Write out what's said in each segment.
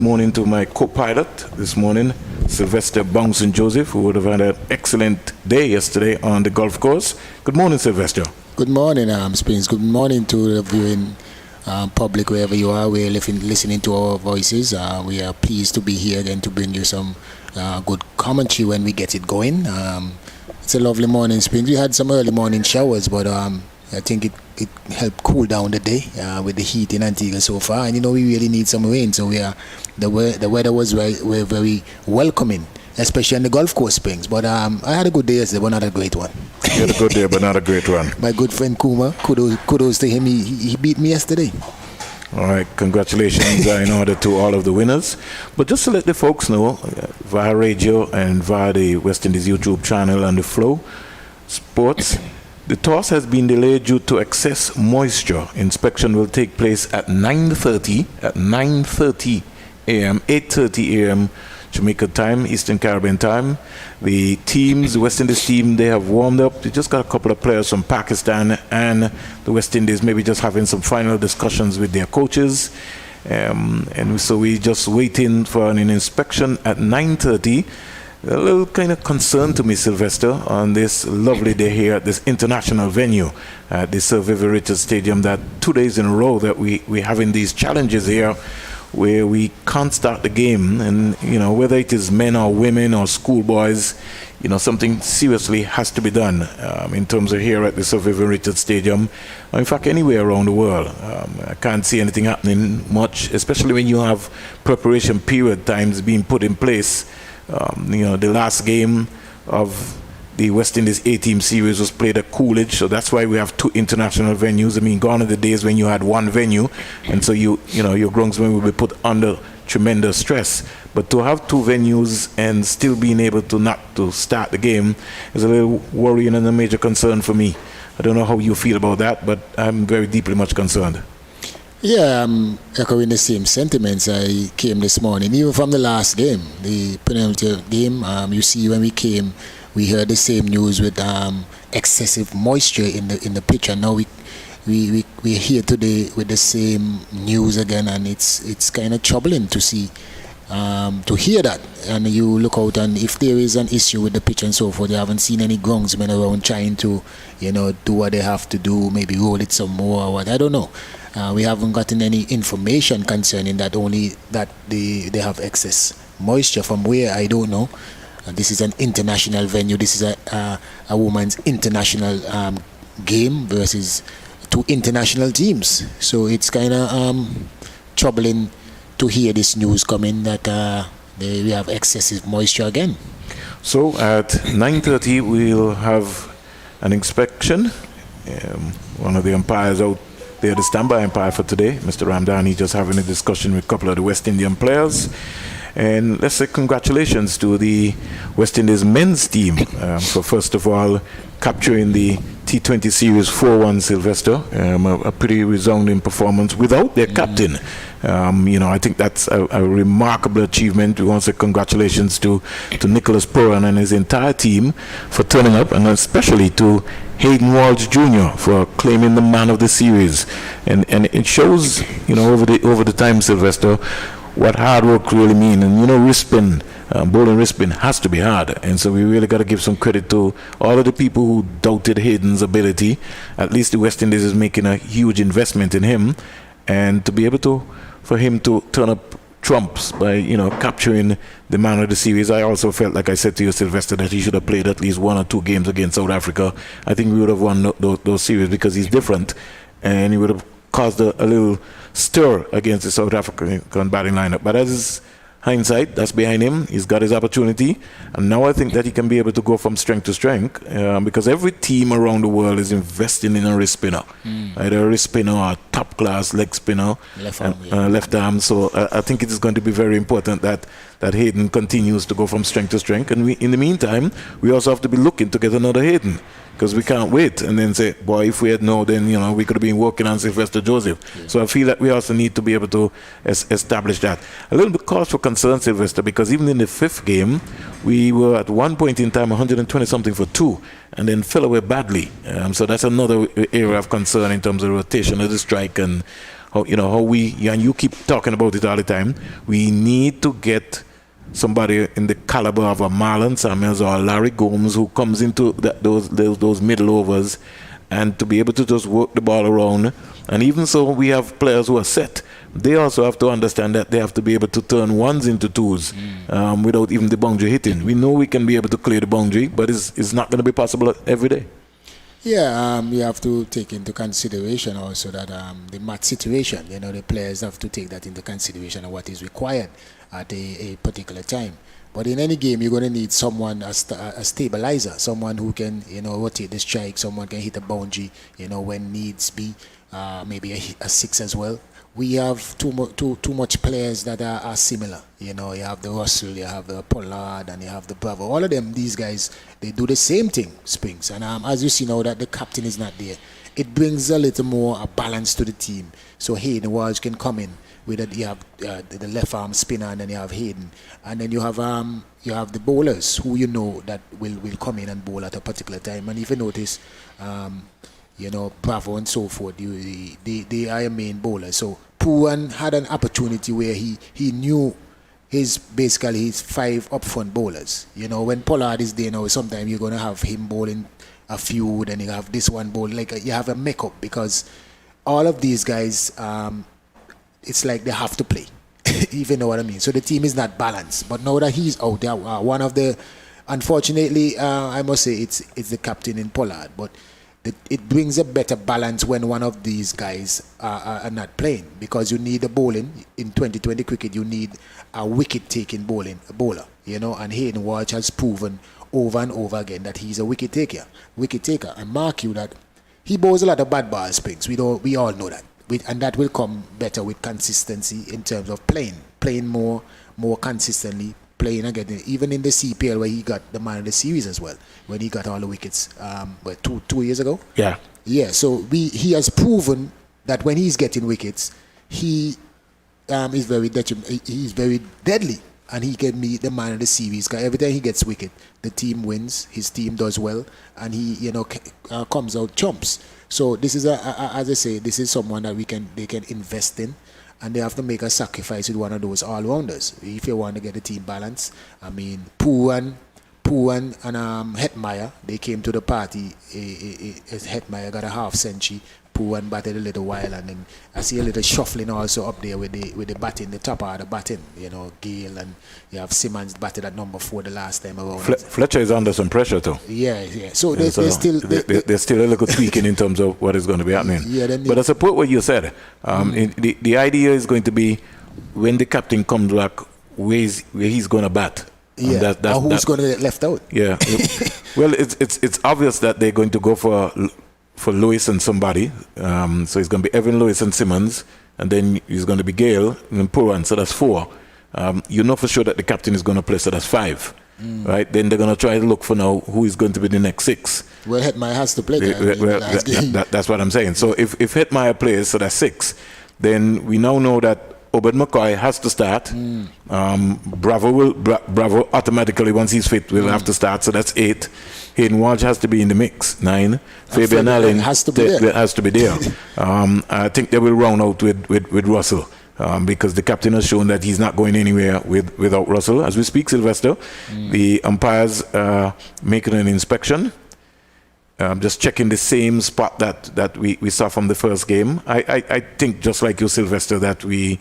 Morning to my co-pilot this morning, Sylvester Bouncing Joseph, who would have had an excellent day yesterday on the golf course. Good morning, Sylvester. Good morning, Springs. Good morning to the viewing public, wherever you are. We're listening to our voices. We are pleased to be here again to bring you some good commentary when we get it going. It's a lovely morning, Springs. We had some early morning showers, but I think it helped cool down the day with the heat in Antigua so far. And we really need some rain, so the weather was very welcoming, especially on the golf course, Springs. But I had a good day yesterday, but not a great one. You had a good day, but not a great one. My good friend Kuma, kudos to him. He beat me yesterday. All right, congratulations in order to all of the winners. But just to let the folks know, via radio and via the West Indies YouTube channel and the Flow Sports, the toss has been delayed due to excess moisture. Inspection will take place at 9:30 a.m., 8:30 a.m. Jamaica time, Eastern Caribbean time. The West Indies team, they have warmed up. They just got a couple of players from Pakistan and the West Indies maybe just having some final discussions with their coaches. And so we're just waiting for an inspection at 9:30. A little kind of concern to me, Sylvester, on this lovely day here at this international venue at the Sir Vivian Richards Stadium, that 2 days in a row that we're having these challenges here where we can't start the game. And, whether it is men or women or schoolboys, something seriously has to be done in terms of here at the Sir Vivian Richards Stadium, or in fact anywhere around the world. I can't see anything happening much, especially when you have preparation period times being put in place. The last game of the West Indies A-team series was played at Coolidge, so that's why we have two international venues. I mean, gone are the days when you had one venue, and so your groundsmen will be put under tremendous stress. But to have two venues and still being able to not to start the game is a little worrying and a major concern for me. I don't know how you feel about that, but I'm very deeply much concerned. Yeah, I'm echoing the same sentiments. I came this morning, even from the last game, the penalty game. You see, when we came, we heard the same news with excessive moisture in the pitch, and now we're here today with the same news again, and it's kind of troubling to see, to hear that. And you look out, and if there is an issue with the pitch and so forth, you haven't seen any groundsmen around trying to, do what they have to do, maybe roll it some more or what. I don't know. We haven't gotten any information concerning that, only that they have excess moisture. From where, I don't know. This is an international venue. This is a women's international game versus two international teams. So it's kind of troubling to hear this news coming that we have excessive moisture again. So at 9:30 we'll have an inspection. One of the umpires out there, the standby umpire for today, Mr. Ramdani, just having a discussion with a couple of the West Indian players. And let's say congratulations to the West Indies men's team for, first of all, capturing the T20 series 4-1, Sylvester. A pretty resounding performance without their captain. I think that's a remarkable achievement. We want to say congratulations to Nicholas Puran and his entire team for turning up, and especially to Hayden Walsh Jr. for claiming the man of the series. And it shows, over the time, Sylvester, what hard work really means. And bowling wrist spin has to be hard, and so we really got to give some credit to all of the people who doubted Hayden's ability. At least the West Indies is making a huge investment in him, and to be able for him to turn up trumps by capturing the man of the series. I also felt, like I said to you, Sylvester, that he should have played at least 1 or 2 games against South Africa. I think we would have won those series because he's different, and he would have caused a little stir against the South African batting lineup. But as is hindsight, that's behind him. He's got his opportunity, and now I think that he can be able to go from strength to strength because every team around the world is investing in a wrist spinner, either a wrist spinner or a top class leg spinner, left arm. So I think it is going to be very important that Hayden continues to go from strength to strength, and in the meantime we also have to be looking to get another Hayden, because we can't wait and then say, boy, if we had known, then we could have been working on Sylvester Joseph. So I feel that we also need to be able to establish that. A little bit cause for concern, Sylvester, because even in the 5th game, we were at one point in time 120 something for 2, and then fell away badly. So that's another area of concern in terms of rotation of the strike and how we, and you keep talking about it all the time. We need to get somebody in the caliber of a Marlon Samuels or a Larry Gomes who comes into those middle overs and to be able to just work the ball around. And even so, we have players who are set. They also have to understand that they have to be able to turn ones into twos without even the boundary hitting. We know we can be able to clear the boundary, but it's not going to be possible every day. Yeah, you have to take into consideration also that the match situation, the players have to take that into consideration of what is required at a particular time. But in any game, you're going to need someone, a stabilizer, someone who can, rotate the strike, someone can hit a boundary, when needs be, maybe a six as well. We have too much players that are similar. You have the Russell, you have the Pollard, and you have the Bravo. All of them, these guys, they do the same thing, Springs. And as you see now that the captain is not there, it brings a little more balance to the team. So Hayden Walsh can come in with it. You have the left arm spinner, and then you have Hayden, and then you have the bowlers who that will come in and bowl at a particular time. And if you notice, Bravo and so forth, they are a main bowler. So Pooran had an opportunity where he knew his 5 upfront bowlers. When Pollard is there now, sometimes you're going to have him bowling a few, then you have this one bowl. You have a makeup, because all of these guys, it's like they have to play, if you know what I mean. So the team is not balanced. But now that he's out there, one of the, unfortunately, I must say it's the captain in Pollard, but it brings a better balance when one of these guys are not playing, because you need a bowling in 2020 cricket. You need a wicket-taking bowler, and Hayden Walsh has proven over and over again that he's a wicket taker. And mark you that he bowls a lot of bad ball Springs. We all know that, and that will come better with consistency in terms of playing more consistently. Playing again, even in the CPL where he got the man of the series as well, when he got all the wickets, two years ago. Yeah. So he has proven that when he's getting wickets, he is he's very deadly, and he can be the man of the series. Because every time he gets wicket, the team wins. His team does well, and he comes out chumps. So this is as I say, this is someone that they can invest in. And they have to make a sacrifice with one of those all-rounders if you want to get the team balance. I mean, Pooran and Hetmeyer, they came to the party. Hetmeyer got a half century. Pooran batted a little while, and then I see a little shuffling also up there with the batting, the top of the batting. Gale, and you have Simmons batted at number 4 the last time around. Fletcher is under some pressure too. Yeah. So there's still a little tweaking in terms of what is going to be happening. But I support what you said. The idea is going to be when the captain comes back, where he's going to bat. Yeah. Who's going to get left out? Yeah. Well, it's obvious that they're going to go for Lewis and somebody. So it's going to be Evan, Lewis and Simmons, and then he's going to be Gale and Pooran. So that's 4. You know for sure that the captain is going to play, so that's 5. Right? Then they're going to try to look for now who is going to be the next 6. Well, Hetmeyer has to play that's what I'm saying. So if Hetmeyer plays, so that's 6. Then we now know that Obed McCoy has to start. Bravo automatically, once he's fit, will have to start. So that's 8. Hayden Walsh has to be in the mix. 9. Fabian Allen has to be there. I think they will round out with Russell. Because the captain has shown that he's not going anywhere without Russell. As we speak, Sylvester, the umpires are making an inspection. Just checking the same spot that we saw from the first game. I think, just like you, Sylvester, that we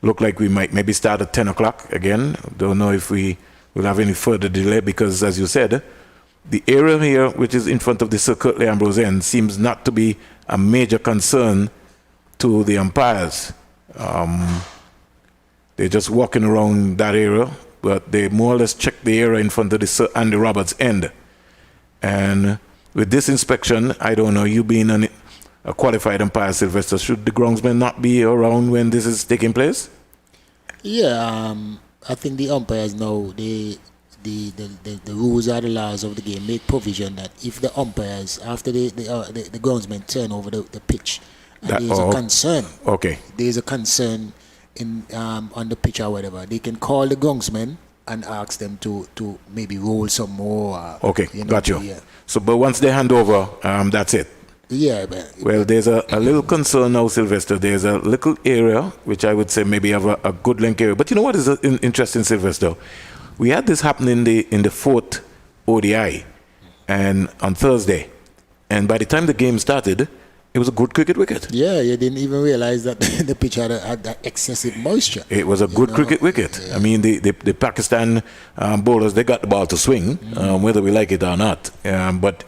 look like we might maybe start at 10 o'clock again. Don't know if we will have any further delay, because, as you said, the area here, which is in front of the Sir Curtly Ambrose end, seems not to be a major concern to the umpires. They're just walking around that area, but they more or less check the area in front of the Sir Andy Roberts end. And with this inspection, I don't know, you being a qualified umpire, Sylvester, should the groundsmen not be around when this is taking place? Yeah, I think the umpires know the rules or the laws of the game make provision that if the umpires, after the groundsmen turn over the pitch, and there's a concern. Okay. There's a concern in on the pitch or whatever, they can call the groundsmen and ask them to maybe roll some more. Got you. Yeah. So, but once they hand over, that's it. Yeah, but Well, there's a little concern now, Sylvester. There's a little area which I would say maybe have a good link area. But you know what is interesting, Sylvester? We had this happen in the fourth ODI, and on Thursday, and by the time the game started, it was a good cricket wicket. yeah, you didn't even realize that the pitch had that excessive moisture. It was a good cricket wicket. Yeah. I mean, the Pakistan bowlers, they got the ball to swing, whether we like it or not. But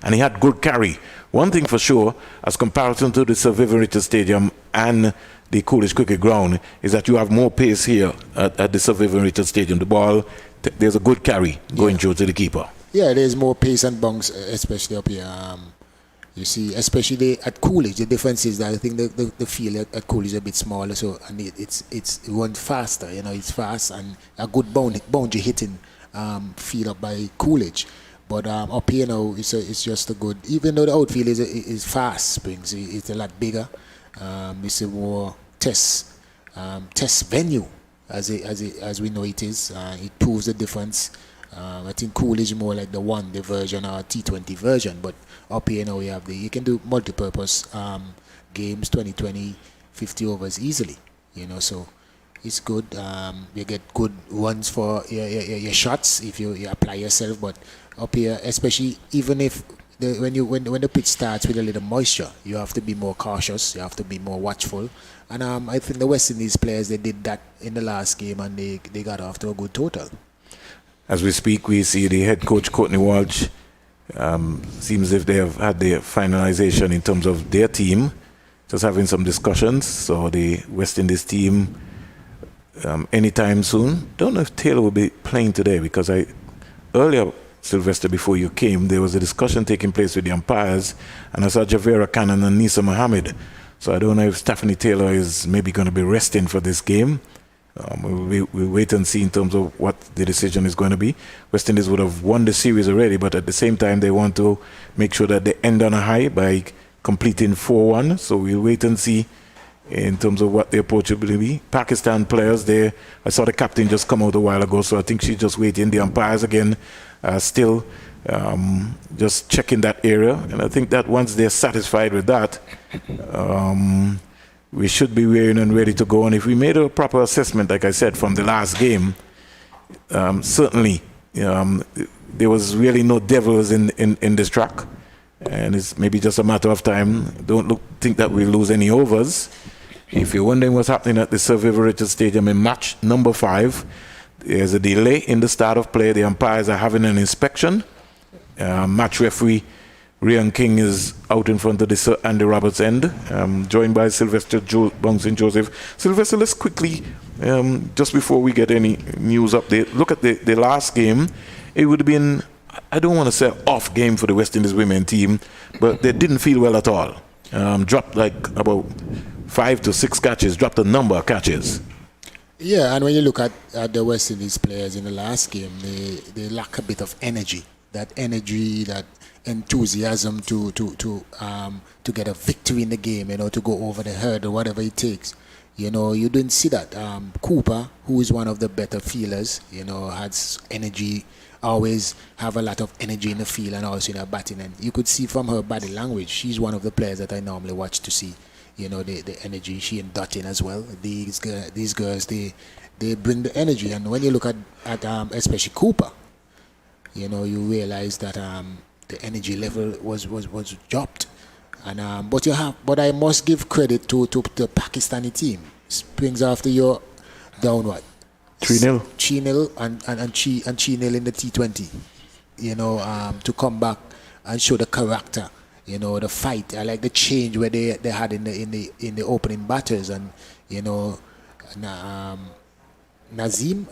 and he had good carry. One thing for sure, as comparison to the Sir Vivian Richards Stadium and the Coolidge Cricket Ground, is that you have more pace here at the Sir Vivian Richards Stadium. The ball, there's a good carry going through to the keeper. Yeah, there's more pace and bounce, especially up here. You see, especially at Coolidge, the difference is that I think the field at Coolidge is a bit smaller, so and it runs faster. You know, it's fast and a good boundary hitting field up by Coolidge. But up here now, it's just a good. Even though the outfield is fast, Springs, it's a lot bigger. It's a more test venue as we know it is. It proves the difference. I think Coolidge more like the one-day version or T20 version, but up here now you can do multi-purpose games, 20, 50 overs easily, you know, so it's good. You get good runs for your shots if you apply yourself, but up here, especially even if when the pitch starts with a little moisture, you have to be more cautious, you have to be more watchful, and I think the West Indies players, they did that in the last game and they got off to a good total. As we speak, we see the head coach, Courtney Walsh, seems as if they have had their finalization in terms of their team, just having some discussions. So the West Indies team, anytime soon. Don't know if Taylor will be playing today, because earlier, Sylvester, before you came, there was a discussion taking place with the umpires, and I saw Javera Khan and Nisa Mohammed. So I don't know if Stephanie Taylor is maybe going to be resting for this game. We'll wait and see in terms of what the decision is going to be. West Indies would have won the series already, but at the same time, they want to make sure that they end on a high by completing 4-1. So we'll wait and see in terms of what the approach will be. Pakistan players, I saw the captain just come out a while ago, so I think she's just waiting. The umpires, again, still just checking that area. And I think that once they're satisfied with that, we should be wearing and ready to go. And if we made a proper assessment, like I said, from the last game, certainly there was really no devils in this track. And it's maybe just a matter of time. Don't think that we'll lose any overs. If you're wondering what's happening at the Sir Vivian Richards Stadium in match number 5, there's a delay in the start of play. The umpires are having an inspection. Match referee Ryan King is out in front of the Sir Andy Roberts end, joined by Sylvester Bouncing Joseph. Sylvester, let's quickly, just before we get any news update, look at the last game. It would have been, I don't want to say off game for the West Indies women team, but they didn't feel well at all. Dropped like about 5 to 6 catches, dropped a number of catches. Yeah, and when you look at the West Indies players in the last game, they lack a bit of energy. That energy, that enthusiasm to get a victory in the game, you know, to go over the hurdle, whatever it takes. You know, you didn't see that. Cooper, who is one of the better fielders, you know, has energy, always have a lot of energy in the field and also in her batting. And you could see from her body language, she's one of the players that I normally watch to see, you know, the energy. She and Dottin as well. These girls, they bring the energy. And when you look at especially Cooper, you know, you realize that the energy level was dropped, and but I must give credit to the Pakistani team. Springs after you're down 3-0, 3-0 and 3-0 in the T20. You know, to come back and show the character. You know, the fight. I like the change where they had in the opening batters, and you know, Nazim,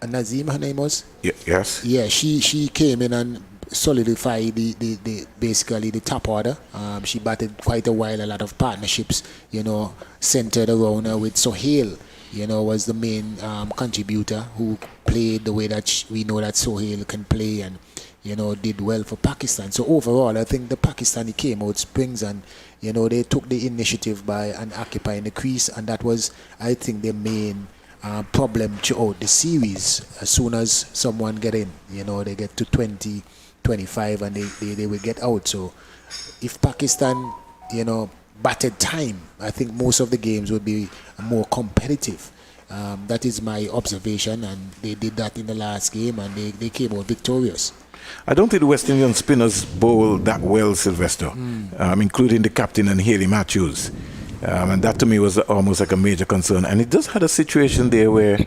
her name was. Yes. Yeah, she came in and solidified the basically the top order. She batted quite a while, a lot of partnerships, you know, centered around her with Sohail, you know, was the main contributor who played the way that we know that Sohail can play, and you know, did well for Pakistan. So overall, I think the Pakistani came out Springs, and you know, they took the initiative by occupying the crease, and that was, I think, the main problem throughout the series. As soon as someone get in, you know, they get to 20, 25 and they will get out. So if Pakistan, batted time, I think most of the games would be more competitive. That is my observation, and they did that in the last game, and they came out victorious. I don't think the West Indian spinners bowl that well, Sylvester, including the captain and Haley Matthews. And that to me was almost like a major concern. And it just had a situation there where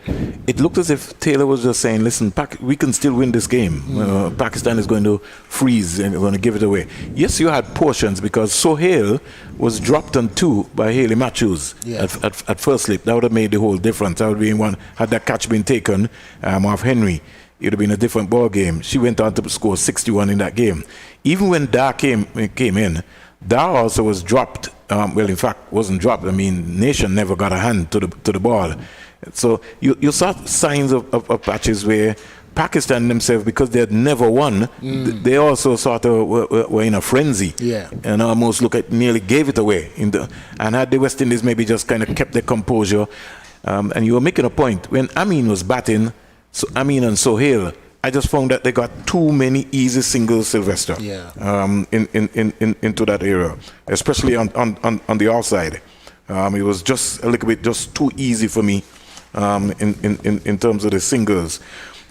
it looked as if Taylor was just saying, listen, we can still win this game. Pakistan is going to freeze and going to give it away. Yes, you had portions because Sohail was dropped on 2 by Haley Matthews at first slip. That would have made the whole difference. That would have been one, had that catch been taken off Henry, it would have been a different ball game. She went on to score 61 in that game. Even when Dar came in, Dar also was dropped. In fact, wasn't dropped. I mean, Nation never got a hand to the ball. So you saw signs of patches where Pakistan themselves, because they had never won, they also sort of were in a frenzy. And almost nearly gave it away. And had the West Indies maybe just kind of kept their composure. And you were making a point. When Amin was batting, Amin and Sohail, I just found that they got too many easy singles, Sylvester, into that area, especially on the outside. It was just a little bit just too easy for me in terms of the singles.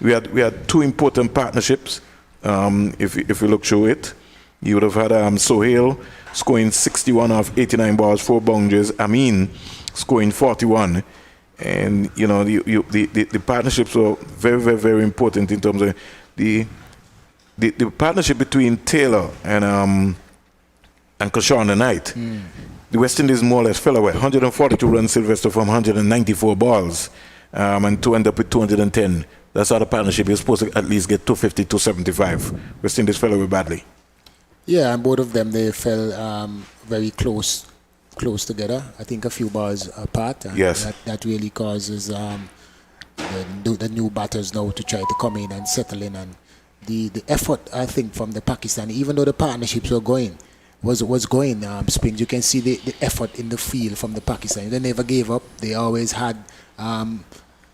We had 2 important partnerships. If you look through it, you would have had Sohail scoring 61 off 89 balls, 4 boundaries. Amin scoring 41. And the partnerships were very, very, very important in terms of the partnership between Taylor and Kashana Knight. The West Indies more or less fell away. 142 runs, Sylvester, from 194 balls, and to end up with 210. That's how the partnership is supposed to at least get 250, 275. West Indies fell away badly. Yeah, and both of them, they fell very close together. I think a few balls apart. And that really causes the new batters now to try to come in and settle in. And the effort, I think, from the Pakistan, even though the partnerships were going, was going, Springs, you can see the effort in the field from the Pakistan. They never gave up. They always had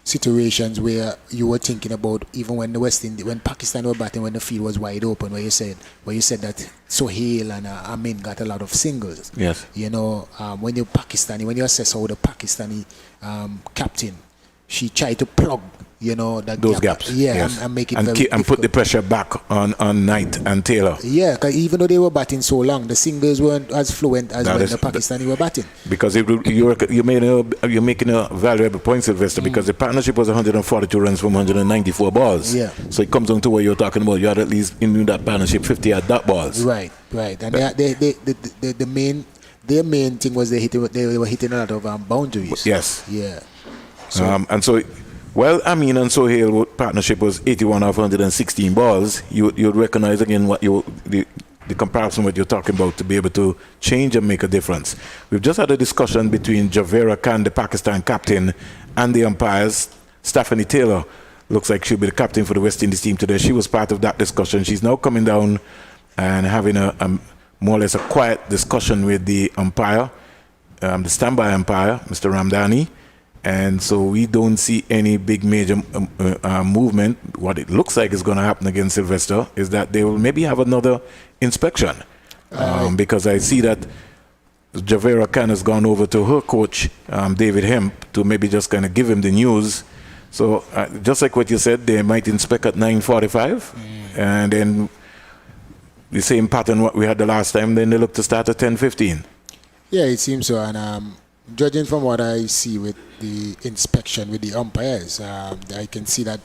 situations where you were thinking about, even when when Pakistan were batting, when the field was wide open, where you said that Sohail and Amin got a lot of singles. Yes. When you assess how the Pakistani captain, she tried to plug those gaps. And make it and put the pressure back on Knight and Taylor. Yeah, because even though they were batting so long, the singles weren't as fluent as when the Pakistani were batting. Because you're making a valuable point, Sylvester, because the partnership was 142 runs from 194 balls. Yeah. So it comes on to what you're talking about. You had at least in that partnership 50 at that balls. Right. And their main thing was they were hitting a lot of boundaries. Yes. Yeah. And so. Well, Amin and Sohail partnership was 81 off 116 balls. You'd recognize again what the comparison what you're talking about to be able to change and make a difference. We've just had a discussion between Javera Khan, the Pakistan captain, and the umpires. Stephanie Taylor looks like she'll be the captain for the West Indies team today. She was part of that discussion. She's now coming down and having a more or less a quiet discussion with the umpire, the standby umpire, Mr. Ramdani. And so we don't see any big major movement. What it looks like is going to happen against Sylvester is that they will maybe have another inspection. Because I see that Javera Khan has gone over to her coach, David Hemp, to maybe just kind of give him the news. So just like what you said, they might inspect at 9:45. And then the same pattern what we had the last time, then they look to start at 10:15. Yeah, it seems so. And judging from what I see with the inspection with the umpires, I can see that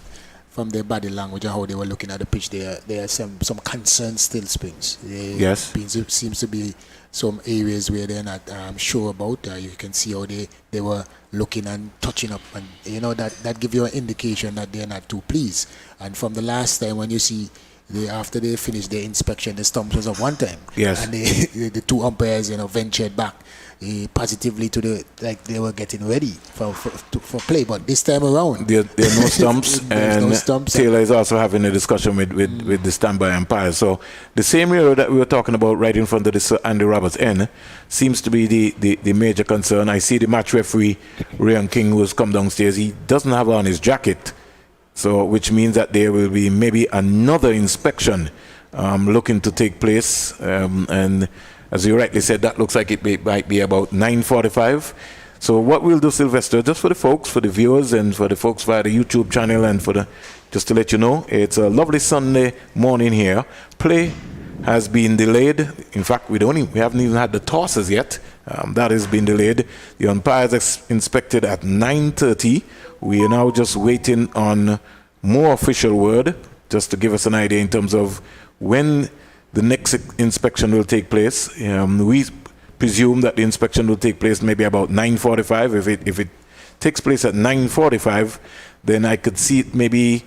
from their body language and how they were looking at the pitch, there are some concerns still, Springs. Yes. It seems to be some areas where they're not sure about. You can see how they were looking and touching up, and that give you an indication that they're not too pleased. And from the last time when you see after they finished their inspection, the stumps was up one time. Yes. And the two umpires, ventured back positively to they were getting ready for play. But this time around, there are no stumps, and no stumps. Taylor is also having a discussion with the standby umpire. So the same area that we were talking about right in front of the Andy Roberts end seems to be the major concern. I see the match referee, Ryan King, who has come downstairs. He doesn't have on his jacket. So, which means that there will be maybe another inspection looking to take place. And as you rightly said, that looks like it might be about 9:45. So what we'll do, Sylvester, just for the folks, for the viewers, and for the folks via the YouTube channel, and just to let you know, it's a lovely Sunday morning here. Play has been delayed. In fact, we haven't even had the tosses yet. That has been delayed. The umpires inspected at 9:30. We are now just waiting on more official word, just to give us an idea in terms of when the next inspection will take place. We presume that the inspection will take place maybe about 9:45. If it takes place at 9:45, then I could see it maybe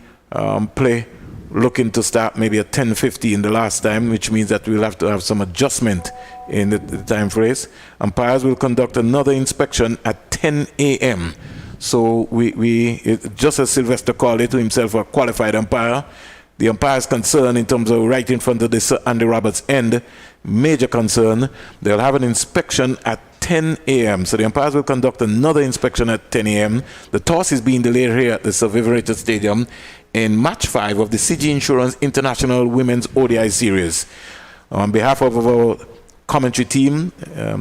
play looking to start maybe at 10:50 in the last time, which means that we'll have to have some adjustment in the time phrase. Umpires will conduct another inspection at 10 a.m. So just as Sylvester called it to himself, a qualified umpire, the umpire's concern in terms of right in front of the Sir Andy Roberts end, major concern. They'll have an inspection at 10 a.m. So the umpires will conduct another inspection at 10 a.m. The toss is being delayed here at the Sir Vivian Richards Stadium in match 5 of the CG Insurance International Women's ODI Series. On behalf of our commentary team,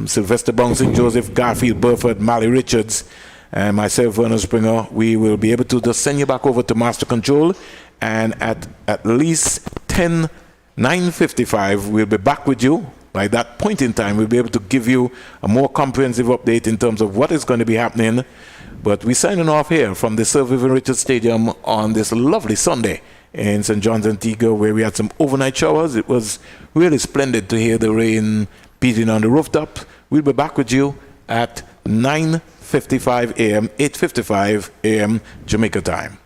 Sylvester Bouncing, Joseph Garfield, Burford, Mally Richards, and myself, Vernon Springer, we will be able to just send you back over to Master Control, and at least 9:55, we'll be back with you. By that point in time, we'll be able to give you a more comprehensive update in terms of what is going to be happening. But we're signing off here from the Sir Vivian Richards Stadium on this lovely Sunday in St. John's, Antigua, where we had some overnight showers. It was really splendid to hear the rain beating on the rooftop. We'll be back with you at 9:55 a.m., 8:55 a.m. Jamaica time.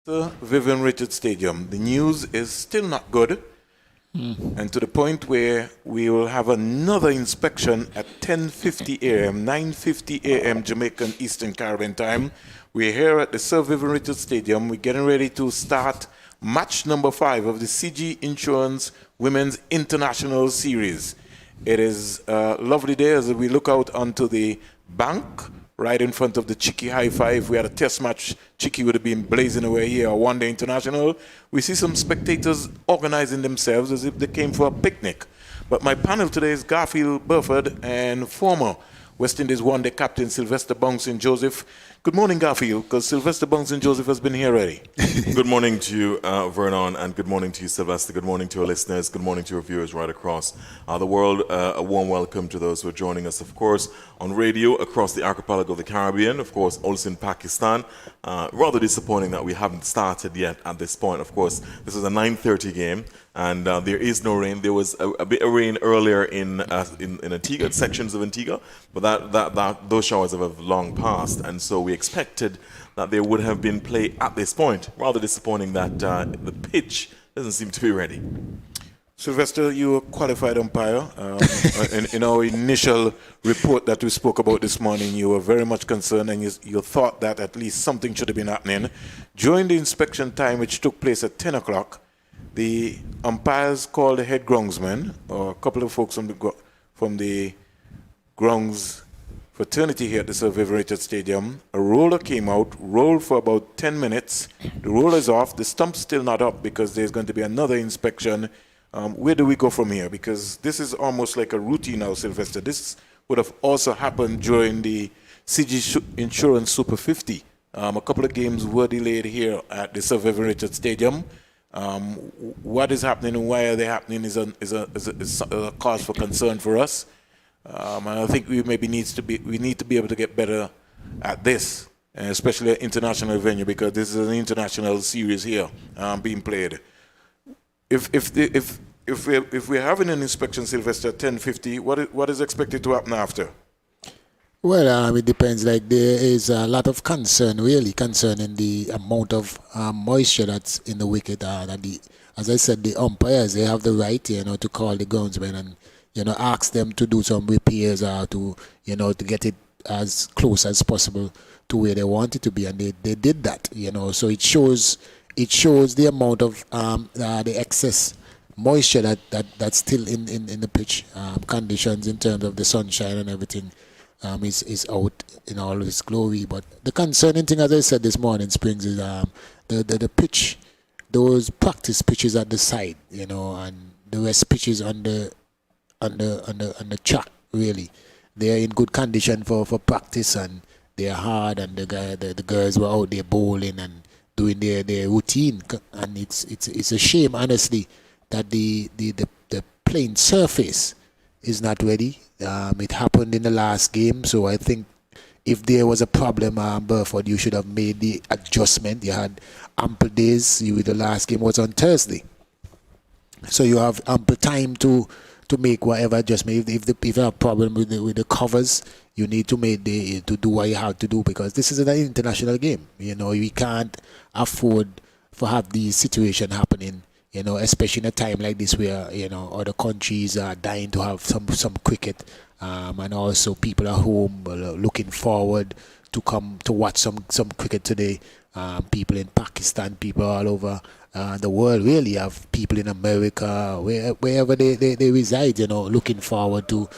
Sir Vivian Richards Stadium. The news is still not good, and to the point where we will have another inspection at 10:50 a.m., 9:50 a.m. Jamaican Eastern Caribbean time. We're here at the Sir Vivian Richards Stadium. We're getting ready to start match number 5 of the CG Insurance Women's International Series. It is a lovely day as we look out onto the bank right in front of the Chicky High Five. If we had a test match, Chicky would have been blazing away here, a one-day international. We see some spectators organizing themselves as if they came for a picnic. But my panel today is Garfield Burford and former West Indies one-day captain Sylvester Bouncing Joseph. Good morning, Garfield, because Sylvester Bouncing Joseph has been here already. Good morning to you, Vernon, and good morning to you, Sylvester. Good morning to our listeners. Good morning to our viewers right across the world. A warm welcome to those who are joining us, of course, on radio across the archipelago of the Caribbean, of course, also in Pakistan. Rather disappointing that we haven't started yet at this point. Of course, this is a 9:30 game, and there is no rain. There was a bit of rain earlier in Antigua, sections of Antigua, but those showers have long passed, and so we expected that there would have been play at this point. Rather disappointing that the pitch doesn't seem to be ready. Sylvester, you a qualified umpire. In our initial report that we spoke about this morning, you were very much concerned and you thought that at least something should have been happening. During the inspection time, which took place at 10 o'clock, the umpires called the head groundsman, or a couple of folks from the grounds fraternity here at the Sir Vivian Richards Stadium. A roller came out, rolled for about 10 minutes. The roller is off. The stump's still not up because there's going to be another inspection. Where do we go from here? Because this is almost like a routine now, Sylvester. This would have also happened during the CG Insurance Super 50. A couple of games were delayed here at the Sir Vivian Richards Stadium. What is happening and why are they happening is a cause for concern for us. And I think we need to be able to get better at this, especially at international venue, because this is an international series here being played. If we're having an inspection, Sylvester, at 10:50, what is expected to happen after? Well, it depends. Like, there is a lot of concern, really, concerning the amount of moisture that's in the wicket. As I said, the umpires, they have the right, to call the groundsmen and, ask them to do some repairs or to get it as close as possible to where they want it to be, and they did that. So it shows the amount of the excess moisture that's still in the pitch. Conditions in terms of the sunshine and everything is out in all its glory. But the concerning thing, as I said this morning, Springs, is the pitch, those practice pitches at the side, and the rest pitches on the track. Really, they're in good condition for practice, and they're hard, and the girls were out there bowling and doing their routine. And it's a shame, honestly, that the playing surface is not ready. It happened in the last game, so I think if there was a problem, Burford, you should have made the adjustment. You had ample days. The last game was on Thursday, so you have ample time to make whatever adjustment. If you have a problem with the covers, you need to to do what you have to do, because this is an international game. We can't afford to have these situations happening. Especially in a time like this where other countries are dying to have some cricket, and also people at home looking forward to come to watch some cricket today. People in Pakistan, people all over the world, really have people in America, wherever they reside, looking forward to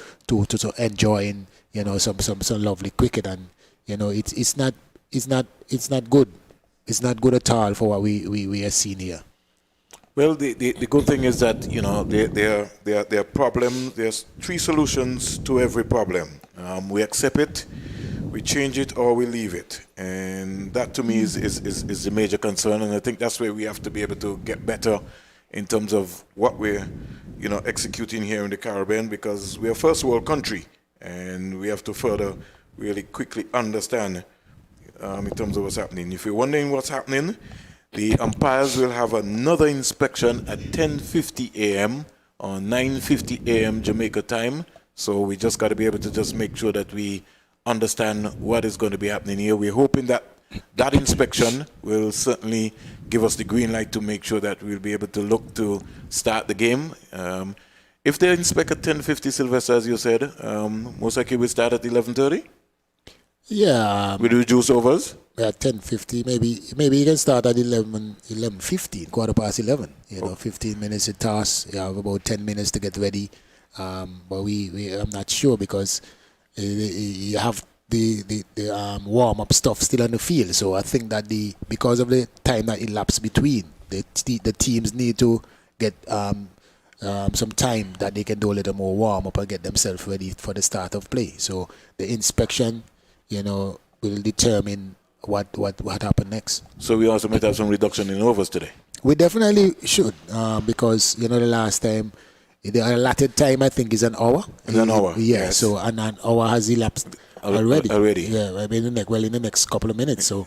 enjoying some lovely cricket, and it's not good. It's not good at all for what we are seeing here. Well, the good thing is that there are problems. There's 3 solutions to every problem. We accept it, we change it, or we leave it, and that to me is the major concern. And I think that's where we have to be able to get better in terms of what we're executing here in the Caribbean, because we're a first world country, and we have to further really quickly understand in terms of what's happening. If you're wondering what's happening, the umpires will have another inspection at 10:50 a.m. or 9:50 a.m. Jamaica time. So we just got to be able to just make sure that we understand what is going to be happening here. We're hoping that that inspection will certainly give us the green light to make sure that we'll be able to look to start the game. If they inspect at 10:50, Sylvester, as you said, most likely we'll start at 11:30? Yeah. With reduced overs? At 10:50, maybe you can start at 11:15, 11:15. 15 minutes to toss. You have about 10 minutes to get ready. But I'm not sure because you have the warm up stuff still on the field. So I think that because of the time that elapsed between, the teams need to get some time that they can do a little more warm up and get themselves ready for the start of play. So the inspection, will determine what happened next. So we also might have some reduction in overs today. We definitely should because the last time the allotted time I think is an hour. It's an hour. Yeah. Yes. So and an hour has elapsed already. Yeah. I mean in the next couple of minutes. So.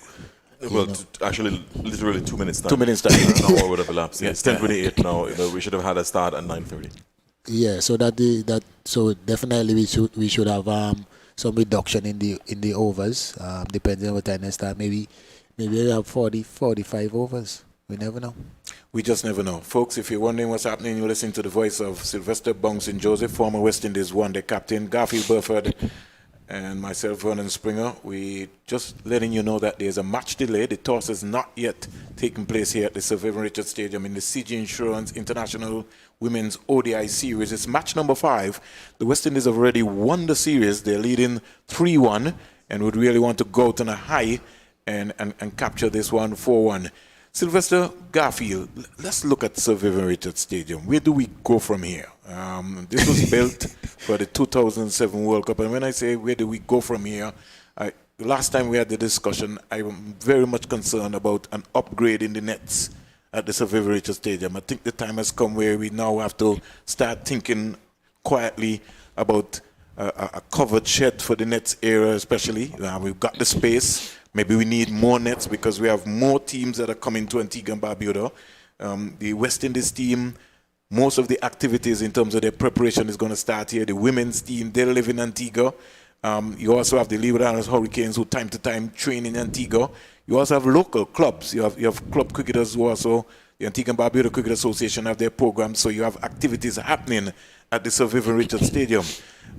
Well, actually, literally 2 minutes time. 2 minutes time. An hour would have elapsed. Yeah, it's 10:28 now. We should have had a start at 9:30. Yeah. So so definitely we should have some reduction in the overs, depending on what time they start. Maybe we have 40, 45 overs. We never know. We just never know. Folks, if you're wondering what's happening, you're listening to the voice of Sylvester Bouncing Joseph, former West Indies one-day captain, Garfield Burford, and myself, Vernon Springer. We just letting you know that there's a match delay. The toss has not yet taken place here at the Sir Vivian Richards Stadium in the CG Insurance International Women's ODI Series. It's match number 5. The West Indies have already won the series. They're leading 3-1 and would really want to go out on a high and capture this one 4-1. Sylvester, Garfield, let's look at Sir Vivian Richards Stadium. Where do we go from here? This was built for the 2007 World Cup. And when I say where do we go from here, the last time we had the discussion, I am very much concerned about an upgrade in the nets at the Sir Vivian Richards Stadium. I think the time has come where we now have to start thinking quietly about a covered shed for the nets area especially. We've got the space. Maybe we need more nets because we have more teams that are coming to Antigua and Barbuda. The West Indies team, most of the activities in terms of their preparation is going to start here. The women's team, they live in Antigua. You also have the Leeward Islands Hurricanes who time to time train in Antigua. You also have local clubs. You have club cricketers who also, the Antigua and Barbuda Cricket Association have their programs. So you have activities happening at the Sir Vivian Richards Stadium.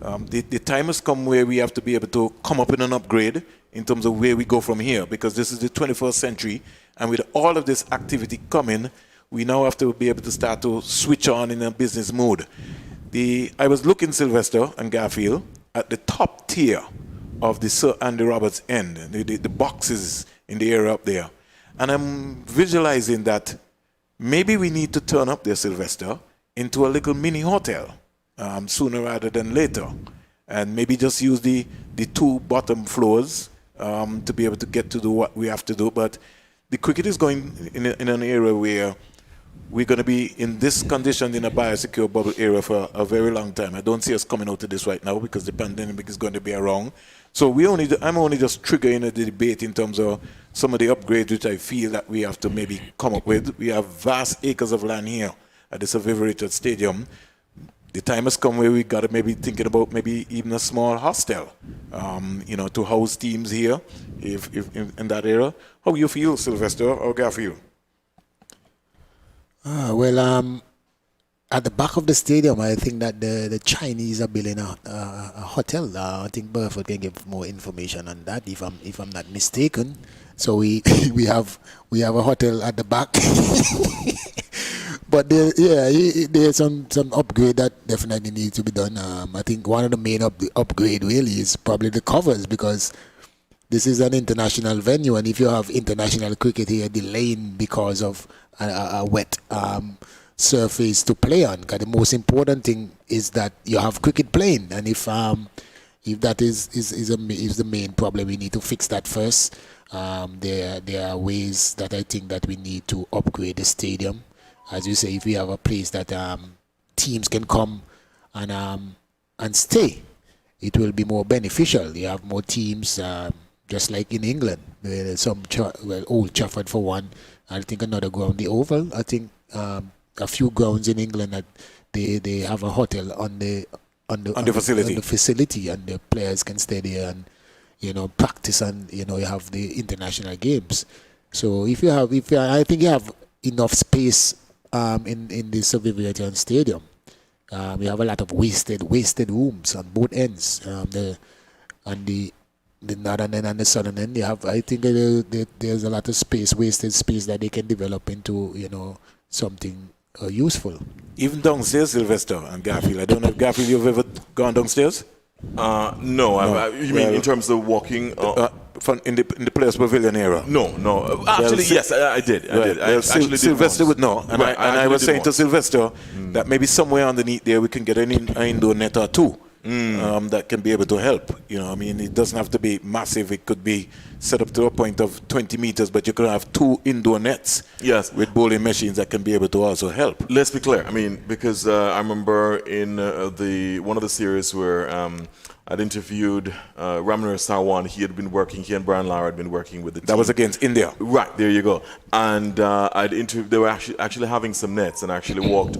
The time has come where we have to be able to come up with an upgrade in terms of where we go from here, because this is the 21st century, and with all of this activity coming, we now have to be able to start to switch on in a business mode. I was looking, Sylvester and Garfield, at the top tier of the Sir Andy Roberts end, the boxes in the area up there, and I'm visualizing that maybe we need to turn up there, Sylvester, into a little mini hotel sooner rather than later, and maybe just use the 2 bottom floors to be able to get to do what we have to do. But the cricket is going in an area where we're going to be in this condition in a biosecure bubble area for a very long time. I don't see us coming out of this right now because the pandemic is going to be around. So I'm only just triggering the debate in terms of some of the upgrades which I feel that we have to maybe come up with. We have vast acres of land here at the Sir Vivian Richards Stadium. The time has come where we got to maybe thinking about maybe even a small hostel, to house teams here, if in that area. How you feel, Sylvester or Garfield? At the back of the stadium, I think that the Chinese are building a hotel. I think Burford can give more information on that, if I'm not mistaken. So we have a hotel at the back. But there's some upgrade that definitely needs to be done. I think one of the main upgrade really is probably the covers, because this is an international venue, and if you have international cricket here delaying because of a wet surface to play on, because the most important thing is that you have cricket playing, and if that is the main problem, we need to fix that first. There are ways that I think that we need to upgrade the stadium. As you say, if we have a place that teams can come and stay, it will be more beneficial. You have more teams, just like in England. There's Old Trafford for one. I think another ground, the Oval. I think a few grounds in England that they have a hotel on the facility, and the players can stay there and practice and, you have the international games. So I think you have enough space in the Survivor Stadium. We have a lot of wasted rooms on both ends. The northern end and the southern end, I think there's a lot of wasted space that they can develop into, something useful. Even downstairs, Sylvester and Garfield. I don't know if Garfield, you've ever gone downstairs? No. You mean in terms of walking? In the players' pavilion area? No. Actually, yes, I did. Sylvester would know. And I was saying to Sylvester that maybe somewhere underneath there we can get an indoor net or two that can be able to help. It doesn't have to be massive. It could be set up to a point of 20 meters, but you could have 2 indoor nets with bowling machines that can be able to also help. Let's be clear. Because I remember in one of the series where I'd interviewed Ramner Sarwan. He and Brian Lara had been working with the team. That was against India. Right, there you go. And they were actually having some nets and actually walked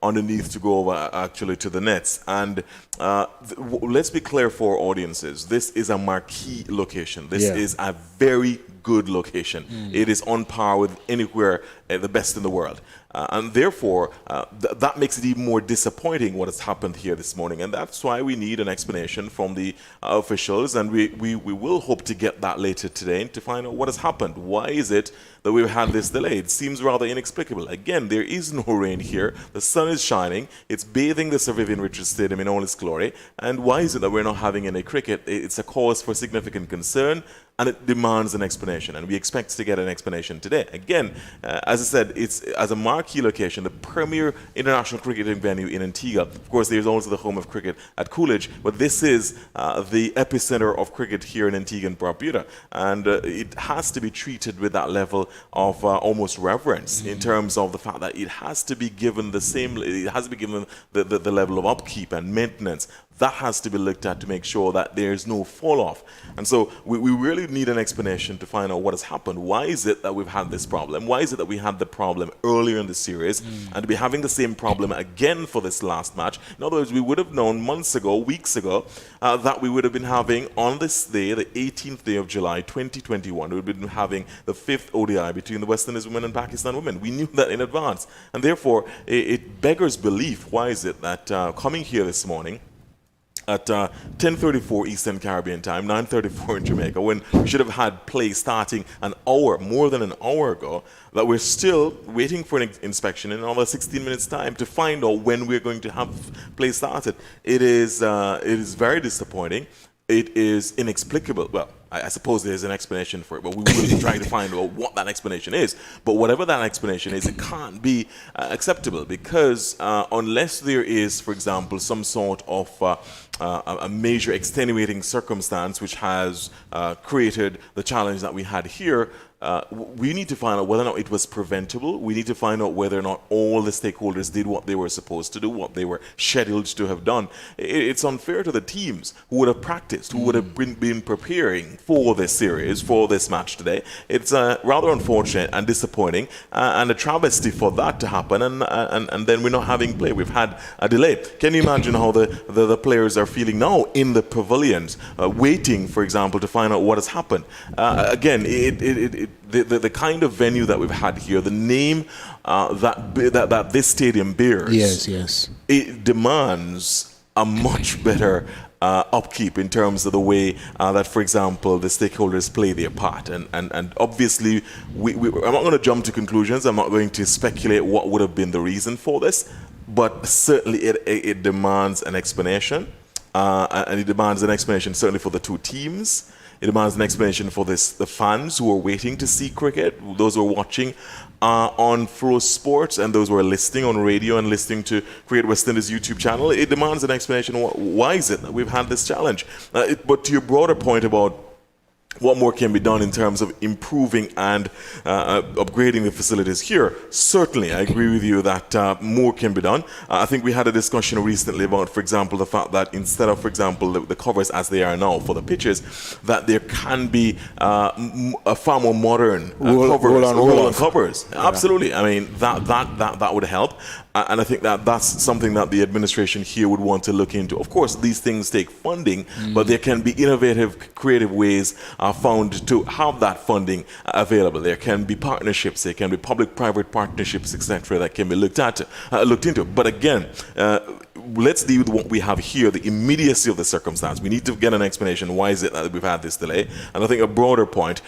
underneath to go over actually to the nets. And let's be clear for audiences. This is a marquee location. This is a very good location. It is on par with anywhere the best in the world. And therefore, that makes it even more disappointing what has happened here this morning. And that's why we need an explanation from the officials. And we will hope to get that later today to find out what has happened. Why is it that we've had this delay? It seems rather inexplicable. Again, there is no rain here. The sun is shining. It's bathing the Sir Vivian Richards Stadium in all its glory. And why is it that we're not having any cricket? It's a cause for significant concern, and it demands an explanation. And we expect to get an explanation today. Again, as I said, it's as a marquee location, the premier international cricketing venue in Antigua. Of course, there's also the home of cricket at Coolidge, but this is the epicenter of cricket here in Antigua and Barbuda. And it has to be treated with that level of almost reverence in terms of the fact that it has to be given the level of upkeep and maintenance. That has to be looked at to make sure that there's no fall off. And so we really need an explanation to find out what has happened. Why is it that we've had this problem? Why is it that we had the problem earlier in the series and to be having the same problem again for this last match? In other words, we would have known months ago, weeks ago, that we would have been having on this day, the 18th day of July, 2021, we would have been having the 5th ODI between the West Indies women and Pakistan women. We knew that in advance. And therefore, it beggars belief. Why is it that coming here this morning, at 10:34 Eastern Caribbean time, 9:34 in Jamaica, when we should have had play starting more than an hour ago, that we're still waiting for an inspection in another 16 minutes time to find out when we're going to have play started. It is very disappointing. It is inexplicable. Well, I suppose there's an explanation for it, but we will be trying to find out what that explanation is. But whatever that explanation is, it can't be acceptable because unless there is, for example, some sort of a major extenuating circumstance which has created the challenge that we had here, we need to find out whether or not it was preventable. We need to find out whether or not all the stakeholders did what they were supposed to do, what they were scheduled to have done. It's unfair to the teams who would have practiced, who would have been preparing for this series, for this match today. It's rather unfortunate and disappointing and a travesty for that to happen and then we're not having play. We've had a delay. Can you imagine how the players are feeling now in the pavilions, waiting, for example, to find out what has happened? Again, the kind of venue that we've had here, the name that this stadium bears, yes, it demands a much better upkeep in terms of the way that, for example, the stakeholders play their part. And obviously, I'm not going to jump to conclusions. I'm not going to speculate what would have been the reason for this, but certainly it demands an explanation. And it demands an explanation certainly for the two teams. It demands an explanation for the fans who are waiting to see cricket, those who are watching on Flow Sports, and those who are listening on radio and listening to Create West Indies YouTube channel. It demands an explanation. Why is it that we've had this challenge? But to your broader point about what more can be done in terms of improving and upgrading the facilities here? Certainly, I agree with you that more can be done. I think we had a discussion recently about, for example, the fact that instead of, for example, the covers as they are now for the pitches, that there can be a far more modern roll-on covers. Yeah. Absolutely. I mean, that would help. And I think that that's something that the administration here would want to look into. Of course, these things take funding, but there can be innovative, creative ways found to have that funding available. There can be partnerships, there can be public-private partnerships, etc., that can be looked into. But again, let's deal with what we have here, the immediacy of the circumstance. We need to get an explanation. Why is it that we've had this delay? And I think a broader point,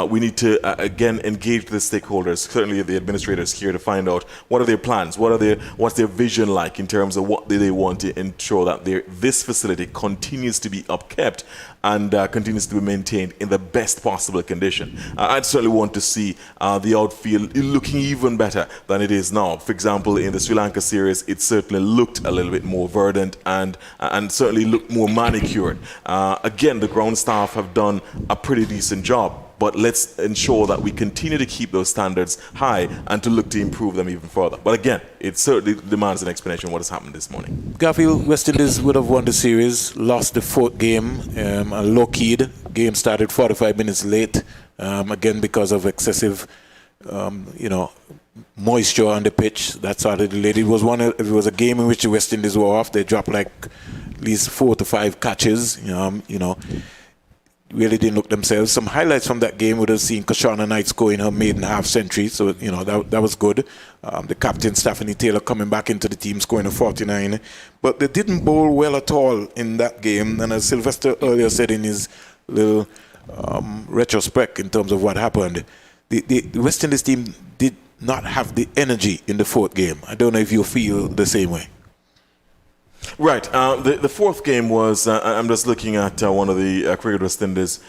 we need to, again, engage the stakeholders, certainly the administrators here, to find out what are their plans, what's their vision like in terms of what they want to ensure that this facility continues to be upkept and continues to be maintained in the best possible condition. I'd certainly want to see the outfield looking even better than it is now. For example, in the Sri Lanka series, it certainly looked a little bit more verdant and certainly looked more manicured. Again, the ground staff have done a pretty decent job, but let's ensure that we continue to keep those standards high and to look to improve them even further. But again, it certainly demands an explanation of what has happened this morning. Garfield, West Indies would have won the series, lost the fourth game, a low-keyed. Game started 45 minutes late, again because of excessive, moisture on the pitch. That started delayed. It was a game in which the West Indies were off. They dropped like at least 4 to 5 catches. Really didn't look themselves. Some highlights from that game would have seen Kashana Knight scoring her maiden half century, so that was good. The captain Stephanie Taylor coming back into the team, scoring a 49. But they didn't bowl well at all in that game. And as Sylvester earlier said in his little retrospect in terms of what happened, the West Indies team did not have the energy in the fourth game. I don't know if you feel the same way. Right. The fourth game was, I'm just looking at one of the Cricket West Indies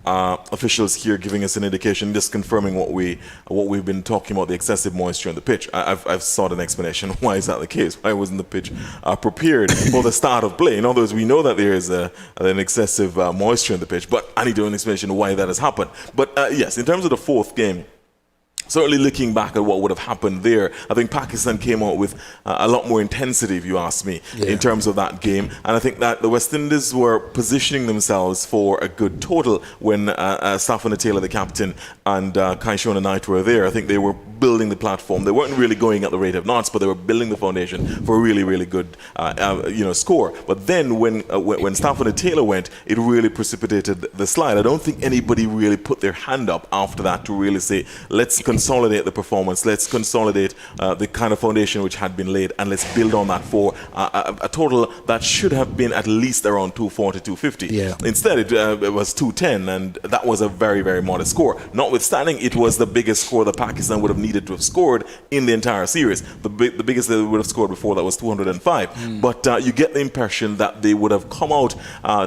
officials here giving us an indication, just confirming what we've been talking about, the excessive moisture on the pitch. I've sought an explanation. Why is that the case? Why wasn't the pitch prepared for the start of play? In other words, we know that there is an excessive moisture in the pitch, but I need an explanation why that has happened. But yes, in terms of the fourth game, certainly looking back at what would have happened there, I think Pakistan came out with a lot more intensity, if you ask me, in terms of that game. And I think that the West Indies were positioning themselves for a good total when Stephanie Taylor, the captain, and Kaishona Knight were there. I think they were building the platform. They weren't really going at the rate of knots, but they were building the foundation for a really, really good score. But then when Stephanie Taylor went, it really precipitated the slide. I don't think anybody really put their hand up after that to really say, let's consolidate the performance, let's consolidate the kind of foundation which had been laid, and let's build on that for a total that should have been at least around 240, 250. Yeah. Instead, it was 210, and that was a very, very modest score. Notwithstanding, it was the biggest score that Pakistan would have needed to have scored in the entire series. The biggest they would have scored before that was 205. But you get the impression that they would have come out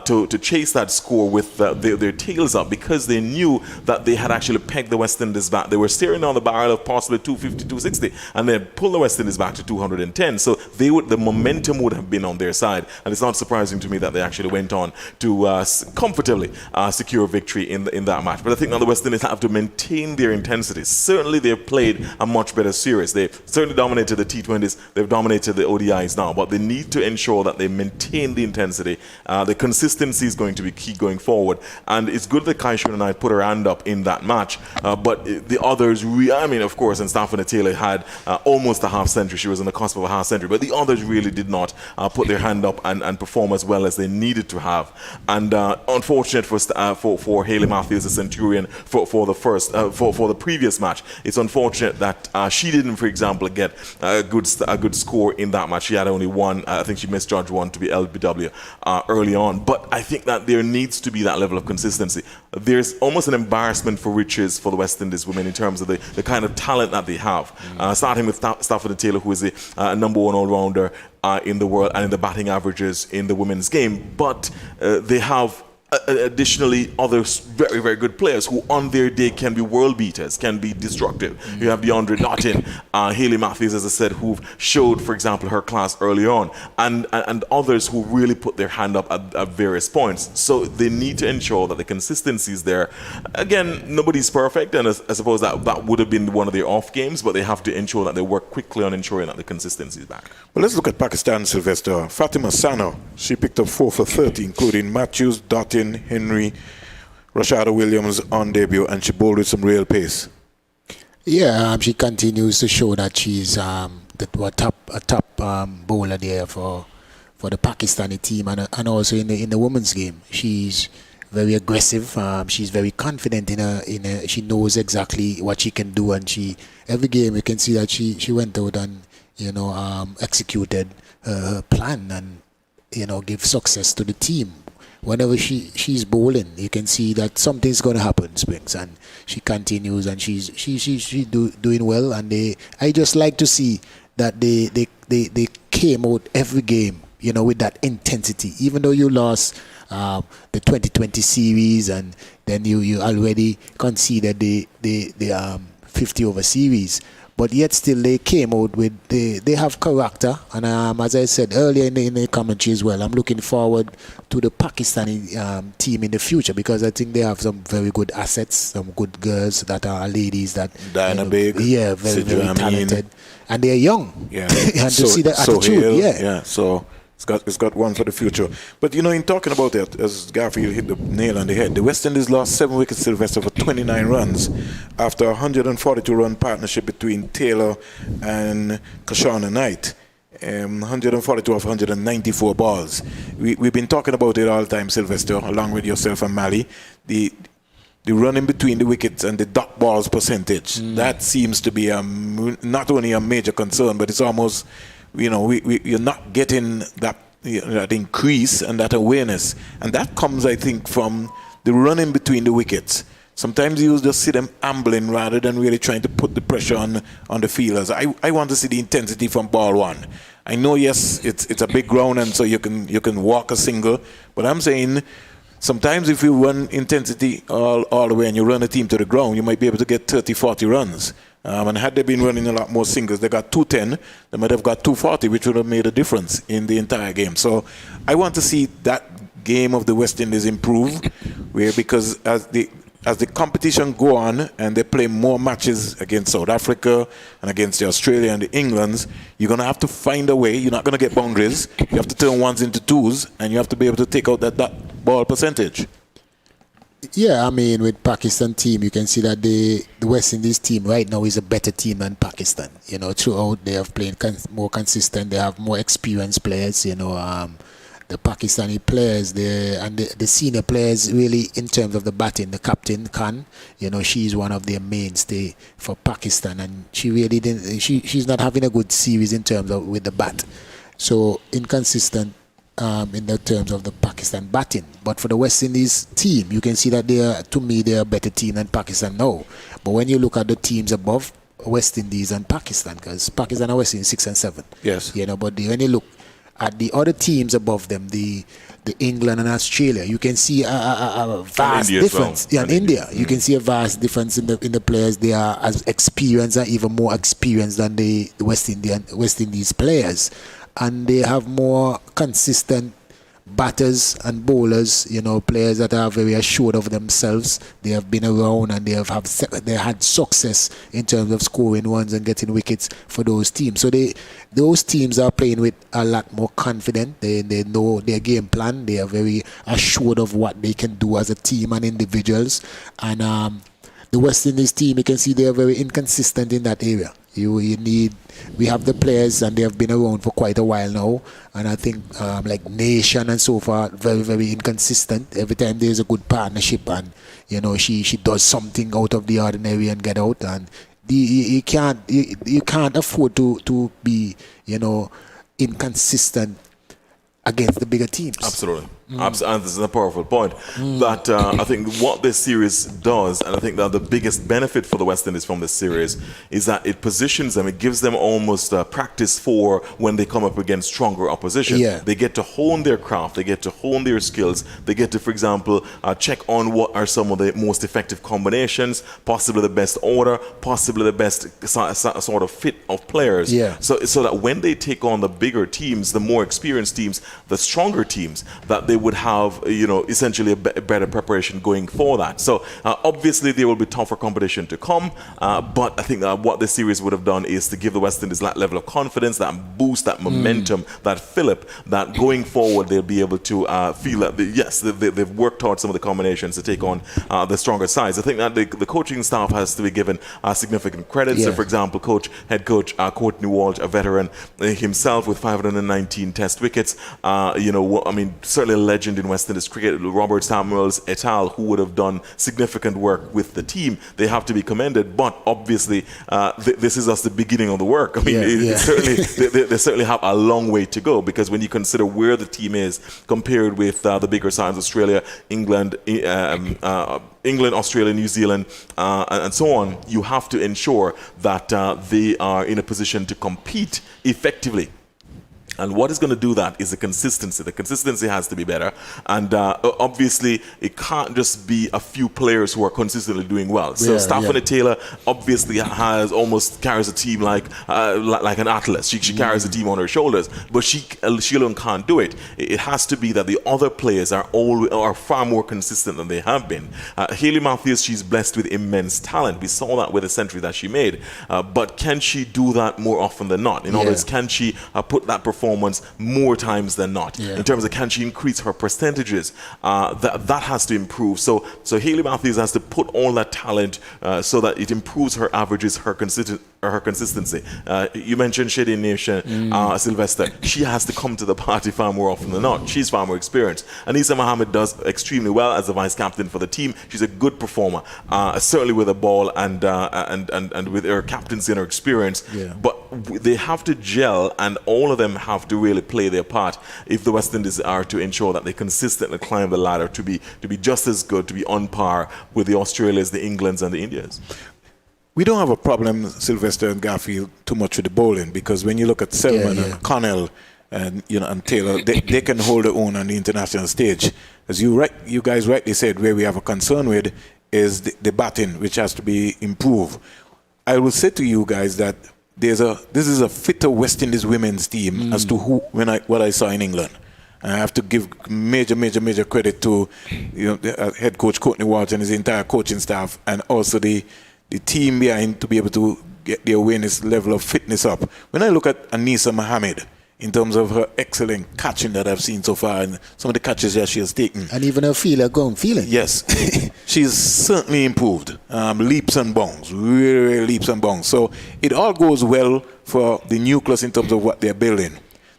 to chase that score with their tails up, because they knew that they had actually pegged the West Indies back. They were staring down the barrel of possibly 250, 260, and then pull the West Indies back to 210. So the momentum would have been on their side, and it's not surprising to me that they actually went on to comfortably secure victory in that match. But I think now the West Indies have to maintain their intensity. Certainly they've played a much better series. They've certainly dominated the T20s, they've dominated the ODIs now, but they need to ensure that they maintain the intensity. The consistency is going to be key going forward, and it's good that Kaishona Knight put her hand up in that match, but the others, of course, and Stephanie Taylor had almost a half century. She was on the cusp of a half century, but the others really did not put their hand up and perform as well as they needed to have. And unfortunate for Hayley Matthews, the Centurion, for the previous match. It's unfortunate that she didn't, for example, get a good score in that match. She had only one. I think she misjudged one to be LBW early on. But I think that there needs to be that level of consistency. There's almost an embarrassment for riches for the West Indies women in terms of the kind of talent that they have. Starting with Stephanie Taylor, who is the #1 all-rounder in the world and in the batting averages in the women's game. But they have additionally, other very, very good players who on their day can be world beaters, can be destructive. You have DeAndre Naughton, Haley Matthews, as I said, who showed, for example, her class early on, and others who really put their hand up at various points. So they need to ensure that the consistency is there. Again, nobody's perfect, and I suppose that would have been one of their off games, but they have to ensure that they work quickly on ensuring that the consistency is back. Well, let's look at Pakistan, Sylvester. Fatima Sano, she picked up 4 for 30, including Matthews, Dottin, Henry, Rashada Williams on debut, and she bowled with some real pace. Yeah, she continues to show that she's a top bowler there for the Pakistani team, and also in the women's game. She's very aggressive. She's very confident in her. She knows exactly what she can do, and every game you can see that she went out and executed her plan and give success to the team. Whenever she's bowling, you can see that something's going to happen, Springs, and she continues, and she's doing well. And I just like to see that they came out every game, with that intensity. Even though you lost the 2020 series, and then you already conceded the 50 over series. But yet still they came out with, they have character. And as I said earlier in the commentary as well, I'm looking forward to the Pakistani team in the future, because I think they have some very good assets, some good girls that are ladies that... Diana Big. Yeah, very talented. And they're young. Yeah. And to see the attitude, yeah. So it's got one for the future. But in talking about that, as Garfield hit the nail on the head, the West Indies lost 7 wickets, Sylvester, for 29 runs after a 142-run partnership between Taylor and Kashana Knight. 142 of 194 balls. We've been talking about it all the time, Sylvester, along with yourself and Mali. The running between the wickets and the dot balls percentage, that seems to be not only a major concern, but it's almost... you're not getting that that increase and that awareness, and that comes, I think, from the running between the wickets. Sometimes you just see them ambling rather than really trying to put the pressure on the fielders. I want to see the intensity from ball one. I know, yes, it's a big ground, and so you can walk a single, but I'm saying sometimes if you run intensity all the way and you run a team to the ground, you might be able to get 30, 40 runs. And had they been running a lot more singles, they got 210, they might have got 240, which would have made a difference in the entire game. So I want to see that game of the West Indies improve, because as the competition go on and they play more matches against South Africa and against the Australia and the Englands, you're going to have to find a way. You're not going to get boundaries. You have to turn ones into twos, and you have to be able to take out that ball percentage. Yeah, I mean, with Pakistan team, you can see that the West Indies team right now is a better team than Pakistan. Throughout they have played more consistent. They have more experienced players. The Pakistani players, the senior players, really, in terms of the batting, the captain Khan, she's one of their mainstay for Pakistan, and she really didn't. She's not having a good series in terms of with the bat, so inconsistent. In the terms of the Pakistan batting, but for the West Indies team, you can see that they're a better team than Pakistan now. But when you look at the teams above West Indies and Pakistan, because Pakistan and West Indies 6 and 7, yes, but when you look at the other teams above them, the England and Australia, you can see a vast difference. Well. Yeah, in India, you can see a vast difference in the players. They are as experienced and even more experienced than the West Indies players. And they have more consistent batters and bowlers, players that are very assured of themselves. They have been around, and they had success in terms of scoring runs and getting wickets for those teams. So those teams are playing with a lot more confidence. They know their game plan. They are very assured of what they can do as a team and individuals. And the West Indies team, you can see they are very inconsistent in that area. We have the players, and they have been around for quite a while now, and I think like Nation and so far, very, very inconsistent. Every time there's a good partnership, and she does something out of the ordinary and get out, and you can't afford to be inconsistent against the bigger teams. Absolutely. And this is a powerful point. That I think what this series does, and I think that the biggest benefit for the West Indies from this series is that it positions them, it gives them almost practice for when they come up against stronger opposition. Yeah. They get to hone their craft, they get to hone their skills, they get to, for example, check on what are some of the most effective combinations, possibly the best order, possibly the best sort of fit of players. Yeah. So that when they take on the bigger teams, the more experienced teams, the stronger teams, that they would have, essentially a better preparation going for that. So obviously there will be tougher competition to come, but I think that what this series would have done is to give the West Indies that level of confidence, that boost, that momentum, that fillip, that going forward they'll be able to feel that they've worked hard some of the combinations to take on the stronger sides. I think that the coaching staff has to be given significant credit. Yeah. So, for example, head coach Courtney Walsh, a veteran himself with 519 Test wickets. Certainly a legend in West Indies cricket. Robert Samuels et al., who would have done significant work with the team. They have to be commended, but obviously this is just the beginning of the work. Certainly they certainly have a long way to go, because when you consider where the team is compared with the bigger sides, Australia, England, Australia, New Zealand, and so on, you have to ensure that they are in a position to compete effectively. And what is going to do that is the consistency. The consistency has to be better. And obviously, it can't just be a few players who are consistently doing well. So Stephanie Taylor obviously almost carries a team like an atlas. She carries the team on her shoulders. But she alone can't do it. It has to be that the other players are far more consistent than they have been. Hayley Matthews, she's blessed with immense talent. We saw that with the century that she made. But can she do that more often than not? In other words, can she put that performance more times than not? In terms of can she increase her percentages, that has to improve. So Hayley Matthews has to put all that talent so that it improves her averages, her consistency. You mentioned Shady Nation, Sylvester. She has to come to the party far more often than not. She's far more experienced. Anisa Mohammed does extremely well as the vice captain for the team. She's a good performer, certainly with the ball and with her captaincy and her experience. But they have to gel, and all of them have to really play their part if the West Indies are to ensure that they consistently climb the ladder to be just as good, to be on par with the Australias, the Englands, and the Indias. We don't have a problem, Sylvester and Garfield, too much with the bowling, because when you look at Selman and Connell and Taylor, they can hold their own on the international stage. As you guys rightly said, where we have a concern with is the batting, which has to be improved. I will say to you guys that this is a fitter West Indies women's team as to what I saw in England. And I have to give major credit to head coach Courtney Walsh and his entire coaching staff, and also the team behind to be able to get the awareness level of fitness up. When I look at Anisa Mohammed, in terms of her excellent catching that I've seen so far and some of the catches that she has taken. And even her feeling. Yes, she's certainly improved. Leaps and bounds, really leaps and bounds. So it all goes well for the nucleus in terms of what they're building.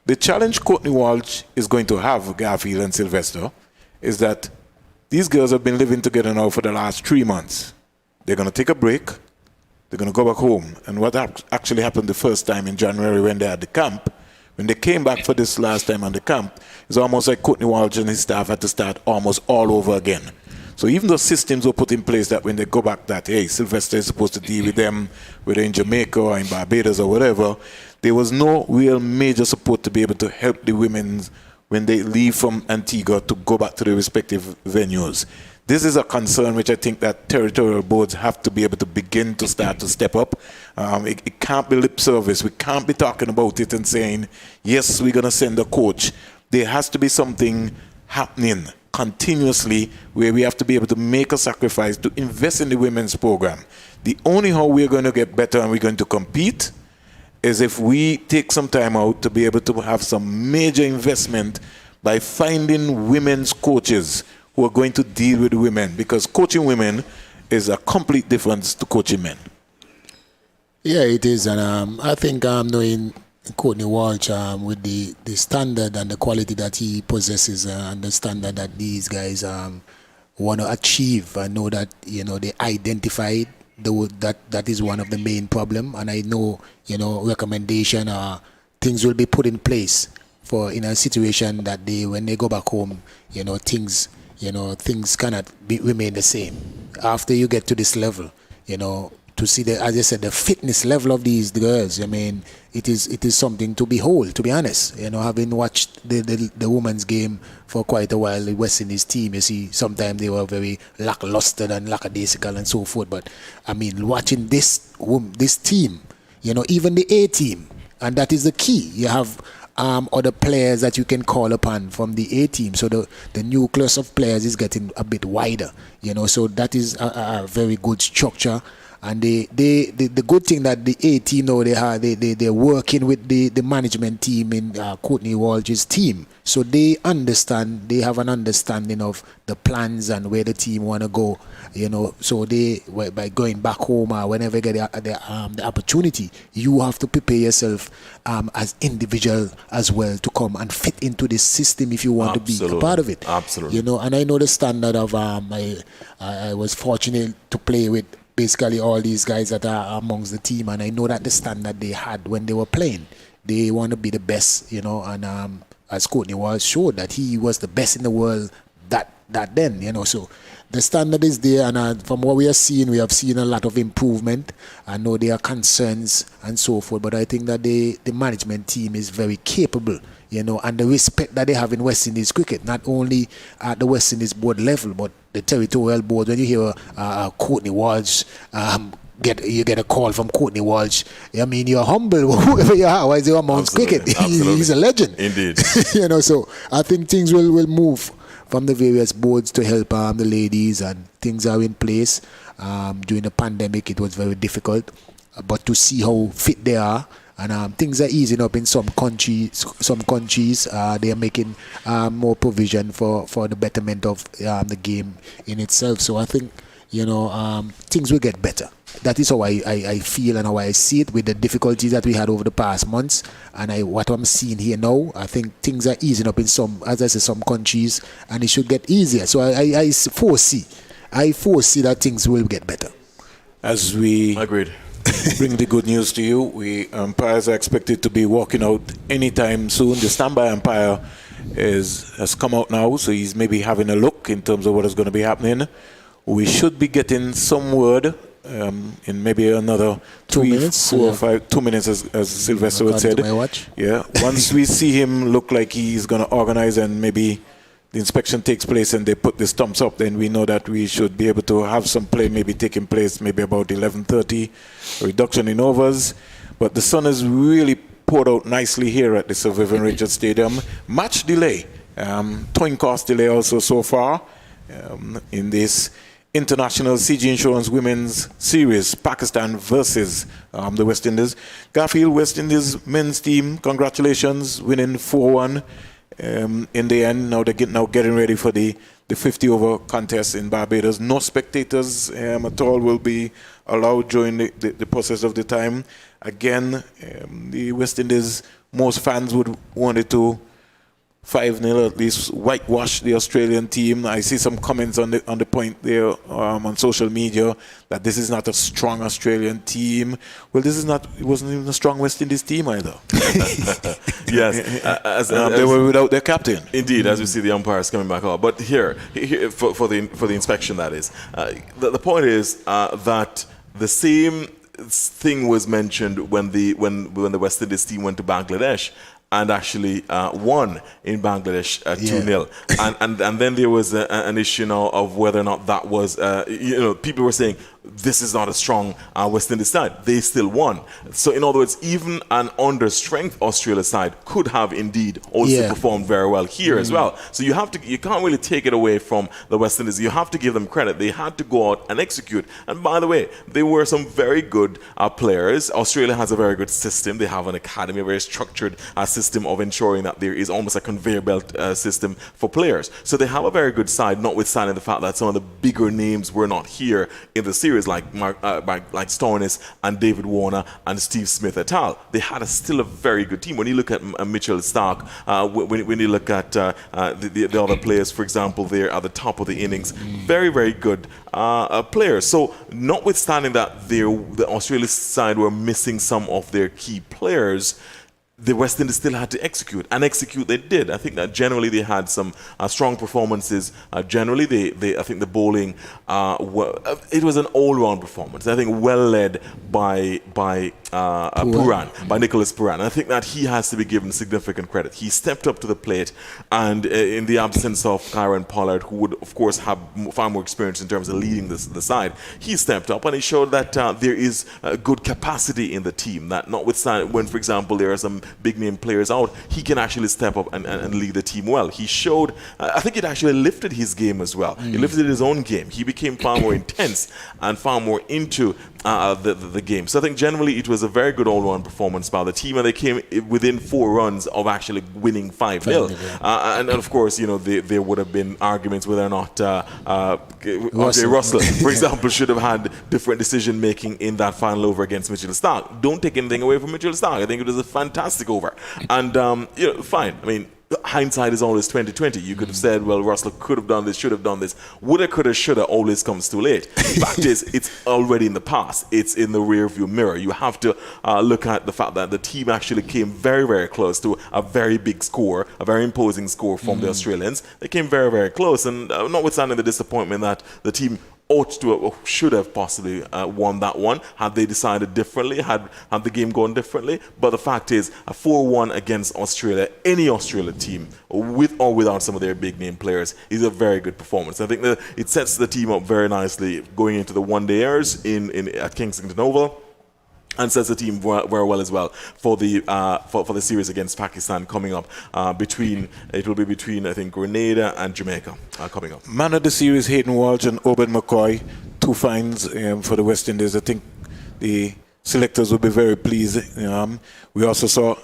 The challenge Courtney Walsh is going to have, Garfield and Sylvester, is that these girls have been living together now for the last 3 months. They're going to take a break. They're going to go back home. And what actually happened the first time in January when they had the camp, when they came back for this last time on the camp, it's almost like Courtney Walsh and his staff had to start almost all over again. So even though systems were put in place that when they go back that, hey, Sylvester is supposed to deal with them, whether in Jamaica or in Barbados or whatever, there was no real major support to be able to help the women when they leave from Antigua to go back to their respective venues. This is a concern which I think that territorial boards have to be able to begin to start to step up. It can't be lip service. We can't be talking about it and saying, yes, we're going to send a coach. There has to be something happening continuously where we have to be able to make a sacrifice to invest in the women's program. The only how we're going to get better and we're going to compete is if we take some time out to be able to have some major investment by finding women's coaches who are going to deal with women, because coaching women is a complete difference to coaching men. Yeah, it is, and I think knowing Courtney Walsh with the standard and the quality that he possesses and the standard that these guys want to achieve, I know that they identified that is one of the main problem, and I know recommendation things will be put in place for in a situation that when they go back home, things cannot remain the same. After you get to this level, to see as I said, the fitness level of these girls, I mean, it is something to behold, to be honest. Having watched the women's game for quite a while, the West Indies team, you see, sometimes they were very lackluster and lackadaisical and so forth. But I mean, watching this team, even the A team, and that is the key. You have other players that you can call upon from the A team. So the nucleus of players is getting a bit wider, so that is a very good structure. And the good thing that the A team now they're working with the management team in Courtney Walsh's team, so they have an understanding of the plans and where the team want to go, so by going back home or whenever you get the opportunity, you have to prepare yourself as individual as well to come and fit into this system if you want to be a part of it. Absolutely. And I know the standard of I was fortunate to play with basically all these guys that are amongst the team, and I know that the standard they had when they were playing, they want to be the best, and as Courtney Walsh showed that he was the best in the world that then, so the standard is there, and from what we have seen a lot of improvement. I know there are concerns and so forth, but I think that the management team is very capable, and the respect that they have in West Indies cricket, not only at the West Indies board level, but the territorial board. When you hear Courtney Walsh, you get a call from Courtney Walsh, I mean, you're humble, whoever you are, while you're amongst cricket. He's a legend. Indeed. So I think things will move from the various boards to help the ladies, and things are in place. During the pandemic, it was very difficult, but to see how fit they are, and things are easing up in some countries. They are making more provision for the betterment of the game in itself. So I think things will get better. That is how I feel and how I see it, with the difficulties that we had over the past months. And what I'm seeing here now, I think things are easing up in some countries, and it should get easier. So I foresee that things will get better. As we Agreed. bring the good news to you, umpires are expected to be walking out anytime soon. The standby umpire has come out now, so he's maybe having a look in terms of what is going to be happening. We should be getting some word in maybe another 2 minutes, 4 or 5, 2 minutes, as Sylvester would said. My watch. Yeah. Once we see him look like he's going to organize, and maybe the inspection takes place and they put the stumps up, then we know that we should be able to have some play maybe taking place maybe about 11:30, reduction in overs. But the sun has really poured out nicely here at the Sir Vivian Richards Stadium. Match delay, towing cost delay also so far in this International CG Insurance Women's Series, Pakistan versus the West Indies. Garfield, West Indies men's team, congratulations, winning 4-1 in the end. Now they're getting ready for the 50-over contest in Barbados. No spectators at all will be allowed during the process of the time. Again, the West Indies, most fans would want it to 5-0 at least whitewash the Australian team. I see some comments on the point there on social media that this is not a strong Australian team. Well, it wasn't even a strong West Indies team either. Yes, they were without their captain. Indeed, as we see the umpires coming back up. But here for the inspection, that is, the point is that the same thing was mentioned when the West Indies team went to Bangladesh and actually won in Bangladesh 2-0. And then there was an issue now of whether or not that was, people were saying, this is not a strong West Indies side. They still won. So in other words, even an under-strength Australia side could have indeed also performed very well here as well. So you can't really take it away from the West Indies. You have to give them credit. They had to go out and execute. And by the way, there were some very good players. Australia has a very good system. They have an academy, a very structured system of ensuring that there is almost a conveyor belt system for players. So they have a very good side, notwithstanding the fact that some of the bigger names were not here in the series, like Stoinis and David Warner and Steve Smith et al. They had still a very good team. When you look at Mitchell Starc, when you look at the other players, for example, there at the top of the innings, very, very good players. So notwithstanding that the Australia side were missing some of their key players, the West Indies still had to execute, and execute they did. I think that generally they had some strong performances. Generally, I think the bowling, it was an all-round performance. I think well led by Puran, by Nicholas Puran. And I think that he has to be given significant credit. He stepped up to the plate, and in the absence of Kyron Pollard, who would of course have far more experience in terms of leading the side, he stepped up and he showed that there is good capacity in the team. That notwithstanding, when for example there are some big name players out, he can actually step up and lead the team well. He showed, I think it actually lifted his game as well. He lifted his own game. He became far more intense and far more into the game. So I think generally it was a very good all-round performance by the team, and they came within 4 runs of actually winning 5-0. And of course, you know, there would have been arguments whether or not Russell, for example, should have had different decision making in that final over against Mitchell Starc. Don't take anything away from Mitchell Starc. I think it was a fantastic over, and you know, fine. I mean, hindsight is always 20/20. You could have said, well, Russell could have done this, should have done this. Woulda, coulda, shoulda always comes too late. The fact is, it's already in the past. It's in the rear view mirror. You have to look at the fact that the team actually came very, very close to a very big score, a very imposing score from the Australians. They came very, very close, and notwithstanding the disappointment that the team ought to have, should have possibly won that one had they decided differently, had the game gone differently. But the fact is, a 4-1 against Australia, any Australia team, with or without some of their big name players, is a very good performance. I think that it sets the team up very nicely going into the one-dayers at Kingston Oval, and sets the team very well as well for the series against Pakistan coming up. It will be between I think Grenada and Jamaica coming up. Man of the series, Hayden Walsh and Obed McCoy, 2 finds for the West Indies. I think the selectors will be very pleased. We also saw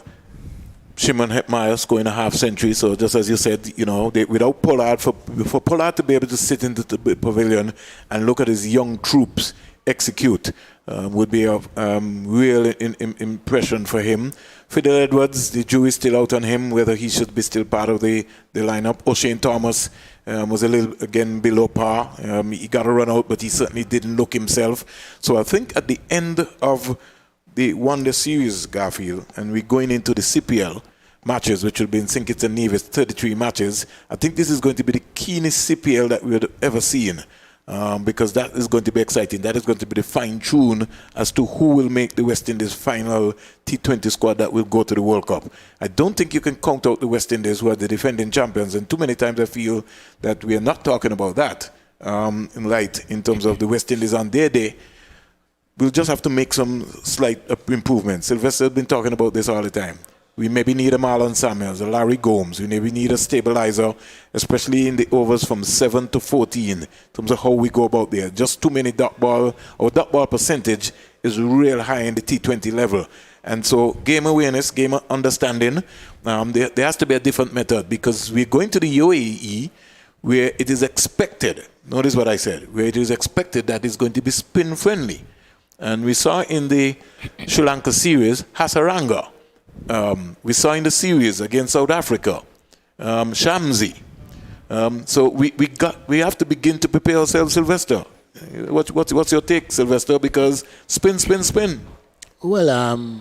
Shimon Hetmyer scoring a half century. So just as you said, you know, without Pollard, for Pollard to be able to sit into the pavilion and look at his young troops execute would be a real impression for him. Fidel Edwards, the jury's still out on him, whether he should be still part of the lineup. O'Shane Thomas was a little, again, below par. He got a run out, but he certainly didn't look himself. So I think at the end of the one-day series, Garfield, and we're going into the CPL matches, which will be in St. Kitts and Nevis, 33 matches, I think this is going to be the keenest CPL that we have ever seen. Because that is going to be exciting. That is going to be the fine-tune as to who will make the West Indies final T20 squad that will go to the World Cup. I don't think you can count out the West Indies, who are the defending champions, and too many times I feel that we are not talking about that in terms of the West Indies on their day. We'll just have to make some slight improvements. Sylvester has been talking about this all the time. We maybe need a Marlon Samuels, a Larry Gomes. We maybe need a stabilizer, especially in the overs from 7 to 14, in terms of how we go about there. Just too many dot ball. Our dot ball percentage is real high in the T20 level. And so game awareness, game understanding, there has to be a different method, because we're going to the UAE where it is expected, notice what I said, where it is expected that it's going to be spin friendly. And we saw in the Sri Lanka series, Hasaranga. We saw in the series against South Africa, Shamsi. So we have to begin to prepare ourselves, Sylvester. What's your take, Sylvester? Because spin. Well,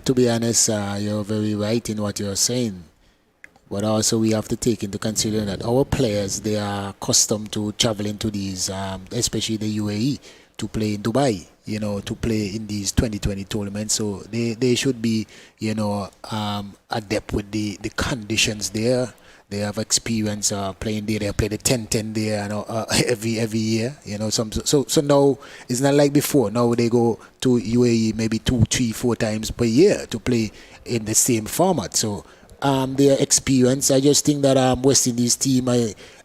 to be honest, you're very right in what you're saying. But also we have to take into consideration that our players, they are accustomed to traveling to these, especially the UAE, to play in Dubai, you know, to play in these 2020 tournaments. So they should be, you know, adept with the conditions there. They have experience playing there. They play the 10-10 there, you know, every year. You know, so now it's not like before. Now they go to UAE maybe 2, 3, 4 times per year to play in the same format. So their experience, I just think that West Indies team,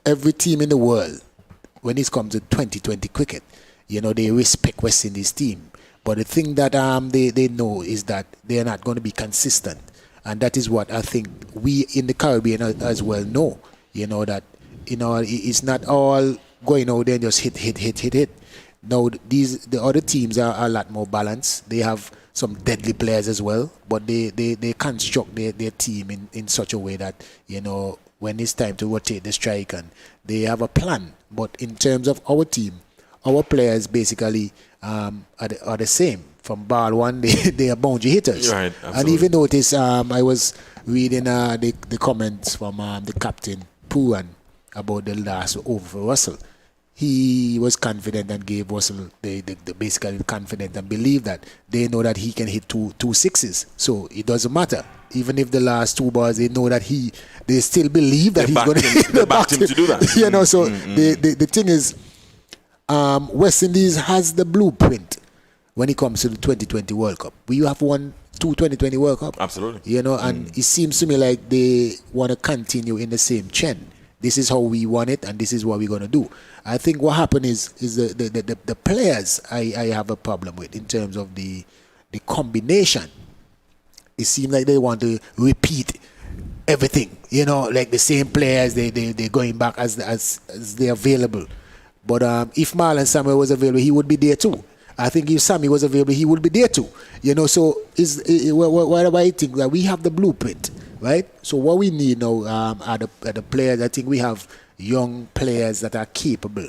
every team in the world, when it comes to 2020 cricket, you know, they respect West Indies team. But the thing that they know is that they are not going to be consistent. And that is what I think we in the Caribbean as well know. You know, that, you know, it's not all going out there and just hit. No, the other teams are a lot more balanced. They have some deadly players as well. But they construct their team in such a way that, you know, when it's time to rotate the strike, and they have a plan. But in terms of our team, our players basically are the same. From ball one, they are boundary hitters. Right, and even notice, I was reading the comments from the captain, Pooran, about the last over for Russell. He was confident and gave Russell the basically confident and believed that they know that he can hit two sixes. So it doesn't matter. Even if the last two balls, they know that they still believe that he's going to they backed him to do that. You know, so the thing is, West Indies has the blueprint when it comes to the 2020 World Cup. We have won 2020 World Cup. Absolutely. You know, and it seems to me like they want to continue in the same trend. This is how we want it, and this is what we're going to do. I think what happened is the players I have a problem with in terms of the combination. It seems like they want to repeat everything, you know, like the same players. They're going back as they're available. But if Marlon Samuel was available, he would be there too. I think if Sammy was available, he would be there too. You know, so what I think that we have the blueprint, right? So what we need now are the players. I think we have young players that are capable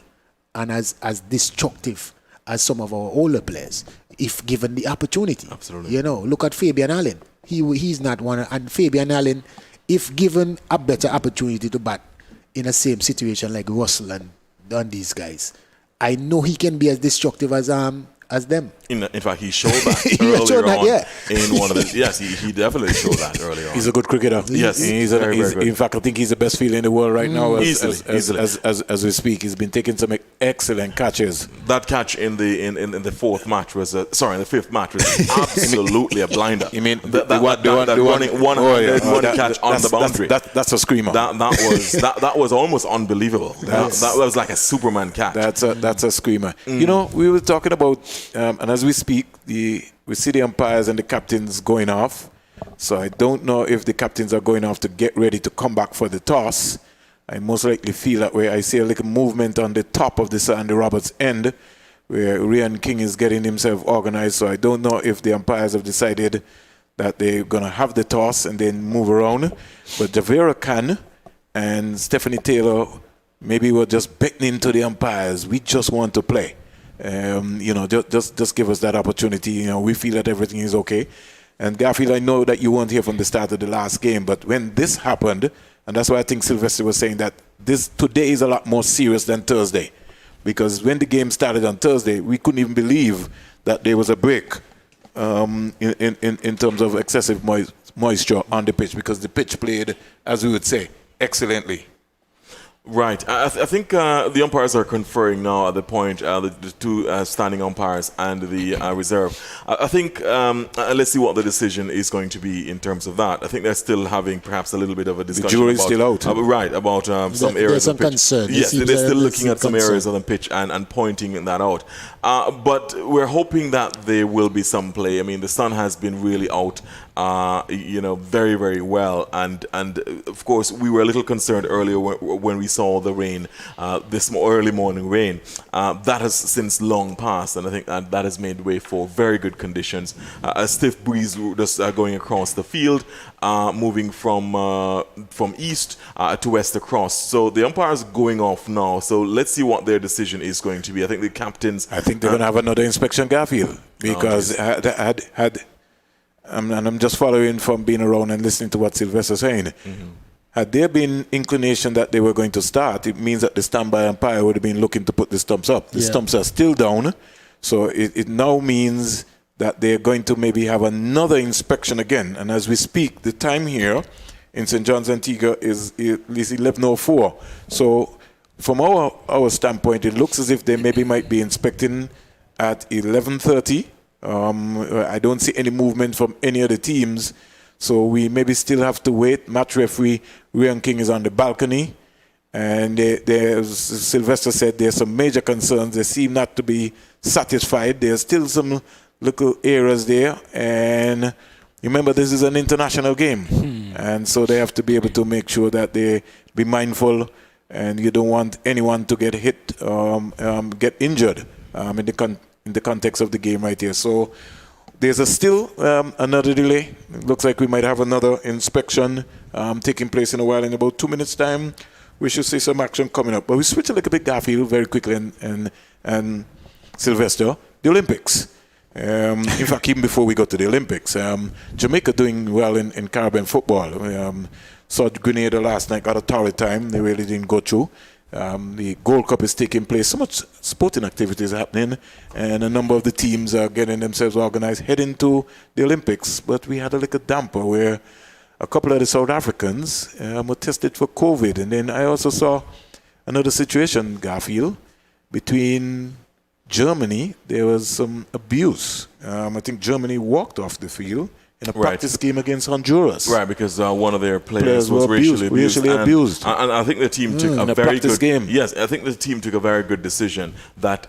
and as destructive as some of our older players, if given the opportunity. Absolutely. You know, look at Fabian Allen. He's not one. And Fabian Allen, if given a better opportunity to bat in the same situation like Russell and these guys, I know he can be as destructive as them. In fact, he showed that earlier on. In one of the he definitely showed that earlier on. He's a good cricketer. Yes, very good. In fact, I think he's the best fielder in the world right now. Easily. As we speak, he's been taking some excellent catches. That catch in the fourth match was in the fifth match was absolutely a blinder. You mean the one catch on the boundary? That's a screamer. That was almost unbelievable. That was like a Superman catch. That's a screamer. You know, we were talking about and as we speak, we see the umpires and the captains going off. So I don't know if the captains are going off to get ready to come back for the toss. I most likely feel that way. I see a little movement on the top of the Sandy Roberts end where Ryan King is getting himself organized. So I don't know if the umpires have decided that they're going to have the toss and then move around. But Javera Khan and Stephanie Taylor maybe were just beckoning to the umpires. We just want to play. You know, just give us that opportunity. You know, we feel that everything is okay. And Garfield, I know that you weren't here from the start of the last game, but when this happened, and that's why I think Sylvester was saying that today is a lot more serious than Thursday, because when the game started on Thursday, we couldn't even believe that there was a break in terms of excessive moisture on the pitch, because the pitch played, as we would say, excellently. Right. I think the umpires are conferring now at the point, the two standing umpires and the reserve. I think let's see what the decision is going to be in terms of that. I think they're still having perhaps a little bit of a discussion. The jury's still out. Right, about some areas of pitch. Concern. Yes, they're still looking at some areas of the pitch and pointing that out. But we're hoping that there will be some play. I mean, the sun has been really out, very, very well. And of course, we were a little concerned earlier when we saw the rain, this early morning rain. That has since long passed, and I think that has made way for very good conditions. A stiff breeze just going across the field, moving from east to west across. So the umpire's going off now. So let's see what their decision is going to be. I think the captains... I think they're going to have another inspection, Garfield, because and I'm just following from being around and listening to what Sylvester's saying. Mm-hmm. Had there been inclination that they were going to start, it means that the standby umpire would have been looking to put the stumps up. The stumps are still down, so it now means that they're going to maybe have another inspection again. And as we speak, the time here in St. John's, Antigua is at least 11:04. So from our standpoint, it looks as if they maybe might be inspecting at 11:30. I don't see any movement from any of the teams, so we maybe still have to wait. Match referee Ryan King is on the balcony, and as Sylvester said, there's some major concerns. They seem not to be satisfied. There's still some little errors there, and remember, this is an international game, and so they have to be able to make sure that they be mindful, and you don't want anyone to get hit, get injured in the context of the game right here. So there's still another delay. It looks like we might have another inspection taking place in a while. In about 2 minutes' time, we should see some action coming up. But we switch a little bit, Garfield, very quickly, and Sylvester. the Olympics. In fact, even before we got to the Olympics, Jamaica doing well in Caribbean football. Saw Grenada last night, got a torrid time. They really didn't go through. The Gold Cup is taking place. So much sporting activities happening, and a number of the teams are getting themselves organized, heading to the Olympics. But we had a little damper where a couple of the South Africans were tested for COVID. And then I also saw another situation, Garfield, between Germany. There was some abuse. I think Germany walked off the field in a practice game against Honduras. Right, because one of their players was racially abused. And I think the team took a very good game. Yes, I think the team took a very good decision that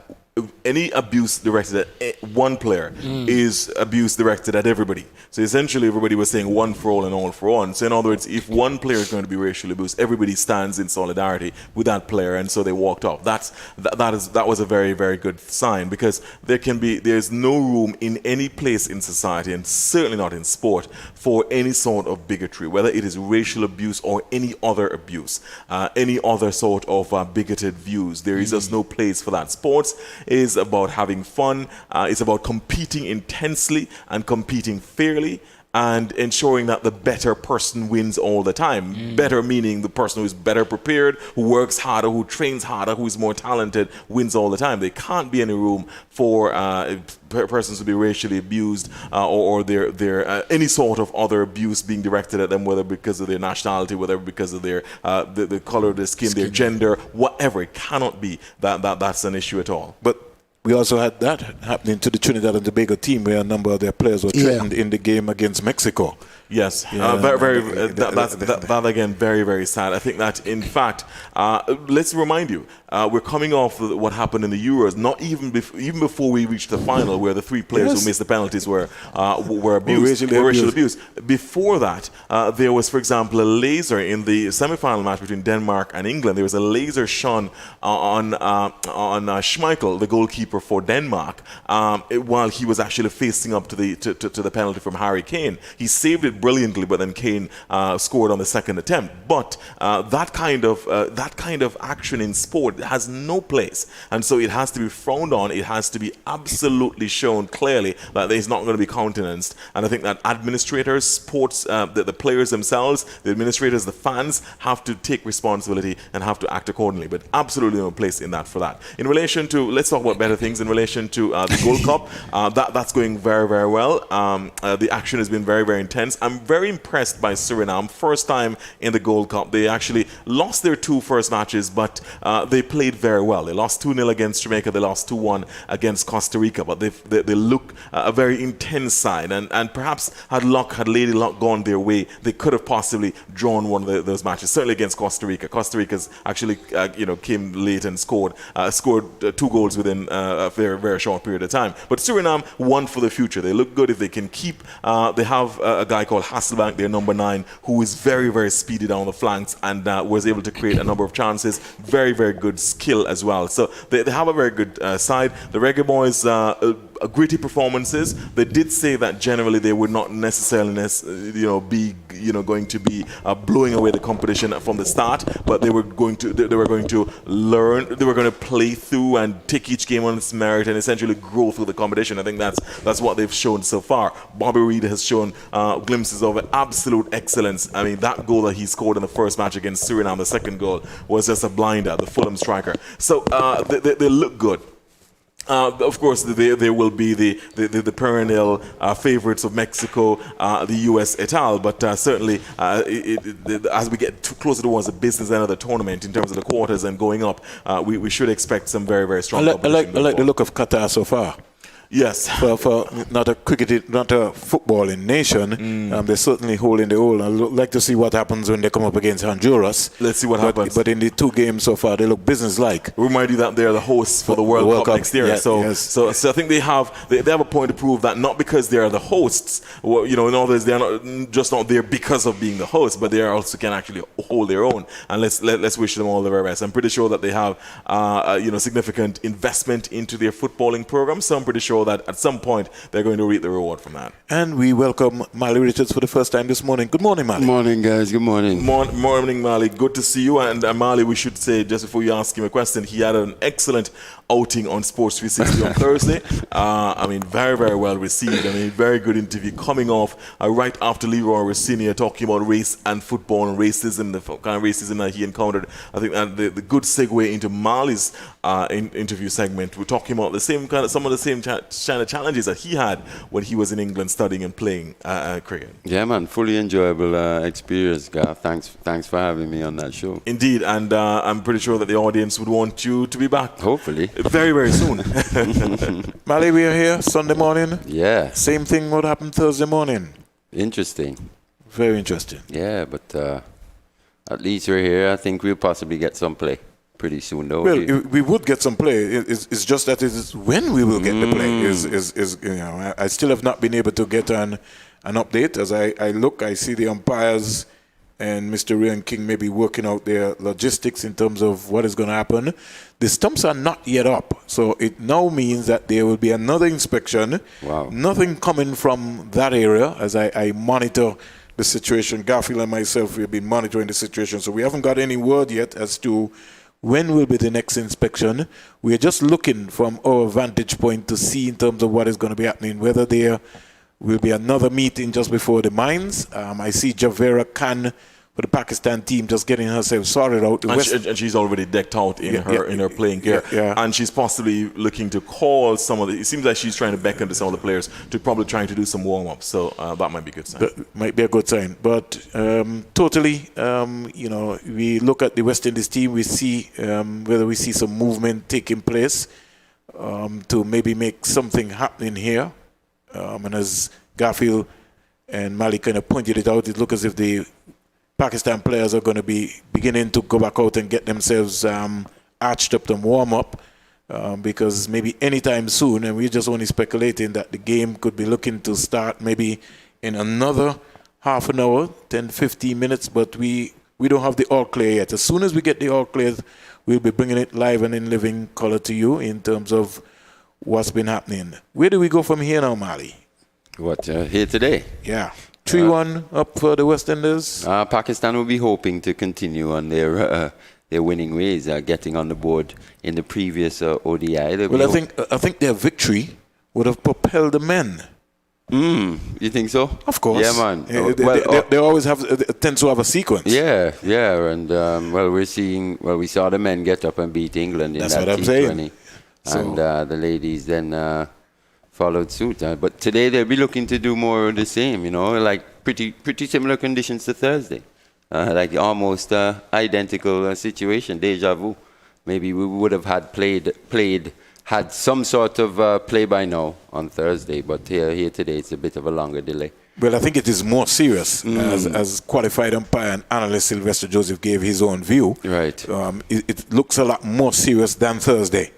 any abuse directed at one player is abuse directed at everybody. So essentially everybody was saying one for all and all for one. So in other words, if one player is going to be racially abused, everybody stands in solidarity with that player, and so they walked off. That was a very, very good sign, because there's no room in any place in society, and certainly not in sport, for any sort of bigotry, whether it is racial abuse or any other abuse, any other sort of bigoted views. There is just no place for that. Sports is about having fun. It's about competing intensely and competing fairly, and ensuring that the better person wins all the time. Better meaning the person who is better prepared, who works harder, who trains harder, who is more talented, wins all the time. There can't be any room for persons to be racially abused, or any sort of other abuse being directed at them, whether because of their nationality, whether because of their the color of their skin, their gender, whatever. It cannot be that's an issue at all. But we also had that happening to the Trinidad and Tobago team, where a number of their players were threatened in the game against Mexico. Yes, that again, very, very sad. I think that, in fact, let's remind you, we're coming off what happened in the Euros. Not even before we reached the final, where the three players who missed the penalties were abused, racial abuse. Before that, there was, for example, a laser in the semi-final match between Denmark and England. There was a laser shone on Schmeichel, the goalkeeper for Denmark, while he was actually facing up to the penalty from Harry Kane. He saved it brilliantly, but then Kane scored on the second attempt. But that kind of action in sport has no place, and so it has to be frowned on. It has to be absolutely shown clearly that it's not going to be countenanced. And I think that administrators, sports, the players themselves, the administrators, the fans have to take responsibility and have to act accordingly. But absolutely no place in that for that. In relation to, let's talk about better things. In relation to the Gold Cup, that's going very, very well. The action has been very, very intense. I'm very impressed by Suriname. First time in the Gold Cup. They actually lost their two first matches, but they played very well. They lost 2-0 against Jamaica. They lost 2-1 against Costa Rica. But they look a very intense side. And perhaps had Lady Luck gone their way, they could have possibly drawn one of those matches. Certainly against Costa Rica. Costa Rica's actually came late and scored 2 goals within a very, very short period of time. But Suriname won for the future. They look good if they can keep. They have a guy called Hasselbank, their number 9, who is very, very speedy down the flanks and was able to create a number of chances. Very, very good skill as well. So they have a very good side. The Reggae Boys, gritty performances. They did say that generally they would not necessarily be going to be blowing away the competition from the start, but they were going to learn. They were going to play through and take each game on its merit and essentially grow through the competition. I think that's what they've shown so far. Bobby Reid has shown glimpses of absolute excellence. I mean, that goal that he scored in the first match against Suriname, the second goal, was just a blinder, the Fulham striker. So they look good. Of course, there will be the perennial favorites of Mexico, the U.S. et al. But certainly, as we get closer towards the business end of the tournament, in terms of the quarters and going up, we should expect some very, very strong competition. I like the look of Qatar so far. Yes. For not a footballing nation, they're certainly holding the own. I'd like to see what happens when they come up against Honduras. Let's see what happens. But in the 2 games so far, they look business-like. Remind you that they're the hosts for the World Cup next year. Yeah, so I think they have a point to prove that, not because they are the hosts. Well, in other words, they're not there because of being the hosts, but they also can actually hold their own. And let's wish them all the very best. I'm pretty sure that they have significant investment into their footballing program. So I'm pretty sure sure that at some point they're going to reap the reward from that. And we welcome Mali Richards for the first time this morning. Good morning, Mali. Good morning, guys. Good morning. Morning, Mali. Good to see you. And Mali, we should say, just before you ask him a question, he had an excellent outing on Sports 360 on Thursday. Very, very well received. Very good interview coming off right after Leroy was senior talking about race and football and racism, the kind of racism that he encountered. I think that the good segue into Mali's interview segment, we're talking about some of the same kind of challenges that he had when he was in England studying and playing cricket. Yeah, man, fully enjoyable experience, Gav. Thanks for having me on that show. Indeed, and I'm pretty sure that the audience would want you to be back. Hopefully. Very, very soon. Mali, we are here Sunday morning. Yeah. Same thing would happen Thursday morning. Interesting. Very interesting. Yeah, but at least we're here. I think we'll possibly get some play pretty soon, though. Well, we would get some play. It's just that it is when we will get the play. I still have not been able to get an update. As I look, I see the umpires and Mr. Ryan King may be working out their logistics in terms of what is going to happen. The stumps are not yet up, so it now means that there will be another inspection. Wow. Nothing coming from that area as I monitor the situation. Garfield and myself, we have been monitoring the situation, so we haven't got any word yet as to when will be the next inspection. We are just looking from our vantage point to see in terms of what is going to be happening, whether there will be another meeting just before the mines. I see Javera Khan for the Pakistan team just getting herself sorted out. And she's already decked out in her playing gear. Yeah. And she's possibly looking to call some of the... It seems like she's trying to beckon to some of the players to probably trying to do some warm-ups. So that might be a good sign. That might be a good sign. But totally, we look at the West Indies team, we see whether we see some movement taking place to maybe make something happening here. And as Garfield and Mali kind of pointed it out, it looks as if the Pakistan players are going to be beginning to go back out and get themselves arched up and warm up because maybe anytime soon, and we're just only speculating that the game could be looking to start maybe in another half an hour, 10, 15 minutes, but we don't have the all clear yet. As soon as we get the all clear, we'll be bringing it live and in living color to you in terms of what's been happening. Where do we go from here now, Mali? Here today? Yeah. 3-1 up for the West Indies. Pakistan will be hoping to continue on their winning ways, getting on the board in the previous ODI. Well, I think their victory would have propelled the men. You think so? Of course. Yeah, man. They always tend to have a sequence. Yeah, and we saw the men get up and beat England in That's that what I'm T20, saying. and the ladies then followed suit. But today they'll be looking to do more of the same. Like pretty similar conditions to Thursday, like almost identical situation, deja vu. Maybe we would have had some sort of play by now on Thursday, but here today it's a bit of a longer delay. Well, I think it is more serious, as qualified umpire and analyst Sylvester Joseph gave his own view. Right. It looks a lot more serious than Thursday.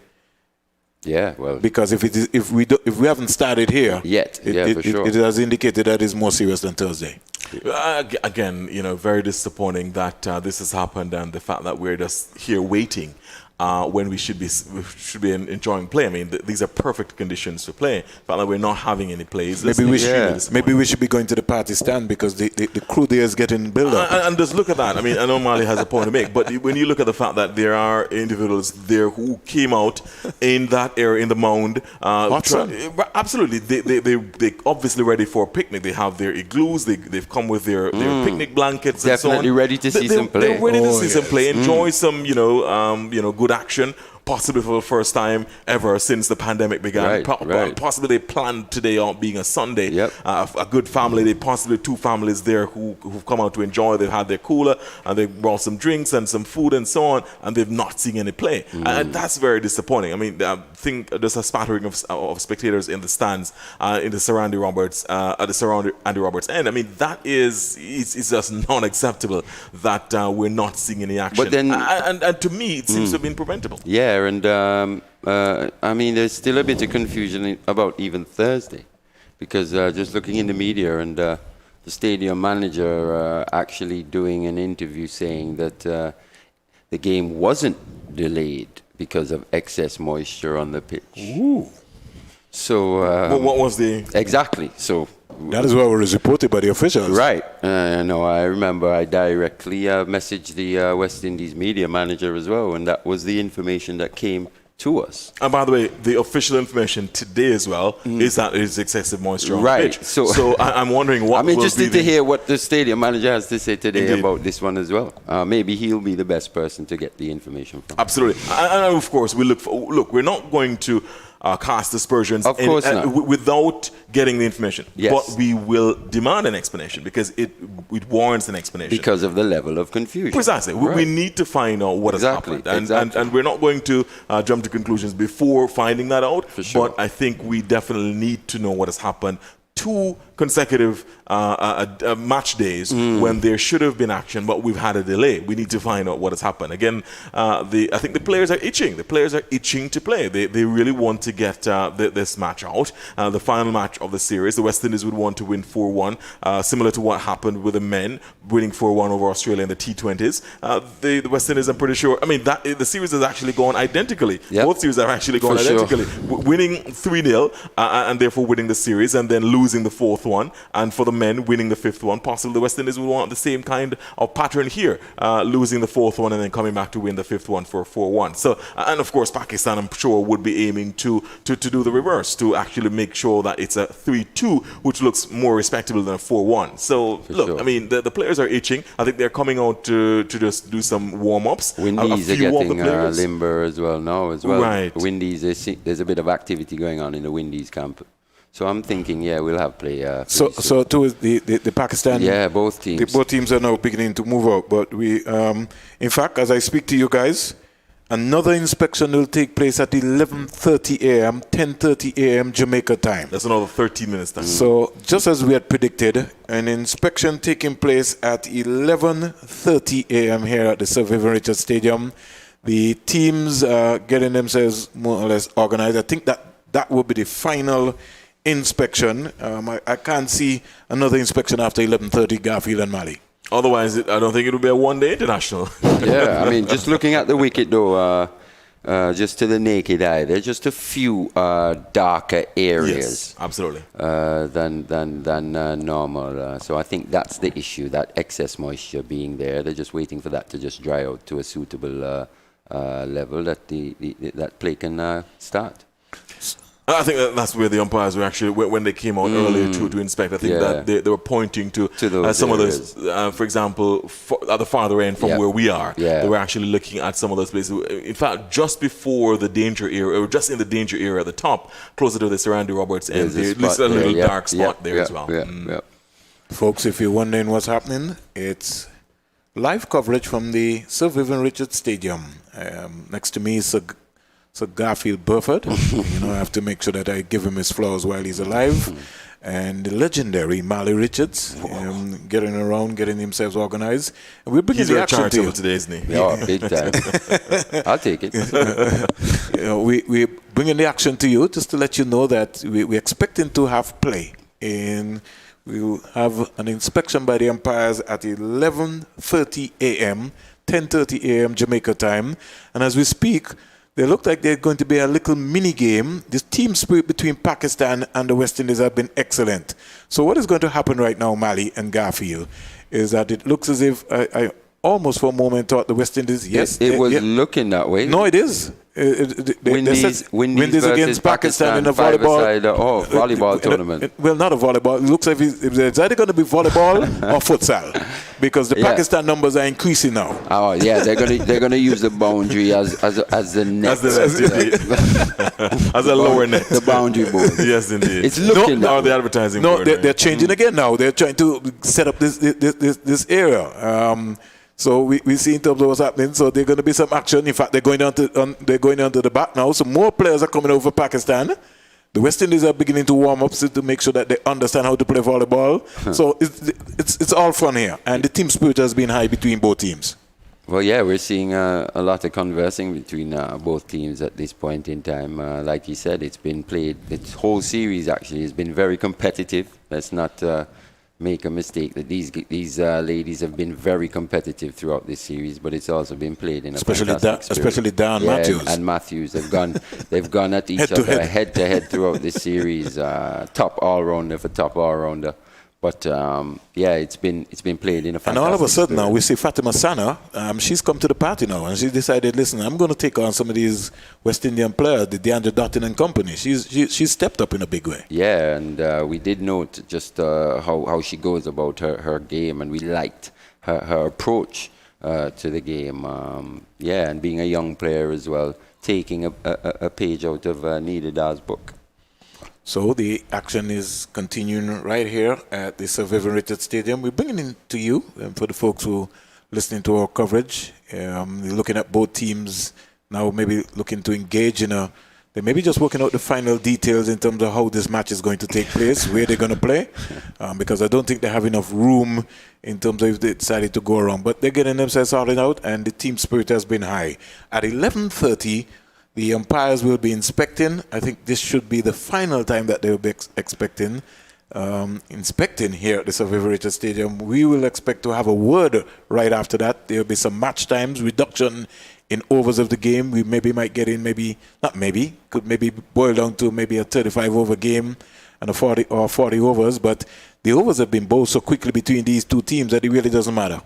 Yeah, well, because if we haven't started here yet, for sure, it has indicated that it's more serious than Thursday. Again, very disappointing that this has happened, and the fact that we're just here waiting when we should be enjoying play. I mean, these are perfect conditions to play. The fact that we're not having any plays. Maybe we should be going to the party stand because the crew there is getting built up. And just look at that. I mean, I know Mali has a point to make, but when you look at the fact that there are individuals there who came out in that area in the mound, absolutely, they obviously ready for a picnic. They have their igloos. They've come with their picnic blankets. Definitely and so on. ready to see some play. They're ready to see some play. Enjoy some, good action, possibly for the first time ever since the pandemic began. Right. Possibly they planned today on being a Sunday. Yep. A good family. They possibly two families there who've come out to enjoy. They've had their cooler and they brought some drinks and some food and so on, and they've not seen any play. And that's very disappointing. I mean, I think there's a spattering of spectators in the stands in the surrounding Roberts at the surrounding Andy Roberts end. I mean, that it's just non-acceptable that we're not seeing any action. But then, and to me, it seems to have been preventable. Yeah, and I mean, there's still a bit of confusion about even Thursday, because just looking in the media and the stadium manager actually doing an interview saying that the game wasn't delayed because of excess moisture on the pitch. Ooh. So what was the... exactly? So That is what was reported by the officials. right. No, I remember I directly messaged the West Indies media manager as well, and that was the information that came to us. And by the way, the official information today as well is that it is excessive moisture on Right. the pitch. So I'm wondering what I'm will be interested to hear what the stadium manager has to say today Indeed. about this one as well. Maybe he'll be the best person to get the information from. Absolutely. And of course, look, we're not going to cast aspersions Of course not. Without getting the information. Yes. But we will demand an explanation because it warrants an explanation. Because of the level of confusion. Precisely. Right. We need to find out what Exactly, has happened. exactly. And we're not going to jump to conclusions before finding that out. For sure. But I think we definitely need to know what has happened. 2 consecutive match days when there should have been action, but we've had a delay. We need to find out what has happened. Again, I think the players are itching. The players are itching to play. They really want to get this match out. The final match of the series, the West Indies would want to win 4-1, similar to what happened with the men winning 4-1 over Australia in the T20s. The West Indies, I'm pretty sure, the series has actually gone identically. Yep. Both series have actually gone For sure. identically. Winning 3-0 and therefore winning the series and then losing the 4th one, and for the men winning the 5th one. Possibly the West Indies would want the same kind of pattern here, losing the 4th one and then coming back to win the 5th one for 4-1. So, and of course Pakistan, I'm sure, would be aiming to do the reverse, to actually make sure that it's a 3-2, which looks more respectable than a 4-1. So look, sure. The players are itching. I think they're coming out to just do some warm-ups. Windies are getting limber as well now as well. Right. Windies, there's a bit of activity going on in the Windies camp. So I'm thinking, we'll have play. So too is the Pakistan. Yeah, both teams. Both teams are now beginning to move out. But we, in fact, as I speak to you guys, another inspection will take place at 11:30 a.m., 10:30 a.m. Jamaica time. That's another 13 minutes time. So just as we had predicted, an inspection taking place at 11:30 a.m. here at the Sir Vivian Richards Stadium. The teams are getting themselves more or less organized. I think that will be the final inspection. I can't see another inspection after 11:30 Garfield and Mali. Otherwise, I don't think it would be a one-day international. Yeah, just looking at the wicket though, just to the naked eye, there's just a few darker areas. Yes, absolutely. Than normal. So I think that's the issue, that excess moisture being there. They're just waiting for that to just dry out to a suitable level that that play can start. I think that's where the umpires were actually, when they came out earlier to inspect, I think that they were pointing to those some areas. of those, for example, at the farther end from where we are, they were actually looking at some of those places. In fact, just before the danger area, or just in the danger area at the top, closer to the Sir Andy Roberts end, there's a little dark spot there as well. Folks, if you're wondering what's happening, it's live coverage from the Sir Vivian Richards Stadium. Next to me is Sir Garfield Burford. I have to make sure that I give him his flowers while he's alive. And the legendary Mali Richards, getting around, getting himself organized. And we're bringing the action to you today, isn't he? Yeah, big time. I'll take it. We're bringing the action to you just to let you know that we're expecting to have play. We'll have an inspection by the umpires at 11:30 a.m., 10:30 a.m. Jamaica time. And as we speak, they look like they're going to be a little mini game. The team spirit between Pakistan and the West Indies have been excellent. So what is going to happen right now, Mali and Garfield, is that it looks as if I almost for a moment thought the West Indies, it was looking that way. No, it is. Windies against Pakistan in a volleyball volleyball tournament. Well, not a volleyball. It looks like it's either going to be volleyball or futsal, because the Pakistan numbers are increasing now. Oh yeah, they're gonna use the boundary as the net, as a lower net, the boundary board. Yes, indeed. It's looking. No, the advertising. No, they're changing again now. They're trying to set up this area. So we see in terms of what's happening. So there's going to be some action. In fact, they're going on to the back now. So more players are coming over Pakistan. The West Indies are beginning to warm up to make sure that they understand how to play volleyball. So it's all fun here, and the team spirit has been high between both teams. Well, yeah, we're seeing a lot of conversing between both teams at this point in time. Like you said, it's been played. This whole series actually has been very competitive. Let's not make a mistake. That these ladies have been very competitive throughout this series, but it's also been played in a fantastic spirit. Especially Dan Matthews. And Matthews. They've gone at each other head to head throughout this series. Top all rounder for top all rounder. But it's been played in a fantastic And all of a sudden spirit. now we see Fatima Sana. She's come to the party now, and she decided, listen, I'm going to take on some of these West Indian players, the DeAndre Dottin and company. She's stepped up in a big way. Yeah, and we did note just how she goes about her game, and we liked her approach to the game. And being a young player as well, taking a page out of Nida's book. So the action is continuing right here at the Sir Vivian Richards Stadium. We're bringing it to you for the folks who are listening to our coverage. They're looking at both teams now, maybe looking to engage in they may be just working out the final details in terms of how this match is going to take place, where they're going to play, because I don't think they have enough room in terms of if they decided to go around. But they're getting themselves sorted out, and the team spirit has been high. At 11:30, the umpires will be inspecting. I think this should be the final time that they will be inspecting here at the Sir Vivian Richards Stadium. We will expect to have a word right after that. There will be some match times, reduction in overs of the game. We might get in, could boil down to maybe a 35-over game and a 40 overs. But the overs have been bowled so quickly between these two teams that it really doesn't matter.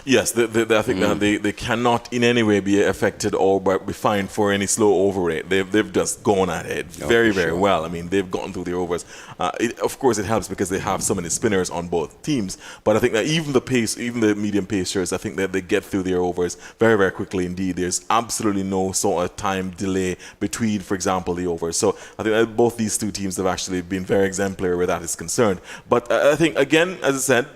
Yes, I think that they cannot in any way be affected or be fined for any slow over rate. They've just gone at it very well. I mean, they've gotten through the overs. Of course, it helps because they have so many spinners on both teams. But I think that even the medium pacers, I think that they get through their overs very, very quickly indeed. There's absolutely no sort of time delay between, for example, the overs. So I think that both these two teams have actually been very exemplary where that is concerned. But I think, again, as I said,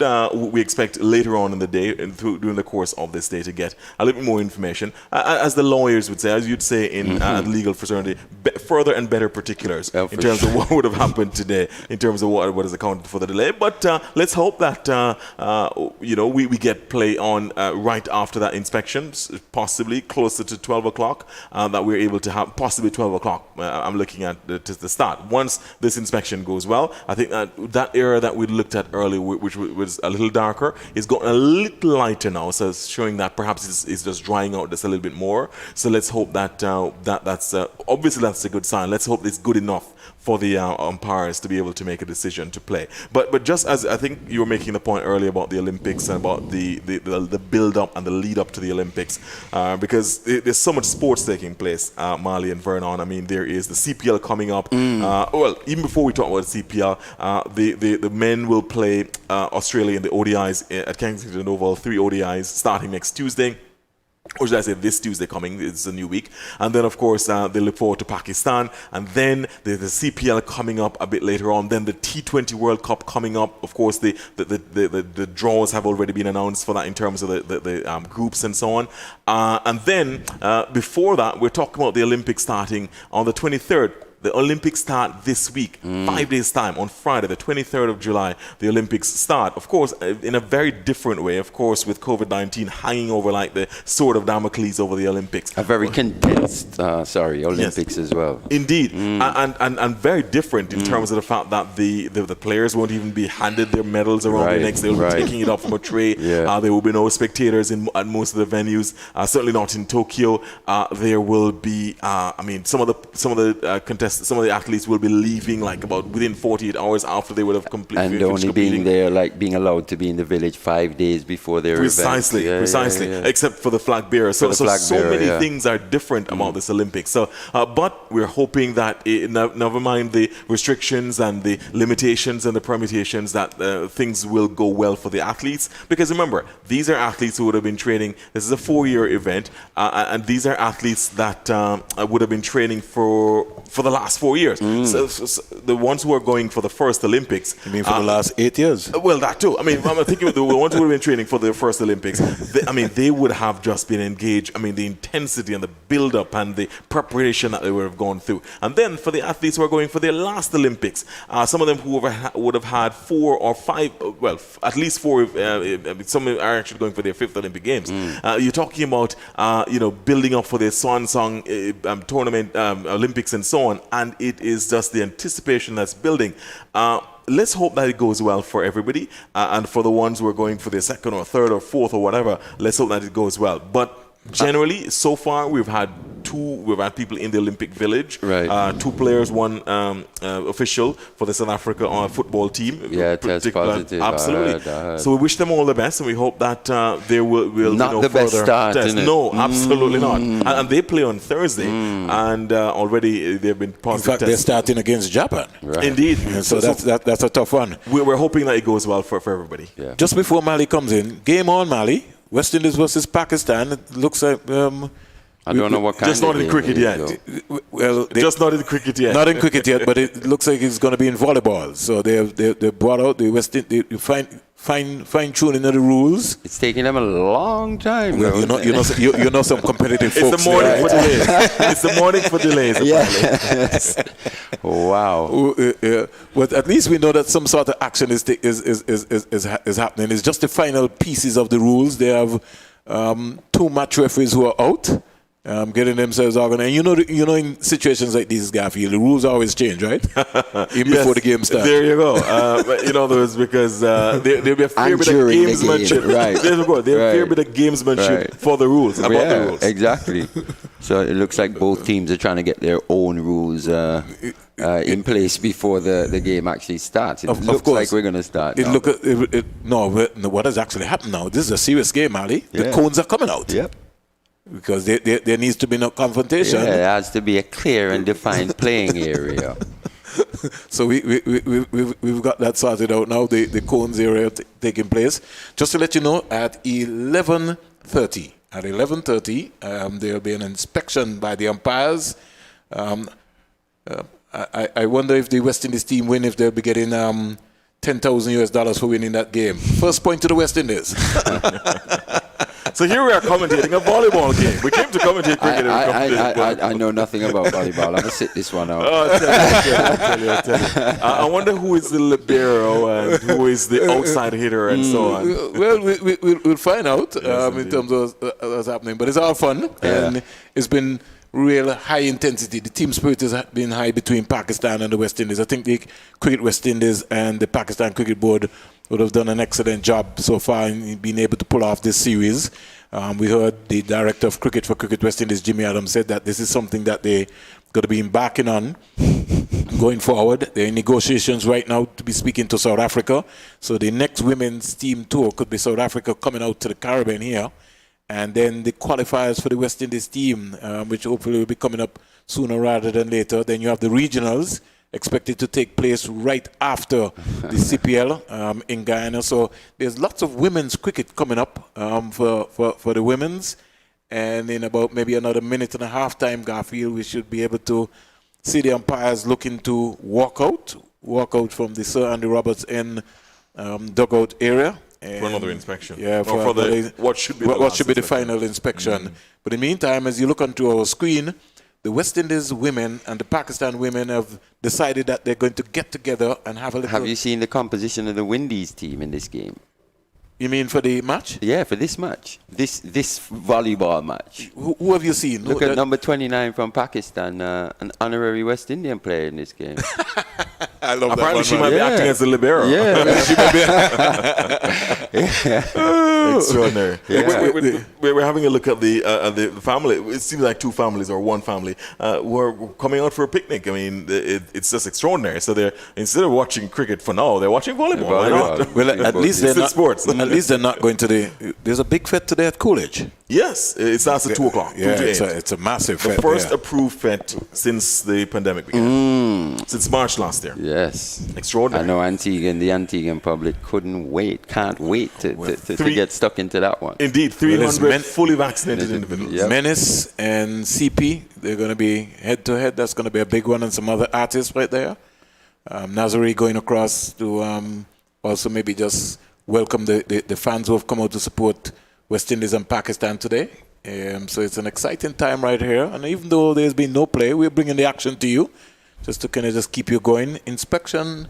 we expect later on in the day during the course of this day to get a little bit more information, as the lawyers would say, as you'd say in legal fraternity, further and better particulars in terms of what would have happened today, in terms of what is accounted for the delay. But let's hope that we get play on right after that inspection, possibly closer to 12 o'clock, that we're able to have, possibly 12 o'clock. I'm looking at the start. Once this inspection goes well, I think that area that we looked at earlier, which was a little darker, is gotten a little lighter now, so it's showing that perhaps it's just drying out just a little bit more. So let's hope that that's obviously that's a good sign. Let's hope it's good enough for the umpires to be able to make a decision to play. But just as I think you were making the point earlier about the Olympics and about the build up and the lead up to the Olympics, because there's so much sports taking place, Marley and Vernon. I mean, there is the CPL coming up. Well, even before we talk about the CPL, the men will play Australia in the ODIs at Kensington Oval, 3 ODIs starting next Tuesday. Or should I say this Tuesday coming, it's a new week. And then, of course, they look forward to Pakistan. And then the CPL coming up a bit later on. Then the T20 World Cup coming up. Of course, the draws have already been announced for that in terms of the groups and so on. And then, before that, we're talking about the Olympics starting on the 23rd. The Olympics start this week, 5 days' time, on Friday, the 23rd of July, the Olympics start. Of course, in a very different way, of course, with COVID-19 hanging over like the sword of Damocles over the Olympics. A very condensed, Olympics as well. Indeed, and very different in terms of the fact that the players won't even be handed their medals around their necks. They'll be taking it up from a tray. There will be no spectators at most of the venues, certainly not in Tokyo. There will be, some of the contestants, some of the athletes will be leaving like about within 48 hours after they would have completed. And only being there, like being allowed to be in the village 5 days before their event. Precisely. Except for the flag bearer. So many things are different about this Olympics. So, but we're hoping that never mind the restrictions and the limitations and the permutations, that things will go well for the athletes. Because remember, these are athletes who would have been training. This is a 4-year event, and these are athletes that would have been training for the last 4 years. So the ones who are going for the first Olympics. You mean for the last 8 years? Well, that too. I mean, I'm thinking of the ones who have been training for the first Olympics. They would have just been engaged. I mean, the intensity and the build-up and the preparation that they would have gone through. And then for the athletes who are going for their last Olympics, some of them who would have had 4 or 5, well, at least 4. Some are actually going for their 5th Olympic Games. You're talking about, building up for their swan song tournament, Olympics and so on. And it is just the anticipation that's building. let's hope that it goes well for everybody. And for the ones who are going for their second or third or fourth or whatever, let's hope that it goes well. But generally, so far, we've had people in the Olympic Village. Right. 2 players, one official for the South Africa football team. Yeah, test positive. Absolutely. I heard. So we wish them all the best, and we hope that they will not the best start, isn't it? No, absolutely not. And they play on Thursday, and already they've been positive. In fact, they're starting against Japan. Right. Indeed. And so that's a tough one. We're hoping that it goes well for everybody. Yeah. Just before Mali comes in, game on, Mali. West Indies versus Pakistan. It looks like I don't know what kind just not in cricket yet. well, Just not in cricket yet. Not in cricket yet, but it looks like it's going to be in volleyball. So they brought out the West Indies. Fine tuning of the rules. It's taking them a long time. Well, you know some competitive folks. It's the morning there, for delays. It's the morning for delays. Yes. Wow. But at least we know that some sort of action is happening. It's just the final pieces of the rules. They have 2 match referees who are out, getting themselves organized. You know, in situations like these, Garfield, the rules always change, right? Even before the game starts. There you go. Those because there'll be a fair bit of gamesmanship. Right. There you go. There'll be a fair bit of gamesmanship for the rules, about the rules. Exactly. So it looks like both teams are trying to get their own rules in place before the game actually starts. It looks like we're going to start now. What has actually happened now? This is a serious game, Ali. Yeah. The cones are coming out. Yep. Because there needs to be no confrontation. Yeah, there has to be a clear and defined playing area. So we've got that sorted out now. The cones area taking place. Just to let you know, at 11:30. At 11:30, there will be an inspection by the umpires. I wonder if the West Indies team win, if they'll be getting $10,000 for winning that game. First point to the West Indies. So here we are commentating a volleyball game. We came to commentate cricket. I know nothing about volleyball. I'm going to sit this one out. I'll tell you. I wonder who is the libero and who is the outside hitter and so on. Well, we'll find out in terms of what's happening. But it's all fun. Yeah. And it's been real high intensity. The team spirit has been high between Pakistan and the West Indies. I think the Cricket West Indies and the Pakistan Cricket Board would have done an excellent job so far in being able to pull off this series. We heard the director of cricket for Cricket West Indies, Jimmy Adams, said that this is something that they're going to be embarking on going forward. They're in negotiations right now to be speaking to South Africa. So the next women's team tour could be South Africa coming out to the Caribbean here. And then the qualifiers for the West Indies team, which hopefully will be coming up sooner rather than later. Then you have the regionals expected to take place right after the CPL in Guyana. So there's lots of women's cricket coming up for the women's. And in about maybe another minute and a half time, Garfield, we should be able to see the umpires looking to walk out from the Sir Andy Roberts End dugout area. For another inspection. Yeah, for what should be the final inspection. But in the meantime, as you look onto our screen, the West Indies women and the Pakistan women have decided that they're going to get together and have a little... Have you seen the composition of the Windies team in this game? You mean for the match? Yeah, for this match. This volleyball match. Who have you seen? Look at number 29 from Pakistan, an honorary West Indian player in this game. I love Apparently that she might be acting as the libero. Yeah. She might be. Extraordinary. Yeah. We're having a look at the family. It seems like 2 families or one family who are coming out for a picnic. I mean, it's just extraordinary. So they're, instead of watching cricket for now, they're watching volleyball. Why not? Well, at least they're not. Sports. At least they're not going to the. There's a big fete today at Coolidge. Yes, it starts at 2 o'clock. Yeah, 2 to 8. it's a massive The fete. first approved fete since the pandemic began. Since March last year. Yes. Extraordinary. I know the Antiguan public can't wait to get stuck into that one. Indeed, 300 fully vaccinated individuals. Yep. Menace and CP, they're going to be head to head. That's going to be a big one, and some other artists right there. Nazari going across to also maybe just welcome the fans who have come out to support West Indies and Pakistan today. So it's an exciting time right here. And even though there's been no play, we're bringing the action to you just to kind of just keep you going. Inspection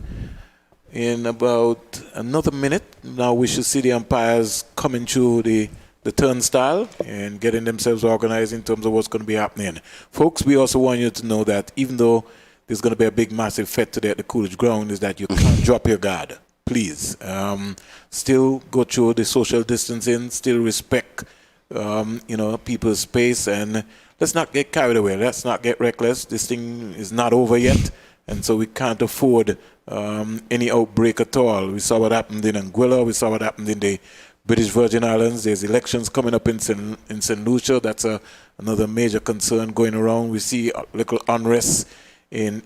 in about another minute. Now we should see the umpires coming through the turnstile and getting themselves organized in terms of what's going to be happening. Folks, we also want you to know that even though there's going to be a big, massive fete today at the Coolidge Ground is that you can't drop your guard. Please. Still go through the social distancing, still respect, people's space, and let's not get carried away. Let's not get reckless. This thing is not over yet, and so we can't afford any outbreak at all. We saw what happened in Anguilla. We saw what happened in the British Virgin Islands. There's elections coming up in St. Lucia. That's another major concern going around. We see a little unrest in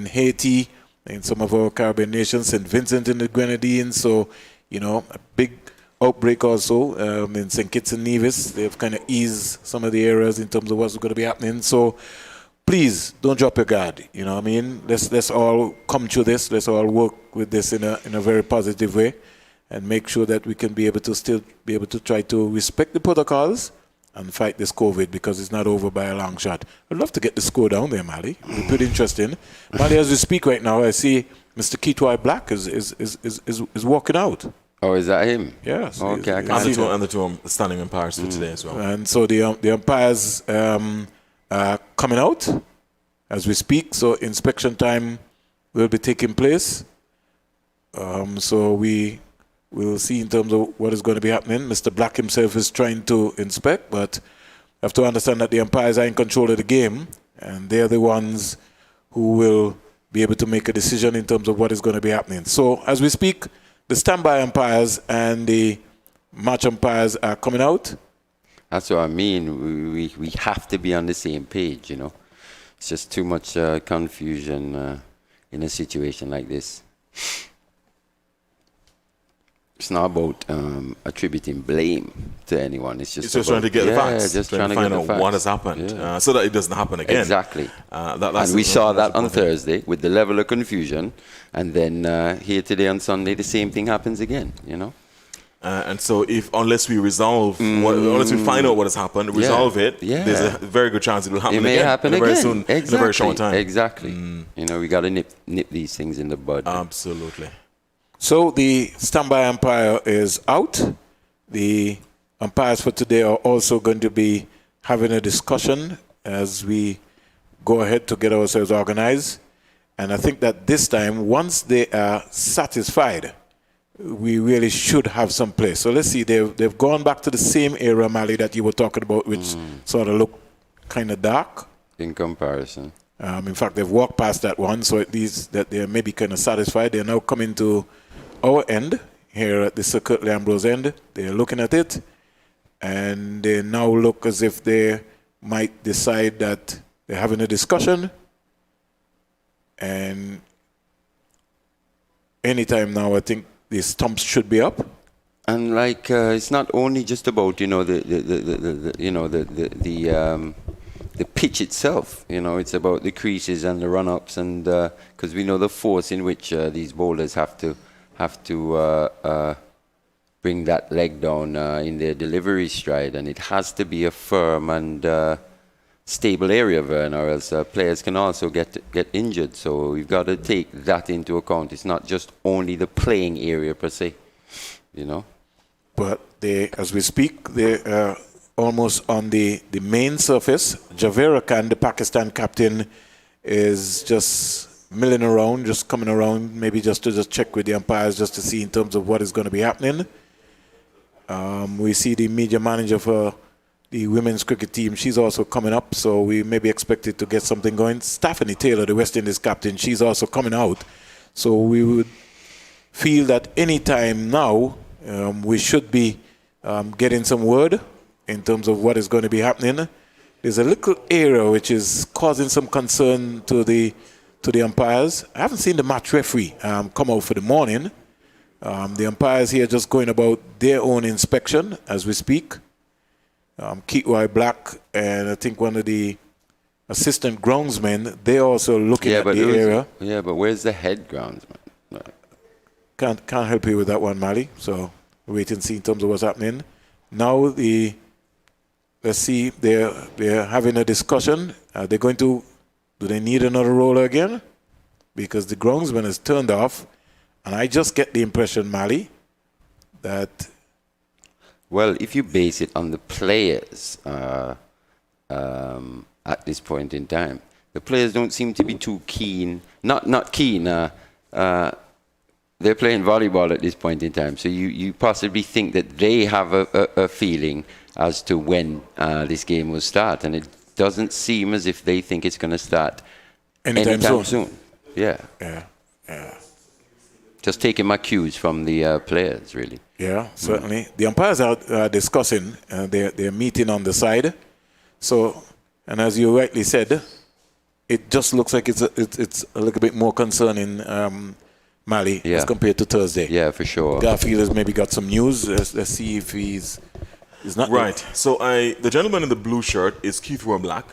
Haiti, in some of our Caribbean nations, St. Vincent and the Grenadines. So, a big outbreak also in St. Kitts and Nevis. They've kind of eased some of the areas in terms of what's going to be happening. So please don't drop your guard. You know what I mean? Let's all come through this. Let's all work with this in a very positive way and make sure that we can be able to still be able to try to respect the protocols and fight this COVID, because it's not over by a long shot. I'd love to get the score down there, Mali. It'd be pretty interesting. Mali, as we speak right now, I see Mr. Kitwai Black is walking out. Oh, is that him? Yes. Okay, I And can the see two, that. and the two standing umpires for today as well. And so the umpires are coming out as we speak. So inspection time will be taking place. So we will see in terms of what is going to be happening. Mr. Black himself is trying to inspect, but you have to understand that the umpires are in control of the game, and they're the ones who will be able to make a decision in terms of what is going to be happening. So as we speak, the standby umpires and the match umpires are coming out. That's what I mean. We have to be on the same page, It's just too much confusion in a situation like this. It's not about attributing blame to anyone. It's just trying to get the facts. Just trying to find out what has happened so that it doesn't happen again. Exactly. That's and we saw that on Thursday with the level of confusion. And then here today on Sunday, the same thing happens again, And so unless we resolve, unless we find out what has happened, resolve it, there's a very good chance it will happen It may again. happen very again. soon, Exactly. in a very short time. Exactly. We got to nip these things in the bud. Absolutely. So the standby umpire is out. The umpires for today are also going to be having a discussion as we go ahead to get ourselves organized. And I think that this time, once they are satisfied, we really should have some place. So let's see, they've gone back to the same area, Mali, that you were talking about, which sort of looked kind of dark. In comparison. In fact, they've walked past that one, so it means that they're maybe kind of satisfied. They're now coming to our end, here at the Sir Curtly Ambrose end. They're looking at it, and they now look as if they might decide that they're having a discussion. And anytime now, I think the stumps should be up. And it's not only just about the pitch itself. It's about the creases and the run-ups, and because we know the force in which these bowlers have to bring that leg down in their delivery stride, and it has to be a firm and stable area, Vern, or else players can also get injured. So we've got to take that into account. It's not just only the playing area per se, But as we speak, they are almost on the main surface. Javera Khan, the Pakistan captain, is just milling around, just coming around, maybe just to check with the umpires just to see in terms of what is going to be happening. We see the media manager for the women's cricket team. She's also coming up, so we may be expected to get something going. Stephanie Taylor, the West Indies captain, she's also coming out. So we would feel that any time now we should be getting some word in terms of what is going to be happening. There's a little area which is causing some concern to the umpires. I haven't seen the match referee come out for the morning. The umpires here just going about their own inspection as we speak. Kitwai Black and I think one of the assistant groundsmen, they're also looking at the area. Yeah, but where's the head groundsman? No. Can't help you with that one, Mali. So wait and see in terms of what's happening. Now let's see, they're having a discussion. They're going to. Do they need another roller again? Because the groundsman is turned off. And I just get the impression, Mali, that... Well, if you base it on the players at this point in time, The players don't seem to be too keen. Not keen. They're playing volleyball at this point in time, so you possibly think that they have a feeling as to when this game will start, and it doesn't seem as if they think it's going to start anytime soon. Yeah. Just taking my cues from the players, really. Yeah, certainly. The umpires are discussing. They're meeting on the side. So, and as you rightly said, it just looks like it's a little bit more concerning, Mali, as compared to Thursday. Yeah, for sure. Garfield has maybe got some news. Let's see if he's not right. So the gentleman in the blue shirt is Keith Black.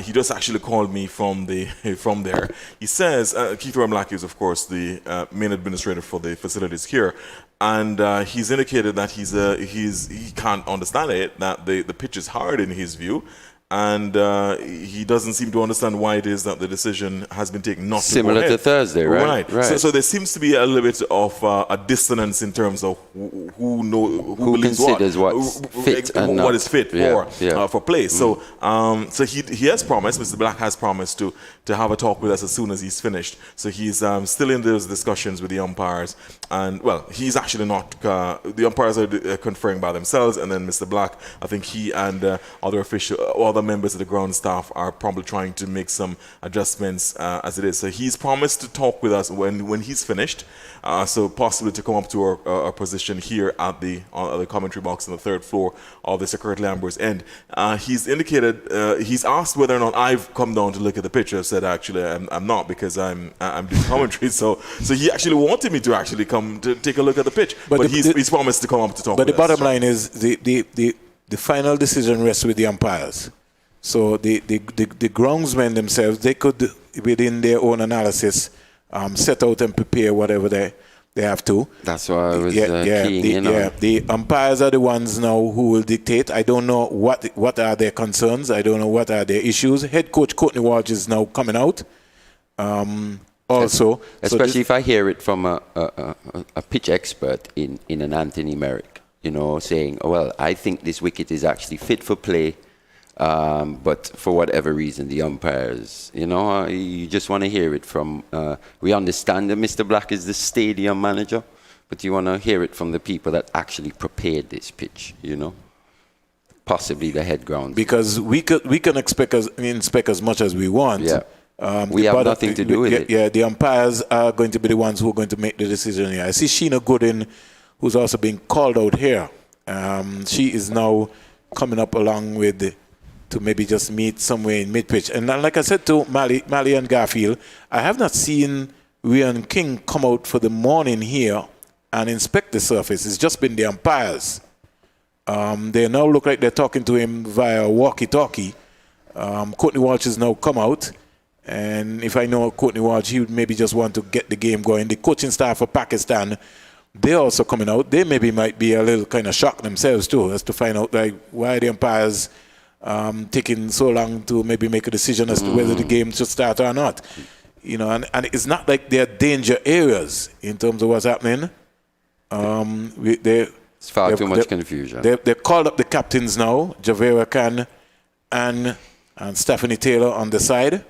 He just actually called me from there. He says Keith Black is, of course, the main administrator for the facilities here, and he's indicated that he can't understand it, that the pitch is hard in his view. And he doesn't seem to understand why it is that the decision has been taken not similar to go ahead. to Thursday, right? Right. So there seems to be a little bit of a dissonance in terms of who believes considers what's fit and what is fit for play. Mm. So he has promised. Mr. Black has promised to have a talk with us as soon as he's finished. So he's still in those discussions with the umpires, and well, he's actually not. The umpires are conferring by themselves, and then Mr. Black, I think he and other members of the ground staff are probably trying to make some adjustments as it is. So he's promised to talk with us when he's finished. So possibly to come up to our position here at the commentary box on the third floor of the Sir Kurt Lambert's end. He's indicated, he's asked whether or not I've come down to look at the picture. I've said actually I'm not, because I'm doing commentary. So he actually wanted me to actually come to take a look at the pitch, but he's promised to come up to talk. But with the us. bottom line is the final decision rests with the umpires. So the groundsmen themselves, they could, within their own analysis, set out and prepare whatever they have to. That's why I was keying in on. The umpires are the ones now who will dictate. I don't know what are their concerns. I don't know what are their issues. Head coach Courtney Walsh is now coming out. Also, especially if I hear it from a pitch expert in an Anthony Merrick, saying, well, I think this wicket is actually fit for play. But for whatever reason, the umpires, you just want to hear it from, we understand that Mr. Black is the stadium manager, but you want to hear it from the people that actually prepared this pitch, possibly the head ground. Because we can inspect as much as we want. Yeah. We have nothing to do with it. Yeah, the umpires are going to be the ones who are going to make the decision here. I see Sheena Gooden, who's also being called out here. She is now coming up along with to maybe just meet somewhere in mid-pitch. And like I said to Mali and Garfield, I have not seen Ryan King come out for the morning here and inspect the surface. It's just been the umpires. They now look like they're talking to him via walkie-talkie. Courtney Walsh has now come out. And if I know Courtney Walsh, he would maybe just want to get the game going. The coaching staff for Pakistan, they're also coming out. They maybe might be a little kind of shocked themselves too, as to find out like why the umpires taking so long to maybe make a decision as to whether the game should start or not. And it's not like they're danger areas in terms of what's happening. It's far too much confusion. They've called up the captains now, Javera Khan and Stephanie Taylor on the side.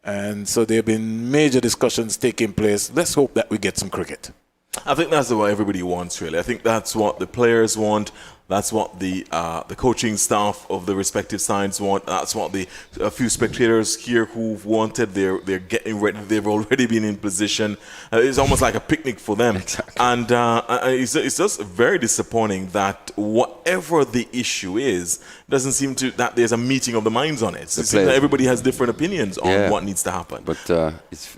And so there have been major discussions taking place. Let's hope that we get some cricket. I think that's what everybody wants, really. I think that's what the players want. That's what the coaching staff of the respective sides want. That's what a few spectators here who've wanted. They're getting ready. They've already been in position. It's almost like a picnic for them. Exactly. And it's just very disappointing that whatever the issue is, doesn't seem that there's a meeting of the minds on it. It seems that everybody has different opinions on what needs to happen. But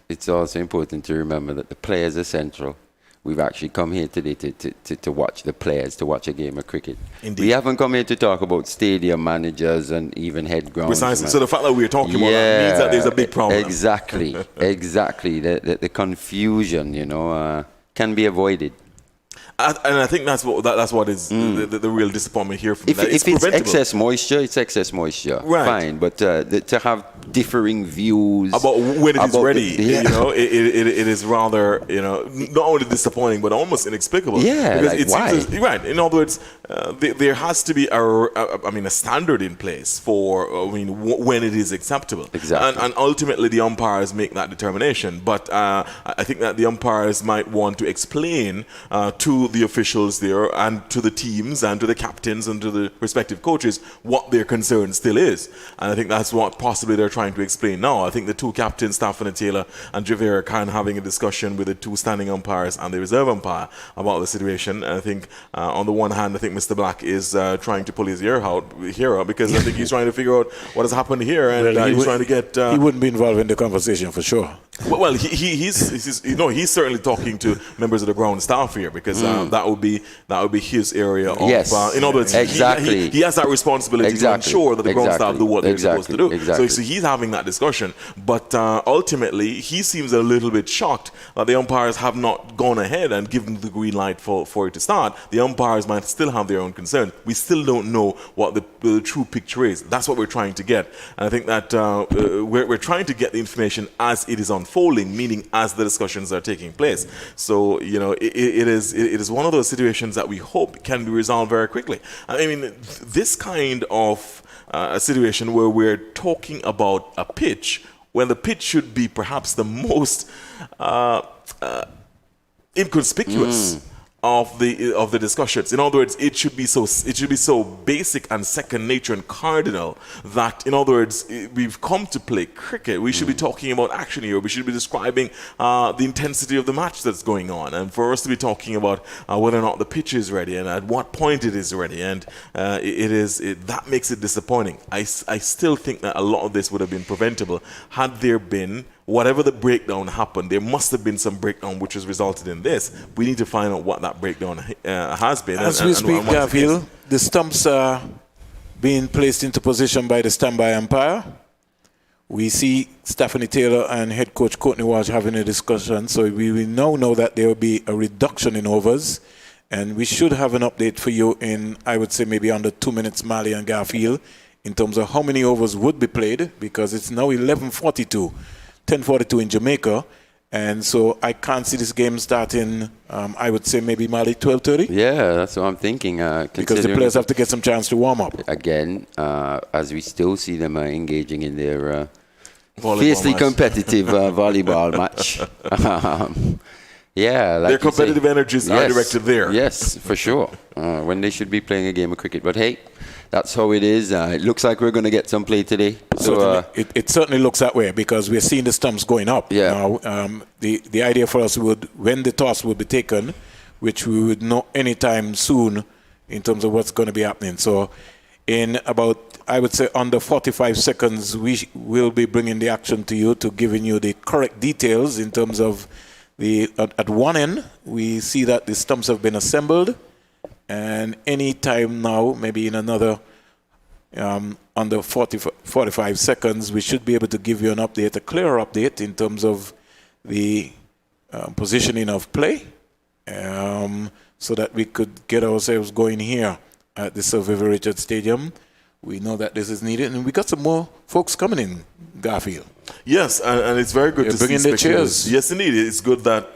it's also important to remember that the players are central. We've actually come here today to watch the players, to watch a game of cricket. Indeed. We haven't come here to talk about stadium managers and even head groundsmen. Precisely. So the fact that we're talking about that means that there's a big problem. Exactly. Exactly. The confusion, can be avoided. And I think that's what is the real disappointment here. From if it's excess moisture, it's excess moisture. Right. Fine, but to have differing views about when it is ready, it is rather, not only disappointing but almost inexplicable. Yeah, because like it why? seems right. In other words, there has to be a standard in place for when it is acceptable. Exactly. And ultimately the umpires make that determination. But I think that the umpires might want to explain to the officials there and to the teams and to the captains and to the respective coaches what their concern still is. And I think that's what possibly they're trying to explain now. I think the two captains, Stafford Taylor and Javier, are kind of having a discussion with the two standing umpires and the reserve umpire about the situation. And I think on the one hand, I think Mr. Black is trying to pull his ear out because I think he's trying to figure out what has happened here, and he's trying to get. He wouldn't be involved in the conversation for sure. Well, he's certainly talking to members of the ground staff here because that would be his area of. Yes. In other words, Exactly. he has that responsibility to ensure that the ground staff do what they're supposed to do. Exactly. So he's having that discussion, but ultimately he seems a little bit shocked that the umpires have not gone ahead and given the green light for it to start. The umpires might still have their own concern. We still don't know what the true picture is. That's what we're trying to get. And I think that we're trying to get the information as it is unfolding, meaning as the discussions are taking place. So, it is one of those situations that we hope can be resolved very quickly. I mean, this kind of a situation where we're talking about a pitch, when the pitch should be perhaps the most inconspicuous of the discussions. In other words, it should be so basic and second nature and cardinal that, in other words, we've come to play cricket. We should be talking about action here. We should be describing the intensity of the match that's going on, and for us to be talking about whether or not the pitch is ready and at what point it is ready, and that makes it disappointing. I still think that a lot of this would have been preventable had there been. Whatever the breakdown happened, there must have been some breakdown which has resulted in this. We need to find out what that breakdown has been. As we speak, Garfield, the stumps are being placed into position by the standby umpire. We see Stephanie Taylor and head coach Courtney Walsh having a discussion. So we will now know that there will be a reduction in overs. And we should have an update for you in, I would say, maybe under 2 minutes, Mali and Garfield, in terms of how many overs would be played, because it's now 11:42. 10:42 in Jamaica, and so I can't see this game starting, I would say maybe Mali 12:30. Yeah, that's what I'm thinking. Because the players have to get some chance to warm up. Again, as we still see them engaging in their match. fiercely competitive volleyball match. Yeah, like their competitive energies are directed there. Yes, for sure. When they should be playing a game of cricket. But hey, that's how it is. It looks like we're going to get some play today. So it certainly looks that way because we're seeing the stumps going up. Yeah. Now, the idea for us would, when the toss would be taken, which we would know anytime soon in terms of what's going to be happening. So in about, I would say, under 45 seconds, we will be bringing the action to you, to giving you the correct details in terms of at one end, we see that the stumps have been assembled. And any time now, maybe in another under 45 seconds, we should be able to give you an update, a clearer update in terms of the positioning of play, so that we could get ourselves going here at the Sir Vivian Richards Stadium. We know that this is needed, and we got some more folks coming in, Garfield. Yes, and it's very good to see the chairs. Yes, indeed. It's good that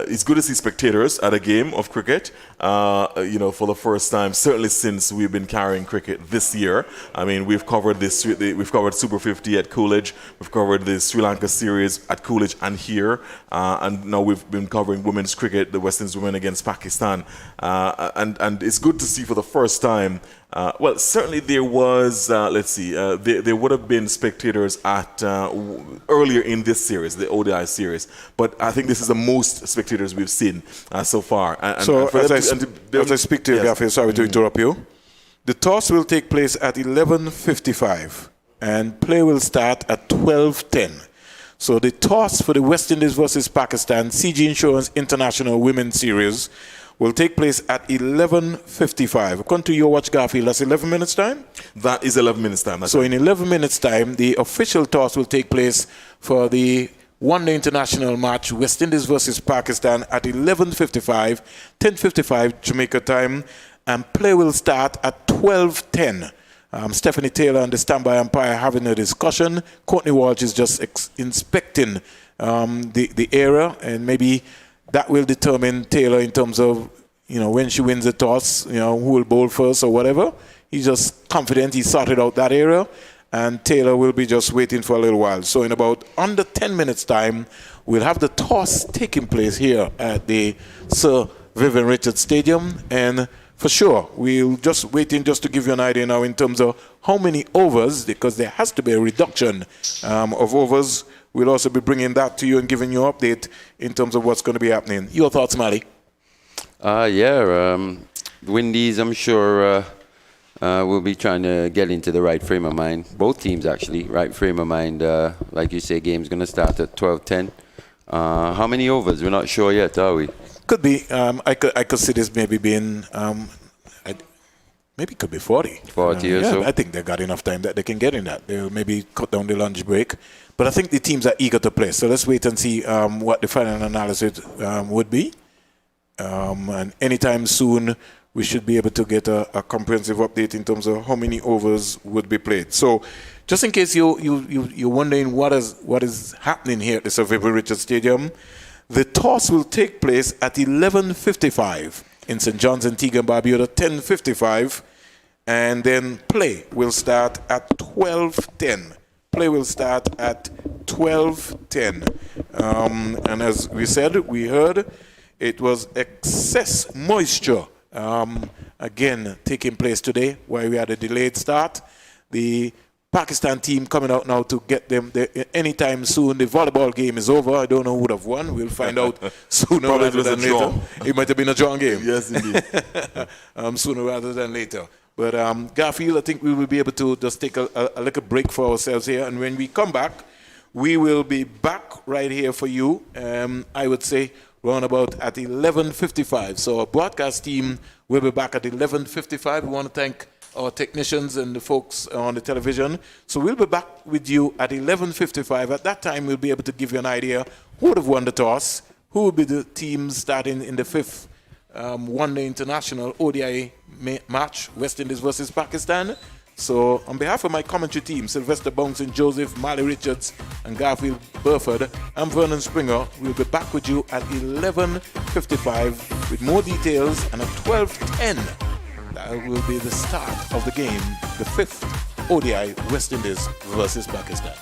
it's good to see spectators at a game of cricket. For the first time, certainly since we've been carrying cricket this year. I mean, we've covered we've covered Super 50 at Coolidge. We've covered the Sri Lanka series at Coolidge and here, and now we've been covering women's cricket, the West Indies women against Pakistan, and it's good to see for the first time. Well, certainly there was. There would have been spectators at earlier in this series, the ODI series, but I think this is the most spectators we've seen so far. As I speak to you, Garfield, sorry to interrupt you. The toss will take place at 11:55, and play will start at 12:10. So the toss for the West Indies versus Pakistan CG Insurance International Women's Series will take place at 11:55. According to your watch, Garfield, that's 11 minutes time? That is 11 minutes time. So in 11 minutes time, the official toss will take place for the one-day international match, West Indies versus Pakistan, at 11:55, 10:55 Jamaica time, and play will start at 12:10. Stephanie Taylor and the standby umpire having a discussion. Courtney Walsh is just inspecting the area, and maybe that will determine Taylor in terms of, when she wins the toss, who will bowl first or whatever. He's just confident he sorted out that area, and Taylor will be just waiting for a little while. So in about under 10 minutes' time, we'll have the toss taking place here at the Sir Vivian Richards Stadium, and for sure, we'll just waiting just to give you an idea now in terms of how many overs, because there has to be a reduction of overs. We'll also be bringing that to you and giving you an update in terms of what's going to be happening. Your thoughts, Mali? Windies, I'm sure, will be trying to get into the right frame of mind. Both teams, actually, right frame of mind. Like you say, game's going to start at 12:10. How many overs? We're not sure yet, are we? Could be. I could see this maybe being, maybe it could be 40. 40 or so. I think they got enough time that they can get in that. They'll maybe cut down the lunch break. But I think the teams are eager to play. So let's wait and see what the final analysis would be. And anytime soon, we should be able to get a comprehensive update in terms of how many overs would be played. So just in case you're wondering what is happening here at the Sir Vivian Richards Stadium, the toss will take place at 11:55 in St. John's, Antigua and Barbuda, 10:55, and then play will start at 12:10. Play will start at 12:10, and as we heard, it was excess moisture again taking place today, why we had a delayed start. The Pakistan team coming out now to get them anytime soon. The volleyball game is over. I don't know who would have won. We'll find out sooner rather than later. It might have been a drawn game. Yes, indeed. Sooner rather than later. But Garfield, I think we will be able to just take a little break for ourselves here. And when we come back, we will be back right here for you. I would say round about at 11:55. So our broadcast team will be back at 11:55. We want to thank our technicians and the folks on the television. So we'll be back with you at 11:55. At that time, we'll be able to give you an idea who would have won the toss, who will be the teams starting in the fifth one-day international ODI match, West Indies versus Pakistan. So on behalf of my commentary team, Sylvester Bouncing Joseph, Mali Richards, and Garfield Burford, I'm Vernon Springer. We'll be back with you at 11:55 with more details, and at 12:10, that will be the start of the game, the fifth ODI West Indies versus Pakistan.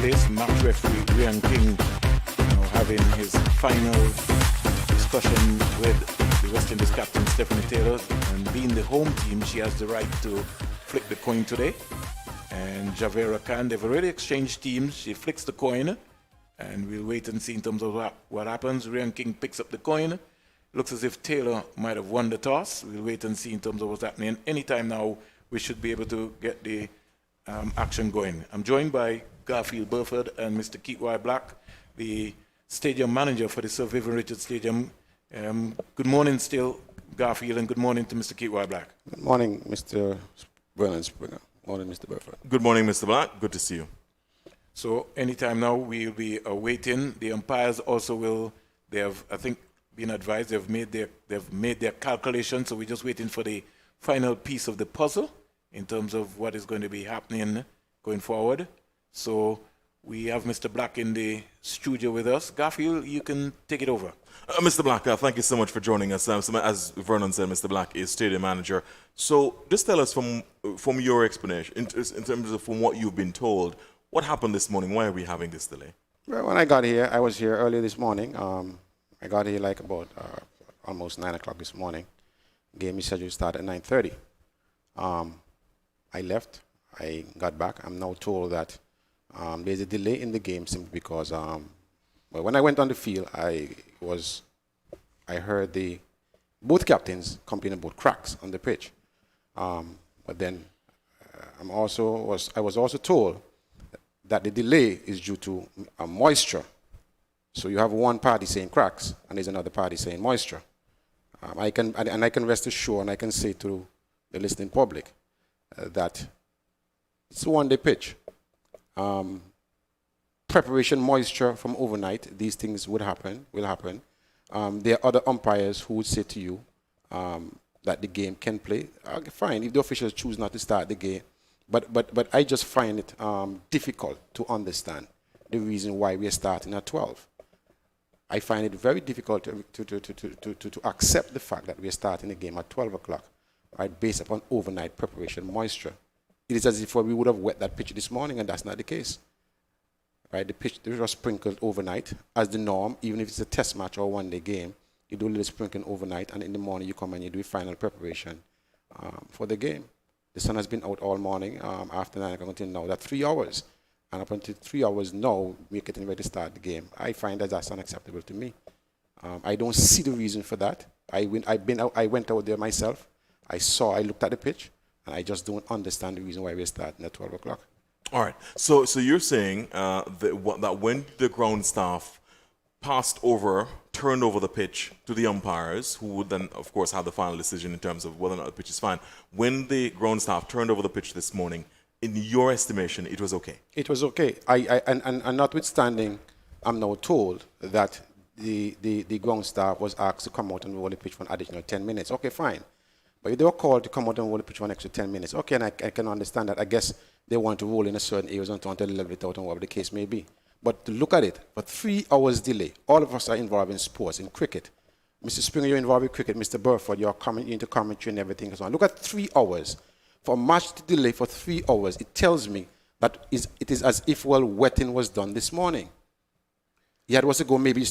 place. Match referee Ryan King having his final discussion with the West Indies captain Stephanie Taylor, and being the home team, she has the right to flick the coin today. And Javera Khan, they've already exchanged teams. She flicks the coin, and we'll wait and see in terms of what happens. Ryan King picks up the coin. Looks as if Taylor might have won the toss. We'll wait and see in terms of what's happening. Anytime now, we should be able to get the action going. I'm joined by Garfield Burford and Mr. Keitwai Black, the stadium manager for the Sir Vivian Richards Stadium. Good morning still, Garfield, and good morning to Mr. Keitwai Black. Good morning, Mr. Vernon Springer. Morning, Mr. Burford. Good morning, Mr. Black. Good to see you. So anytime now, we'll be waiting. The umpires also will, they have, I think, been advised, they've made their calculations, so we're just waiting for the final piece of the puzzle in terms of what is going to be happening going forward. So we have Mr. Black in the studio with us. Garfield, you can take it over. Mr. Black, thank you so much for joining us. As Vernon said, Mr. Black is stadium manager. So just tell us from your explanation, in terms of from what you've been told, what happened this morning? Why are we having this delay? Well, when I got here, I was here earlier this morning. I got here like about almost 9 o'clock this morning. Game is scheduled to start at 9:30. I left. I got back. I'm now told that there's a delay in the game simply because well, when I went on the field, I heard both captains complain about cracks on the pitch. But then I was also told that the delay is due to moisture. So you have one party saying cracks, and there's another party saying moisture. I can rest assured, and I can say to the listening public that it's a one-day pitch. Preparation moisture from overnight, these things will happen. There are other umpires who would say to you that the game can play. Okay, fine, if the officials choose not to start the game. But I just find it difficult to understand the reason why we are starting at 12. I find it very difficult to accept the fact that we are starting the game at 12 o'clock, right, based upon overnight preparation moisture. It is as if we would have wet that pitch this morning, and that's not the case. Right, the pitch was sprinkled overnight as the norm, even if it's a test match or a one-day game. You do a little sprinkling overnight, and in the morning you come and you do final preparation for the game. The sun has been out all morning, after 9 o'clock until now. That's 3 hours. And up until 3 hours now, we're getting ready to start the game. I find that that's unacceptable to me. I don't see the reason for that. I went out there myself. I looked at the pitch, and I just don't understand the reason why we're starting at 12 o'clock. All right. So you're saying that when the ground staff turned over the pitch to the umpires, who would then, of course, have the final decision in terms of whether or not the pitch is fine. When the ground staff turned over the pitch this morning, in your estimation, it was okay? It was okay. And notwithstanding, I'm now told that the ground staff was asked to come out and roll the pitch for an additional 10 minutes. Okay, fine. But if they were called to come out and roll the pitch for an extra 10 minutes, okay, and I can understand that. I guess they want to roll in a certain areas until they level it out and whatever the case may be. But to look at it, for 3 hours delay, all of us are involved in sports, in cricket. Mr. Springer, you're involved in cricket. Mr. Burford, you're into commentary and everything and so on. Look at 3 hours. For a match to delay for 3 hours, it tells me that it is as if, well, wetting was done this morning. You had to go maybe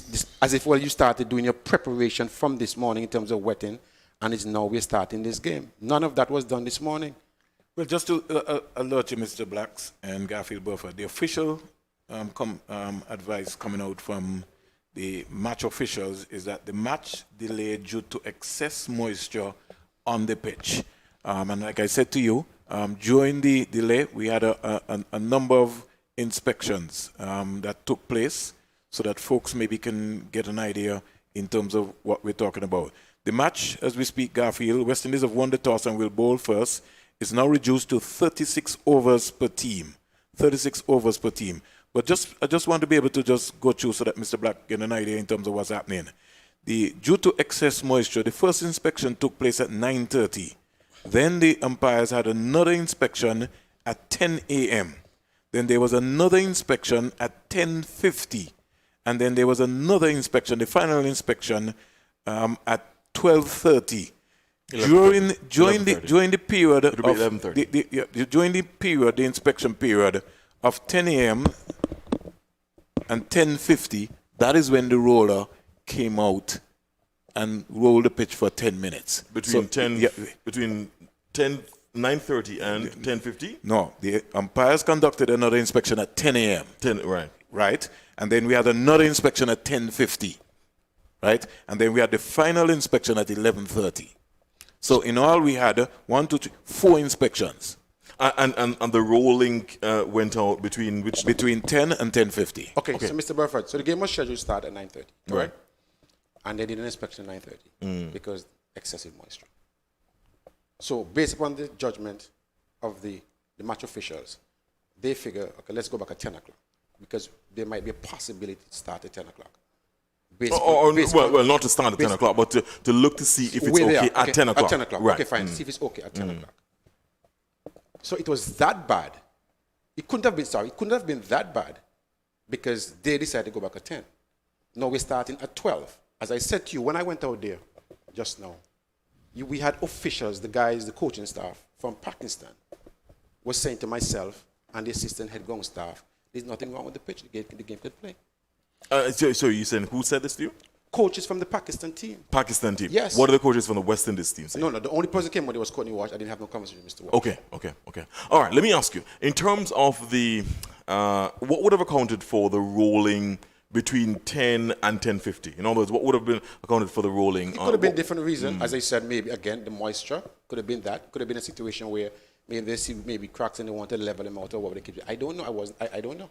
as if, well, you started doing your preparation from this morning in terms of wetting, and it's now we're starting this game. None of that was done this morning. Well, just to alert you, Mr. Blacks and Garfield Burford, the official advice coming out from the match officials is that the match delayed due to excess moisture on the pitch. And like I said to you, during the delay, we had a number of inspections that took place so that folks maybe can get an idea in terms of what we're talking about. The match, as we speak, Garfield, West Indies have won the toss and will bowl first. It's now reduced to 36 overs per team. 36 overs per team. But I just want to be able to just go through so that Mr. Black get an idea in terms of what's happening. Due to excess moisture, the first inspection took place at 9:30. Then the umpires had another inspection at 10 a.m. Then there was another inspection at 10:50. And then there was another inspection, the final inspection, at 12:30. During the period of the inspection period of 10 a.m. and 10:50, that is when the roller came out and rolled the pitch for 10 minutes. Between So, yeah, between 9:30 and 10:50. no, the umpires conducted another inspection at 10 a.m. 10, right? Right? And then we had another inspection at 10:50, right? And then we had the final inspection at 11:30. So in all, we had 4 inspections And the rolling went out between which? between 10 and 10:50. Okay, so Mr. Burford, so the game was scheduled to start at 9:30, Right. right? And they did an inspection at 9:30 because excessive moisture. So based upon the judgment of the match officials, they figure, okay, let's go back at 10 o'clock because there might be a possibility to start at 10 o'clock. Well, not to start at 10 o'clock, but to look to see if it's Where they okay are. at 10 o'clock. At 10 o'clock. Right. Okay, fine. See if it's okay at 10 o'clock. So it was that bad. It couldn't have been that bad because they decided to go back at 10. Now we're starting at 12. As I said to you, when I went out there just now, we had officials, the guys, the coaching staff from Pakistan was saying to myself and the assistant head ground staff, there's nothing wrong with the pitch. The game could play. So you saying who said this to you? Coaches from the Pakistan team. Pakistan team. Yes. What are the coaches from the West Indies team saying? No, the only person came when there was Courtney Walsh. I didn't have no conversation with Mr. Walsh. Okay. All right, let me ask you. In terms of the, what would have accounted for the rolling between 10 and 10:50? In other words, what would have been accounted for the rolling? It could have been different reasons. As I said, maybe, again, the moisture. Could have been that. Could have been a situation where maybe they see maybe cracks and they want to level them out or whatever they keep. I don't know. I don't know.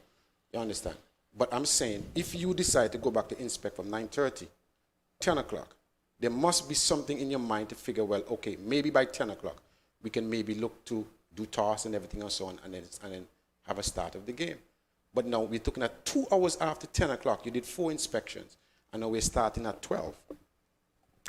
You understand? But I'm saying, if you decide to go back to inspect from 9:30, 10 o'clock, there must be something in your mind to figure, well, okay, maybe by 10 o'clock, we can maybe look to do toss and everything and so on, and then have a start of the game. But now we're looking at 2 hours after 10 o'clock. You did 4 inspections, and now we're starting at 12.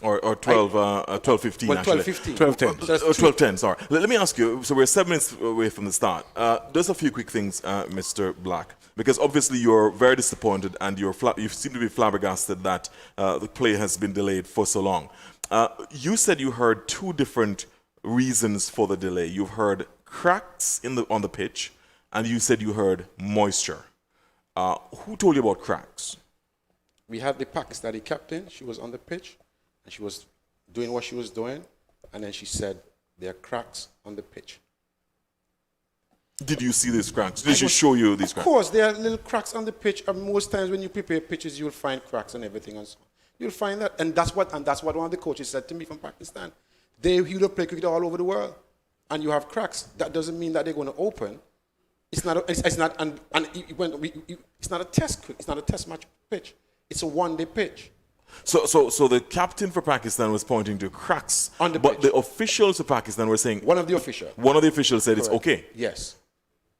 Or 12:15 Well, actually. 12:15. 12:10. So that's 12:10, sorry. Let me ask you, so we're 7 minutes away from the start. Just a few quick things, Mr. Black, because obviously you're very disappointed and you seem to be flabbergasted that the play has been delayed for so long. You said you heard 2 different reasons for the delay. You've heard cracks on the pitch, and you said you heard moisture. Who told you about cracks? We had the Pakistani captain. She was on the pitch, and she was doing what she was doing, and then she said, there are cracks on the pitch. Did you see these cracks? Did she show you these Of cracks? course, there are little cracks on the pitch, and most times when you prepare pitches, you'll find cracks and everything and so on. You'll find that, and that's what one of the coaches said to me from Pakistan. They play cricket all over the world, and you have cracks. That doesn't mean that they're going to open. It's not a test. It's not a test match pitch. It's a one-day pitch. So the captain for Pakistan was pointing to cracks On the but pitch. the officials of Pakistan were saying One of the officials. one of the officials said it's okay. Yes.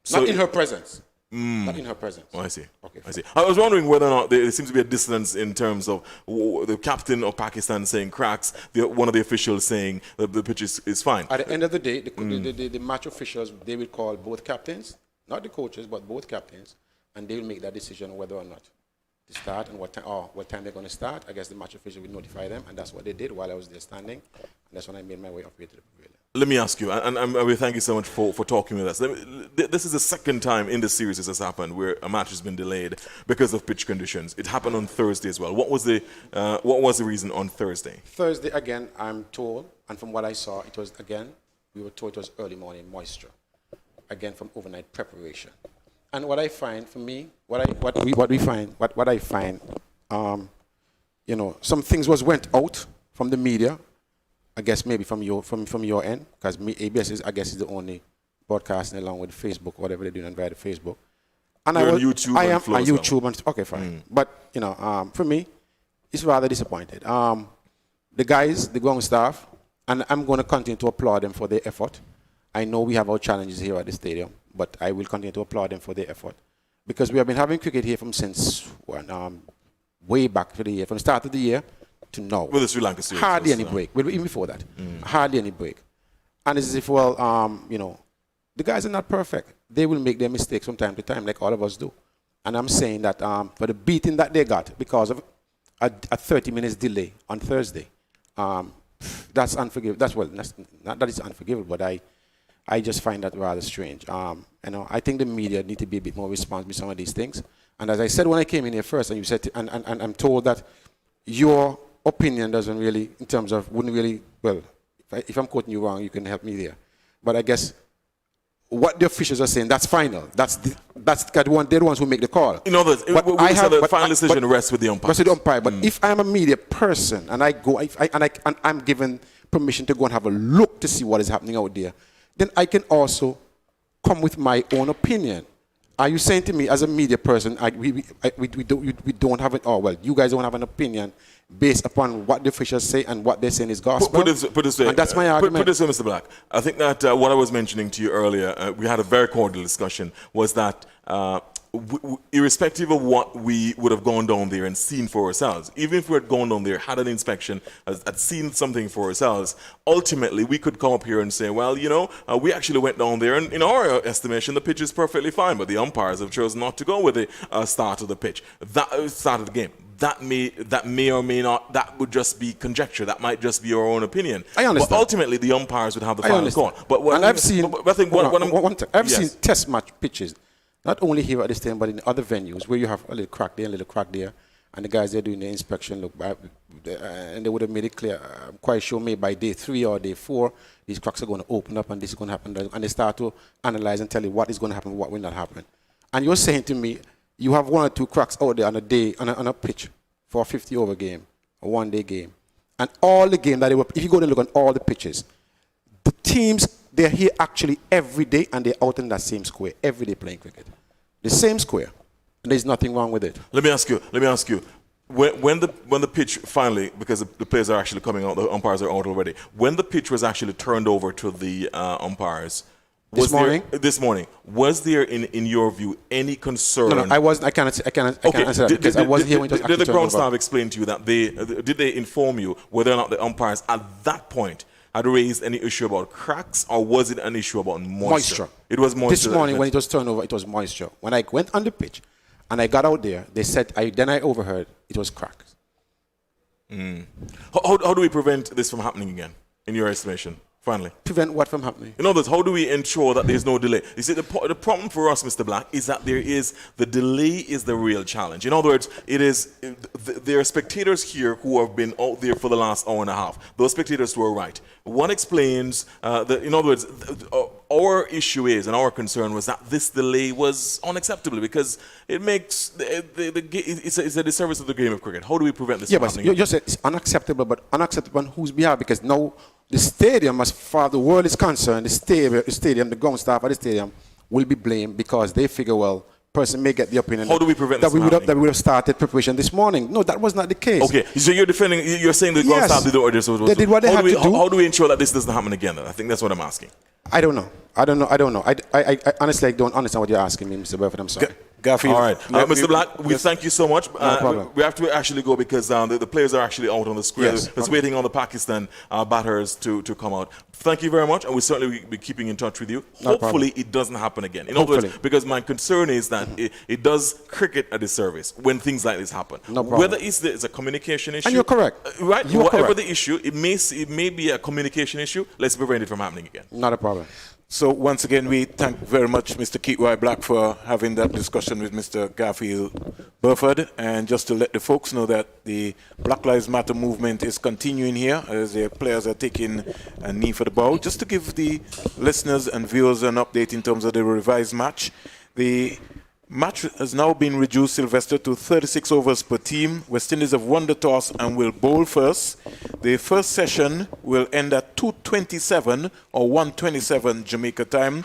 So Not in her presence. Not in her presence. Oh, I see. Okay. I see. I was wondering whether or not there seems to be a dissonance in terms of the captain of Pakistan saying cracks, one of the officials saying that the pitch is fine. At the end of the day, the match officials, they will call both captains, not the coaches, but both captains, and they will make that decision whether or not to start and what time they're going to start. I guess the match official will notify them, and that's what they did while I was there standing, and that's when I made my way up here to the pavilion. Let me ask you, and we thank you so much for talking with us. This is the second time in the series this has happened where a match has been delayed because of pitch conditions. It happened on Thursday as well. What was the reason on Thursday? Thursday, again, I'm told, and from what I saw, it was, again, we were told it was early morning moisture, again, from overnight preparation. And what I find, for me, what I find, some things went out from the media. I guess maybe from your end, because ABS is the only broadcasting along with Facebook, whatever they're doing via the Facebook. And You're on YouTube I am and Flow on as well. YouTube and okay, fine. But for me, it's rather disappointed. The guys, the ground staff, and I'm going to continue to applaud them for their effort. I know we have our challenges here at the stadium, but I will continue to applaud them for their effort because we have been having cricket here since way back for the year, from the start of the year to now. With the Sri Lanka series. Hardly any break. Well, even before that. Hardly any break. And it's as if, the guys are not perfect. They will make their mistakes from time to time, like all of us do. And I'm saying that for the beating that they got because of a 30 minutes delay on Thursday, that's unforgivable. That's not that it's unforgivable, but I just find that rather strange. I think the media need to be a bit more responsible with some of these things. And as I said when I came in here first, and you said, and I'm told that your opinion doesn't really, in terms of, wouldn't really, well, if I'm quoting you wrong, you can help me there. But I guess what the officials are saying, that's final. They're the ones who make the call. In other words, the final decision rests with the umpire. Rests with the umpire. But if I'm a media person and I go, and I'm given permission to go and have a look to see what is happening out there, then I can also come with my own opinion. Are you saying to me, as a media person, we don't have it? Oh well, you guys don't have an opinion based upon what the officials say and what they're saying is gospel. Put this way, and that's my argument. Put this way, Mr. Black. I think that what I was mentioning to you earlier, we had a very cordial discussion, was that irrespective of what we would have gone down there and seen for ourselves, even if we had gone down there, had an inspection, had seen something for ourselves, ultimately we could come up here and say, well, we actually went down there, and in our estimation, the pitch is perfectly fine, but the umpires have chosen not to go with the start of the pitch, start of the game. That may or may not, that would just be conjecture. That might just be your own opinion. I understand. But ultimately, the umpires would have the final call. I've seen test match pitches, not only here at the stadium, but in other venues where you have a little crack there, a little crack there, and the guys there doing the inspection look back, and they would have made it clear, I'm quite sure maybe by day 3 or day 4, these cracks are going to open up and this is going to happen. And they start to analyze and tell you what is going to happen, what will not happen. And you're saying to me, you have 1 or 2 cracks out there on a day, on a pitch for a 50-over game, a one-day game. And all the game that they were, if you go and look on all the pitches, the teams, they're here actually every day and they're out in that same square, every day playing cricket. The same square. And there's nothing wrong with it. Let me ask you, when the pitch finally, because the players are actually coming out, the umpires are out already, when the pitch was actually turned over to the umpires, this morning, was there in your view any concern? No, I wasn't. I can't answer that because I wasn't here when it was actually Did the ground turned over. staff explain to you that did they inform you whether or not the umpires at that point had raised any issue about cracks, or was it an issue about moisture? It was moisture. This morning when it was turned over, it was moisture. When I went on the pitch and I got out there, they said, then I overheard it was cracks. How do we prevent this from happening again, in your estimation? Finally. Prevent what from happening? In other words, how do we ensure that there's no delay? You see, the problem for us, Mr. Black, is that the delay is the real challenge. In other words, there are spectators here who have been out there for the last hour and a half. Those spectators were right. One explains, in other words, our issue is, and our concern was that this delay was unacceptable because it makes, it's a disservice of the game of cricket. How do we prevent this from happening? You just said it's unacceptable, but unacceptable on whose behalf? Because now the stadium, as far as the world is concerned, the ground staff at the stadium will be blamed because they figure, well, person may get the opinion. How do we prevent that this we would have started preparation this morning? No, that was not the case. Okay, so you're saying the ground staff did the orders. They did what they had to do. How do we ensure that this doesn't happen again? I think that's what I'm asking. I don't know. I honestly, I don't understand what you're asking me, Mr. Burford. I'm sorry. All right. Mr. Black, we thank you so much. No problem. We have to actually go because the players are actually out on the square. Yes. Just waiting on the Pakistan batters to come out. Thank you very much, and we'll certainly be keeping in touch with you. No Hopefully, problem. it doesn't happen again. In other words, because my concern is that it does cricket a disservice when things like this happen. No problem. Whether it's a communication issue. And you're correct. Right? You're Whatever correct. the issue, it may be a communication issue. Let's prevent it from happening again. Not a problem. So once again, we thank very much Mr. Keith Black for having that discussion with Mr. Garfield Burford. And just to let the folks know that the Black Lives Matter movement is continuing here as the players are taking a knee for the bow. Just to give the listeners and viewers an update in terms of the revised match. The match has now been reduced, Sylvester, to 36 overs per team. West Indies have won the toss and will bowl first. The first session will end at 2:27 or 1:27 Jamaica time.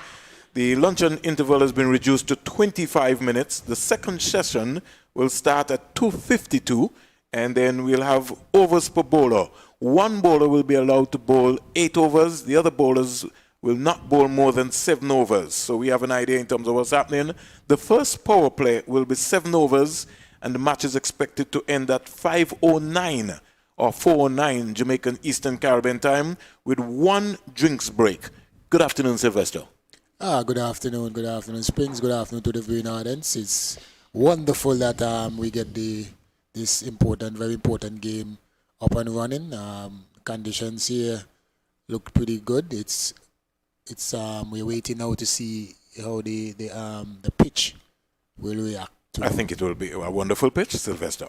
The luncheon interval has been reduced to 25 minutes. The second session will start at 2:52, and then we'll have overs per bowler. One bowler will be allowed to bowl 8 overs. The other bowlers will not bowl more than 7 overs. So we have an idea in terms of what's happening. The first power play will be 7 overs, and the match is expected to end at 5:09 or 4:09 Jamaican Eastern Caribbean time with 1 drinks break. Good afternoon, Sylvester. Good afternoon, Springs. Good afternoon to the viewing audience. It's wonderful that we get this very important game up and running. Conditions here look pretty good. We're waiting now to see how the pitch will react I think it will be a wonderful pitch, Sylvester.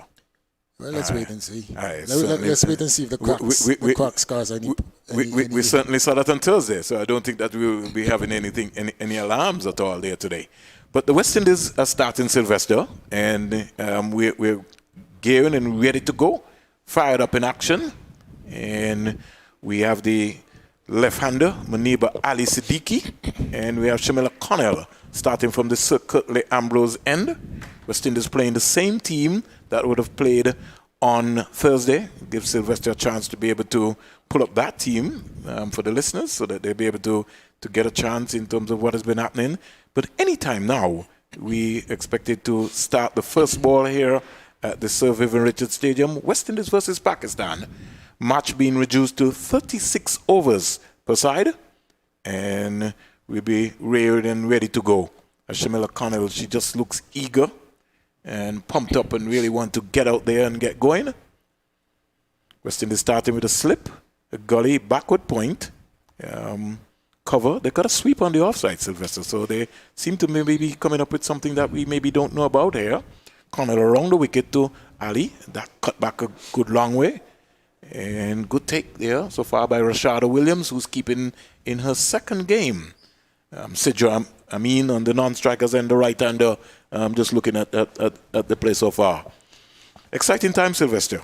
Well, let's wait and see. Let's wait and see if the Crocs cause any. We certainly saw that on Thursday, so I don't think that we will be having any alarms at all there today. But the West Indies are starting Sylvester, and we're gearing and ready to go, fired up in action, and we have the left-hander, Muniba Ali Siddiqui, and we have Shamila Connell starting from the Sir Curtly Ambrose end. West Indies playing the same team that would have played on Thursday. Give Sylvester a chance to be able to pull up that team for the listeners so that they'll be able to get a chance in terms of what has been happening. But anytime now, we expected to start the first ball here at the Sir Vivian Richards Stadium. West Indies versus Pakistan. Match being reduced to 36 overs per side. And we'll be reared and ready to go. Shamila Connell, she just looks eager and pumped up and really want to get out there and get going. West Indies starting with a slip, a gully, backward point, cover. They got a sweep on the offside, Sylvester, so they seem to maybe be coming up with something that we maybe don't know about here. Connell around the wicket to Ali. That cut back a good long way. And good take there so far by Rashada Williams, who's keeping in her second game. Sidra Amin on the non-strikers and the right-hander, just looking at the play so far. Exciting time, Sylvester.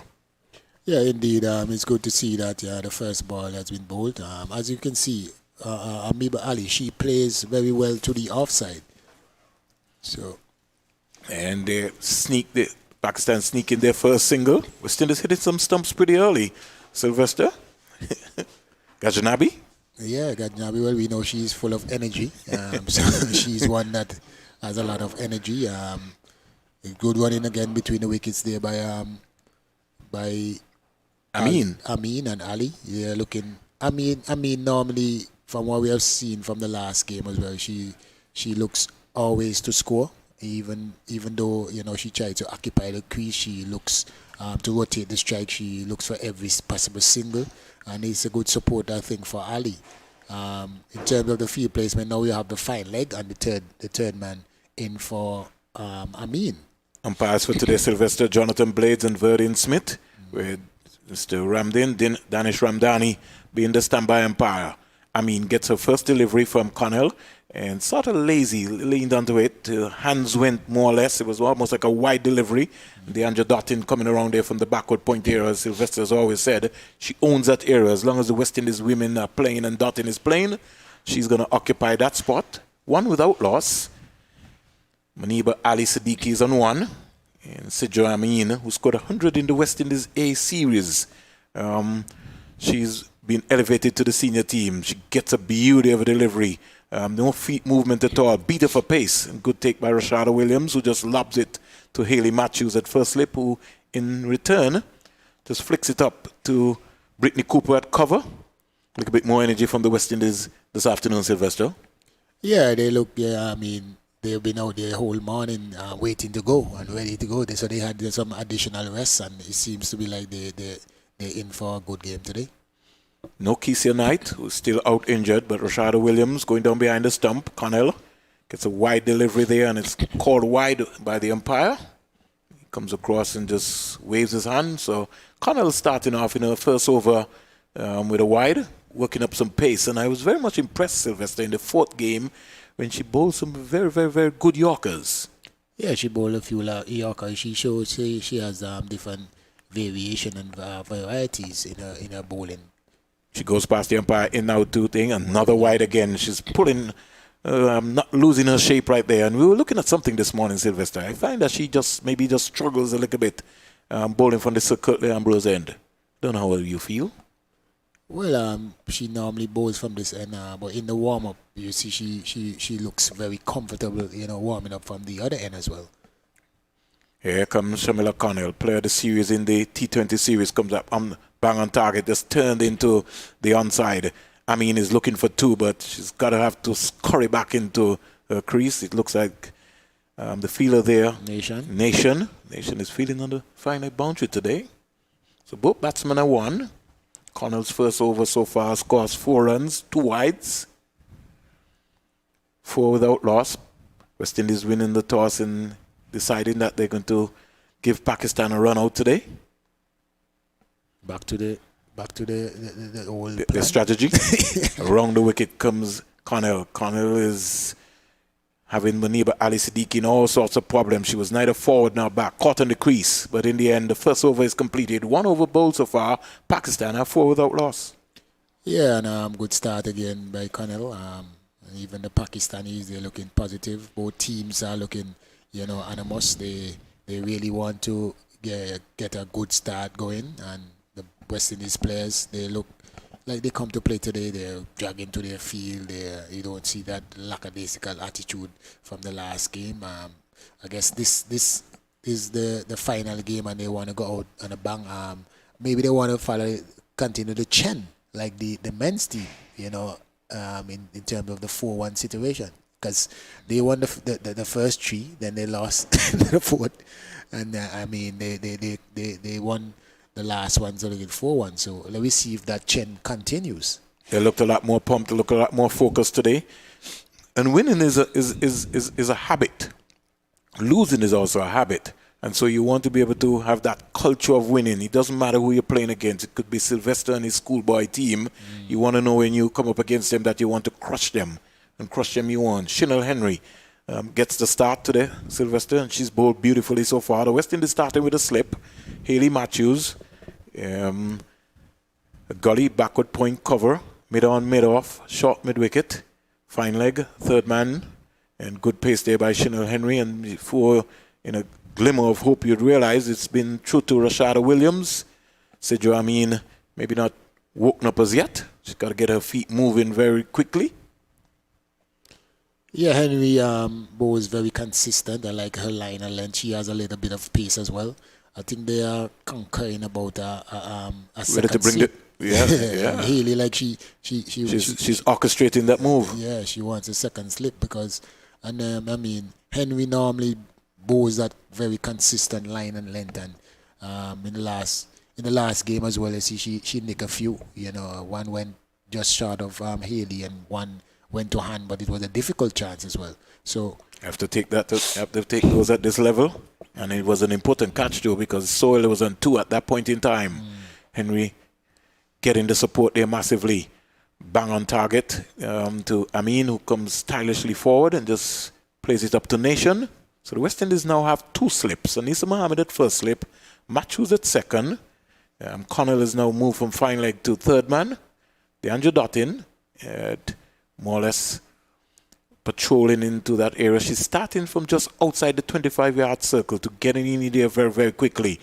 Yeah, indeed. It's good to see that the first ball has been bowled. As you can see, Amiba Ali, she plays very well to the offside. So, and they Pakistan sneaking their first single. West Indies hitting some stumps pretty early. Sylvester, Gajanabi. Yeah, Gajnabi, well, we know she's full of energy. So she's one that has a lot of energy. A good one in again between the wickets there by Amin. Amin and Ali. Yeah, looking. Amin normally, from what we have seen from the last game as well, she looks always to score. Even though she tried to occupy the crease, she looks to rotate the strike. She looks for every possible single. And it's a good support, I think, for Ali. In terms of the field placement, now we have the fine leg and the third man in for Amin. Umpires for today, Sylvester, Jonathan Blades and Verdine Smith, with Mr. Danish Ramdani being the standby umpire. Amin gets her first delivery from Connell and sort of lazy, leaned onto it. Hands went more or less. It was almost like a wide delivery. Deandra Dottin coming around there from the backward point area, as Sylvester has always said. She owns that area. As long as the West Indies women are playing and Dottin is playing, she's going to occupy that spot. One without loss. Muniba Ali Siddiqui is on one. And Sidra Amin, who scored 100 in the West Indies A series. She's been elevated to the senior team. She gets a beauty of a delivery. No feet movement at all. Beat her for pace. And good take by Rashada Williams, who just lobs it to Hayley Matthews at first slip, who in return just flicks it up to Brittany Cooper at cover. A little bit more energy from the West Indies this afternoon, Sylvester. Yeah, they look, they've been out there the whole morning waiting to go and ready to go. So they had some additional rest, and it seems to be like they're in for a good game today. No Keisha Knight, who's still out injured, but Rashada Williams going down behind the stump. Connell gets a wide delivery there, and it's called wide by the umpire. He comes across and just waves his hand. So Connell starting off in her first over with a wide, working up some pace. And I was very much impressed, Sylvester, in the fourth game when she bowled some very, very, very good Yorkers. Yeah, she bowled a few Yorkers. She shows she has different variation and varieties in her bowling. She goes past the umpire in now two thing, another wide again. She's pulling, not losing her shape right there. And we were looking at something this morning, Sylvester. I find that she just struggles a little bit bowling from the Sir Curtly Ambrose end. Don't know how you feel. Well, she normally bowls from this end, but in the warm-up, you see she looks very comfortable, warming up from the other end as well. Here comes Shamila Connell, player of the series in the T20 series, comes up bang on target, just turned into the onside. Amin is looking for two, but she's got to have to scurry back into her crease. It looks like the fielder there, Nation is feeling on the final boundary today. So both batsmen are one. Connell's first over so far scores 4 runs, 2 wides, 4 without loss. West Indies winning the toss and deciding that they're going to give Pakistan a run out today. Back to the old The plan. strategy. Around the wicket comes Connell. Connell is having Muniba Ali Siddiqui in all sorts of problems. She was neither forward nor back, caught on the crease. But in the end, the first over is completed. 1 over bowled so far. Pakistan are 4 without loss. Yeah, and good start again by Connell. Even the Pakistanis, they're looking positive. Both teams are looking, animous. They really want to get a good start going. And the West Indies players, they look like they come to play today. They're dragging to their field. You don't see that lackadaisical attitude from the last game. I guess this is the final game, and they want to go out on a bang. Maybe they want to continue the trend like the men's team, in terms of the 4-1 situation, because they won the first 3, then they lost the 4th, and they won the last one, so they get 4-1. So let me see if that trend continues. They looked a lot more pumped, they looked a lot more focused today. And winning is a habit. Losing is also a habit. And so you want to be able to have that culture of winning. It doesn't matter who you're playing against. It could be Sylvester and his schoolboy team. You want to know when you come up against them that you want to crush them. And crush them you want. Chanel Henry gets the start today, Sylvester, and she's bowled beautifully so far. The West Indies starting with a slip. Hayley Matthews, a gully backward point cover, mid on, mid off, short mid wicket, fine leg, third man, and good pace there by Chanel Henry. And before, in a glimmer of hope, you'd realize it's been true to Rashada Williams. Sidra Amin maybe not woken up as yet. She's got to get her feet moving very quickly. Yeah, Henry bowls very consistent. I like her line and length. She has a little bit of pace as well. I think they are concurring about a second Ready to bring slip. yeah. Hayley, like she's orchestrating that move. Yeah, she wants a second slip because, Henry normally bowls that very consistent line and length, and in the last game as well, I see she nicked a few. One went just short of Hayley, and one went to hand, but it was a difficult chance as well. So Have to take those at this level, and it was an important catch too because Soil was on 2 at that point in time. Henry getting the support there massively, bang on target to Amin, who comes stylishly forward and just plays it up to Nation. So the West Indies now have 2 slips. Anisa Mohammed at first slip, Matthews at second. Connell is now moved from fine leg to third man. DeAndre Dottin, more or less patrolling into that area. She's starting from just outside the 25-yard circle to getting in there very, very quickly.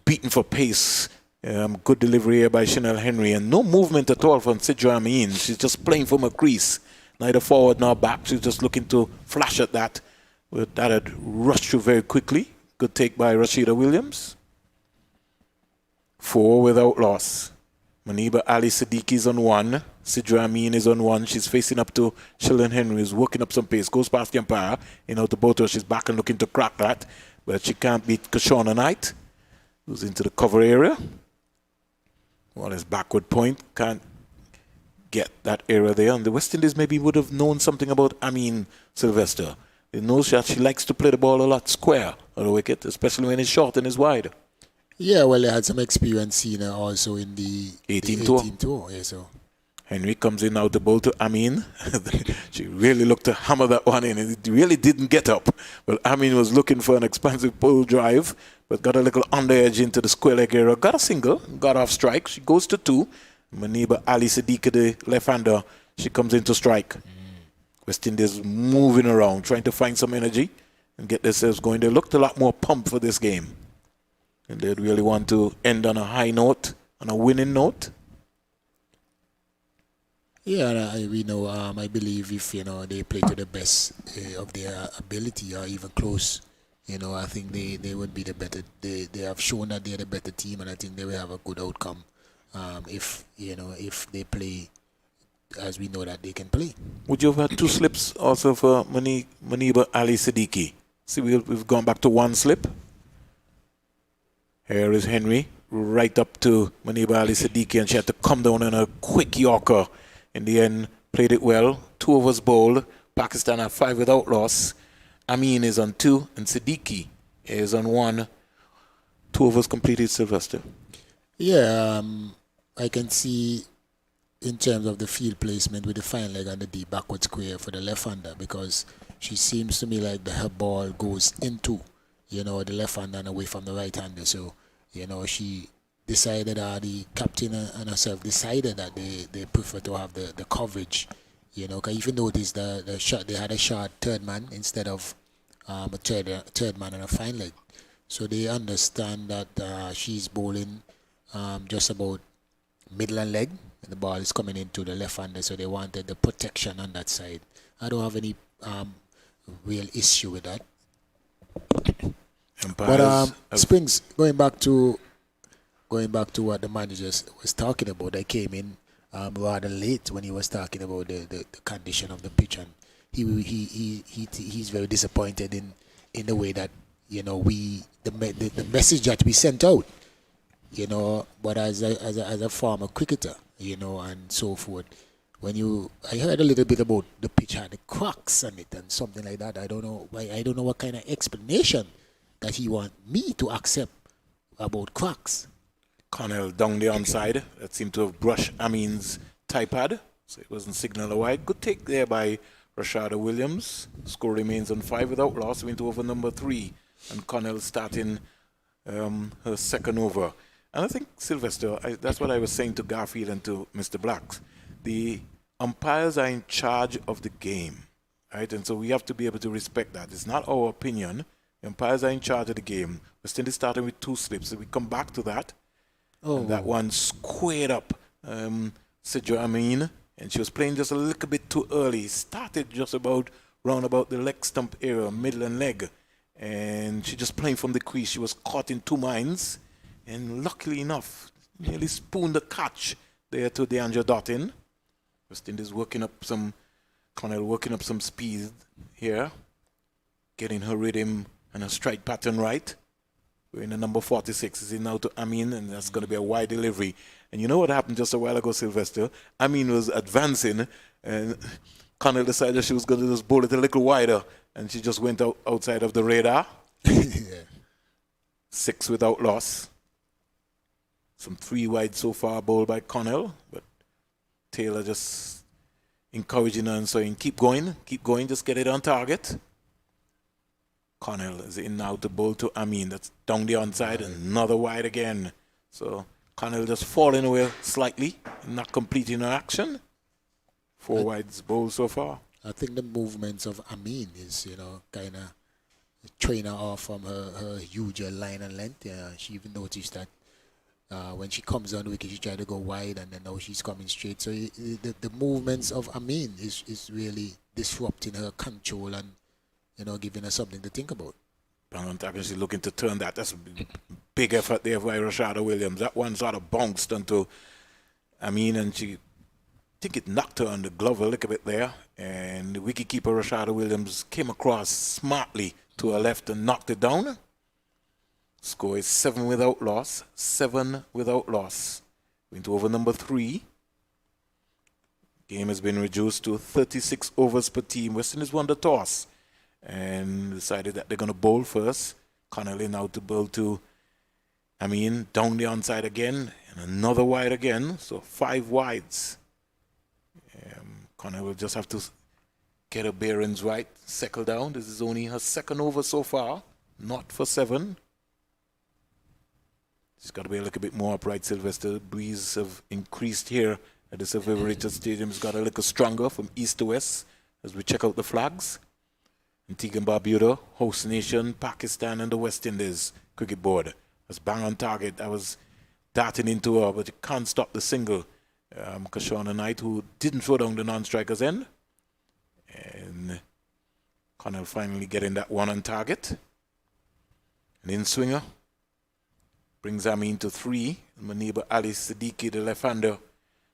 Beaten for pace. Good delivery here by Chanel Henry. And no movement at all from Sidra Amin. She's just playing from a crease. Neither forward nor back. She's just looking to flash at that. But that had rushed through very quickly. Good take by Rashida Williams. 4 without loss. Muniba Ali Siddiqui is on 1. Sidra Amin is on 1. She's facing up to Chanel Henry, who's working up some pace. Goes past the umpire. Out the boat. She's back and looking to crack that. But she can't beat Kashona Knight, who's into the cover area. His backward point can't get that area there. And the West Indies maybe would have known something about Amin Sylvester. They know that she likes to play the ball a lot square on the wicket, especially when it's short and it's wide. yeah, well, they had some experience seeing her also in the 18 tour. Yeah, so Henry comes in now to bowl to Amin. She really looked to hammer that one in, and it really didn't get up. Well, Amin was looking for an expansive pull drive, but got a little under edge into the square leg area. Got a single, got off strike. She goes to 2. Muniba Ali Siddiqui, the left-hander, she comes into strike. West Indies moving around, trying to find some energy and get themselves going. They looked a lot more pumped for this game. And they'd really want to end on a high note, on a winning note. yeah, we know. I believe if they play to the best of their ability or even close, I think they would be the better. They have shown that they're the better team, and I think they will have a good outcome. If they play as we know that they can play. Would you have had 2 slips also for Muniba Ali Siddiqui? See, we've gone back to 1 slip. Here is Henry, right up to Muniba Ali Siddiqui, and she had to come down on a quick Yorker. In the end, played it well. 2 overs bowled. Pakistan had 5 without loss. Amin is on 2 and Siddiqui is on 1. 2 overs completed, Sylvester. Yeah, I can see in terms of the field placement with the fine leg and the deep backward square for the left-hander, because she seems to me like her ball goes into, the left-hander and away from the right-hander. So, she decided, the captain and herself decided that they prefer to have the coverage. Because even notice the shot, they had a short third man instead of a third man and a fine leg. So they understand that she's bowling just about middle and leg, and the ball is coming into the left-hander, so they wanted the protection on that side. I don't have any real issue with that. But Springs, going back to what the manager was talking about, they came in rather late when he was talking about the condition of the pitch, and he's very disappointed in the way that the message that we sent out, but as a former cricketer, and so forth, I heard a little bit about the pitch had the cracks on it and something like that. I don't know what kind of explanation that he want me to accept about cracks. Connell down the onside. That seemed to have brushed Amin's tie pad, so it wasn't signal a wide. Good take there by Rashada Williams. Score remains on 5 without loss. Went over number 3, and Connell starting her second over. And I think, Sylvester, that's what I was saying to Garfield and to Mr. Blacks. The umpires are in charge of the game, right? And so we have to be able to respect that. It's not our opinion. The umpires are in charge of the game. West Indies starting with 2 slips. So we come back to that. And that one squared up Sidra Amin, and she was playing just a little bit too early. Started just about round about the leg stump area, middle and leg. And she just playing from the crease. She was caught in 2 minds. And luckily enough, nearly spooned the catch there to DeAndre Dottin. West Indies Connell working up some speed here. Getting her rhythm and her strike pattern right. We're in the number 46. Is it now to Amin? And that's going to be a wide delivery. And you know what happened just a while ago, Sylvester? Amin was advancing, and Connell decided she was going to just bowl it a little wider. And she just went outside of the radar. Yeah. 6 without loss. Some 3 wide so far bowled by Connell, but Taylor just encouraging her and saying, keep going, just get it on target. Connell is in now to bowl to Amin. That's down the onside, and another wide again. So Connell just falling away slightly, not completing her action. 4 wides bowled so far. I think the movements of Amin is, kind of train her off from her usual line and length. She even noticed that when she comes on the wicket, she tried to go wide, and then now she's coming straight. So the movements of Amin is really disrupting her control and, giving her something to think about. She's looking to turn that. That's a big effort there by Rashada Williams. That one sort of bounced onto Amin, and I think it knocked her on the glove a little bit there. And the wicketkeeper Rashada Williams came across smartly to her left and knocked it down. Score is 7 without loss. 7 without loss. Went over number 3. Game has been reduced to 36 overs per team. West Indies won the toss and decided that they're going to bowl first. Connelly now to bowl to Amin. Down the onside again. And another wide again. So 5 wides. Connell will just have to get her bearings right. Settle down. This is only her second over so far. Not for 7. She's got to be a little bit more upright, Sylvester. Breeze have increased here at the Sir Vivian Richards Stadium. It's got a little stronger from east to west as we check out the flags. Antigua and Barbuda, host nation, Pakistan and the West Indies cricket board. That's bang on target. I was darting into her, but you can't stop the single. Kashana Knight, who didn't throw down the non-striker's end. And Connell finally getting that one on target. An in-swinger. Brings Amin to 3. Maniba Ali Siddiqui, the left-hander.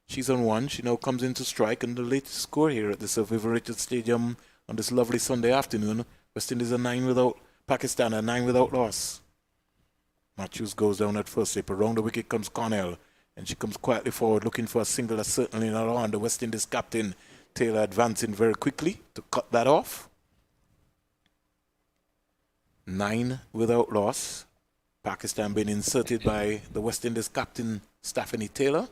She's on 1. She now comes into strike. And the latest score here at the Sir Vivian Richards Stadium on this lovely Sunday afternoon. West Indies are 9 without, Pakistan are 9 without loss. Matthews goes down at first slip. Around the wicket comes Connell. And she comes quietly forward looking for a single that's certainly not on. The West Indies captain Taylor advancing very quickly to cut that off. 9 without loss. Pakistan being inserted by the West Indies captain Stephanie Taylor.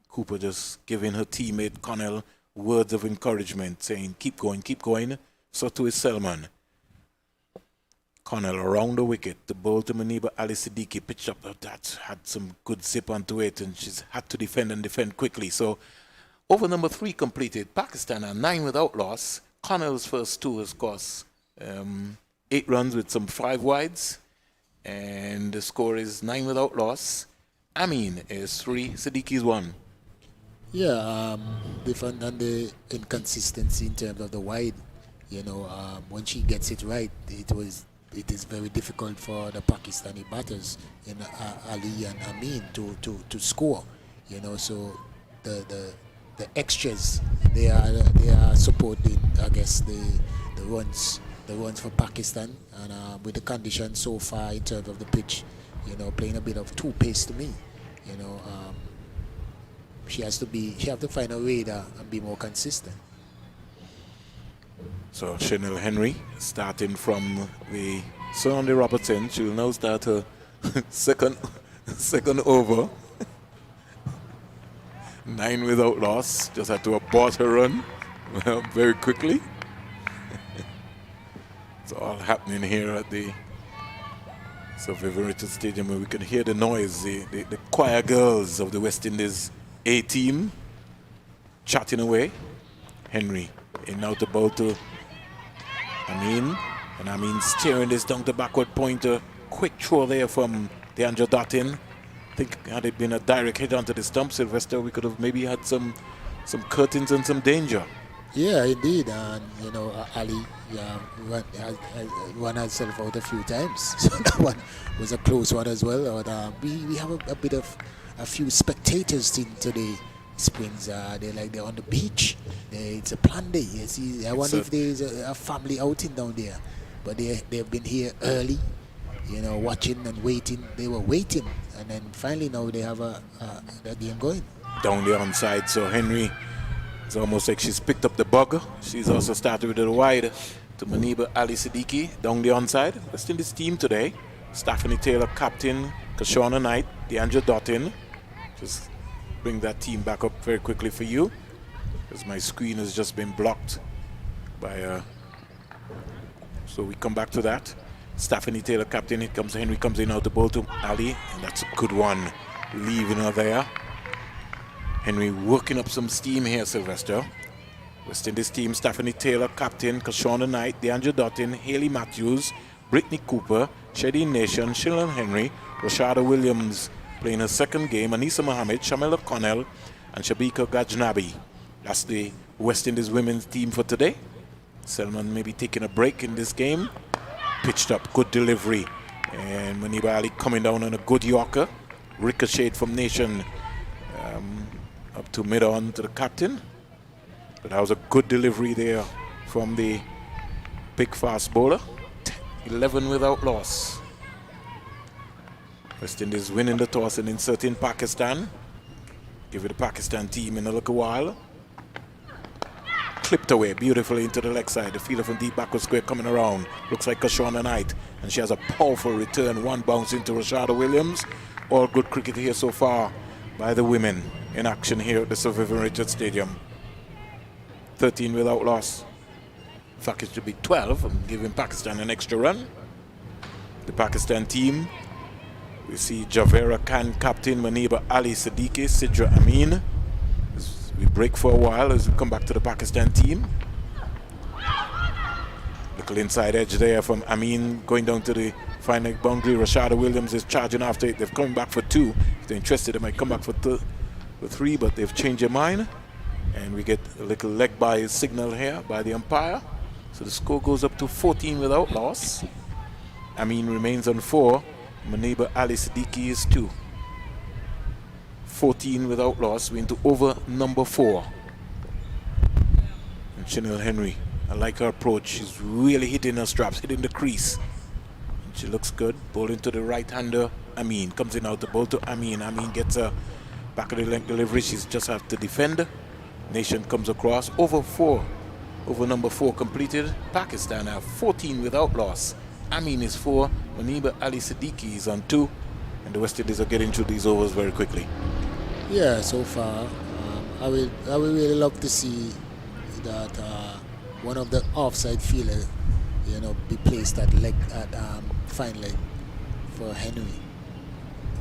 Cooper just giving her teammate Connell words of encouragement, saying, keep going, keep going. So too is Selman. Connell around the wicket. The ball to Maniba Ali Siddiqui pitched up. That had some good zip onto it, and she's had to defend and defend quickly. So over number 3 completed. Pakistan are 9 without loss. Connell's first 2 has cost 8 runs with some 5 wides. And the score is 9 without loss. Amin is 3, Siddiqui's 1. Yeah, different than the inconsistency in terms of the wide. You know, when she gets it right, it is very difficult for the Pakistani batters in Ali and Amin to score. You know, so the extras they are supporting, I guess, the runs for Pakistan, and with the conditions so far in terms of the pitch, you know, playing a bit of two pace to me. You know, she have to find a radar and be more consistent. So Chanel Henry starting from the Sunday Robertson. She will now start her second over. 9 without loss. Just had to abort her run very quickly. It's all happening here at the Sir Vivian Richards Stadium, where we can hear the noise, the choir girls of the West Indies A team chatting away. Henry in now the ball to Amin, and Amin steering this down the backward pointer. Quick throw there from Deandra Dottin. I think had it been a direct hit onto the stump, Sylvester, we could have maybe had some curtains and some danger. Yeah, indeed, and you know, Ali run herself out a few times, so that one was a close one as well. But we have a few spectators to the Springs. They're on the beach. It's a planned day. You see, I wonder if there's a family outing down there. But they've been here early, you know, watching and waiting. They were waiting, and then finally now they have a game going. Down the onside, so Henry, it's almost like she's picked up the bug. She's also started with a wide to Maniba Ali Siddiqui down the onside. West Indies team today. Stephanie Taylor, captain, Kashona Knight, Deandra Dottin. Just bring that team back up very quickly for you, because my screen has just been blocked by so we come back to that. Stephanie Taylor, captain. Here comes Henry, comes in out the ball to Ali, and that's a good one, leaving her there. Henry working up some steam here, Sylvester. West Indies team, Stephanie Taylor, captain, Kashona Knight, Deandra Dottin, Hayley Matthews, Brittany Cooper, Shadeen Nation, Shillan Henry, Rashada Williams playing her second game, Anisa Mohammed, Shamila Connell, and Shabika Gajnabi. That's the West Indies women's team for today. Selman maybe taking a break in this game. Pitched up, good delivery. And Maniba Ali coming down on a good Yorker. Ricocheted from Nation up to mid-on to the captain. But that was a good delivery there from the big fast bowler. 11 without loss. West Indies winning the toss and inserting Pakistan. Give it the Pakistan team in a little while. Clipped away beautifully into the leg side. The fielder from deep backward square coming around. Looks like Kashona Knight. And she has a powerful return. One bounce into Rashada Williams. All good cricket here so far by the women in action here at the Sir Vivian Richards Stadium. 13 without loss. In fact, it should be 12. I'm giving Pakistan an extra run. The Pakistan team. We see Javera Khan, captain, Maniba Ali Siddiqui, Sidra Amin. As we break for a while as we come back to the Pakistan team. Little inside edge there from Amin going down to the final boundary. Rashada Williams is charging after it. They're coming back for 2. If they're interested, they might come back for 3, but they've changed their mind. And we get a little leg by signal here by the umpire. So the score goes up to 14 without loss. Amin remains on 4. Maniba Ali Siddiqui is 2. 14 without loss. We're into over number 4. And Chanel Henry, I like her approach. She's really hitting her straps, hitting the crease. And she looks good. Bowling to the right-hander. Amin comes in out the ball to Amin. Amin gets a back of the length delivery. She's just have to defend. Nation comes across. Over 4 Over number 4 completed. Pakistan have 14 without loss. Amin is 4. Maniba Ali Siddiqui is on 2. And the West Indies are getting through these overs very quickly. Yeah, so far, I would really love to see that one of the offside fielder, be placed at fine leg for Henry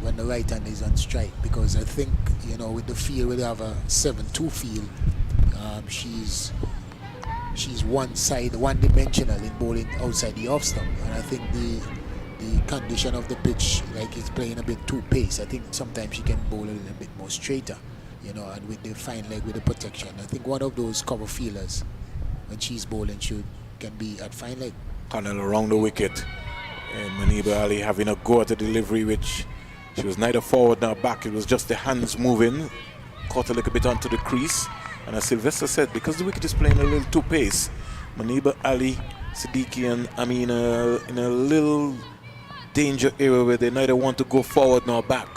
when the right hand is on strike, because I think with the field, we have a 7-2 field. She's one-dimensional in bowling outside the off stump, and I think the condition of the pitch, like it's playing a bit too pace. I think sometimes she can bowl a little bit more straighter, and with the fine leg with the protection. I think one of those cover fielders, when she's bowling, can be at fine leg. Connell around the wicket, and Maniba Ali having a go at the delivery, which she was neither forward nor back. It was just the hands moving, caught a little bit onto the crease. And as Sylvester said, because the wicket is playing a little too pace, Maniba Ali, Siddiqui and Amin in a little danger area where they neither want to go forward nor back.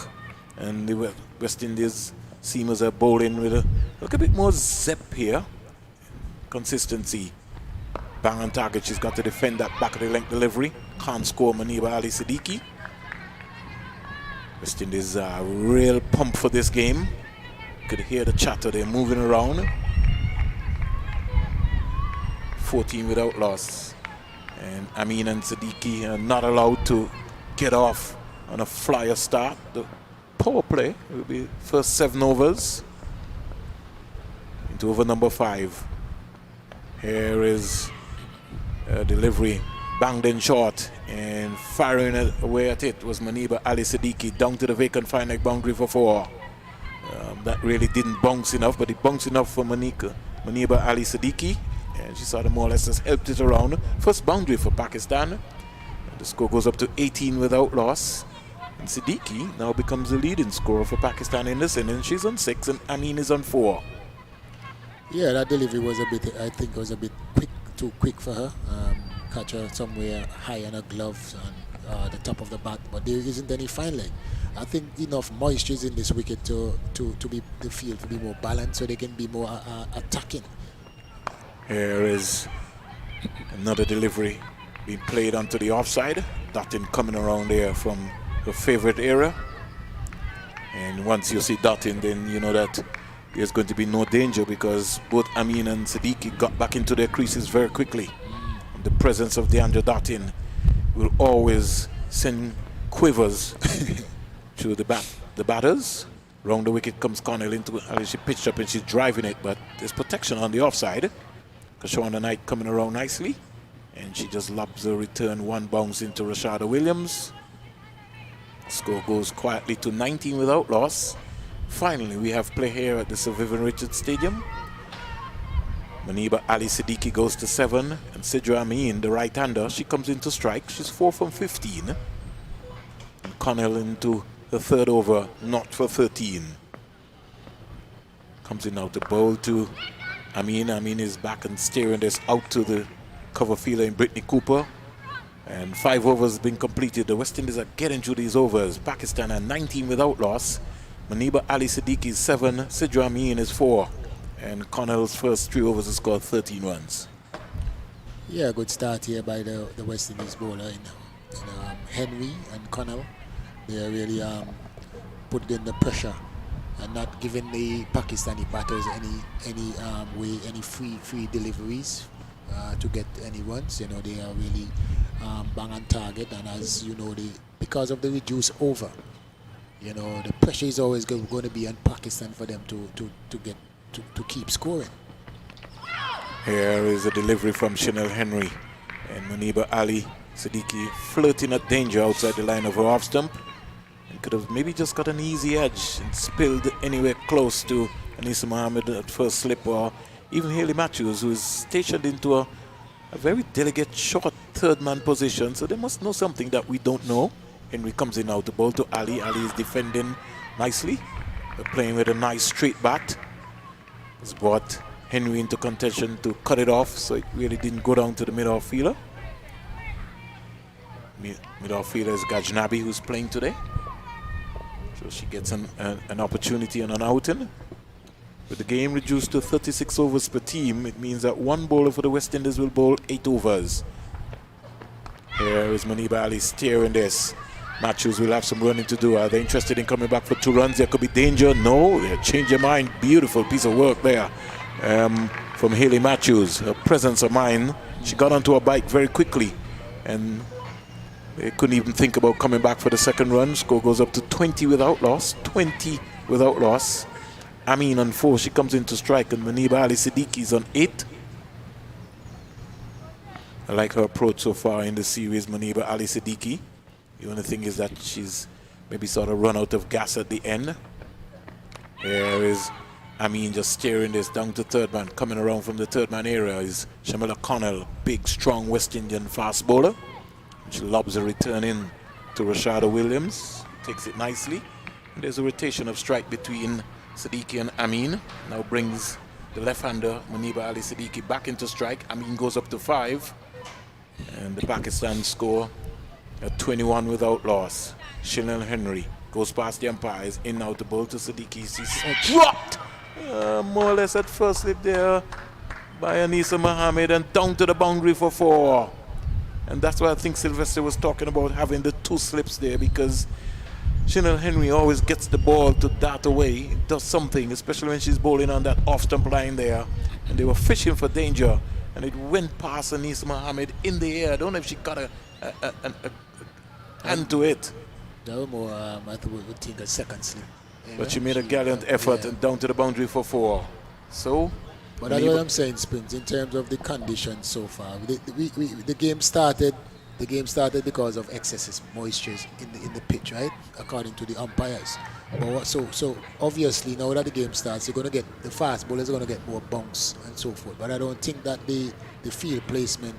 And the West Indies seamers are bowling with a little bit more zip here. Consistency. Bang on target. She's got to defend that back of the length delivery. Can't score Maniba Ali Siddiqui. West Indies are real pumped for this game. Could hear the chatter. They're moving around. 14 without loss. And Amin and Siddiqui are not allowed to get off on a flyer start. The power play will be first 7 overs. Into over number 5. Here is a delivery. Banged in short and firing away at it was Maniba Ali Siddiqui down to the vacant fine leg boundary for 4. That really didn't bounce enough, but it bounced enough for Maniba Ali Siddiqui, and she sort of more or less just helped it around. First boundary for Pakistan. And the score goes up to 18 without loss. And Siddiqui now becomes the leading scorer for Pakistan in this inning. She's on 6 and Amin is on 4. Yeah, that delivery was I think was a bit too quick for her. Catch her somewhere high on her gloves on the top of the bat, but there isn't any fine leg. I think enough moisture is in this wicket to be the field to be more balanced, so they can be more attacking. Here is another delivery being played onto the offside. Dottin coming around there from her favorite area. And once you see Dottin, then you know that there's going to be no danger, because both Amin and Siddiqui got back into their creases very quickly. And the presence of Deandra Dottin will always send quivers to the batters. Round the wicket comes Connell into she pitched up and she's driving it, but there's protection on the offside. Kashwana Knight coming around nicely, and she just lobs a return 1 bounce into Rashada Williams. Score goes quietly to 19 without loss. Finally, we have play here at the Sir Vivian Richards Stadium. Maniba Ali Siddiqui goes to 7, and Sidra Amin, the right-hander, she comes into strike. She's 4 from 15. And Connell into the 3rd over, not for 13. Comes in now to bowl to Amin. Amin is back and steering this out to the cover fielder in Brittany Cooper. And 5 overs been completed. The West Indies are getting through these overs. Pakistan are 19 without loss. Maniba Ali Siddiqui is 7, Sidra Amin is 4. And Connell's first 3 overs has scored 13 runs. Yeah, good start here by the West Indies bowler in Henry and Connell. They are really put in the pressure and not giving the Pakistani batters any free deliveries to get any runs. They are really bang on target, and as you know, because of the reduced over, the pressure is always going to be on Pakistan for them to keep scoring. Here is a delivery from Chanel Henry, and Maniba Ali Siddiqui flirting at danger outside the line of her off stump. And could have maybe just got an easy edge and spilled anywhere close to Anisa Mohammed at first slip, or even Haley Matthews, who is stationed into a very delicate short 3rd man position. So they must know something that we don't know. Henry comes in now to bowl to Ali. Ali is defending nicely. They're playing with a nice straight bat. It's brought Henry into contention to cut it off, so it really didn't go down to the mid-off fielder. Mid-off fielder is Gajnabi, who's playing today. So she gets an opportunity and an outing. With the game reduced to 36 overs per team, it means that one bowler for the West Indies will bowl 8 overs. Here is Maniba Ali steering this. Matthews will have some running to do. Are they interested in coming back for 2 runs? There could be danger. No, they change their mind. Beautiful piece of work there from Hayley Matthews. Her presence of mind. She got onto her bike very quickly, and they couldn't even think about coming back for the 2nd run. Score goes up to 20 without loss. 20 without loss. Amin on 4. She comes into strike, and Maniba Ali Siddiqui is on 8. I like her approach so far in the series, Maniba Ali Siddiqui. The only thing is that she's maybe sort of run out of gas at the end. Here is Amin just steering this down to 3rd man. Coming around from the 3rd man area is Shamila Connell, big, strong West Indian fast bowler. She lobs a return in to Rashada Williams. Takes it nicely. And there's a rotation of strike between Siddiqui and Amin. Now brings the left-hander Maniba Ali Siddiqui back into strike. Amin goes up to 5. And the Pakistan score at 21 without loss. Shinel Henry goes past the umpires, in now to bowl to Siddiqui. He's dropped more or less at first slip there by Anisa Mohammed, and down to the boundary for 4. And that's why I think Sylvester was talking about having the 2 slips there, because Shinel Henry always gets the ball to dart away. It does something, especially when she's bowling on that off-stump line there. And they were fishing for danger, and it went past Anisa Mohammed in the air. I don't know if she got a hand to it. That was more, I would think, a 2nd slip. But she made a gallant effort and down to the boundary for 4. So, but that's what I'm saying, Spins, in terms of the conditions so far. The game started. The game started because of excessive moisture in the pitch, right? According to the umpires. But so obviously now that the game starts, you're going to get the fast bowlers are going to get more bounce and so forth. But I don't think that the field placement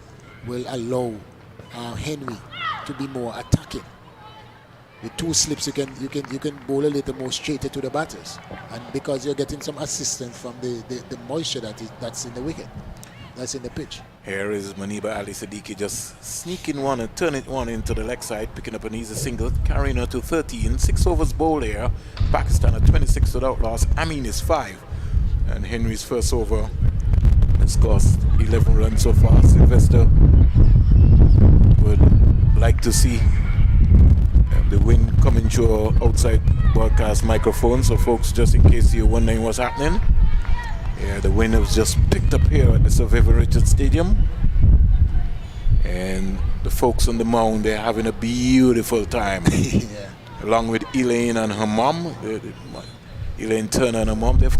will allow Henry to be more attacking. With 2 slips, you can bowl a little more straighter to the batters, and because you're getting some assistance from the moisture that's in the wicket, that's in the pitch. Here is Maniba Ali Siddiqui just sneaking one and turning one into the leg side, picking up an easy single, carrying her to 13. 6 overs bowled here. Pakistan at 26 without loss. Amin is 5, and Henry's first over has cost 11 runs so far. Sylvester would like to see the wind coming through our outside broadcast microphone. So folks, just in case you're wondering what's happening, yeah, the wind was just picked up here at the Sir Vivian Richards Stadium, and the folks on the mound, they're having a beautiful time. Yeah. Along with Elaine and her mom, Elaine Turner and her mom, they've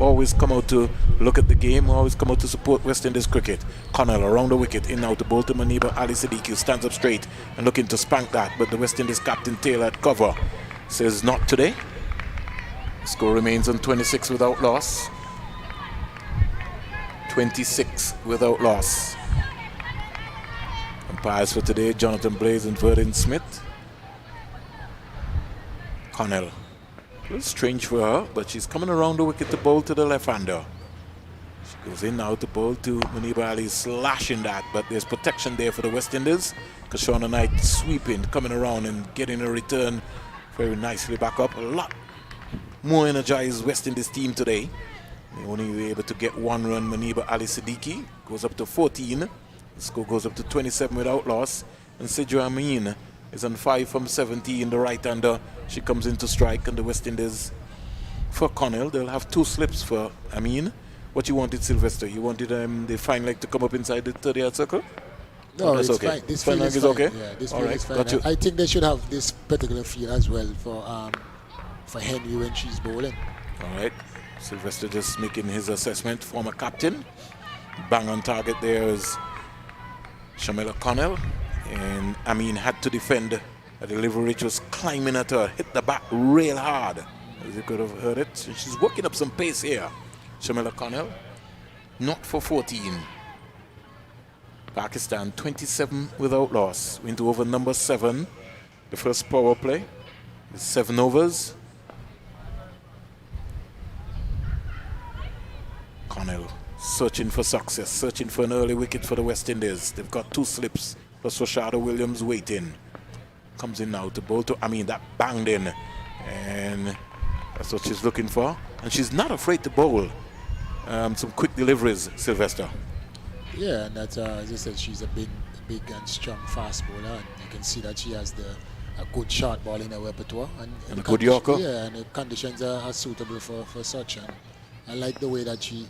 always come out to look at the game, always come out to support West Indies cricket. Connell around the wicket, in now to bowl to Maniba Ali Siddiqui, who stands up straight and looking to spank that, but the West Indies captain Taylor at cover says not today. Score remains on 26 without loss. 26 without loss. Umpires for today, Jonathan Blaze and Verdin Smith. Connell. A little strange for her, but she's coming around the wicket to bowl to the left-hander. She goes in now to bowl to Maniba Ali, slashing that, but there's protection there for the West Indies. Kashona Knight sweeping, coming around and getting a return very nicely back up. A lot more energized West Indies team today. They only were able to get 1 run. Maniba Ali Siddiqui goes up to 14. The score goes up to 27 without loss. And Sidra Amin is on 5 from 17. The right-hander, she comes into strike, and the West Indies for Connell, they'll have 2 slips for Amin. What you wanted, Sylvester? You wanted the fine leg to come up inside the 30-yard circle? No, that's it's okay. fine. This fine field leg is is okay? Yeah, this all field right, is fine. got you. I think they should have this particular field as well for Henry when she's bowling. All right. Sylvester just making his assessment. Former captain. Bang on target there is Shamila Connell. And Amin had to defend a delivery which was climbing at her. Hit the back real hard, as you could have heard it. So she's working up some pace here. Shamila Connell. Not for 14. Pakistan 27 without loss. Into over number 7. The first power play. 7 overs. Connell searching for success, searching for an early wicket for the West Indies. They've got 2 slips, plus Rashada Williams waiting. Comes in now to bowl to Amin, that banged in. And That's what she's looking for. And she's not afraid to bowl. Some quick deliveries, Sylvester. Yeah, and that, as I said, she's a big and strong fast bowler, and you can see that she has a good short ball in her repertoire. And a good Yorker. Yeah, and the conditions are suitable for such. And I like the way that she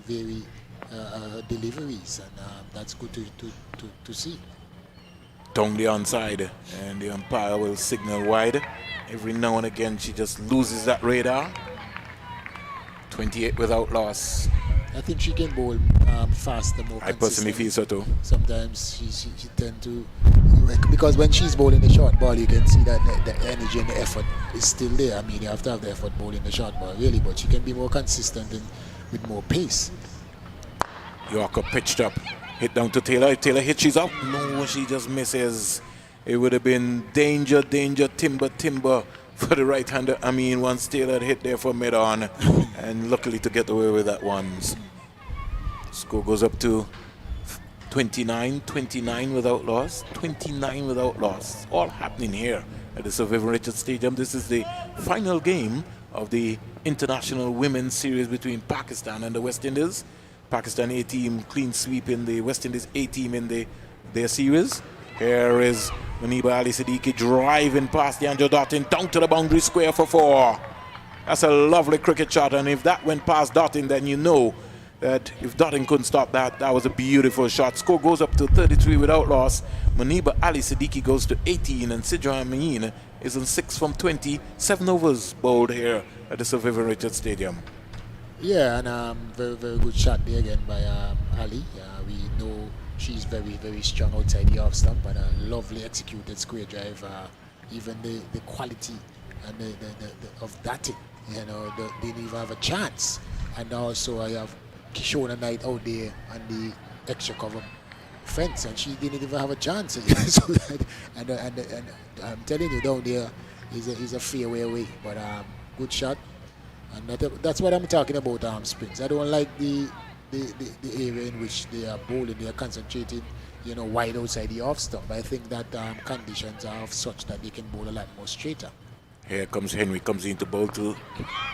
vary her deliveries, and that's good to see. Down the onside, and the umpire will signal wide. Every now and again, she just loses that radar. 28 without loss. I think she can bowl faster, more I personally feel so too. Sometimes she tend to, because when she's bowling the short ball, you can see that the energy and the effort is still there. I mean, you have to have the effort bowling the short ball, really, but she can be more consistent and with more pace. Yorker pitched up, hit down to Taylor. If Taylor hits, she's out. No, she just misses. It would have been danger, timber for the right-hander. I mean, once Taylor had hit there for mid-on, and luckily to get away with that one. Score goes up to 29 without loss. 29 without loss. All happening here at the Sir Vivian Richards Stadium. This is the final game of the International Women's Series between Pakistan and the West Indies. Pakistan A team clean sweep in the West Indies A team in their series. Here is Muniba Ali Siddiqui driving past the Andrew Dottin down to the boundary square for 4. That's a lovely cricket shot, and if that went past Dottin, then you know that if Dottin couldn't stop that, that was a beautiful shot. Score goes up to 33 without loss. Muniba Ali Siddiqui goes to 18, and Sidra Amin is on 6 from 20. 7 overs bowled here at the Sir Vivian Richards Stadium. Yeah, and very, very good shot there again by Ali. We know she's very, very strong outside the off stump, and a lovely executed square drive. Even the quality and the of that, you know, they didn't even have a chance. And also I have Kishona Knight out there on the extra cover fence, and she didn't even have a chance. So and I'm telling you, down there is a fairway away, but good shot. And that's what I'm talking about, Springs. I don't like the area in which they are bowling. They are concentrating, you know, wide outside the off stump. I think that conditions are of such that they can bowl a lot more straighter. Here comes Henry, comes in to bowl to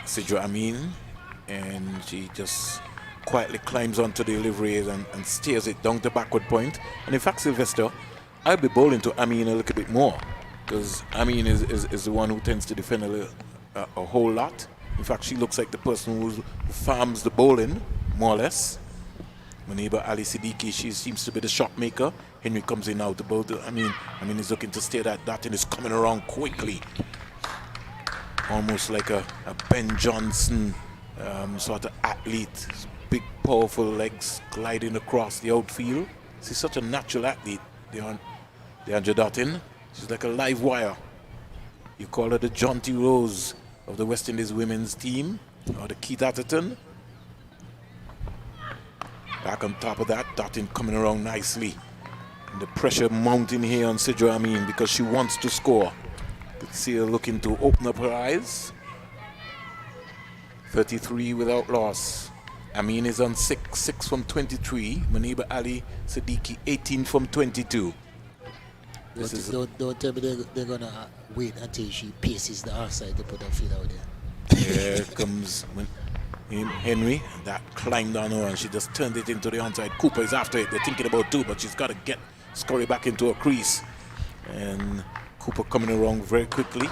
Sidra Amin, and she just quietly climbs onto the delivery and steers it down the backward point. And in fact, Sylvester, I'll be bowling to Amin a little bit more, because Amin is the one who tends to defend a whole lot. In fact, she looks like the person who farms the bowling, more or less. Muniba Ali Siddiqui, she seems to be the shot maker. Henry comes in now to bowl to Amin. Amin is looking to steer that. Dottin is coming around quickly. Almost like a Ben Johnson sort of athlete. Big, powerful legs gliding across the outfield. She's such a natural athlete, DeAndre Dottin. She's like a live wire. You call her the Jaunty Rose of the West Indies women's team, or the Keith Atherton. Back on top of that, Dottin coming around nicely. And the pressure mounting here on Sidra Amin because she wants to score. You can see her looking to open up her eyes. 33 without loss. Amin is on 6 from 23. Muniba Ali Siddiqui 18 from 22. Don't tell me they're going to wait until she paces the offside to put her feet out there. Here comes Henry. That climbed on her and she just turned it into the onside. Cooper is after it. They're thinking about 2, but she's got to scurry back into her crease. And Cooper coming around very quickly.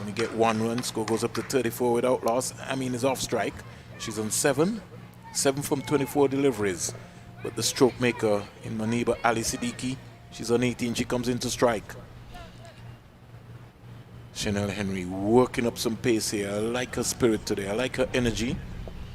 Only get 1 run. Score goes up to 34 without loss. Amin is off strike. She's on 7 from 24 deliveries. But the stroke maker in Muniba Ali Siddiqui, she's on 18. She comes into strike. Chanel Henry working up some pace here. I like her spirit today. I like her energy.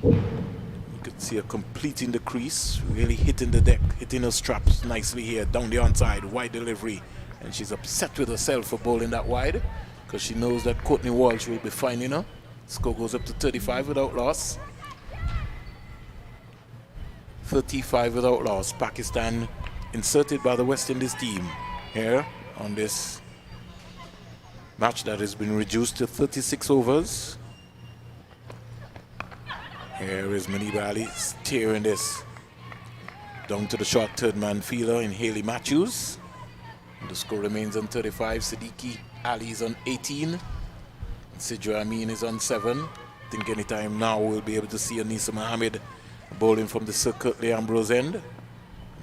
You can see her completing the crease, really hitting the deck, hitting her straps nicely here, down the onside, wide delivery. And she's upset with herself for bowling that wide because she knows that Courtney Walsh will be finding her. Score goes up to 35 without loss. 35 without loss. Pakistan inserted by the West Indies team here on this match that has been reduced to 36 overs. Here is Muniba Ali steering this down to the short third man fielder in Haley Matthews. And the score remains on 35. Siddiqui Ali is on 18. Sidra Amin is on 7. I think anytime now we'll be able to see Anisa Mohammed bowling from the Sir Curtly Ambrose end.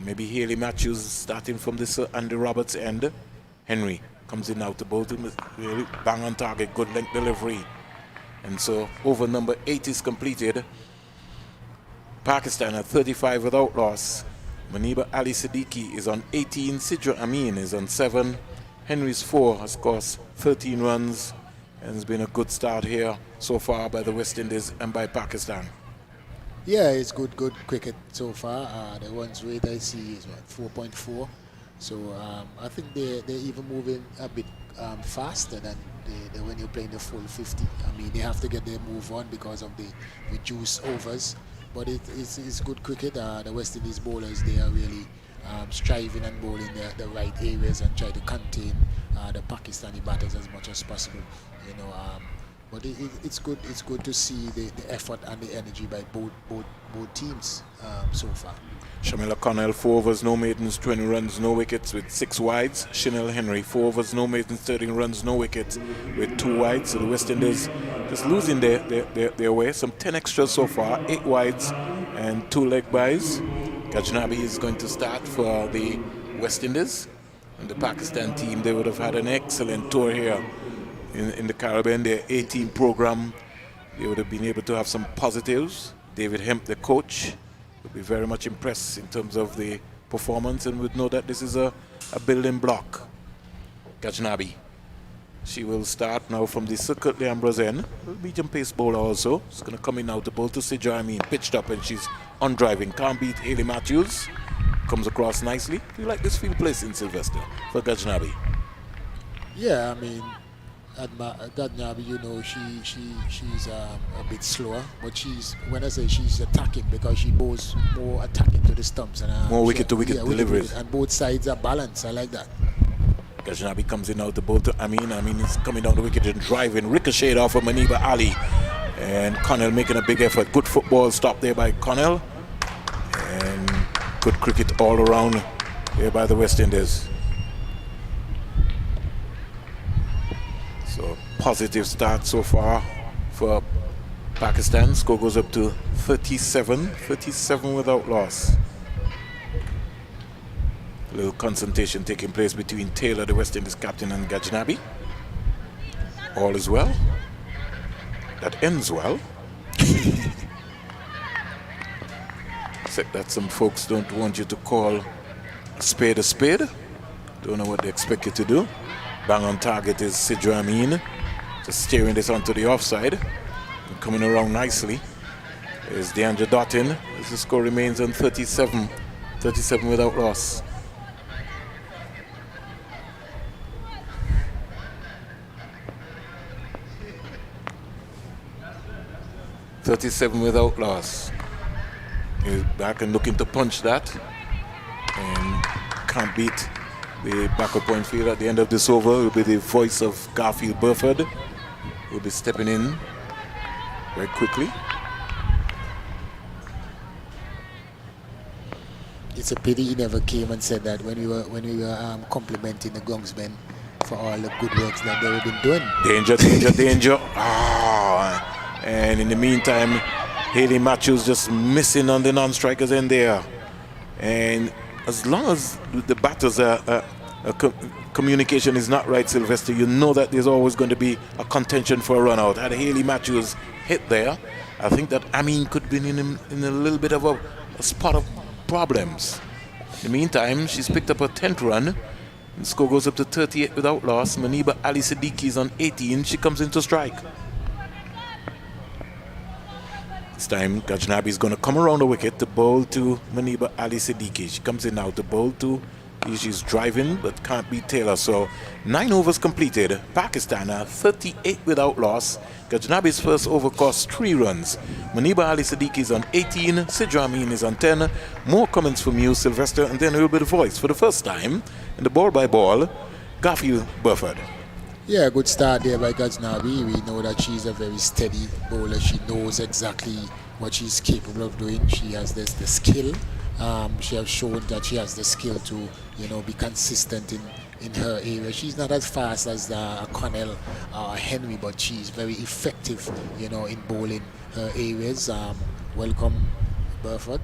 Maybe Haley Matthews starting from the Sir Andy Roberts end. Henry comes in now to bowl to really bang on target, good length delivery. And so over number 8 is completed. Pakistan at 35 without loss. Muniba Ali Siddiqui is on 18. Sidra Amin is on 7. Henry's 4 has cost 13 runs. And it's been a good start here so far by the West Indies and by Pakistan. Yeah, it's good cricket so far. The runs rate I see is 4.4. So I think they're even moving a bit faster than when you're playing the full 50. I mean, they have to get their move on because of the reduced overs. But it's good cricket. The West Indies bowlers, they are really striving and bowling the right areas and try to contain the Pakistani batters as much as possible. You know, but it's good. It's good to see the effort and the energy by both teams so far. Shamila Connell, 4 overs, no maidens, 20 runs, no wickets with 6 wides. Chanel Henry, 4 overs, no maidens, 13 runs, no wickets with 2 wides. So the West Indies just losing their way. Some 10 extras so far, 8 wides and 2 leg byes. Gajnabi is going to start for the West Indies. And the Pakistan team, they would have had an excellent tour here in the Caribbean. Their 18 program, they would have been able to have some positives. David Hemp, the coach, would be very much impressed in terms of the performance and would know that this is a building block. Gajnabi, she will start now from the Sir Curtly Ambrose end. Medium pace bowler also. She's going to come in now to bowl to Sidra Amin. Pitched up and she's on driving. Can't beat Haley Matthews. Comes across nicely. Do you like this field placing, Sylvester, for Gajnabi? Yeah, I mean, Gajnabi, you know, she's a bit slower, but when I say she's attacking, because she bowls more attacking to the stumps and more wicket to wicket deliveries, and both sides are balanced. I like that. Gajnabi comes in now to bowl to Amin. Amin is coming down the wicket and driving, ricocheted off of Muniba Ali, and Connell making a big effort. Good football stop there by Connell, and good cricket all around there by the West Indies. So positive start so far for Pakistan. Score goes up to 37 without loss. A little concentration taking place between Taylor, the West Indies captain, and Gajnabi. All is well. That ends well. Except that some folks don't want you to call a spade a spade. Don't know what they expect you to do. Bang on target is Sidra Amin. Just steering this onto the offside. And coming around nicely is Deandra Dottin. As the score remains on 37 without loss. Without loss. He's back and looking to punch that. And can't beat the backup point field at the end of this over. Will be the voice of Garfield Burford. Will be stepping in very quickly. It's a pity he never came and said that when we were complimenting the groundsmen for all the good works that they have been doing. Danger. And in the meantime, Haley Matthews just missing on the non-strikers in there. And as long as the batters communication is not right, Sylvester, you know that there's always going to be a contention for a run out. Had Haley Matthews hit there, I think that Amin could be in a little bit of a spot of problems. In the meantime, she's picked up a 10th run. The score goes up to 38 without loss. Muniba Ali Siddiqui is on 18. She comes in to strike. This time, Gajnabi is going to come around the wicket to bowl to Muniba Ali Siddiqui. She comes in now to bowl to, she's driving but can't beat Taylor. So 9 overs completed. Pakistan are 38 without loss. Gajnabi's first over cost 3 runs. Muniba Ali Siddiqui is on 18. Sidra Amin is on 10. More comments from you, Sylvester, and then a little bit of voice. For the first time in the ball by ball, Garfield Burford. Yeah, good start there by Gajnabi. We know that she's a very steady bowler. She knows exactly what she's capable of doing. She has the skill. She has shown that she has the skill to, be consistent in her area. She's not as fast as Connell or Henry, but she's very effective, you know, in bowling her areas. Welcome, Burford.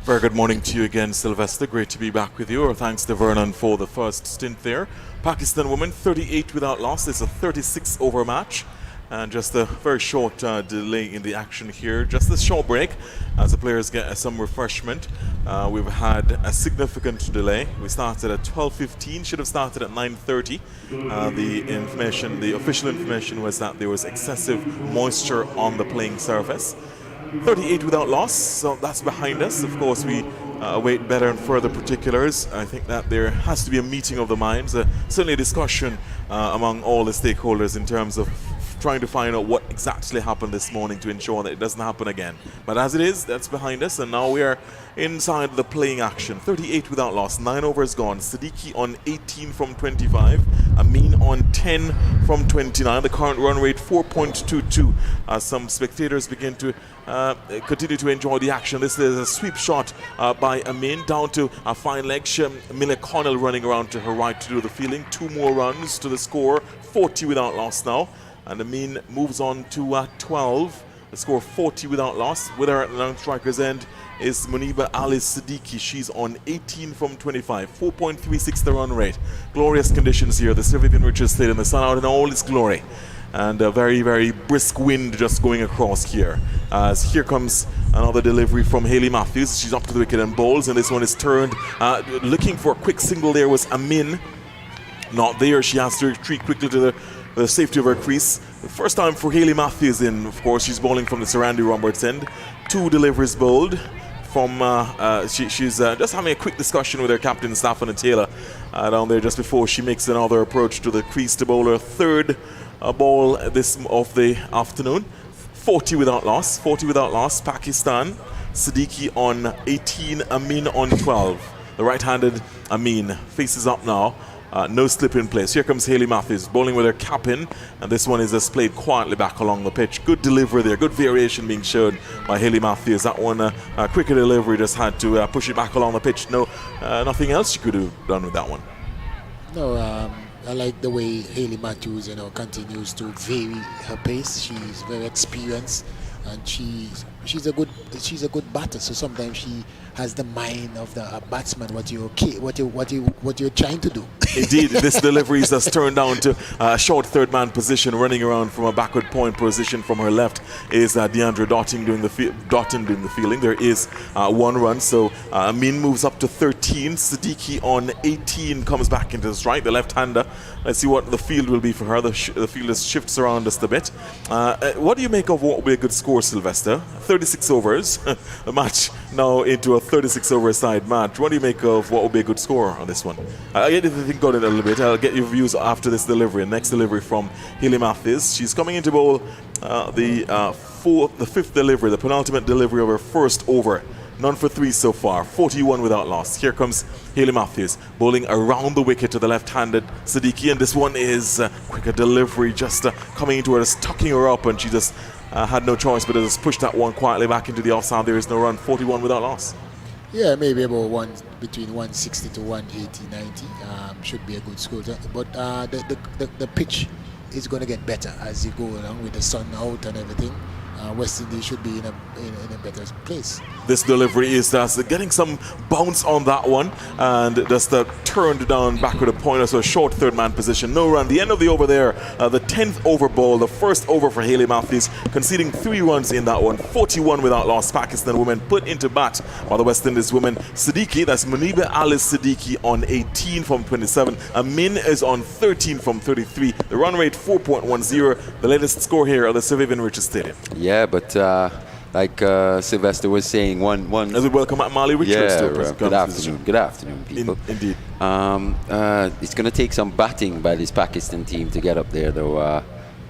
Very good morning to you again, Sylvester. Great to be back with you. Our thanks to Vernon for the first stint there. Pakistan women 38 without loss. It's a 36 over match. And just a very short delay in the action here. Just a short break as the players get some refreshment. We've had a significant delay. We started at 12:15, should have started at 9:30. The official information was that there was excessive moisture on the playing surface. 38 without loss, so that's behind us. Of course, we await better and further particulars. I think that there has to be a meeting of the minds, certainly a discussion among all the stakeholders in terms of trying to find out what exactly happened this morning to ensure that it doesn't happen again. But as it is, that's behind us, and now we are inside the playing action. 38 without loss, 9 overs gone. Siddiqui on 18 from 25, Amin on 10 from 29. The current run rate 4.22 as some spectators begin to continue to enjoy the action. This is a sweep shot by Amin down to a fine leg. Miller Connell running around to her right to do the fielding. 2 more runs to the score, 40 without loss now. And Amin moves on to 12. The score 40 without loss. With her at the long striker's end is Muniba Ali Siddiqui. She's on 18 from 25. 4.36 the run rate. Glorious conditions here. The Vivian Richards Stadium. The sun out in all its glory. And a very, very brisk wind just going across here. As here comes another delivery from Hayley Matthews. She's up to the wicket and bowls. And this one is turned. Looking for a quick single there was Amin. Not there. She has to retreat quickly to the safety of her crease. The first time for Hayley Matthews in, of course, she's bowling from the Sir Andy Roberts end. 2 deliveries bowled from, she's just having a quick discussion with her captain, Staffan Taylor, down there just before she makes another approach to the crease to bowl her third ball of the afternoon. 40 without loss, Pakistan. Siddiqui on 18, Amin on 12. The right-handed Amin faces up now. No slip in place. Here comes Hayley Matthews bowling with her cap in, and this one is just played quietly back along the pitch. Good delivery there, good variation being shown by Hayley Matthews. That one, quicker delivery, just had to push it back along the pitch. No, nothing else she could have done with that one. No, I like the way Hayley Matthews, you know, continues to vary her pace. She's very experienced, and she's a good batter. So sometimes she has the mind of the batsman. What you're trying to do. Indeed, this delivery is just turned down to a short third man position, running around from a backward point position from her left is Deandra Doughton doing the fielding. There is 1 run, so Amin moves up to 13. Siddiqui on 18 comes back into the strike, the left-hander. Let's see what the field will be for her. The field shifts around just a bit. What do you make of what will be a good score, Sylvester? 36 overs. The match now into a 36-over side match. What do you make of what will be a good score on this one? I get to think on it a little bit. I'll get your views after this delivery. Next delivery from Hayley Matthews. She's coming into bowl the 5th delivery, the penultimate delivery of her first over. None for 3 so far. 41 without loss. Here comes Hayley Matthews bowling around the wicket to the left-handed Siddiqui, and this one is quicker delivery, just coming into her, just tucking her up, and she just had no choice but to just push that one quietly back into the offside. There is no run. 41 without loss. Yeah, maybe about between 160 to 180, 90 should be a good score. But the pitch is going to get better as you go along with the sun out and everything. West Indies should be in a better place. This delivery is just getting some bounce on that one, and just turned down back with a pointer, so a short third man position. No run. The end of the over there, the 10th over ball, the first over for Hayley Matthews, conceding 3 runs in that one. 41 without loss. Pakistan women put into bat while the West Indies women, Siddiqui, that's Muniba Ali Siddiqui on 18 from 27. Amin is on 13 from 33. The run rate 4.10. The latest score here at the Sir Vivian Richards Stadium. Yeah, but like Sylvester was saying, one. As we welcome Molly Richards to a good afternoon, people. Indeed. It's going to take some batting by this Pakistan team to get up there, though.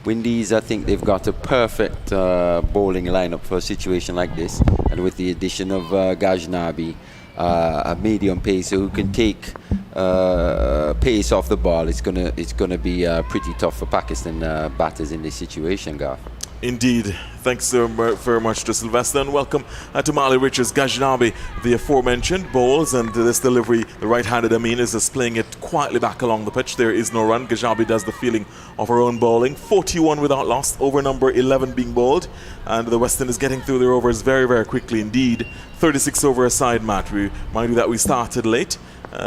Windies, I think they've got a perfect bowling lineup for a situation like this, and with the addition of Ghaznavi, a medium pacer who can take pace off the ball, it's gonna be pretty tough for Pakistan batters in this situation, Garth. Indeed. Thanks so very much to Sylvester, and welcome to Marley Richards. Ghaznavi, the aforementioned bowls, and this delivery, the right-handed Amin is just playing it quietly back along the pitch. There is no run. Ghaznavi does the fielding of her own bowling. 41 without loss, over number 11 being bowled, and the West Indies getting through their overs very, very quickly indeed. 36 over a side match. We mind you that we started late.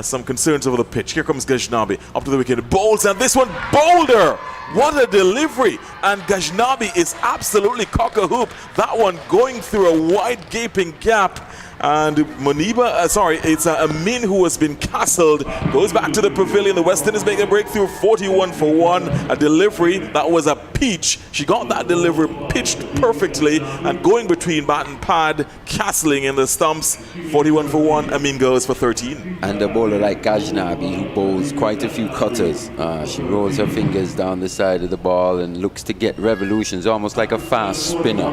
Some concerns over the pitch. Here comes Ghaznavi up to the wicket, bowls, and this one bolder. What a delivery! And Ghaznavi is absolutely cock-a-hoop. That one going through a wide gaping gap. And it's Amin who has been castled. Goes back to the pavilion. The West Indies make a breakthrough, 41 for 1. A delivery that was a peach. She got that delivery pitched perfectly and going between bat and pad, castling in the stumps. 41 for 1. Amin goes for 13. And a bowler like Ghaznavi, who bowls quite a few cutters. She rolls her fingers down the side of the ball and looks to get revolutions, almost like a fast spinner,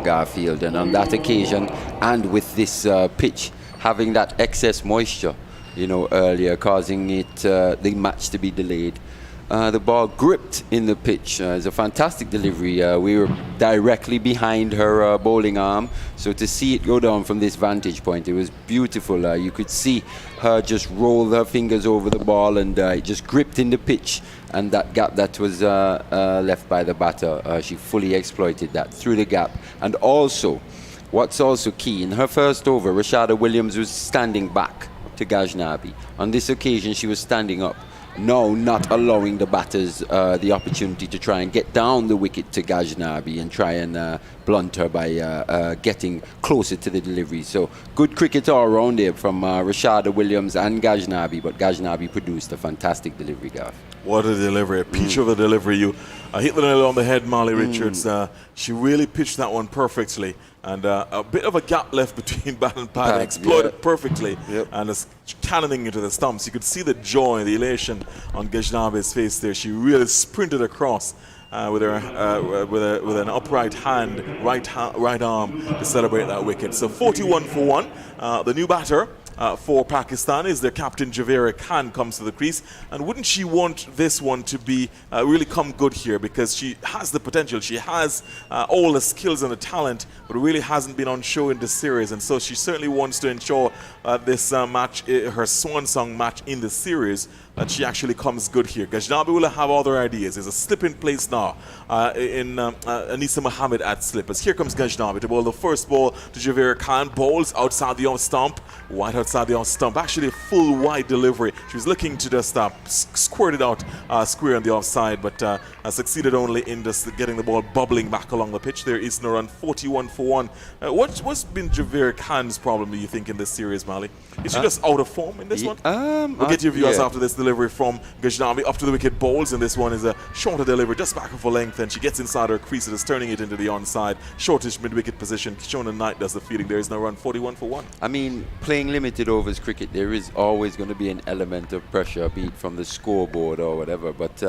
Garfield. And on that occasion, and with this pitch having that excess moisture, earlier, causing the match to be delayed, the ball gripped in the pitch. It's a fantastic delivery. We were directly behind her bowling arm, so to see it go down from this vantage point, it was beautiful. You could see her just roll her fingers over the ball, and it just gripped in the pitch, and that gap that was left by the batter, she fully exploited that through the gap. And also, what's also key, in her first over, Rashada Williams was standing back to Ghaznavi. On this occasion, she was standing up. No, not allowing the batters the opportunity to try and get down the wicket to Ghaznavi and try and blunt her by getting closer to the delivery. So good cricket all around there from Rashada Williams and Ghaznavi, but Ghaznavi produced a fantastic delivery, Gav. What a delivery, a peach of a delivery. You hit the nail on the head, Marley Richards. She really pitched that one perfectly. And a bit of a gap left between bat and pad, exploited perfectly, and it's cannoning into the stumps. You could see the joy, the elation on Ghaznavi's face there. She really sprinted across with an upright hand, right arm to celebrate that wicket. So 41 for 1. The new batter for Pakistan is their captain Javera Khan comes to the crease, and wouldn't she want this one to be really come good here, because she has the potential, she has all the skills and the talent, but really hasn't been on show in this series, and so she certainly wants to ensure this match, her swan song match in the series, that she actually comes good here. Ghaznavi will have other ideas. There's a slip in place now in Anisa Mohammed at slip. As here comes Ghaznavi to bowl the first ball to Javera Khan. Bowls outside the off stump. Wide outside the off stump. Actually a full wide delivery. She was looking to just squirt it out square on the offside, but succeeded only in just getting the ball bubbling back along the pitch. There is no run. 41 for 1. What's been Javera Khan's problem, do you think, in this series, Mali? Is she just out of form in this one? We'll get your viewers after this delivery from Ghaznavi. Up to the wicket bowls, and this one is a shorter delivery, just back of her length, and she gets inside her crease. It is turning it into the onside. Shortish mid-wicket position. Shona Knight does the fielding. There is no run. 41 for 1. I mean, playing limited overs cricket, there is always going to be an element of pressure, be it from the scoreboard or whatever, but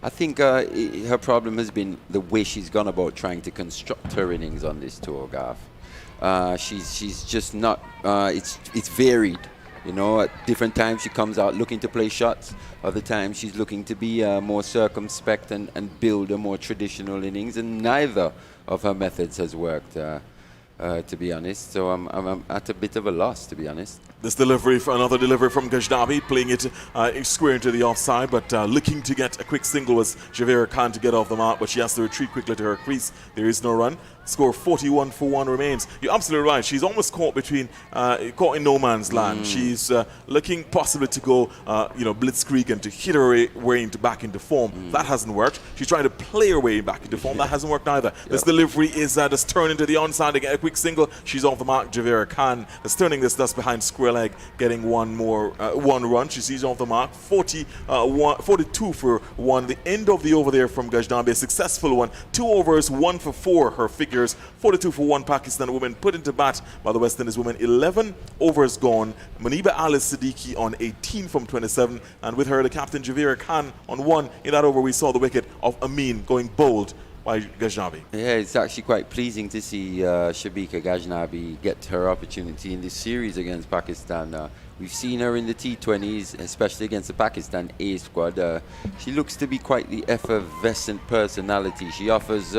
I think her problem has been the way she's gone about trying to construct her innings on this tour, Gav. She's just not, it's varied. At different times she comes out looking to play shots. Other times she's looking to be more circumspect and build a more traditional innings. And neither of her methods has worked, to be honest. So I'm at a bit of a loss, to be honest. This delivery, another delivery from Ghaznavi, playing it square into the offside, but looking to get a quick single was Javera Khan to get off the mark, but she has to retreat quickly to her crease. There is no run. Score 41 for 1 remains. You're absolutely right. She's almost caught caught in no man's land. She's looking possibly to go, blitzkrieg and to hit her way back into form. That hasn't worked. She's trying to play her way back into form. That hasn't worked either. This delivery is just turn into the onside to get a quick single. She's off the mark. Javera Khan is turning this dust behind square leg, getting one run. She sees off the mark. 42 for 1. The end of the over there from Ghaznavi, a successful one. 2 overs, 1 for 4. Her figures. 42 for 1 Pakistan women put into bat by the West Indies women. 11 overs gone. Muniba Alice Siddiqui on 18 from 27, and with her the captain Javera Khan on 1. In that over we saw the wicket of Amin going bowled by Ghaznavi. Yeah, it's actually quite pleasing to see Shabika Ghaznavi get her opportunity in this series against Pakistan. We've seen her in the T20s, especially against the Pakistan A squad. She looks to be quite the effervescent personality. She offers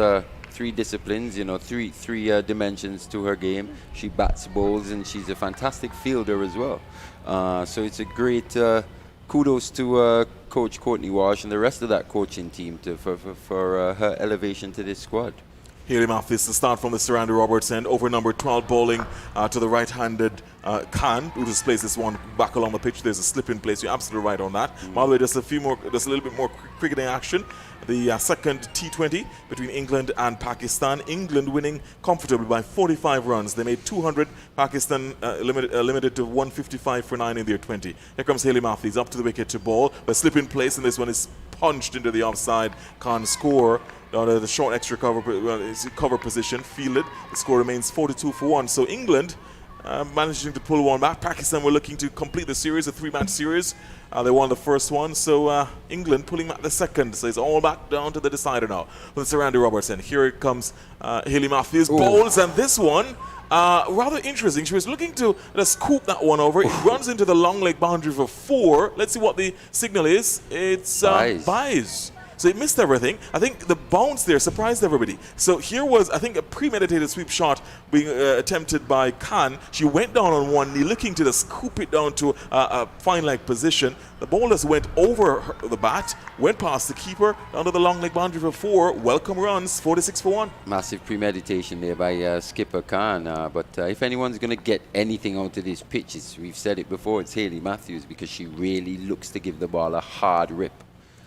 three disciplines, three dimensions to her game. She bats, bowls, and she's a fantastic fielder as well. So it's a great kudos to Coach Courtney Walsh and the rest of that coaching team for her elevation to this squad. Haley Matthews to start from the Sir Andy Roberts end, over number 12 bowling to the right-handed Khan, who just plays this one back along the pitch. There's a slip in place. You're absolutely right on that. By the way, just a little bit more cricketing action. The second T20 between England and Pakistan. England winning comfortably by 45 runs. They made 200. Pakistan limited to 155 for 9 in their 20. Here comes Haley Matthews up to the wicket to bowl. But slip in place, and this one is punched into the offside. Can't score. The short extra cover position fielded. The score remains 42 for 1. So England managing to pull one back. Pakistan were looking to complete the series, a 3-match series. They won the first one, so England pulling back the second. So it's all back down to the decider now with Sir Andy Robertson. Here it comes Haley Matthews, bowls, and this one rather interesting. She was looking to scoop that one over. It runs into the long leg boundary for 4. Let's see what the signal is. It's buys. So it missed everything. I think the bounce there surprised everybody. So here was, I think, a premeditated sweep shot being attempted by Khan. She went down on one knee, looking to scoop it down to a fine leg position. The ball just went over the bat, went past the keeper, down to the long leg boundary for 4. Welcome runs, 46 for 1. Massive premeditation there by skipper Khan. But if anyone's going to get anything out of this pitch, we've said it before, it's Haley Matthews, because she really looks to give the ball a hard rip.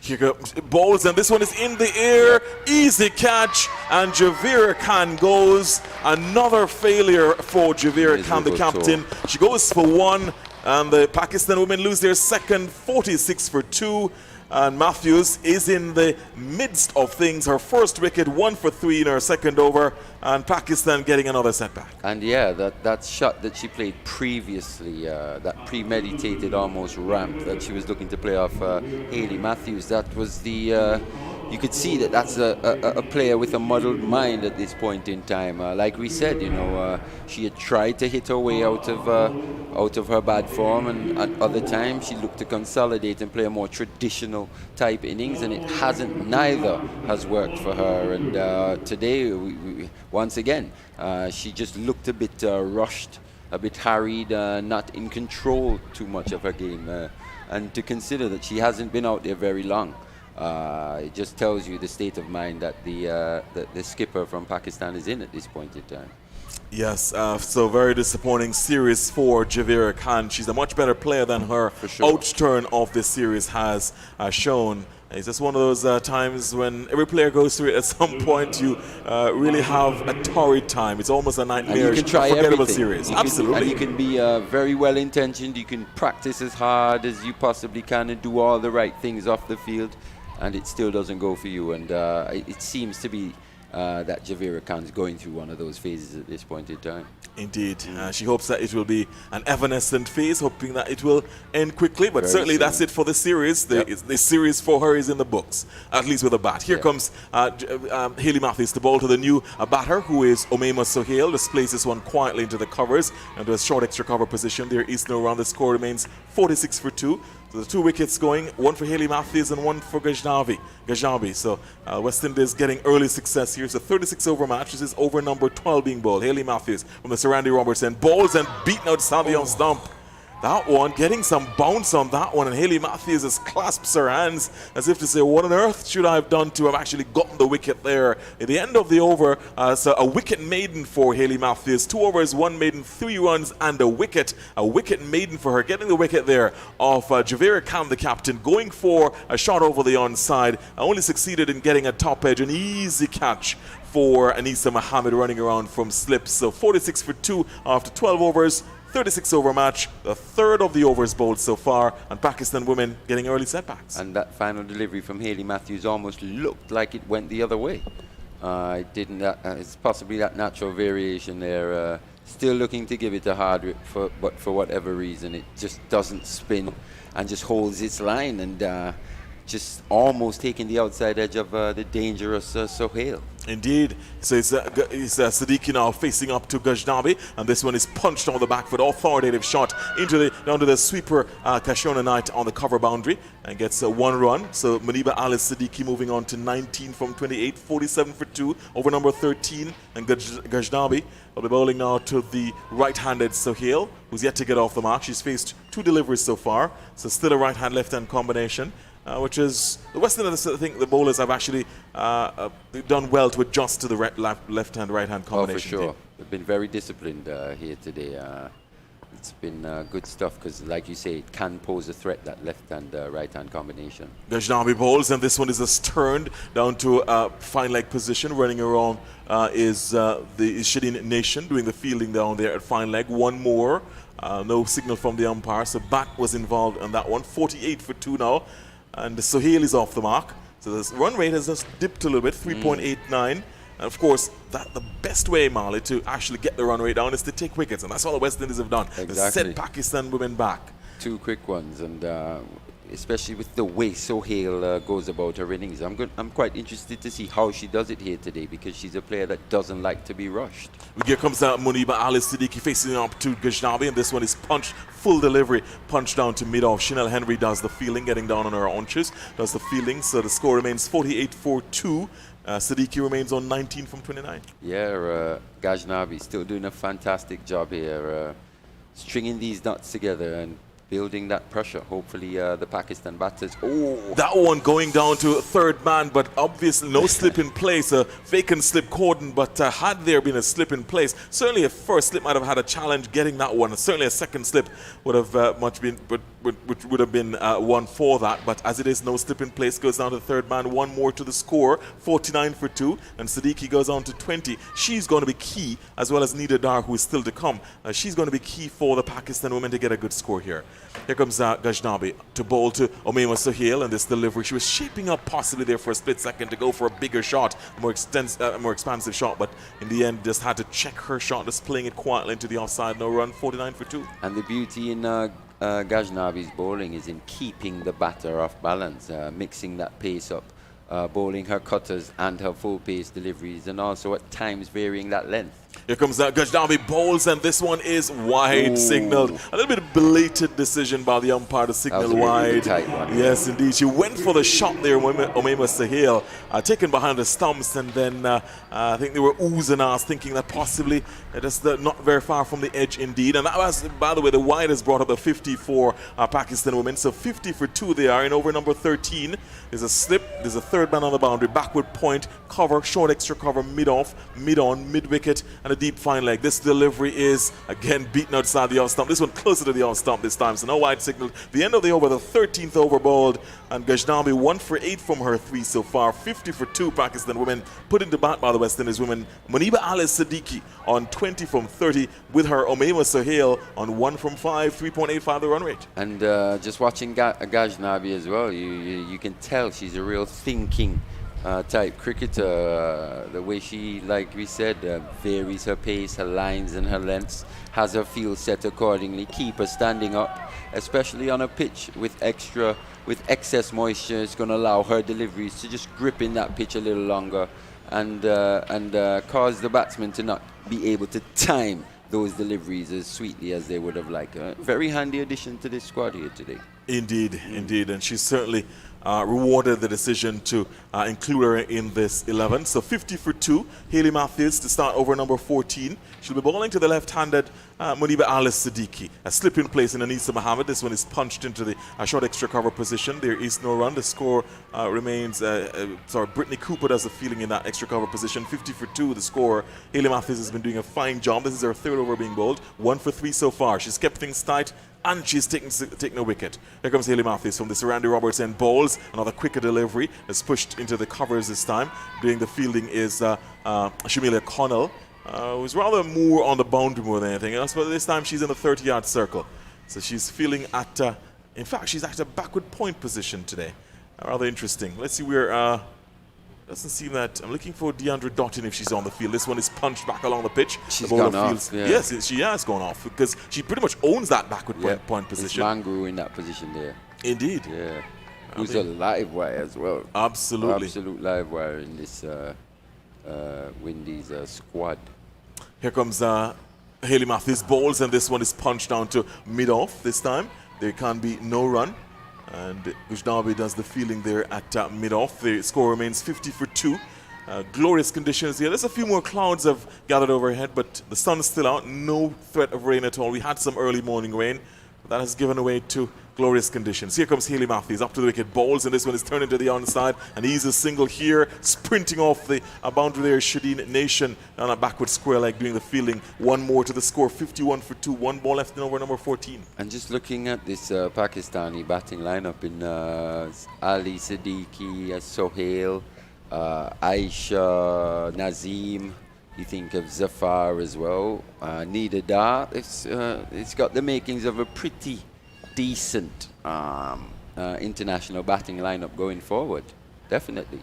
Here comes bowls, and this one is in the air. Easy catch, and Javira Khan goes. Another failure for Javira Khan, the captain. She goes for 1, and the Pakistan women lose their second, 46 for 2. And Matthews is in the midst of things. Her first wicket, 1 for 3 in her second over, and Pakistan getting another setback. And yeah, that shot that she played previously, that premeditated almost ramp that she was looking to play off Haley Matthews, that was the... you could see that that's a player with a muddled mind at this point in time. Like we said, she had tried to hit her way out of her bad form, and at other times she looked to consolidate and play a more traditional type innings, and it hasn't. Neither has worked for her. And today, once again, she just looked a bit rushed, a bit harried, not in control too much of her game. And to consider that she hasn't been out there very long. It just tells you the state of mind that the skipper from Pakistan is in at this point in time. Yes, so very disappointing series for Javira Khan. She's a much better player than her outturn of this series has shown. It's just one of those times when every player goes through it. At some point, you really have a torrid time. It's almost a nightmare, unforgettable series. Absolutely. And you can be very well-intentioned. You can practice as hard as you possibly can and do all the right things off the field, and it still doesn't go for you. And it seems to be that Javira Khan is going through one of those phases at this point in time. Indeed. She hopes that it will be an evanescent phase, hoping that it will end quickly. But certainly that's it for the series. The series for her is in the books, at least with a bat. Here comes Haley Matthews to bowl to the new batter, who is Umaima Sohail. Displays this one quietly into the covers and to a short extra cover position. There is no run. The score remains 46 for 2. So the 2 wickets going, 1 for Haley Matthews and 1 for Gajabi. So West Indies getting early success here. It's a 36-over match. This is over number 12 being bowled. Haley Matthews from the Sir Andy Robertson bowls and beaten out Sandy on stump. That one, getting some bounce on that one, and Haley Matthews just clasps her hands as if to say, what on earth should I have done to have actually gotten the wicket there? At the end of the over, so a wicket maiden for Haley Matthews. 2 overs, 1 maiden, 3 runs, and a wicket. A wicket maiden for her, getting the wicket there of Javira Khan, the captain, going for a shot over the onside. Only succeeded in getting a top edge, an easy catch for Anisa Mohammed running around from slips. So 46 for 2 after 12 overs. 36-over match, the third of the overs bowled so far, and Pakistan women getting early setbacks. And that final delivery from Haley Matthews almost looked like it went the other way. It didn't. It's possibly that natural variation there. Still looking to give it a hard rip, but for whatever reason, it just doesn't spin and just holds its line. And just almost taking the outside edge of the dangerous Sohail. Indeed. So it's Siddiqui now facing up to Ghaznavi, and this one is punched on the back foot, authoritative shot down to the sweeper Kashona Knight on the cover boundary, and gets 1 run. So Muniba Alice Siddiqui moving on to 19 from 28, 47 for 2 over number 13, and Ghaznavi will be bowling now to the right-handed Sohail, who's yet to get off the mark. She's faced 2 deliveries so far, so still a right-hand left-hand combination. Which is the West Indies. I think the bowlers have actually done well to adjust to the left-hand, right-hand combination. Oh, for sure. They've been very disciplined here today. It's been good stuff because, like you say, it can pose a threat, that left-hand, right-hand combination. Ghaznavi bowls, and this one is a turned down to fine leg position. Running around is the Shadeen Nation doing the fielding down there at fine leg. 1 more. No signal from the umpire, so Bat was involved in that one. 48 for 2 now. And Sohail is off the mark. So the run rate has just dipped a little bit, 3.89. And of course, the best way, Marley, to actually get the run rate down is to take wickets. And that's what the West Indies have done. Exactly. They set Pakistan women back. 2 quick ones, and especially with the way Sohail goes about her innings. I'm quite interested to see how she does it here today, because she's a player that doesn't like to be rushed. Here comes Muniba Alice Siddiqui facing up to Ghaznavi, and this one is punched, full delivery, punched down to mid-off. Chanel Henry does the fielding, getting down on her haunches, does the fielding, so the score remains 48 for 2. Siddiqui remains on 19 from 29. Yeah, Ghaznavi still doing a fantastic job here, stringing these knots together and building that pressure. Hopefully the Pakistan batters. Oh, that one going down to third man, but obviously no slip in place. A vacant slip cordon, but had there been a slip in place, certainly a first slip might have had a challenge getting that one. Certainly a second slip would have which would have been one for that. But as it is, no slip in place, goes down to the third man. 1 more to the score, 49 for 2, and Siddiqui goes on to 20. She's going to be key, as well as Nida Dar, who is still to come. She's going to be key for the Pakistan women to get a good score here. Here comes Ghaznavi to bowl to Umaima Sohail, and this delivery. She was shaping up possibly there for a split second to go for a bigger shot, a more expansive shot, but in the end just had to check her shot, just playing it quietly into the offside. No run, 49 for 2. And the beauty in Ghaznavi's bowling is in keeping the batter off balance, mixing that pace up, bowling her cutters and her full pace deliveries, and also at times varying that length. Here comes Ghaznavi bowls, and this one is wide. Signaled. A little bit of belated decision by the umpire to signal wide. Really tight one. Yes, indeed. She went for the shot there, Umaima Sohail, taken behind the stumps, and then I think they were oohs and ahs, thinking that possibly just not very far from the edge indeed. And that was, by the way, the wide has brought up a 50 for Pakistan women. So 50 for 2 they are in over number 13. There's a slip, there's a third man on the boundary, backward point, cover, short extra cover, mid-off, mid-on, mid-wicket, and a deep fine leg. This delivery is again beaten outside the off stump. This one closer to the off stump this time, so no wide signal. The end of the over, the 13th over bowled, and Ghaznavi 1 for 8 from her 3 so far. 50 for 2 Pakistan women put into bat by the West Indies women. Muniba Alice Siddiqui on 20 from 30 with her Umaima Sohail on 1 from 5, 3.85 the run rate. And just watching Ghaznavi as well, you can tell she's a real thinking type cricketer. The way she, like we said, varies her pace, her lines and her lengths, has her field set accordingly, keep her standing up, especially on a pitch with excess moisture. It's going to allow her deliveries to just grip in that pitch a little longer and cause the batsmen to not be able to time those deliveries as sweetly as they would have liked. A very handy addition to this squad here today. Indeed, indeed, and she's certainly rewarded the decision to include her in this 11. So 50 for 2, Hayley Matthews to start over number 14. She'll be bowling to the left-handed Muniba Alice Siddiqui. A slip in place in Anisa Mohammed. This one is punched into the short extra cover position. There is no run. The score remains, Brittany Cooper does the fielding in that extra cover position. 50 for 2 the score. Hayley Matthews has been doing a fine job. This is her 3rd over being bowled. 1 for 3 so far. She's kept things tight, and she's taken a wicket. Here comes Hayley Matthews from the Randy Roberts end bowls. Another quicker delivery is pushed into the covers this time. Doing the fielding is Shamilia Connell, who's rather more on the boundary more than anything else, but this time she's in the 30-yard circle. So she's fielding at, in fact, she's at a backward point position today. Rather interesting. Let's see where, doesn't seem that, I'm looking for DeAndre Dottin if she's on the field. This one is punched back along the pitch. She's the bowler gone feels, off, yeah. Yes, she has gone off because she pretty much owns that backward point position. It's Mangru in that position there. Indeed. Yeah. who's a live wire as well. Absolutely. Absolute live wire in this Windies squad. Here comes Haley Matthews bowls, and this one is punched down to mid-off this time. There can be no run. And Gujnabi does the fielding there at mid-off. The score remains 50 for 2. Glorious conditions here. There's a few more clouds have gathered overhead, but the sun's still out. No threat of rain at all. We had some early morning rain, but that has given way to glorious conditions. Here comes Haley Matthews up to the wicket, bowls, and this one is turned into the onside, and he's a single here, sprinting off the boundary there. Shadeen Nation on a backward square leg doing the fielding. One more to the score, 51 for 2. One ball left in over number 14. And just looking at this Pakistani batting lineup in Ali Siddiqui, Sohail, Aisha, Nazim, you think of Zafar as well, Nida Dar. It's got the makings of a pretty decent international batting lineup going forward, definitely.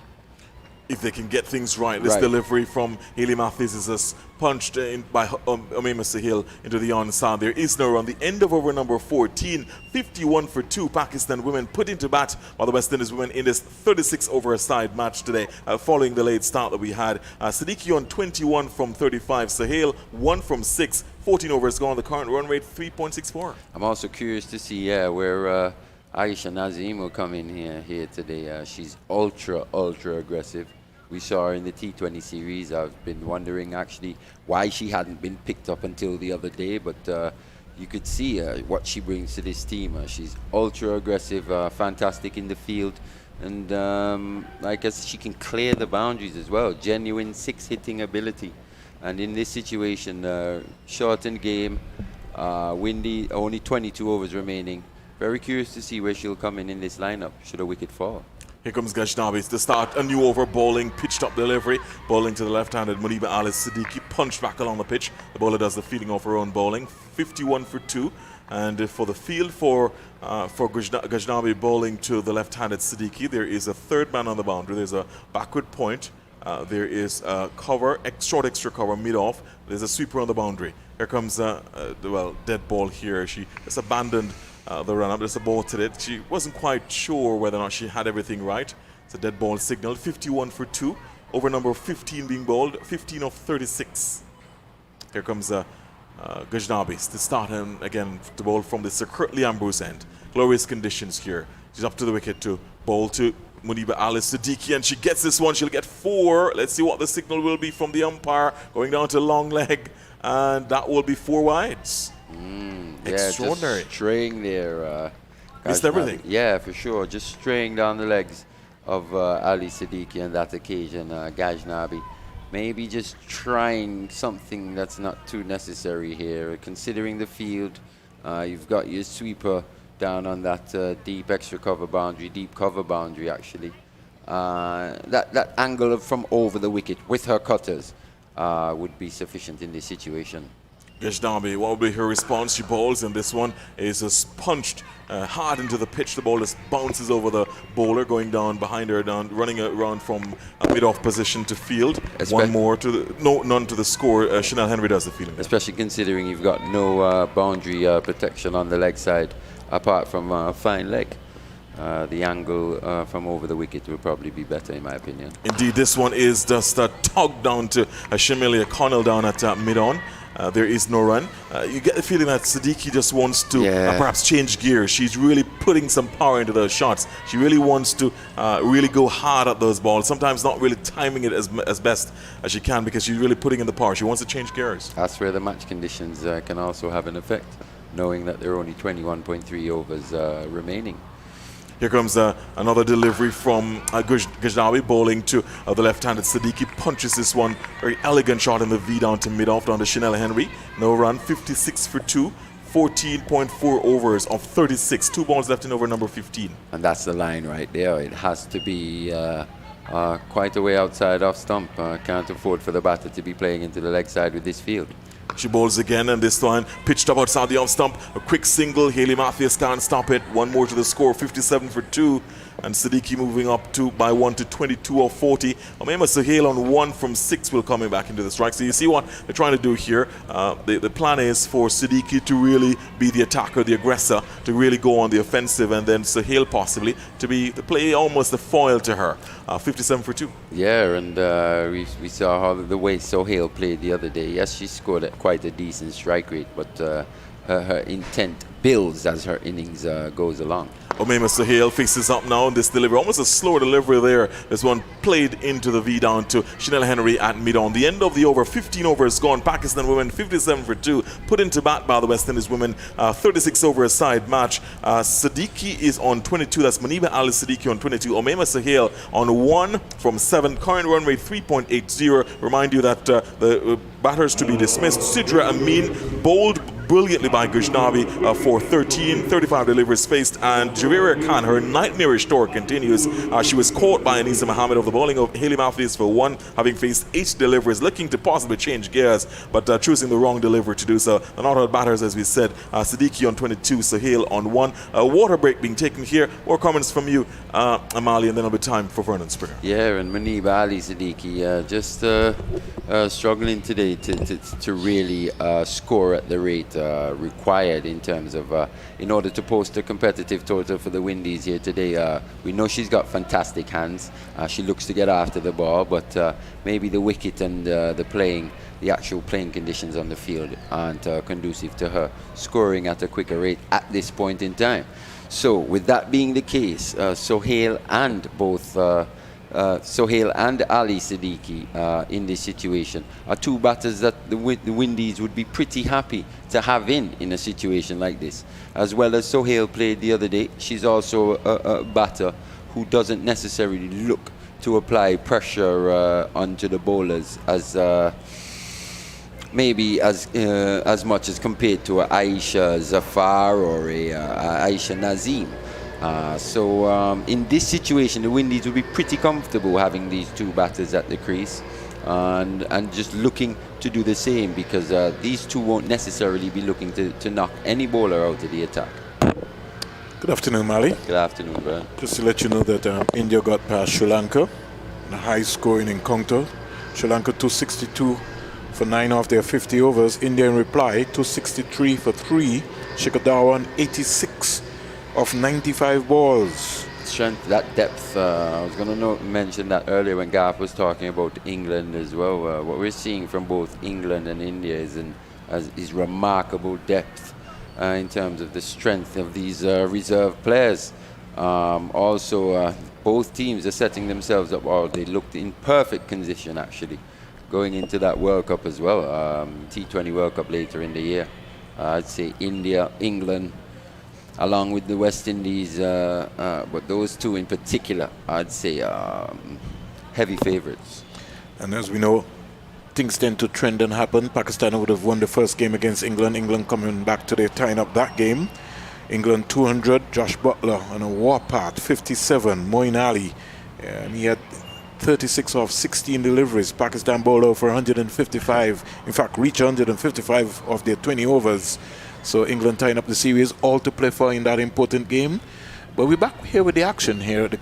If they can get things right, this Right. delivery from Haley Matthews is just punched in by Umaima Sahil into the onside. There is no run. The end of over number 14, 51 for 2. Pakistan women put into bat by the West Indies women in this 36 over a side match today, following the late start that we had. Siddiqui on 21 from 35. Sahil 1 from 6. 14 overs gone. The current run rate 3.64. I'm also curious to see where Aisha Nazim will come in here today. She's ultra aggressive. We saw her in the T20 series. I've been wondering actually why she hadn't been picked up until the other day, but you could see what she brings to this team. She's ultra aggressive, fantastic in the field, and I guess she can clear the boundaries as well. Genuine six-hitting ability. And in this situation, shortened game, windy, only 22 overs remaining. Very curious to see where she'll come in this lineup should a wicket fall. Here comes Gajnabi to start a new over, bowling, pitched up delivery, bowling to the left-handed Muniba Alice Siddiqui, punched back along the pitch. The bowler does the fielding off her own bowling, 51 for 2. And for the field for Gajnabi bowling to the left-handed Siddiqui, there is a third man on the boundary. There's a backward point. There is a cover, short extra cover, mid-off. There's a sweeper on the boundary. Here comes dead ball here. She just abandoned the run-up. There's a ball to it. She wasn't quite sure whether or not she had everything right. It's a dead ball signal. 51 for 2. Over number 15 being bowled. 15 of 36. Here comes Gajnabi to start him again to bowl from the Sir Curtly Ambrose end. Glorious conditions here. She's up to the wicket to bowl to Muniba Alice Siddiqui, and she gets this one. She'll get 4. Let's see what the signal will be from the umpire. Going down to long leg, and that will be 4 wides. Extraordinary. Just straying there. Missed everything. Yeah, for sure. Just straying down the legs of Ali Siddiqui on that occasion. Gajnabi maybe just trying something that's not too necessary here. Considering the field, you've got your sweeper down on that deep extra cover boundary, deep cover boundary actually. That angle from over the wicket with her cutters would be sufficient in this situation. Gajnabi, what will be her response? She bowls, and this one is just punched hard into the pitch. The ball just bounces over the bowler, going down behind her, running around from a mid-off position to field. One more to the none to the score. Chanel Henry does the fielding. Especially considering you've got no boundary protection on the leg side, apart from a fine leg. The angle from over the wicket will probably be better, in my opinion. Indeed, this one is just tugged down to Shamilia Connell down at mid-on. There is no run. You get the feeling that Siddiqui just wants to perhaps change gears. She's really putting some power into those shots. She really wants to really go hard at those balls, sometimes not really timing it as best as she can because she's really putting in the power. She wants to change gears. That's where the match conditions can also have an effect, knowing that there are only 21.3 overs remaining. Here comes another delivery from Gajnabi bowling to the left-handed Siddiqui. Punches this one. Very elegant shot in the V down to mid-off, down to Chanel Henry. No run, 56 for 2. 14.4 overs of 36. 2 balls left in over number 15. And that's the line right there. It has to be quite a way outside off stump. Can't afford for the batter to be playing into the leg side with this field. She bowls again, and this time pitched up outside the off stump. A quick single. Haley Matthews can't stop it. One more to the score, 57 for 2. and Siddiqui moving up by 1 to 22 or 40. Omema Sahel on 1 from 6 will coming back into the strike. So you see what they're trying to do here. The plan is for Siddiqui to really be the attacker, the aggressor, to really go on the offensive, and then Sahel possibly to play almost a foil to her. 57 for 2. Yeah, and we saw how the way Sohail played the other day. Yes, she scored at quite a decent strike rate, but her intent builds as her innings goes along. Omema Sahel faces up now in this delivery. Almost a slower delivery there. This one played into the V down to Chanel Henry at mid-on. The end of the over, 15 overs gone. Pakistan women 57 for 2. Put into bat by the West Indies women. 36 over a side match. Siddiqui is on 22. That's Maniba Ali Siddiqui on 22. Omema Sahel on 1 from 7. Current run rate 3.80. Remind you that the batters to be dismissed. Sidra Amin bowled brilliantly by Gujnabi for 13, 35 deliveries faced, and Javira Khan, her nightmarish tour continues. She was caught by Anisa Mohammed of the bowling of Haley Matthews for 1, having faced 8 deliveries, looking to possibly change gears, but choosing the wrong delivery to do so. The not-out batters, as we said, Siddiqui on 22, Sahel on 1. Water break being taken here. More comments from you, Amali, and then it'll be time for Vernon Springer. Yeah, and Maniba Ali Siddiqui just struggling today to really score at the rate required in terms of in order to post a competitive total for the Windies here today. We know she's got fantastic hands. She looks to get after the ball, but maybe the wicket and the actual playing conditions on the field aren't conducive to her scoring at a quicker rate at this point in time. So with that being the case, Sohail and Ali Siddiqui in this situation are 2 batters that the Windies would be pretty happy to have in a situation like this. As well as Sohail played the other day, she's also a batter who doesn't necessarily look to apply pressure onto the bowlers as maybe as much as compared to a Aisha Zafar or a Aisha Nazim. So in this situation, the Windies will be pretty comfortable having these 2 batters at the crease and just looking to do the same, because these 2 won't necessarily be looking to knock any bowler out of the attack. Good afternoon, Mali. Good afternoon, Brian. Just to let you know that India got past Sri Lanka in a high-scoring encounter. Sri Lanka 262 for 9 off their 50 overs. India in reply 263 for 3. Shikhar Dhawan 86 of 95 balls. Strength, that depth. I was going to mention that earlier when Garth was talking about England as well. What we're seeing from both England and India is remarkable depth in terms of the strength of these reserve players. Also, both teams are setting themselves up, or they looked in perfect condition actually going into that World Cup as well. T20 World Cup later in the year. I'd say India, England, along with the West Indies, but those 2 in particular, I'd say heavy favourites. And as we know, things tend to trend and happen. Pakistan would have won the first game against England. England coming back today, tying up that game. England 200, Josh Butler on a warpath, 57, Moeen Ali. And he had 36 off 16 deliveries. Pakistan bowled over for 155. In fact, reached 155 of their 20 overs. So England tying up the series, all to play for in that important game. But we're back here with the action here at the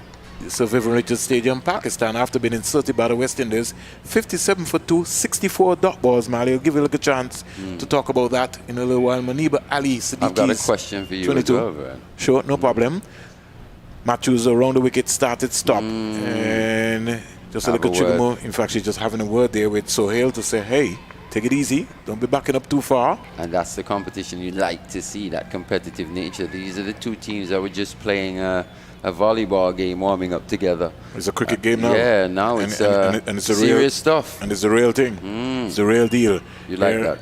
Sir Vivian Richards Stadium, Pakistan, after being inserted by the West Indies. 57 for 2, 64 dot balls, Mali. I'll give you a chance to talk about that in a little while. Maniba Ali Siddiqui. I've got a question for you 22. as well, Brian. Sure, no problem. Matthews around the wicket, started, stop. And just a little trigger more. In fact, she's just having a word there with Sohail to say, hey, take it easy. Don't be backing up too far. And that's the competition you like to see, that competitive nature. These are the 2 teams that were just playing a volleyball game, warming up together. It's a cricket game now. Yeah, now it's it's a serious real stuff. And it's the real thing. It's the real deal. You like that?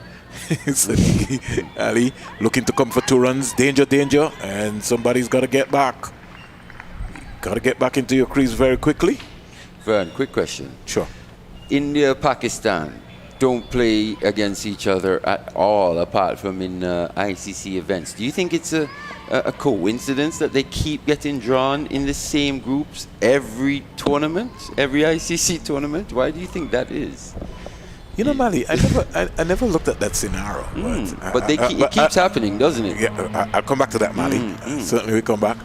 Ali looking to come for 2 runs. Danger, danger. And somebody's got to get back. Got to get back into your crease very quickly. Vern, quick question. Sure. India, Pakistan don't play against each other at all, apart from in ICC events. Do you think it's a coincidence that they keep getting drawn in the same groups every tournament, every ICC tournament? Why do you think that is? You know, Mali, I never looked at that scenario. But it keeps happening, doesn't it? Yeah, I'll come back to that, Mali. Certainly we come back.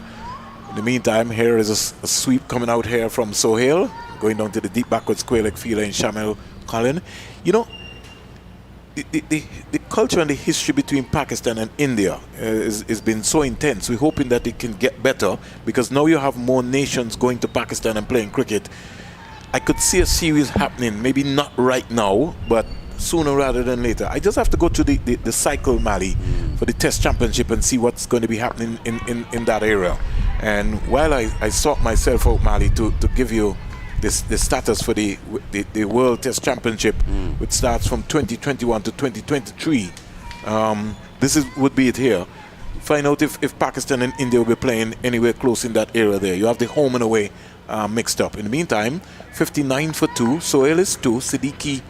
In the meantime, here is a sweep coming out here from Sohail, going down to the deep backward square leg fielder in Shamil Collin. You know, the culture and the history between Pakistan and India has been so intense. We're hoping that it can get better, because now you have more nations going to Pakistan and playing cricket. I could see a series happening, maybe not right now, but sooner rather than later. I just have to go to the cycle, Mali, for the Test Championship and see what's going to be happening in that area. And while I sort myself out, Mali, to give you the status for the World Test Championship, which starts from 2021 to 2023. This would be it here. Find out if Pakistan and India will be playing anywhere close in that area there. You have the home and away mixed up. In the meantime, 59 for 2. Sohail is 2. Siddiqui,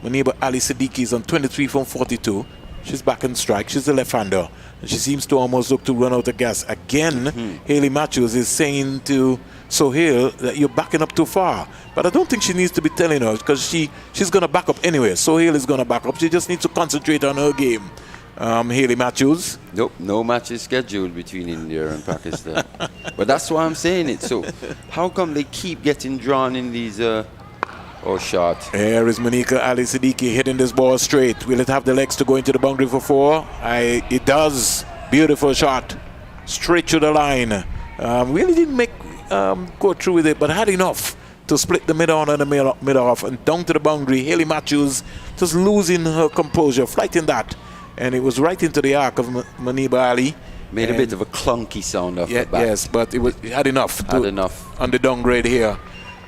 my neighbor Ali Siddiqui, is on 23 from 42. She's back in strike. She's a left-hander. And she seems to almost look to run out of gas. Again, Hayley Matthews is saying to Sohail that you're backing up too far. But I don't think she needs to be telling her, because she's going to back up anyway. Sohail is going to back up. She just needs to concentrate on her game. Hayley Matthews. Nope, no match is scheduled between India and Pakistan. But that's why I'm saying it. So how come they keep getting drawn in these... shot. Here is Monica Ali Siddiqui hitting this ball straight. Will it have the legs to go into the boundary for 4? It does. Beautiful shot. Straight to the line. Really didn't go through with it, but had enough to split the mid on and the mid off and down to the boundary. Hayley Matthews just losing her composure, flighting that. And it was right into the arc of Maniba Ali. Made a bit of a clunky sound off the bat. Yes, but it had enough. Had enough. On the downgrade here,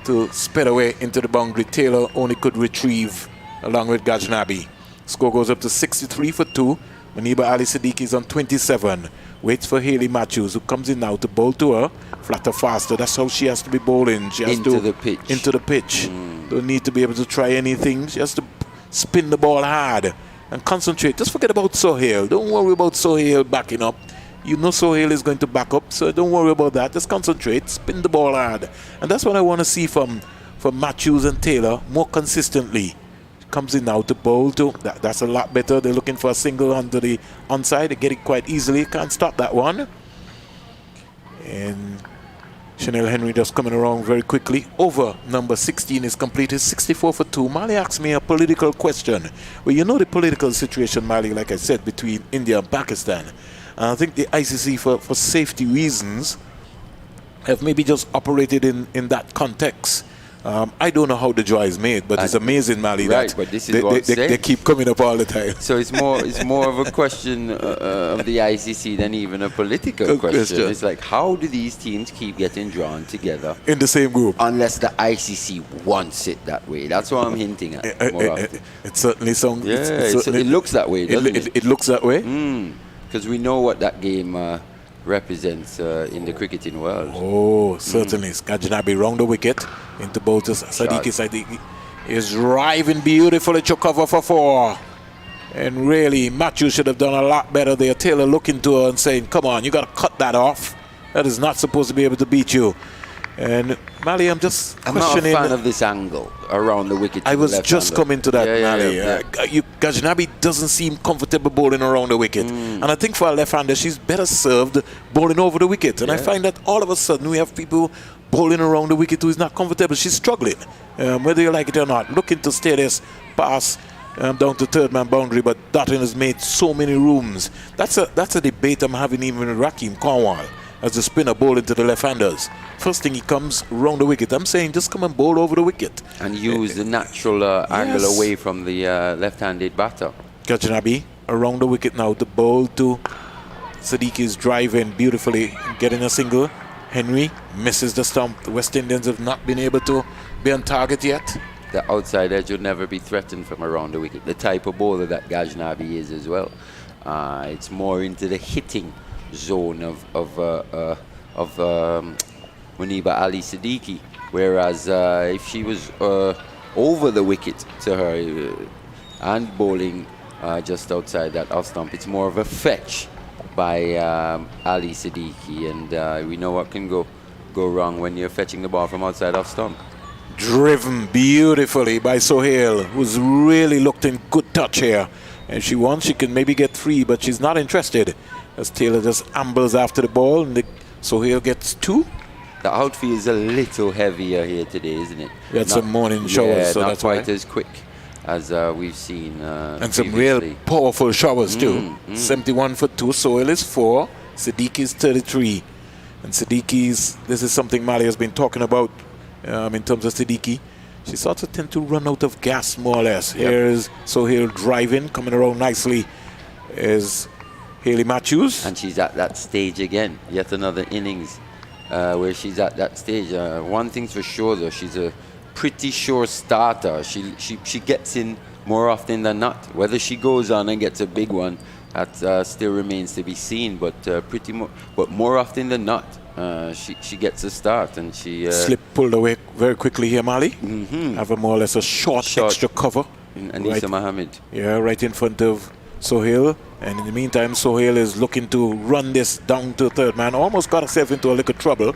to sped away into the boundary. Taylor only could retrieve along with Ghaznavi. Score goes up to 63 for 2. Maniba Ali Siddiqui is on 27. Waits for Hayley Matthews, who comes in now to bowl to her. Flatter faster. That's how she has to be bowling. She has into the pitch. Into the pitch. Don't need to be able to try anything. She has to spin the ball hard and concentrate. Just forget about Sohail. Don't worry about Sohail backing up. You know Sohail is going to back up, so don't worry about that. Just concentrate, spin the ball hard. And that's what I want to see from Matthews and Taylor more consistently. Comes in now to bowl to. That's a lot better. They're looking for a single onto the onside. They get it quite easily. Can't stop that one. And Chanel Henry just coming around very quickly. Over number 16 is completed. 64 for 2. Mali asked me a political question. Well, you know the political situation, Mali, like I said, between India and Pakistan. I think the ICC, for safety reasons, have maybe just operated in that context. I don't know how the draw is made, but it's amazing, Mali, right, that but this is they keep coming up all the time. So it's more of a question of the ICC than even a political question. It's like, how do these teams keep getting drawn together in the same group? Unless the ICC wants it that way. That's what I'm hinting at. It certainly sounds. Yeah, it looks that way, doesn't it? It looks that way. Because we know what that game represents in the cricketing world. Oh, certainly. Ghaznavi round the wicket into bowl to Siddiqui. Siddiqui is driving beautifully to cover for 4. And really, Matthews should have done a lot better there. Taylor looking to her and saying, come on, you got to cut that off. That is not supposed to be able to beat you. And Mali, I'm just questioning. I'm not a fan of this angle around the wicket. I was just coming to that, Mali. Ghaznavi doesn't seem comfortable bowling around the wicket. And I think for a left-hander, she's better served bowling over the wicket. And I find that all of a sudden we have people bowling around the wicket who is not comfortable. She's struggling, whether you like it or not. Looking to stay this pass down to third man boundary, but Dottin has made so many rooms. That's a debate I'm having even with Rakeem Cornwall as the spinner bowl into the left-handers. First thing he comes round the wicket. I'm saying just come and bowl over the wicket. And use the natural angle away from the left-handed batter. Ghaznavi around the wicket now to bowl to Siddiqui is driving beautifully, getting a single. Henry misses the stump. The West Indians have not been able to be on target yet. The outside edge would never be threatened from around the wicket. The type of bowler that Ghaznavi is as well. It's more into the hitting zone of Maniba Ali Siddiqui, whereas if she was over the wicket to her and bowling just outside that off stump, it's more of a fetch by Ali Siddiqui, and we know what can go wrong when you're fetching the ball from outside off stump. Driven beautifully by Sohail, who's really looked in good touch here. And if she wants, she can maybe get 3, but she's not interested. As Taylor just ambles after the ball, and the Sohail gets 2. The outfield is a little heavier here today, isn't it? We had some morning showers, yeah, so not that's quite why. as quick as we've seen And some real previously. powerful showers too. 71 for 2. Sohail is 4. Siddiqui's 33. And Siddiqui's, this is something Mali has been talking about in terms of Siddiqui. She sort of tend to run out of gas more or less. Yep. Here's Sohail driving, coming around nicely is Hayley Matthews. And she's at that stage again. Yet another innings where she's at that stage. One thing's for sure, though, she's a pretty sure starter. She gets in more often than not. Whether she goes on and gets a big one, that still remains to be seen. But but more often than not, she gets a start, and she Slip pulled away very quickly here, Mali. Have a more or less a short extra cover. Anisa Mohammed. Yeah, right in front of Sohail. And in the meantime, Sohail is looking to run this down to third man. Almost got herself into a little trouble,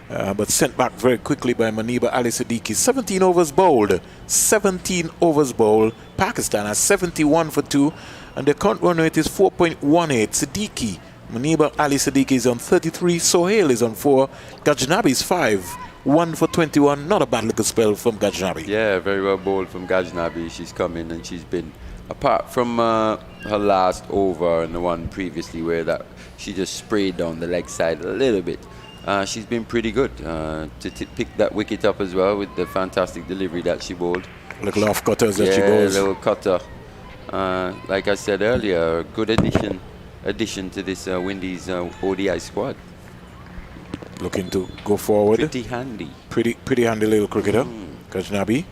but sent back very quickly by Maniba Ali Siddiqui. 17 overs bowled. 17 overs bowled. Pakistan has 71 for 2. And the current run rate is 4.18. Siddiqui, Maniba Ali Siddiqui is on 33. Sohail is on 4. Gajnabi is 5. 1 for 21. Not a bad little spell from Gajnabi. Yeah, very well bowled from Gajnabi. She's come in and she's been, apart from her last over and the one previously where that she just sprayed down the leg side a little bit, she's been pretty good to pick that wicket up as well with the fantastic delivery that she bowled. Little off cutters that she Yeah, bowls. little cutter. Like I said earlier, a good addition to this Windies ODI squad. Looking to go forward. Pretty handy. Pretty handy little cricketer. Gajnabi.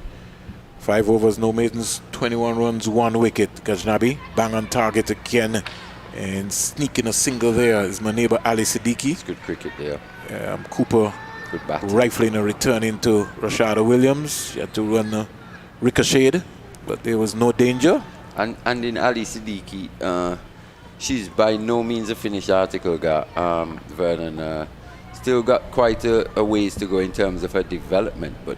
5 overs, no maidens, 21 runs, 1 wicket. Gajnabi bang on target again. And sneaking a single there is my neighbor Ali Siddiqui. It's good cricket there. Cooper Good batting. rifling a return into Rashada Williams. She had to run ricocheted, but there was no danger. And in Ali Siddiqui, she's by no means a finished article, Vernon. Still got quite a ways to go in terms of her development, but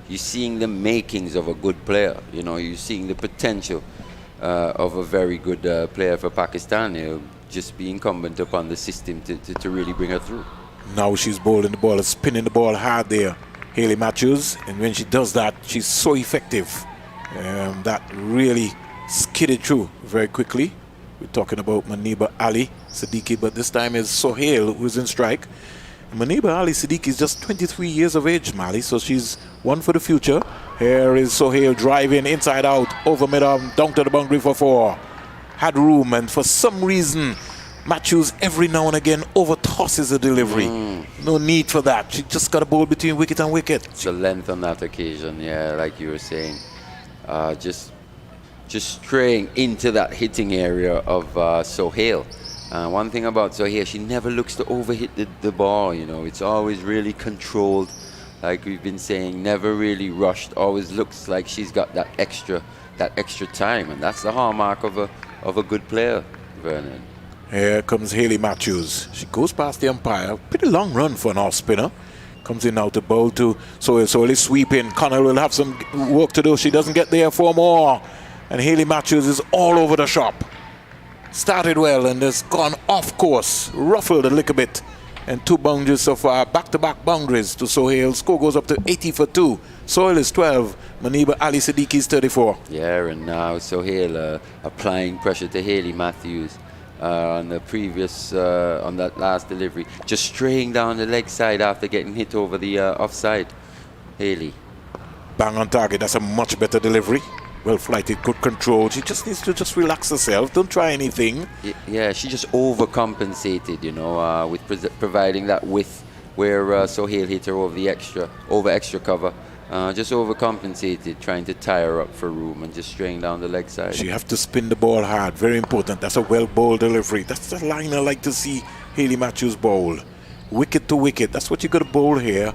you're seeing the makings of a good player. You know, you're seeing the potential of a very good player for Pakistan. It'll just be incumbent upon the system to really bring her through. Now she's bowling the ball, spinning the ball hard there, Hayley Matthews. And when she does that, she's so effective. That really skidded through very quickly. We're talking about Maniba Ali Siddiqui, but this time is Sohail who's in strike. Maniba Ali Siddiqui is just 23 years of age, Mali, so she's one for the future. Here is Sohail driving inside out, over mid-arm, down to the boundary for 4. Had room, and for some reason, Matthews every now and again over tosses the delivery. No need for that. She just got a ball between wicket and wicket. The length on that occasion, yeah, like you were saying, just straying into that hitting area of Sohail. One thing about Sohail, she never looks to overhit the ball. You know, it's always really controlled, like we've been saying. Never really rushed. Always looks like she's got that extra time, and that's the hallmark of a good player, Vernon. Here comes Hayley Matthews. She goes past the umpire. Pretty long run for an off spinner. Comes in now to bowl to Sohail. Sohail is sweeping. Connell will have some work to do. She doesn't get there for more. And Hayley Matthews is all over the shop. Started well and has gone off course. Ruffled a little bit. And 2 boundaries so far. Back-to-back boundaries to Sohail. Score goes up to 80 for 2. Sohail is 12. Maniba Ali Siddiqui is 34. Yeah, and now Sohail applying pressure to Hayley Matthews on the previous, on that last delivery. Just straying down the leg side after getting hit over the offside. Hayley. Bang on target. That's a much better delivery. Well flighted, good control. She just needs to just relax herself. Don't try anything. Yeah, she just overcompensated, you know, with providing that width where Sohail hit her over extra cover. Just overcompensated, trying to tie her up for room and just straying down the leg side. She have to spin the ball hard. Very important. That's a well bowled delivery. That's the line I like to see Hayley Matthews bowl. Wicket to wicket. That's what you got to bowl here.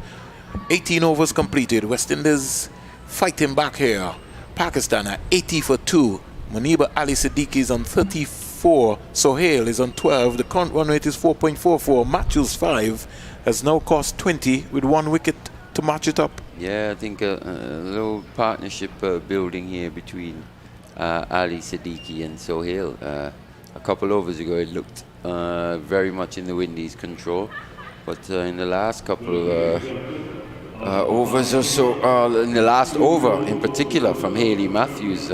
18 overs completed. West Indies fighting back here. Pakistan at 80 for 2. Maniba Ali Siddiqui is on 34. Sohail is on 12. The current run rate is 4.44. Matthews 5 has now cost 20 with 1 wicket to match it up. Yeah, I think a little partnership building here between Ali Siddiqui and Sohail. A couple overs ago, it looked very much in the Windies' control. But in the last couple overs or so, in the last over in particular from Hayley Matthews,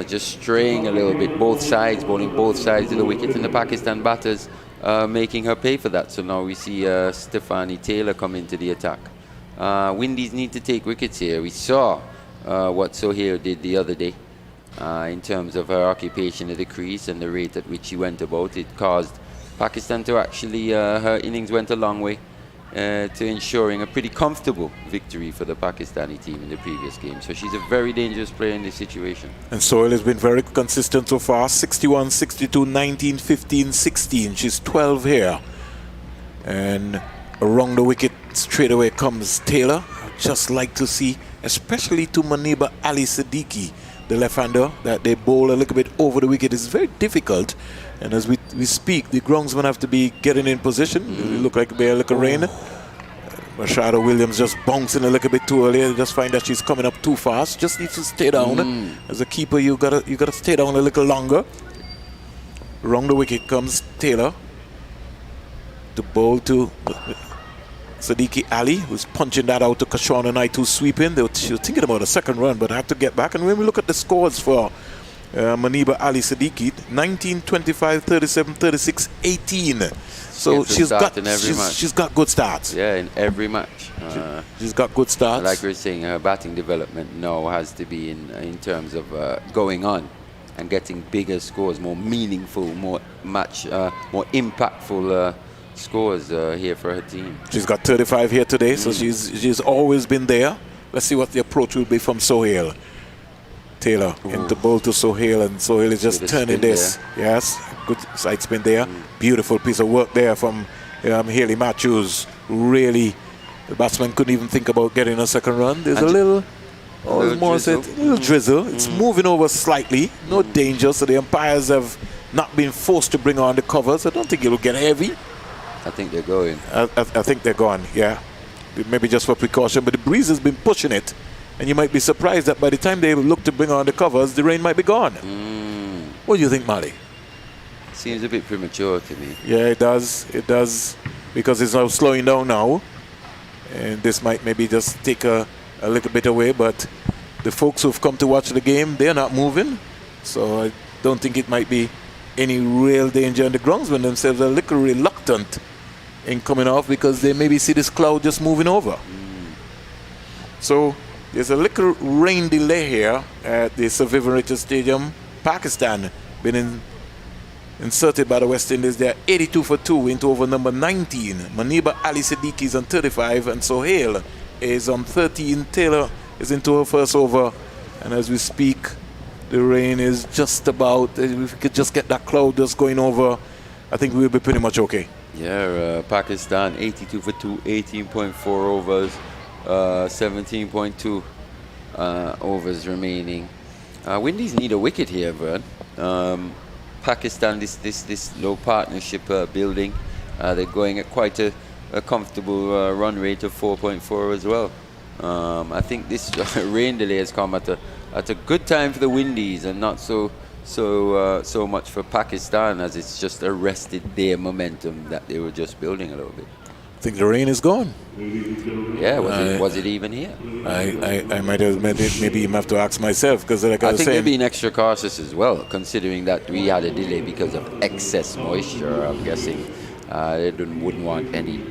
just straying a little bit, both sides, bowling both sides of the wicket, and the Pakistan batters making her pay for that. So now we see Stephanie Taylor come into the attack. Windies need to take wickets here. We saw what Sohail did the other day in terms of her occupation of the crease and the rate at which she went about. It caused Pakistan to actually, her innings went a long way to ensuring a pretty comfortable victory for the Pakistani team in the previous game. So she's a very dangerous player in this situation. And Sohail has been very consistent so far. 61, 62, 19, 15, 16. She's 12 here. And around the wicket straight away comes Taylor. I'd just like to see, especially to Maniba Ali Siddiqui, the left-hander, that they bowl a little bit over the wicket. It's very difficult. And as we speak, the groundsmen have to be getting in position. It look like a little rain. Rashada Williams just bouncing a little bit too early. I just find that she's coming up too fast. Just needs to stay down. As a keeper, you gotta stay down a little longer. Around the wicket comes Taylor to bowl to Siddiqui Ali, who's punching that out to Kashwana Knight, who's sweeping. She was thinking about a second run, but had to get back. And when we look at the scores for Maniba Ali Siddiqui, 19, 25, 37, 36, 18. So she's got good starts. Yeah, in every match. She's got good starts. Like we were saying, her batting development now has to be in terms of going on and getting bigger scores, more meaningful, more impactful scores here for her team. She's got 35 here today, so she's always been there. Let's see what the approach will be from Sohail. Taylor into bowl to Sohail, and Sohail is just turning this. There. Yes, good side spin there. Beautiful piece of work there from Hayley Matthews. Really, the batsman couldn't even think about getting a second run. There's a little drizzle. It's moving over slightly. No danger, so the umpires have not been forced to bring on the covers. I don't think it'll get heavy. I think they're going. I think they're gone, yeah. Maybe just for precaution, but the breeze has been pushing it. And you might be surprised that by the time they look to bring on the covers, the rain might be gone. What do you think, Mali? Seems a bit premature to me. Yeah, it does. It does. Because it's now slowing down now. And this might maybe just take a little bit away. But the folks who've come to watch the game, they're not moving. So I don't think it might be any real danger. And the groundsmen themselves are a little reluctant in coming off because they maybe see this cloud just moving over. So there's a little rain delay here at the Sir Vivian Richards Stadium. Pakistan been inserted by the West Indies. They're 82 for 2 into over number 19. Maniba Ali Siddiqui is on 35 and Sohail is on 13. Taylor is into her first over. And as we speak, the rain is just about, if we could just get that cloud just going over, I think we'll be pretty much okay. Yeah, Pakistan 82 for 2, 18.4 overs. 17.2 overs remaining. Windies need a wicket here, Vern. Pakistan, this low partnership building, they're going at quite a comfortable run rate of 4.4 as well. I think this rain delay has come at a good time for the Windies and not so much for Pakistan, as it's just arrested their momentum that they were just building a little bit. I think the rain is gone. Yeah, was it even here? I might have maybe even have to ask myself, because like I was think saying, they're being extra cautious as well, considering that we had a delay because of excess moisture. I'm guessing they wouldn't want any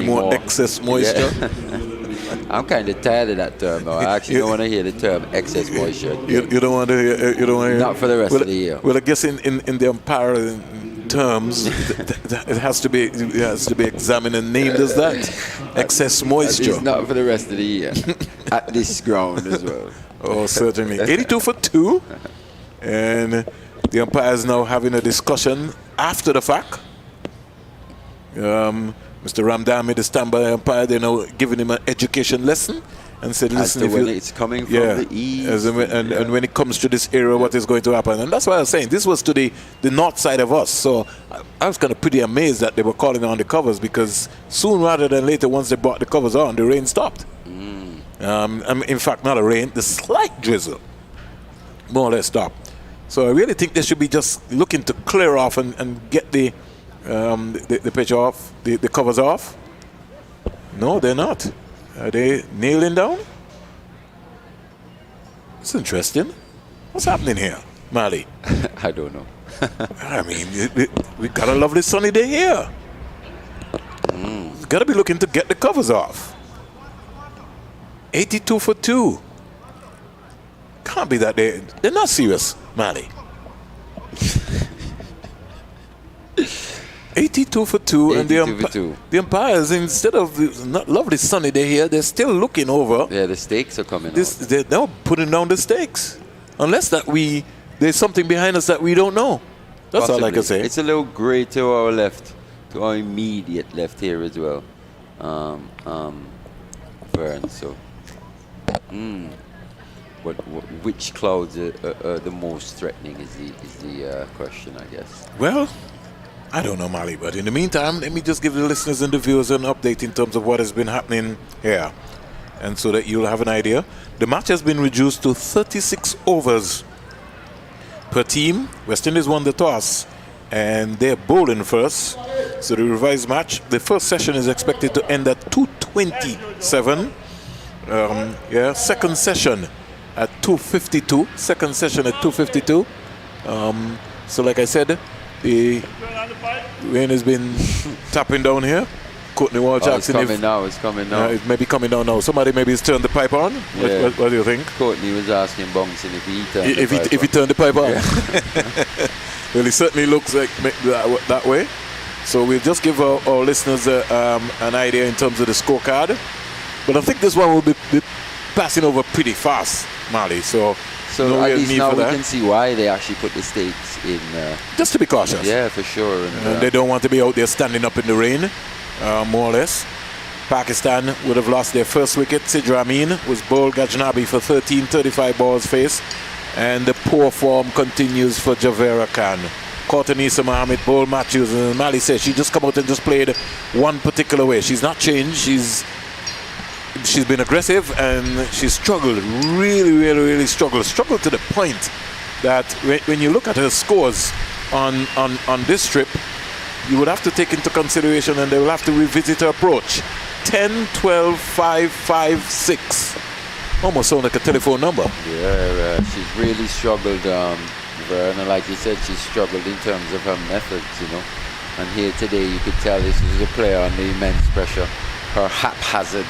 more excess moisture. Yeah. I'm kind of tired of that term, though. I actually don't want to hear the term excess moisture. You don't want to hear. You don't want to hear. Not for the rest of the year. Well, I guess in the umpire terms, it has to be examined and named as that. Excess moisture. It's not for the rest of the year at this ground as well. Oh, certainly. 82 for 2, and the umpires now having a discussion after the fact. Mr. Ramdami, the standby umpire, they're now giving him an education lesson and said, listen, when it's coming from the east. And when it comes to this area, what is going to happen. And that's why I was saying, this was to the north side of us. So I was kind of pretty amazed that they were calling on the covers, because soon rather than later, once they brought the covers on, the rain stopped. In fact, not a rain, the slight drizzle more or less stopped. So I really think they should be just looking to clear off and get the the pitch off, the covers off? No, they're not. Are they nailing down? It's interesting. What's happening here, Mali? I don't know. I mean, we got a lovely sunny day here. Got to be looking to get the covers off. 82 for 2. Can't be that they're not serious, Mali. 82 for 2, and 82 for 2. the umpires, instead of the not lovely sunny day here, they're still looking over. Yeah, the stakes are coming out. They're now putting down the stakes. Unless that there's something behind us that we don't know. That's all I can say. It's a little grey to our left, to our immediate left here as well. Vern, so. But which clouds are the most threatening is the question, I guess. Well, I don't know, Mali, but in the meantime, let me just give the listeners and the viewers an update in terms of what has been happening here. And so that you'll have an idea. The match has been reduced to 36 overs per team. West Indies won the toss, and they're bowling first. So the revised match, the first session is expected to end at 2:27. Second session at 2:52. Second session at 2:52. So like I said, the rain has been tapping down here. Courtney Walsh Jackson. It's coming now. It may be coming down now. Somebody maybe has turned the pipe on. Yeah. What do you think? Courtney was asking Bongson if he turned the pipe if he turned the pipe on. Well, it certainly looks like that way. So we'll just give our listeners an idea in terms of the scorecard. But I think this one will be passing over pretty fast, Mali. So no at real least need now for we that. can see why they actually put the stakes in. Just to be cautious. Yeah, for sure. And they don't want to be out there standing up in the rain, more or less. Pakistan would have lost their first wicket. Sidra Amin was bowled Gajnabi for 13, 35 balls faced. And the poor form continues for Javera Khan. Kortanisa Mohammed bowled Matthews, and Mali says she just come out and just played one particular way. She's not changed. She's been aggressive, and she struggled, really struggled to the point that when you look at her scores on this trip, you would have to take into consideration, and they will have to revisit her approach. 10, 12, 5, 5, 6. Almost sound like a telephone number. Yeah, she's really struggled, Verna. Like you said, she's struggled in terms of her methods, you know. And here today, you could tell this is a player under immense pressure. Her haphazard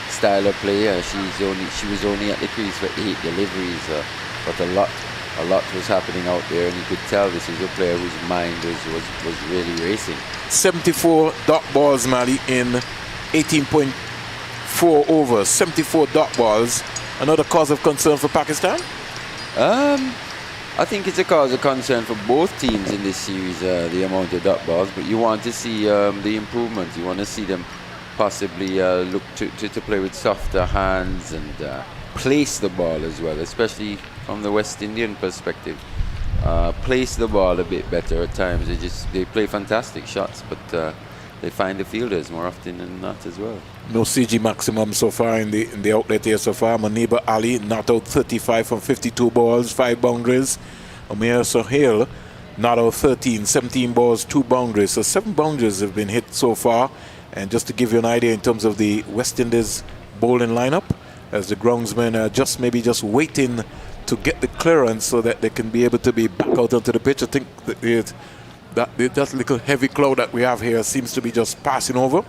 style of play. She was only at the crease for 8 deliveries, but a lot was happening out there, and you could tell this is a player whose mind was really racing. 74 dot balls, Mali, in 18.4 overs. 74 dot balls. Another cause of concern for Pakistan? I think it's a cause of concern for both teams in this series, the amount of dot balls, but you want to see the improvements. You want to see them possibly look to play with softer hands and place the ball as well, especially from the West Indian perspective. Place the ball a bit better at times. They play fantastic shots, but they find the fielders more often than not as well. No CG maximum so far in the outlet here so far. Maniba Ali not out 35 from 52 balls, 5 boundaries. Amir Sohail not out 13, 17 balls, 2 boundaries. So 7 boundaries have been hit so far. And just to give you an idea in terms of the West Indies bowling lineup, as the groundsmen are just waiting to get the clearance so that they can be able to be back out onto the pitch. I think that little heavy cloud that we have here seems to be just passing over.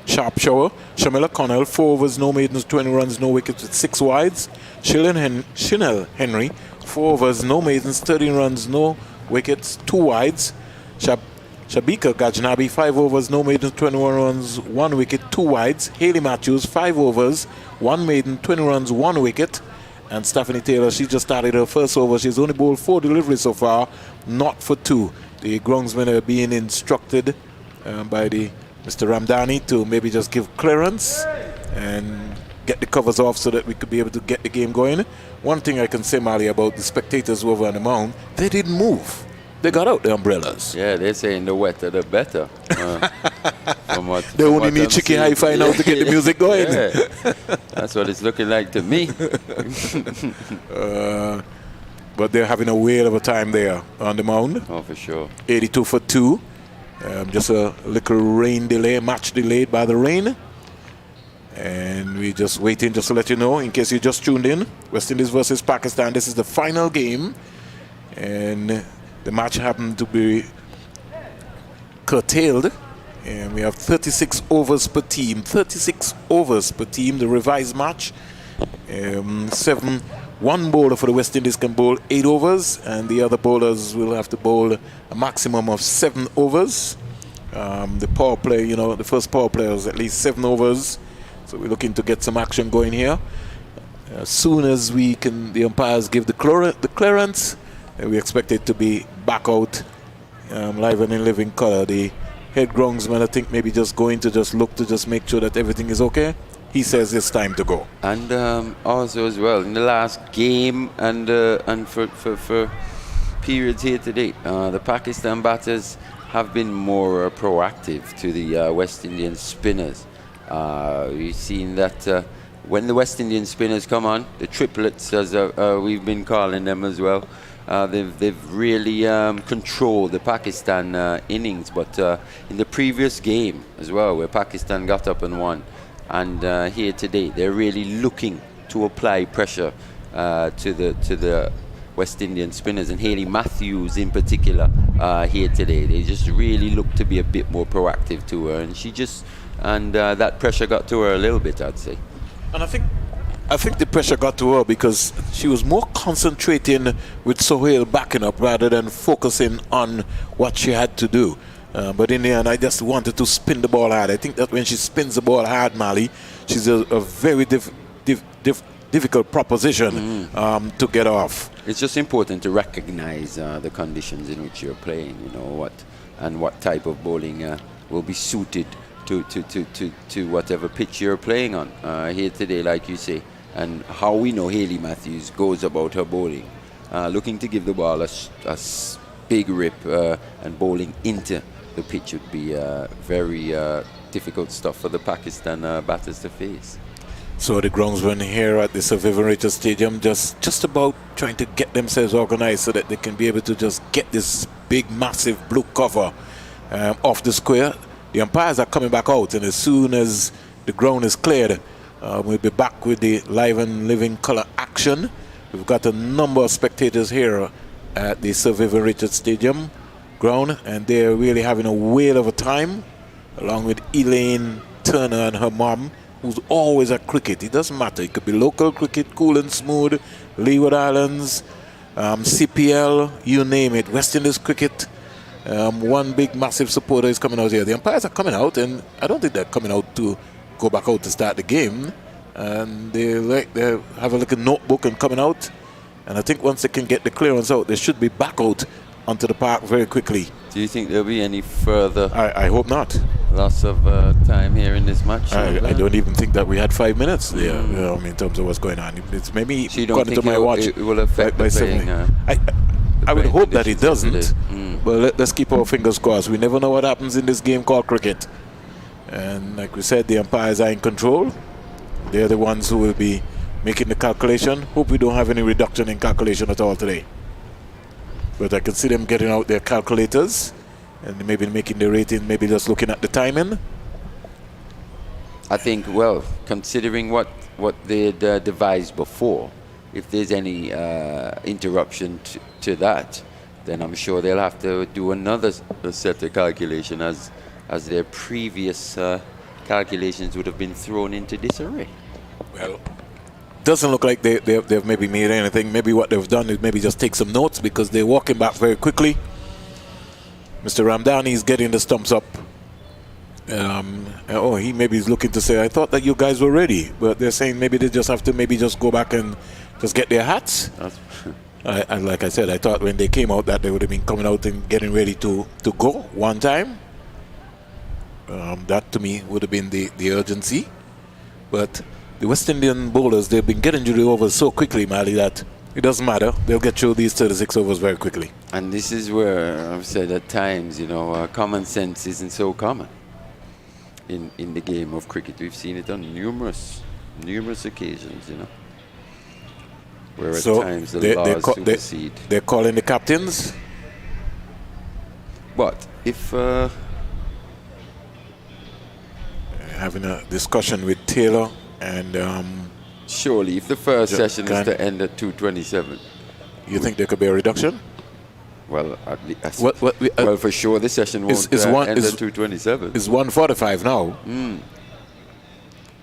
Sharp shower. Shamila Connell, 4 overs, no maidens, 20 runs, no wickets with 6 wides. Shinel Henry, 4 overs, no maidens, 13 runs, no wickets, 2 wides. Shabika Gajnabi, 5 overs, no maidens, 21 runs, 1 wicket, 2 wides. Hayley Matthews, 5 overs, 1 maiden, 20 runs, 1 wicket. And Stephanie Taylor, she just started her first over. She's only bowled 4 deliveries so far, not for 2. The groundsmen are being instructed by Mr. Ramdani to maybe just give clearance and get the covers off so that we could be able to get the game going. One thing I can say, Mali, about the spectators who were on the mound, they didn't move. They got out the umbrellas. Yeah, they're saying the wetter the better. They only need Chicky Hi-Fi now to get the music going. Yeah. That's what it's looking like to me. but they're having a whale of a time there on the mound. Oh, for sure. 82 for 2. Just a little rain delay, match delayed by the rain. And we're just waiting just to let you know, in case you just tuned in, West Indies versus Pakistan. This is the final game. And the match happened to be curtailed. And we have 36 overs per team. 36 overs per team, the revised match. One bowler for the West Indies can bowl 8 overs, and the other bowlers will have to bowl a maximum of 7 overs. The power play, the first power play was at least 7 overs. So we're looking to get some action going here. As soon as the umpires give the clearance, we expect it to be back out live and in living color. The head groundsman, I think, maybe just going to just look to just make sure that everything is okay. He says it's time to go. And also as well, in the last game and for periods here today, the Pakistan batters have been more proactive to the West Indian spinners. We've seen that when the West Indian spinners come on, the triplets, as we've been calling them as well, they've really controlled the Pakistan innings. But in the previous game as well, where Pakistan got up and won, and here today, they're really looking to apply pressure to the West Indian spinners, and Hayley Matthews in particular here today. They just really look to be a bit more proactive to her, and that pressure got to her a little bit, I'd say. And I think the pressure got to her because she was more concentrating with Sohail backing up rather than focusing on what she had to do. But in the end, I just wanted to spin the ball hard. I think that when she spins the ball hard, Mali, she's a very difficult proposition to get off. It's just important to recognize the conditions in which you're playing, what type of bowling will be suited to whatever pitch you're playing on here today, like you say. And how we know Hayley Matthews goes about her bowling, looking to give the ball a big rip and bowling into the pitch would be very difficult stuff for the Pakistan batters to face. So the groundsmen here at the Sir Vivian Richards Stadium just about trying to get themselves organized so that they can be able to just get this big, massive blue cover off the square. The umpires are coming back out, and as soon as the ground is cleared, we'll be back with the live and living color action. We've got a number of spectators here at the Sir Vivian Richards Stadium ground, and they're really having a whale of a time, along with Elaine Turner and her mom, who's always at cricket. It doesn't matter. It could be local cricket, cool and smooth, Leeward Islands, CPL, you name it, West Indies cricket. One big massive supporter is coming out here. The umpires are coming out, and I don't think they're coming out to go back out to start the game. And they have a little notebook and coming out. And I think once they can get the clearance out, they should be back out onto the park very quickly. Do you think there'll be any further I hope not. loss of time here in this match? I don't even think that we had 5 minutes there, in terms of what's going on. It's maybe So you don't according think to my watch. it will affect by the playing, 70. I would hope that it conditions doesn't, but let's keep our fingers crossed. We never know what happens in this game called cricket. And like we said, the umpires are in control. They're the ones who will be making the calculation. Hope we don't have any reduction in calculation at all today. But I can see them getting out their calculators and maybe making the rating, maybe just looking at the timing. I think, well, considering what they had devised before, if there's any interruption to that, then I'm sure they'll have to do another set of calculation as their previous calculations would have been thrown into disarray. Well, doesn't look like they've maybe made anything. Maybe what they've done is maybe just take some notes because they're walking back very quickly. Mr. Ramdani is getting the stumps up. He maybe is looking to say, I thought that you guys were ready. But they're saying maybe they just have to maybe just go back and just get their hats. And like I said, I thought when they came out that they would have been coming out and getting ready to go one time. That to me would have been the urgency. But the West Indian bowlers, they've been getting to the overs so quickly, Mali, that it doesn't matter. They'll get through these 36 overs very quickly. And this is where I've said at times, common sense isn't so common in the game of cricket. We've seen it on numerous occasions, where at So times the they laws supersede. they're calling the captains. But if Having a discussion with Taylor and surely, if the first session is can- to end at 2:27, you think there could be a reduction? well, at least, What well, for sure, this session won't end at 2:27. It's 1:45 now.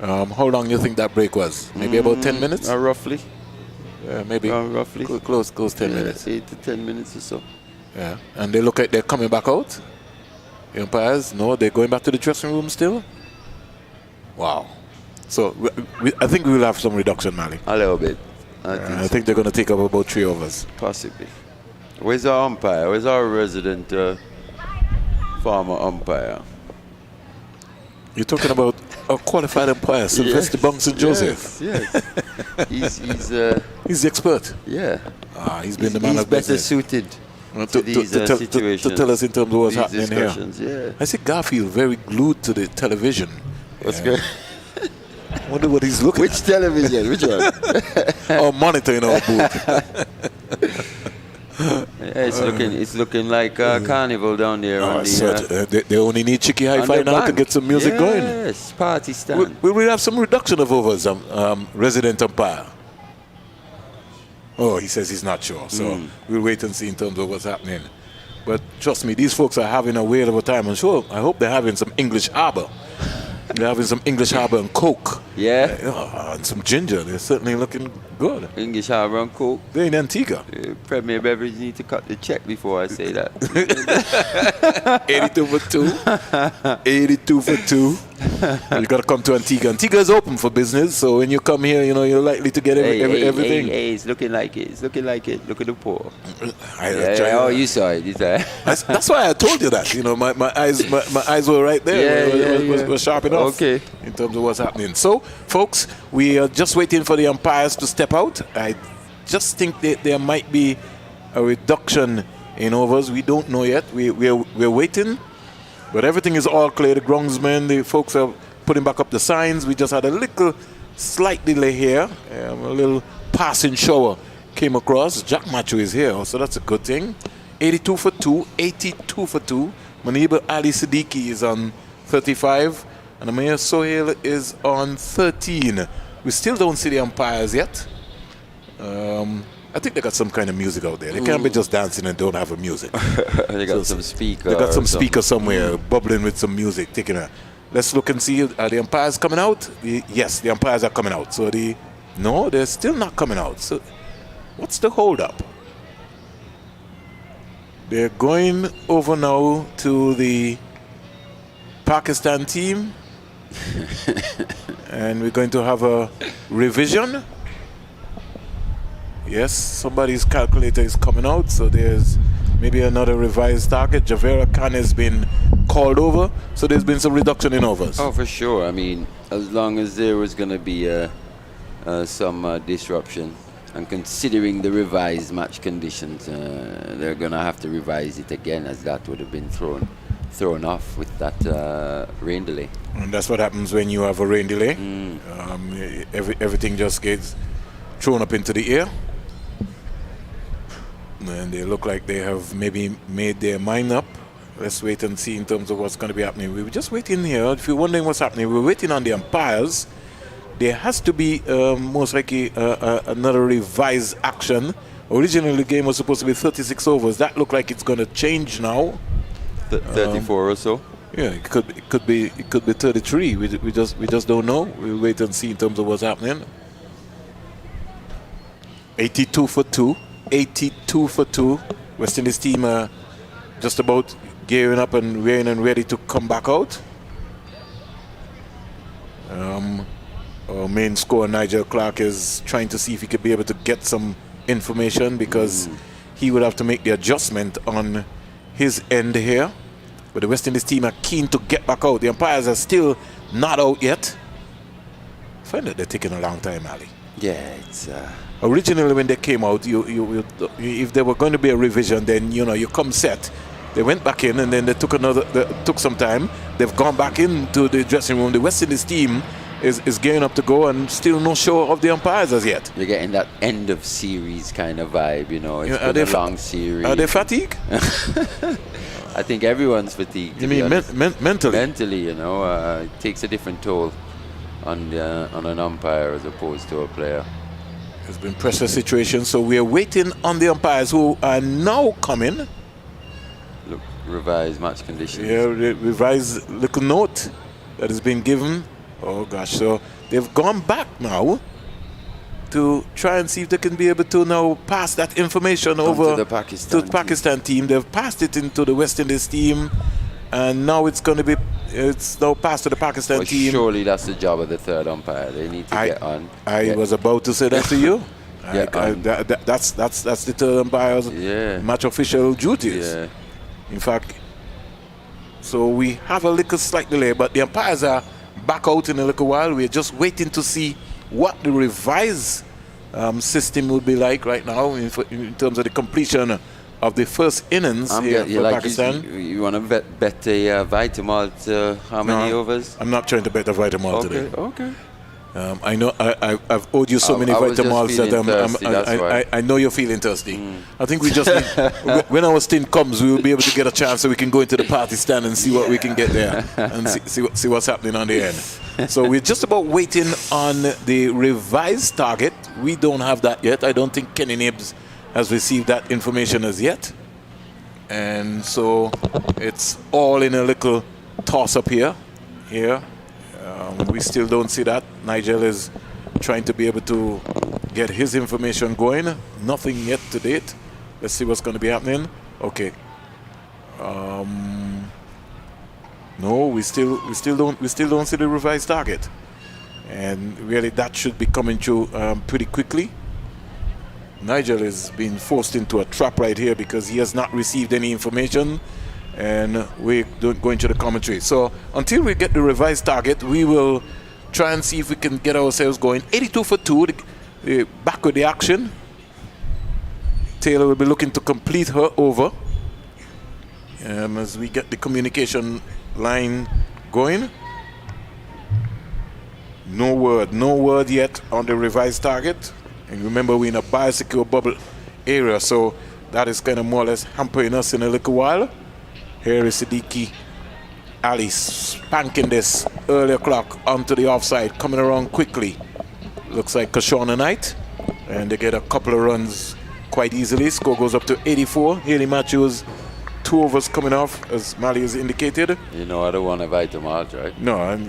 How long do you think that break was? Maybe about 10 minutes? Roughly. Maybe Roughly. close 10 minutes. 8 to 10 minutes or so. Yeah. And they look like they're coming back out. The umpires, no, they're going back to the dressing room still. Wow. So I think we will have some reduction, Mali. A little bit. I think they're going to take up about 3 overs. Possibly. Where's our umpire? Where's our resident former umpire? You're talking about a qualified umpire, Sylvester Bunsen Joseph. Yes. he's He's the expert. yeah. He's been the man He's of better business. suited To, to these situations. to tell us in terms of what's these happening here. discussions, yeah. I see Garfield very glued to the television. What's good? I wonder what he's looking Which television? Which one? at. Oh, monitor in our booth. Yeah, it's looking like carnival down there on the They only need Chicky on Hi-Fi the now to bank. get some music going. Yes, party stand. Will we have some reduction of overs, resident umpire? Oh, he says he's not sure. So we'll wait and see in terms of what's happening. But trust me, these folks are having a whale of a time. I'm sure. I hope they're having some English Harbor. They're having some English Harbor and Coke. Yeah. And some ginger. They're certainly looking good. English Harbor and Coke. They're in Antigua. Premier Beverage need to cut the check before I say that. 82 for 2. 82 for 2. You got to come to Antigua. Antigua is open for business, so when you come here, you know, you're likely to get everything. Hey, it's looking like it. It's looking like it. Look at the poor. I You saw it. You saw it. That's why I told you that. You know, my eyes were right there. Were sharp enough. Okay. In terms of what's happening. So, folks, we are just waiting for the umpires to step out. I just think that there might be a reduction in overs. We don't know yet. We're waiting. But everything is all clear. The groundsmen, the folks are putting back up the signs. We just had a little slight delay here. A little passing shower came across. Jack Macho is here, so that's a good thing. 82 for 2, 82 for 2. Manib Ali Siddiqui is on 35. And Amir Sohail is on 13. We still don't see the umpires yet. I think they got some kind of music out there. They can't be just dancing and don't have a music. They got some speaker. They got some speaker somewhere bubbling with some music. Taking a. Let's look and see. Are the umpires coming out? Yes, the umpires are coming out. So no, they're still not coming out. So what's the hold up? They're going over now to the Pakistan team. And we're going to have a revision. Yes, somebody's calculator is coming out, so there's maybe another revised target. Javera Khan has been called over, so there's been some reduction in overs. Oh, for sure. I mean, as long as there was going to be some disruption, and considering the revised match conditions, they're going to have to revise it again, as that would have been thrown off with that rain delay. And that's what happens when you have a rain delay. Everything just gets thrown up into the air. And they look like they have maybe made their mind up. Let's wait and see in terms of what's going to be happening. We were just waiting here. If you're wondering what's happening, we're waiting on the umpires. There has to be most likely another revised action. Originally, the game was supposed to be 36 overs. That looked like it's going to change now. 34 or so. Yeah, it could be 33. We just don't know. We'll wait and see in terms of what's happening. 82 for 2. 82 for 2. West Indies team just about gearing up and ready to come back out. Our main scorer, Nigel Clark, is trying to see if he could be able to get some information because he would have to make the adjustment on his end here. But the West Indies team are keen to get back out. The umpires are still not out yet. I find that they're taking a long time, Ali. Yeah, it's... Originally, when they came out, if there were going to be a revision, then you come set. They went back in, and then they took some time. They've gone back into the dressing room. The West Indies team is gearing up to go, and still no show of the umpires as yet. You're getting that end of series kind of vibe, you know. It's Yeah, been a long series. Are they fatigued? I think everyone's fatigued. You mean mentally? Mentally, you know, it takes a different toll on an umpire as opposed to a player. It's been pressure situations, so we are waiting on the umpires who are now coming. Look, revised match conditions. Yeah, revised little note that has been given. Oh gosh, so they've gone back now to try and see if they can be able to now pass that information over to the Pakistan team. They've passed it into the West Indies team, and now it's now passed to the Pakistan team. Surely that's the job of the third umpire. They need to get on. I was about to say that to you. That's That's the third umpire's match official duties. Yeah. In fact, so we have a little slight delay, but the umpires are back out in a little while. We're just waiting to see what the revised system would be like right now in terms of the completion of the first innings here for Pakistan. You want to bet a Vitamalt how many overs? I'm not trying to bet a Vitamalt today. Okay. I know I've owed you so many Vitamals that I know you're feeling thirsty. I think we just need, when our stint comes, we will be able to get a chance so we can go into the party stand and see what we can get there and see what's happening on the end. So we're just about waiting on the revised target. We don't have that yet. I don't think Kenny Nibs has received that information as yet. And so it's all in a little toss-up here. We still don't see that. Nigel is trying to be able to get his information going. Nothing yet to date. Let's see what's going to be happening. Okay. No, we still don't see the revised target. And really, that should be coming through pretty quickly. Nigel is being forced into a trap right here because he has not received any information. And we're going to the commentary. So until we get the revised target, we will try and see if we can get ourselves going. 82 for 2, back with the action. Taylor will be looking to complete her over as we get the communication line going. No word yet on the revised target. And remember, we're in a biosecure bubble area, so that is kind of more or less hampering us in a little while. Here is Siddiqui Ali spanking this early o'clock onto the offside, coming around quickly. Looks like Kashona Knight, and they get a couple of runs quite easily. Score goes up to 84. Haley Matthews, 2 overs coming off, as Mali has indicated. You know I don't want to invite them out, right? No, I'm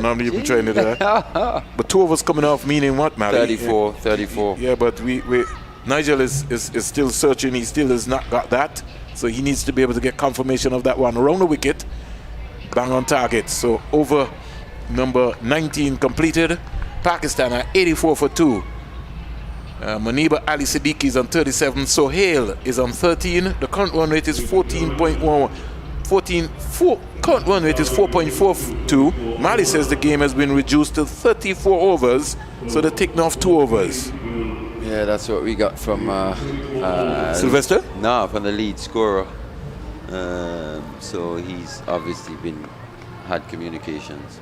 not even trying to do that. But 2 overs coming off, meaning what, Mali? 34. Yeah, but Nigel is still searching. He still has not got that. So he needs to be able to get confirmation of that one. Around the wicket, bang on target. So over number 19 completed. Pakistan are 84 for 2. Maniba Ali Siddiqui is on 37. Sohail is on 13. The current run rate is 14.1. Current run rate is 4.42. Mali says the game has been reduced to 34 overs. So they're taking off 2 overs. Yeah, that's what we got from Sylvester? No, from the lead scorer. So he's obviously had communications.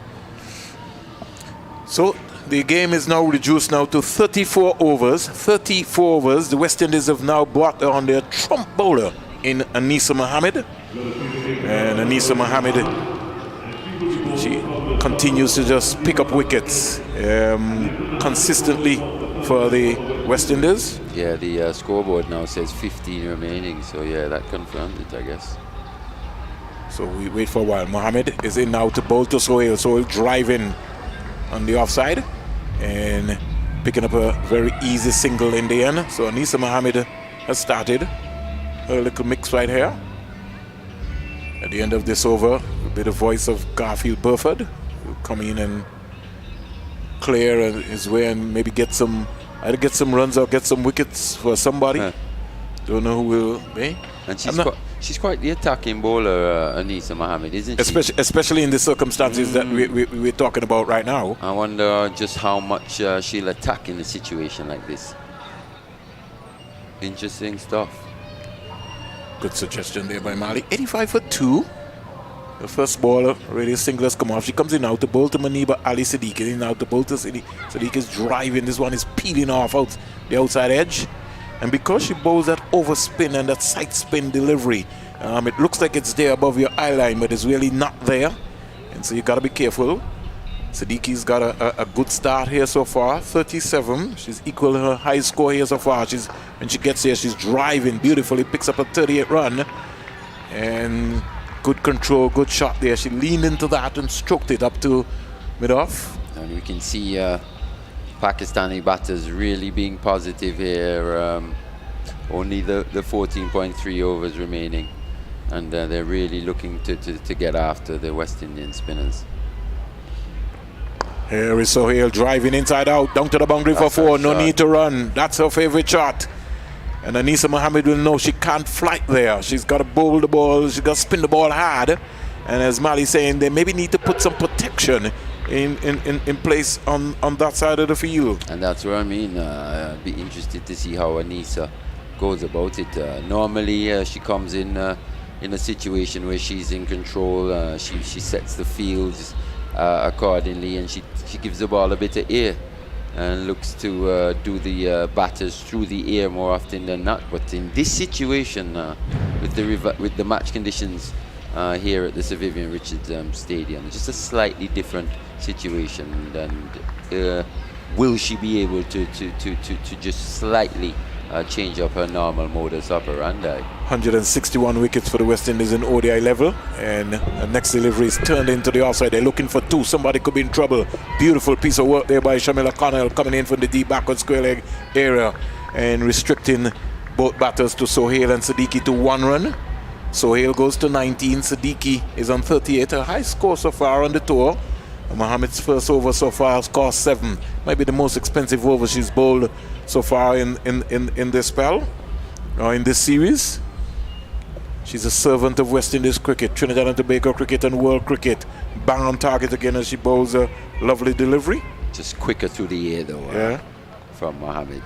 So the game is now reduced now to 34 overs. 34 overs. The West Indies have now brought on their trump bowler in Anisa Mohammed. And Anisa Mohammed, she continues to just pick up wickets consistently for the West Indies. Yeah, the scoreboard now says 15 remaining, so yeah, that confirmed it, I guess. So we wait for a while. Mohammed is in now to bowl to Sohail. Sohail driving on the offside and picking up a very easy single in the end. So Anisa Mohammed has started her little mix right here. At the end of this over, a bit of voice of Garfield Burford will come in and clear his way and maybe either get some runs or get some wickets for somebody. Don't know who will be. And she's quite the attacking bowler, Anisa Mohammed, isn't she? Especially in the circumstances that we're talking about right now. I wonder just how much she'll attack in a situation like this. Interesting stuff. Good suggestion there by Mali. 85 for 2. The first ball, really singlers come off. She comes in now to bowl to Maniba Ali Siddiqui. In now to bowl to Siddiqui. Siddiqui is driving. This one is peeling off out the outside edge. And because she bowls that overspin and that side spin delivery, it looks like it's there above your eye line, but it's really not there. And so you got to be careful. Siddiqui's got a good start here so far, 37. She's equal her high score here so far. When she gets here, she's driving beautifully, picks up a 38 run. And good control, good shot there. She leaned into that and stroked it up to mid-off. And we can see Pakistani batters really being positive here. Only the 14.3 overs remaining. And they're really looking to get after the West Indian spinners. Here is Sohail driving inside out, down to the boundary for 4. No need to run. That's her favorite shot. And Anisa Mohammed will know she can't flight there. She's got to bowl the ball. She's got to spin the ball hard. And as Mali's saying, they maybe need to put some protection in place on that side of the field. And that's what I mean. I'd be interested to see how Anisa goes about it. Normally, she comes in a situation where she's in control. She sets the fields accordingly, and she gives the ball a bit of air and looks to do the batters through the air more often than not. But in this situation, with the match conditions here at the Sir Vivian Richards Stadium, just a slightly different situation. And will she be able to just slightly change up her normal modus operandi? 161 wickets for the West Indies in ODI level, and the next delivery is turned into the offside. They're looking for 2. Somebody could be in trouble. Beautiful piece of work there by Shamila Connell, coming in from the deep backward square leg area and restricting both batters to Sohail and Siddiqui to 1 run. Sohail goes to 19. Siddiqui is on 38. A high score so far on the tour. Mohammed's first over so far has cost 7. Might be the most expensive over she's bowled so far in this spell, or in this series. She's a servant of West Indies cricket, Trinidad and Tobago cricket and world cricket. Bang on target again as she bowls a lovely delivery. Just quicker through the air though, from Mohammed.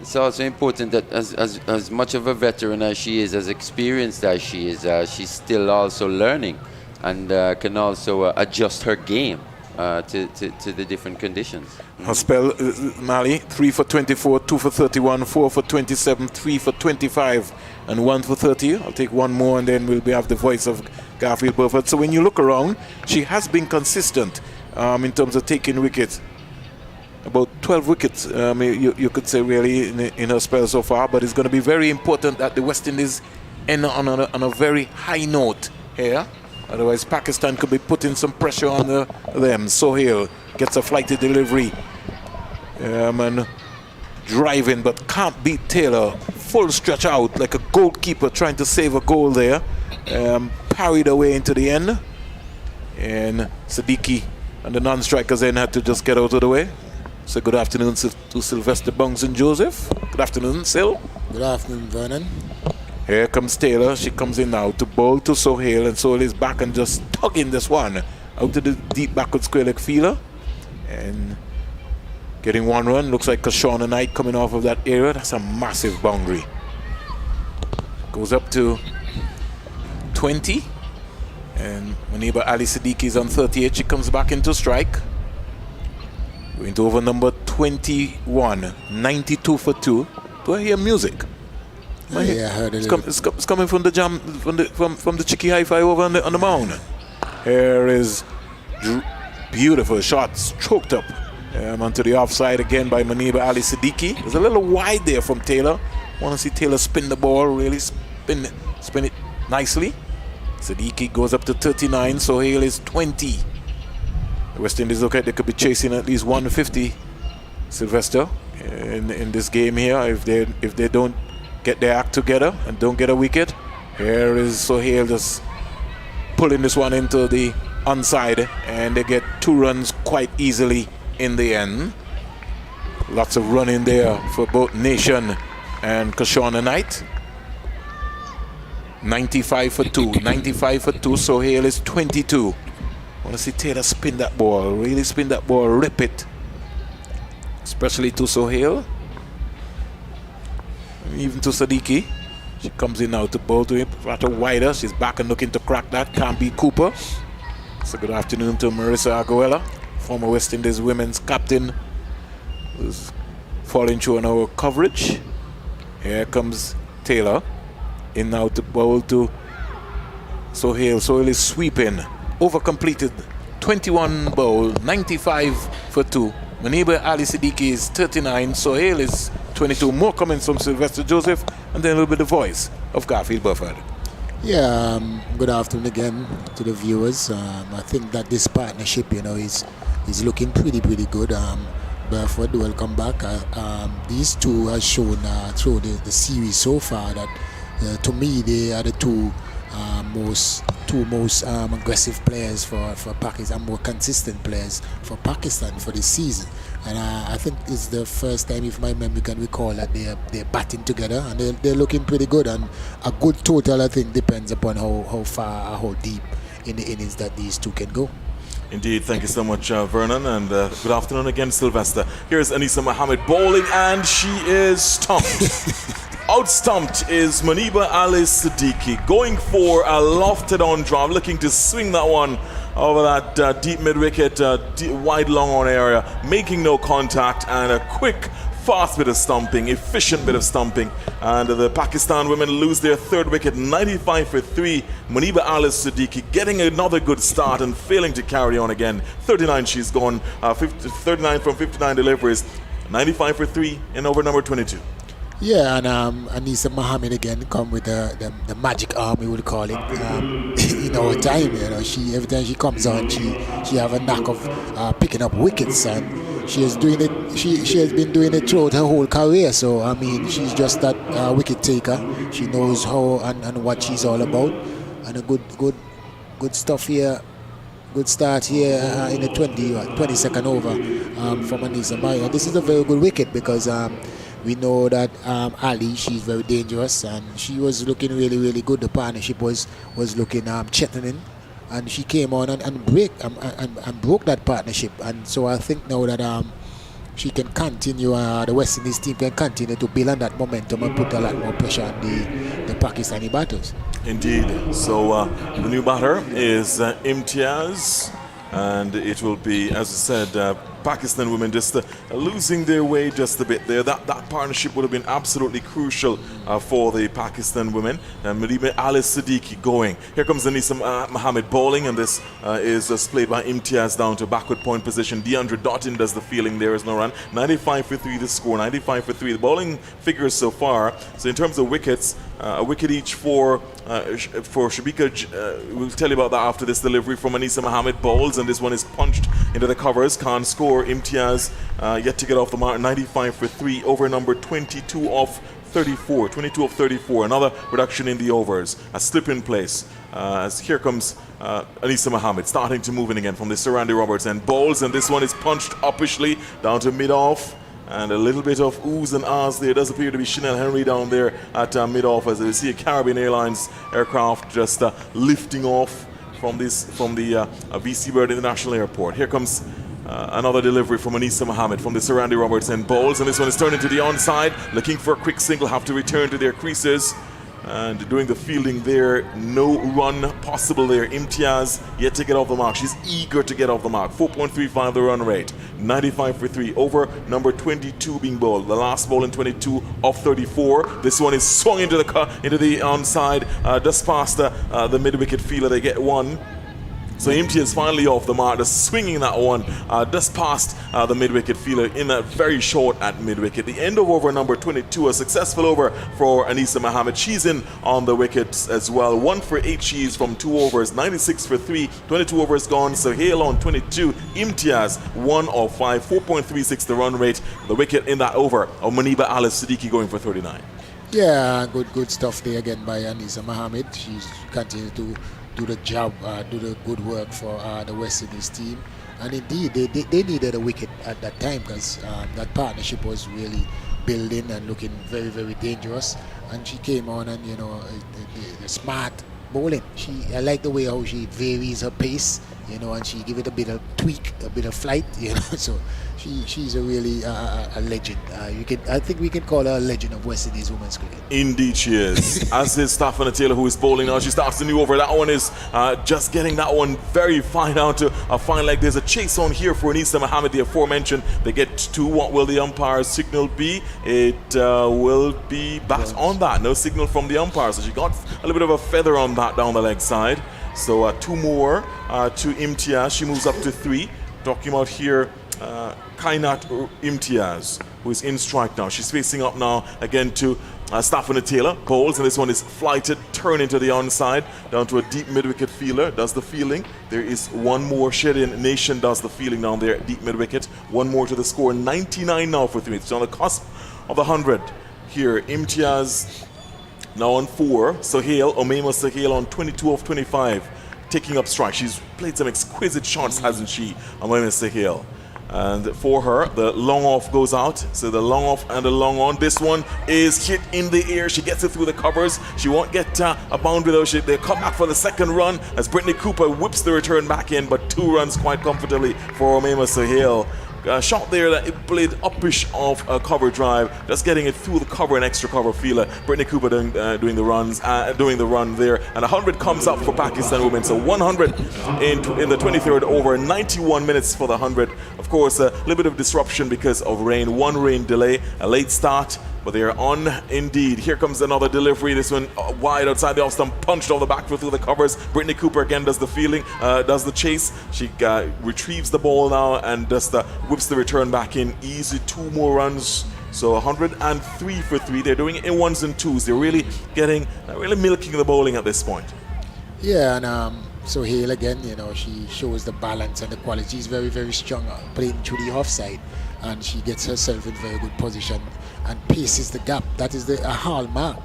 It's also important that as much of a veteran as she is, as experienced as she is, she's still also learning and can also adjust her game to the different conditions. Her spell, Mali, 3 for 24, 2 for 31, 4 for 27, 3 for 25, and 1 for 30. I'll take one more and then we'll have the voice of Garfield Burford. So when you look around, she has been consistent in terms of taking wickets. About 12 wickets, you could say, really, in her spell so far. But it's going to be very important that the West Indies end on a very high note here. Otherwise, Pakistan could be putting some pressure on them. Sohail gets a flighty delivery. And driving, but can't beat Taylor. Full stretch out like a goalkeeper trying to save a goal there. Parried away into the end. And Siddiqui and the non-strikers then had to just get out of the way. So good afternoon to Sylvester Bungs and Joseph. Good afternoon, Sil. Good afternoon, Vernon. Here comes Taylor. She comes in now to bowl to Sohail, and Sohail is back and just tugging this one out to the deep backward square leg fielder. And getting 1 run. Looks like Kashona Knight coming off of that area. That's a massive boundary. Goes up to 20. And Maniba Ali Siddiqui is on 38. She comes back into strike. Going to over number 21. 92 for 2. Do I hear music? Yeah, I heard it. It's coming from the jam, from the cheeky hi-fi over on the mound. Here is beautiful shot, stroked up onto the offside again by Maniba Ali Siddiqui. It's a little wide there from Taylor. Want to see Taylor spin the ball, really spin it nicely. Siddiqui goes up to 39. Sohail is 20. The West Indies look like they could be chasing at least 150. Sylvester in this game here, if they don't get their act together and don't get a wicket. Here is Sohail just pulling this one into the onside, and they get 2 runs quite easily in the end. Lots of running there for both Nation and Kashona Knight. 95 for 2. 95 for 2. Sohail is 22. I want to see Taylor spin that ball, really spin that ball, rip it, especially to Sohail. Even to Siddiqui. She comes in now to bowl to him, rather wider. She's back and looking to crack that. Can't beat Cooper. So good afternoon to Marissa Aguela, former West Indies women's captain, who's falling through on our coverage. Here comes Taylor. In now to bowl to Sohail. Sohail is sweeping. Over completed. 21 bowl, 95 for 2. Muniba Ali Siddiqui is 39. Sohail is 22. More comments from Sylvester Joseph, and then a little bit of voice of Garfield Bufford. Yeah, good afternoon again to the viewers. I think that this partnership, is looking pretty good. Burford will come back. These two have shown through the series so far that, to me, they are the two most aggressive players for Pakistan, more consistent players for Pakistan for this season. And I think it's the first time, if my memory can recall, that they're batting together, and they're looking pretty good. And a good total, I think, depends upon how far, how deep in the innings that these two can go. Indeed, thank you so much, Vernon, and good afternoon again, Sylvester. Here's Anisa Mohammed bowling, and she is stumped. Out-stumped is Muniba Ali Siddiqui, going for a lofted-on drive, looking to swing that one over that deep mid-wicket, wide long-on area, making no contact, and a quick, fast bit of stumping, efficient bit of stumping. And the Pakistan women lose their third wicket, 95 for 3. Muniba Ali Siddiqui getting another good start and failing to carry on again. 39 she's gone, 39 from 59 deliveries, 95 for 3 in over number 22. Yeah, and Anisa Mohammed again come with the magic arm, we would call it. In our time, she every time she comes on, she have a knack of picking up wickets, and she is doing it. She has been doing it throughout her whole career. So I mean, she's just that wicket taker. She knows how and what she's all about, and a good stuff here. Good start here in the 22nd over from Anisa Mohammed. This is a very good wicket because. We know that Ali, she's very dangerous, and she was looking really good. The partnership was looking threatening, and she came on and broke that partnership. And so I think now that she can continue, the West Indies team can continue to build on that momentum and put a lot more pressure on the Pakistani batters. Indeed. So the new batter is Imtiaz, and it will be, as I said, Pakistan women just losing their way just a bit there. That partnership would have been absolutely crucial for the Pakistan women. Muniba Ali Siddiqui going. Here comes Anisa Mohammed bowling, and this is played by Imtiaz down to backward point position. DeAndre Dottin does the fielding. There is no run. 95 for 3 the score. 95 for 3. The bowling figures so far. So in terms of wickets, a wicket each for Shabika. We'll tell you about that after this delivery from Anisa Mohammed bowls, and this one is punched into the covers. Can't score. Imtiaz yet to get off the mark. 95 for 3 over number 22 of 34. 22 of 34. Another reduction in the overs. A slip in place. As here comes Anisa Mohammed starting to move in again from the Sir Randy Roberts and bowls, and this one is punched uppishly down to mid-off. And a little bit of oohs and ahs there. Does appear to be Chanel Henry down there at mid-off, as you see a Caribbean Airlines aircraft just lifting off from the VC Bird International Airport. Here comes another delivery from Anisa Mohammed from the Sir Randy Roberts and bowls, and this one is turned into the onside, looking for a quick single, have to return to their creases. And doing the fielding there, no run possible there. Imtiaz yet to get off the mark. She's eager to get off the mark. 4.35 the run rate. 95 for 3 over number 22 being bowled. The last ball in 22 of 34. This one is swung into the onside, just past the mid-wicket fielder. They get one. So Imtiaz finally off the mark, just swinging that one just past the mid-wicket fielder in that very short at mid-wicket. The end of over number 22, a successful over for Anisa Mohammed. She's in on the wickets as well. 1 for 8 she's from 2 overs, 96 for 3, 22 overs gone. So Hale on 22, Imtiaz 1 of 5, 4.36 the run rate. The wicket in that over of Muniba Ali Siddiqui going for 39. Yeah, good stuff there again by Anisa Mohammed. She's continued to do the job, do the good work for the West Indies team. And indeed, they needed a wicket at that time because that partnership was really building and looking very dangerous. And she came on and, the smart bowling. I like the way how she varies her pace you know, and she give it a bit of tweak, a bit of flight, you know. So she's a really a legend. I think we can call her a legend of West Indies women's cricket. Indeed she is. As is Stephanie Taylor, who is bowling now. She starts the new over. That one is just getting that one very fine out to a fine leg. There's a chase on here for Anisa Mohammed, the aforementioned. They get to what will the umpire's signal be? It will be bat on that. No signal from the umpire. So she got a little bit of a feather on that down the leg side. So 2 more to Imtiaz. She moves up to 3. Talking about here Kainat Imtiaz, who is in strike now. She's facing up now again to Stephanie Taylor. Bowls, and this one is flighted, turn into the onside, down to a deep mid-wicket fielder, does the fielding. There is one more. Shedian Nation does the fielding down there, deep mid-wicket. One more to the score, 99 now for 3. It's on the cusp of the 100 here. Imtiaz now on 4. Omema Sohail on 22 of 25, taking up strike. She's played some exquisite shots, hasn't she, Omema Sohail? And for her, the long off goes out. So the long off and the long on. This one is hit in the air. She gets it through the covers. She won't get a boundary though. They come back for the second run as Brittany Cooper whips the return back in, but 2 runs quite comfortably for Omema Sohail. Shot there that it played uppish of a cover drive, just getting it through the cover and extra cover fielder. Brittany Cooper doing the run there, and 100 comes up for Pakistan women. So 100 in the 23rd over, 91 minutes for the 100. Of course, a little bit of disruption because of rain. 1 rain delay, a late start, but they are on indeed. Here comes another delivery. This one wide outside the off stump, punched off the back foot through the covers. Brittany Cooper again does the fielding, does the chase. She retrieves the ball now and just whips the return back in. Easy 2 more runs. So 103 for 3. They're doing it in 1s and 2s. They're really really milking the bowling at this point. Yeah, and Sohail again, you know, she shows the balance and the quality. She's very, very strong playing through the offside, and she gets herself in very good position and paces the gap. That is a hallmark,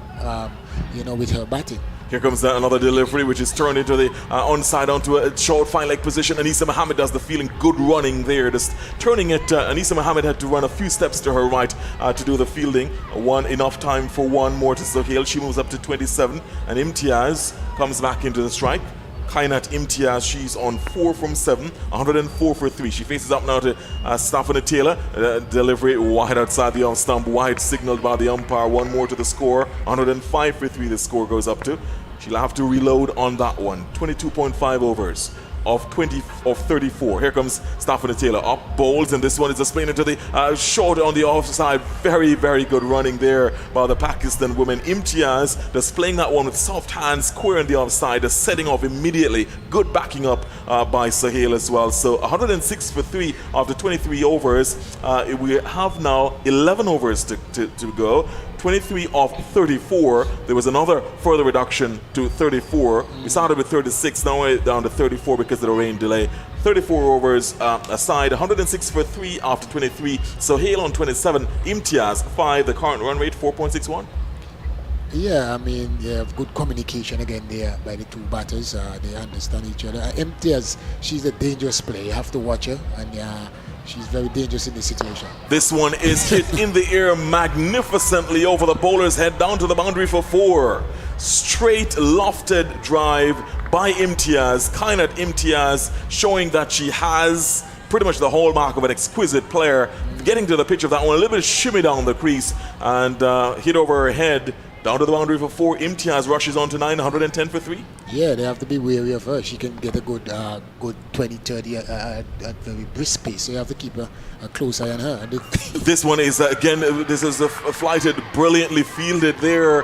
you know, with her batting. Here comes another delivery, which is turned into the onside onto a short fine leg position. Anisa Mohammed does the fielding. Good running there. Just turning it. Anisa Mohammed had to run a few steps to her right to do the fielding. Enough time for 1 more to Sohail. She moves up to 27. And Imtiaz comes back into the strike. Kainat Imtiaz, she's on 4 from 7, 104 for 3. She faces up now to Stephanie Taylor. Delivery wide outside the off stump, wide signaled by the umpire. 1 more to the score, 105 for 3 the score goes up to. She'll have to reload on that one. 22.5 overs of 34. Here comes Stephanie Taylor up, bowls, and this one is displaying into the short on the offside. Very, very good running there by the Pakistan women. Imtiaz displaying that one with soft hands, square on the offside, just setting off immediately. Good backing up by Sohail as well. So 106 for 3 after 23 overs. We have now 11 overs to go. 23 of 34. There was another further reduction to 34. We started with 36, now we're down to 34 because of the rain delay. 34 overs aside, 106 for 3 after 23. Sohail on 27, Imtiaz 5, the current run rate 4.61. Yeah, I mean, you have good communication again there by the 2 batters. They understand each other. Imtiaz, she's a dangerous player. You have to watch her, and she's very dangerous in this situation. This one is hit in the air magnificently over the bowler's head, down to the boundary for 4. Straight lofted drive by Imtiaz, Kainat Imtiaz, showing that she has pretty much the hallmark of an exquisite player. Getting to the pitch of that one, a little bit of shimmy down the crease and hit over her head. Down to the boundary for 4. Imtiaz rushes on to 9, 110 for 3. Yeah, they have to be wary of her. She can get a good 20, 30 at very brisk pace. So you have to keep a close eye on her. This one is, again, this is a flighted, brilliantly fielded there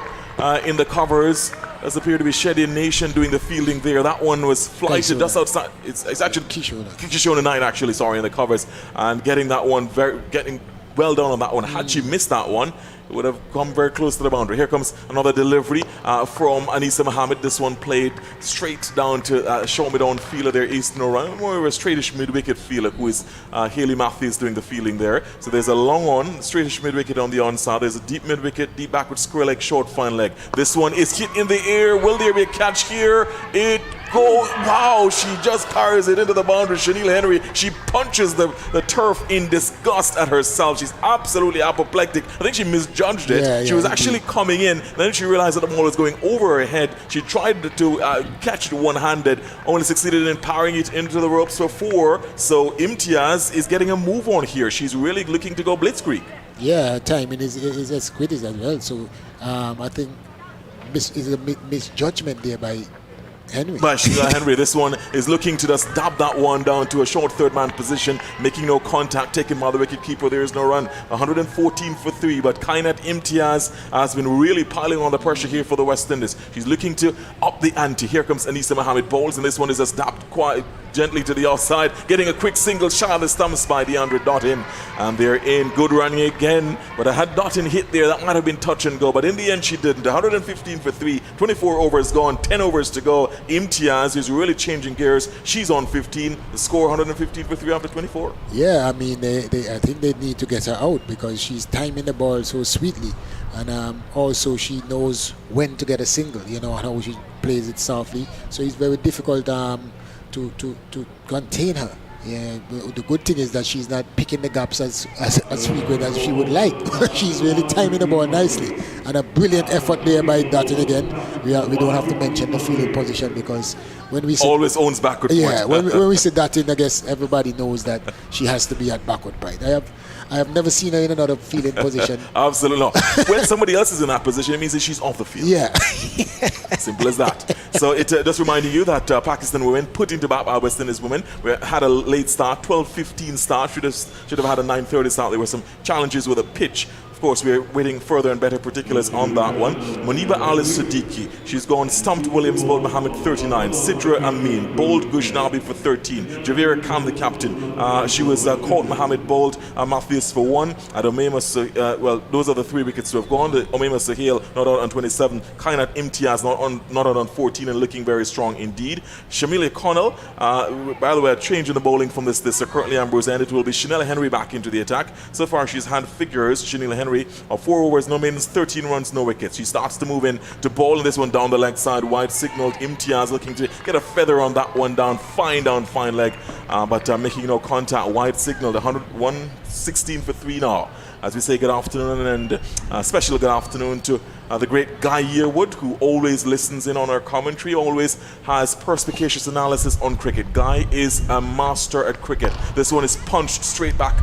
in the covers. Does appear to be Shedian Nation doing the fielding there. That one was flighted just outside. It's actually Kishona 9 actually, sorry, in the covers. And getting that one, getting well done on that one. Had she missed that one, it would have come very close to the boundary. Here comes another delivery from Anisa Mohammed. This one played straight down to short mid-on fielder there, Easton O'Ryan. More of a straightish mid-wicket fielder who is Hayley Matthews doing the fielding there. So there's a long on, straightish mid-wicket on the onside. There's a deep mid-wicket, deep backward square leg, short fine leg. This one is hit in the air. Will there be a catch here? It go. Wow, she just carries it into the boundary. Chanel Henry, she punches the turf in disgust at herself. She's absolutely apoplectic. I think she misjudged it. Yeah, she was indeed. actually coming in. Then she realized that the ball was going over her head. She tried to catch it one-handed, only succeeded in powering it into the ropes for 4. So Imtiaz is getting a move on here. She's really looking to go blitzkrieg. Yeah, her timing is as quick as well. So I think is a misjudgment there by Henry. By Sheila Henry, this one is looking to just dab that one down to a short third-man position, making no contact, taken by the wicket-keeper. There is no run. 114 for 3, but Kainat Imtiaz has been really piling on the pressure here for the West Indies. She's looking to up the ante. Here comes Anisa Mohammed bowls, and this one is just dabbed quite gently to the outside, getting a quick single shot of the stumps by DeAndre Dottin, and they're in. Good running again, but I had Dottin hit there. That might have been touch and go, but in the end she didn't. 115 for 3, 24 overs gone, 10 overs to go. Imtiaz is really changing gears. She's on 15. The score 115 for 3 after 24. Yeah, I mean, I think they need to get her out because she's timing the ball so sweetly, and also she knows when to get a single. You know how she plays it softly, so it's very difficult to contain her. Yeah, the good thing is that she's not picking the gaps as frequent as she would like. She's really timing the ball nicely, and a brilliant effort there by Dottin again. We don't have to mention the fielding position because when we say, always owns backward point. yeah, when we say Dottin, I guess everybody knows that she has to be at backward point. I have never seen her in another fielding position. Absolutely not. When somebody else is in that position, it means that she's off the field. Yeah. Simple as that. So it just reminding you that Pakistan women put into bat by West Indies women. We had a late start, 12:15 start. Should have had a 9:30 start. There were some challenges with a pitch. Of course, we're waiting further and better particulars on that one. Muniba Alice Siddiqui, she's gone stumped Williams, bowled Mohammed 39. Sidra Amin, bowled Gusnabi for 13. Javira Khan, the captain, she was caught Mohammed, bowled Matthews for 1. At Omema, well, those are the 3 wickets to have gone. The Omema Sahil not out on 27. Kainat Imtiaz not out on 14 and looking very strong indeed. Shamilia Connell, by the way, a change in the bowling from this currently Ambrose end. It will be Chanel Henry back into the attack. So far, she's had figures. Chanel Henry of 4 overs, no maidens, 13 runs, no wickets. She starts to move in to bowl this one down the leg side. Wide signaled. Imtiaz looking to get a feather on that one down fine leg, but making no contact. Wide signaled. 116 for 3 now. As we say good afternoon and special good afternoon to the great Guy Yearwood, who always listens in on our commentary, always has perspicacious analysis on cricket. Guy is a master at cricket. This one is punched straight back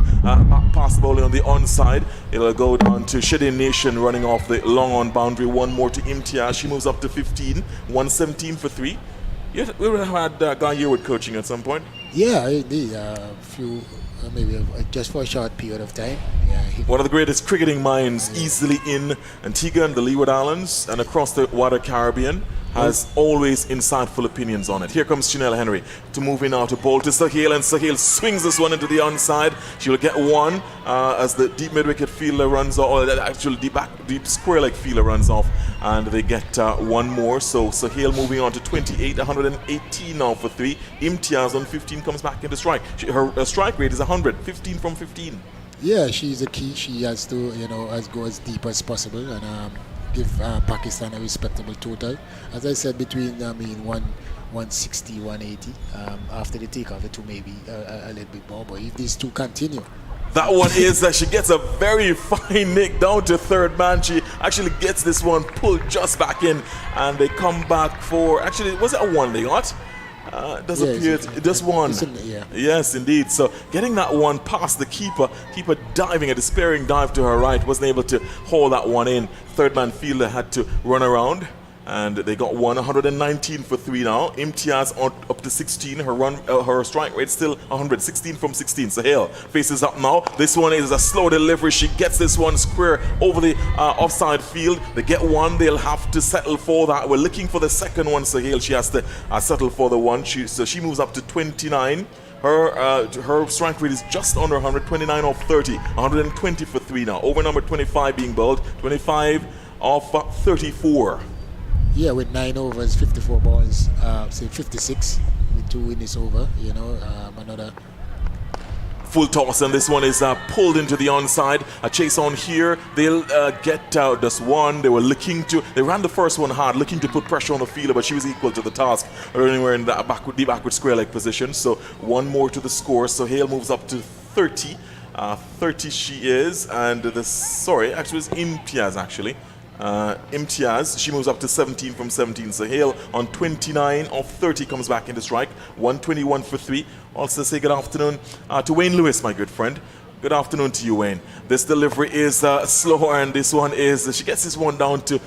past the bowling on the onside. It'll go down to Shedin Nation running off the long on boundary. One more to Imtiaz. She moves up to 15. 117 for 3. We would have had Guy Yearwood coaching at some point. Yeah, indeed. A few, maybe just for a short period of time. Yeah, one of the greatest cricketing minds, easily in Antigua and the Leeward Islands and across the wider Caribbean, has always insightful opinions on it. Here comes Chanel Henry to move in now to bowl to Sahil, and Sahil swings this one into the onside. She'll get 1 as the deep mid-wicket fielder runs off, or actually deep square leg fielder runs off, and they get 1 more. So Sahil moving on to 28, 118 now for 3. Imtiaz on 15 comes back into strike. Her strike rate is 100, 15 from 15. Yeah, she's a key. She has to, go as deep as possible and give Pakistan a respectable total. As I said, between 160, 180. After the takeoff, the 2 maybe a little bit more. But if these 2 continue. That one is that she gets a very fine nick down to third man. She actually gets this one pulled just back in, and they come back for. Actually, was it a 1 they got? Does appear just 1. Yes, indeed. So getting that one past the keeper diving a despairing dive to her right, wasn't able to haul that one in. Third man fielder had to run around, and they got 119 for 3 now. Imtiaz up to 16. Her strike rate still 116 from 16. Sahil faces up now. This one is a slow delivery. She gets this one square over the offside field. They get 1. They'll have to settle for that. We're looking for the second one. Sahil, she has to settle for the 1. So she moves up to 29. Her strike rate is just under 129 off 30. 120 for 3 now. Over number 25 being bowled. 25 off 34. Yeah, with 9 overs, 54 balls, say 56 with 2 innings over, another Full toss, and this one is pulled into the onside. A chase on here. They'll get just one. They ran the first one hard, looking to put pressure on the fielder, but she was equal to the task. Anywhere in the backward square leg position. So one more to the score. So Hale moves up to 30. 30 she is, and actually it was Imtiaz actually. Imtiaz, she moves up to 17 from 17. So Hale on 29 of 30 comes back into strike. 121 for 3. Also say good afternoon to Wayne Lewis, my good friend. Good afternoon to you, Wayne. This delivery is slower, and this one is, she gets this one down to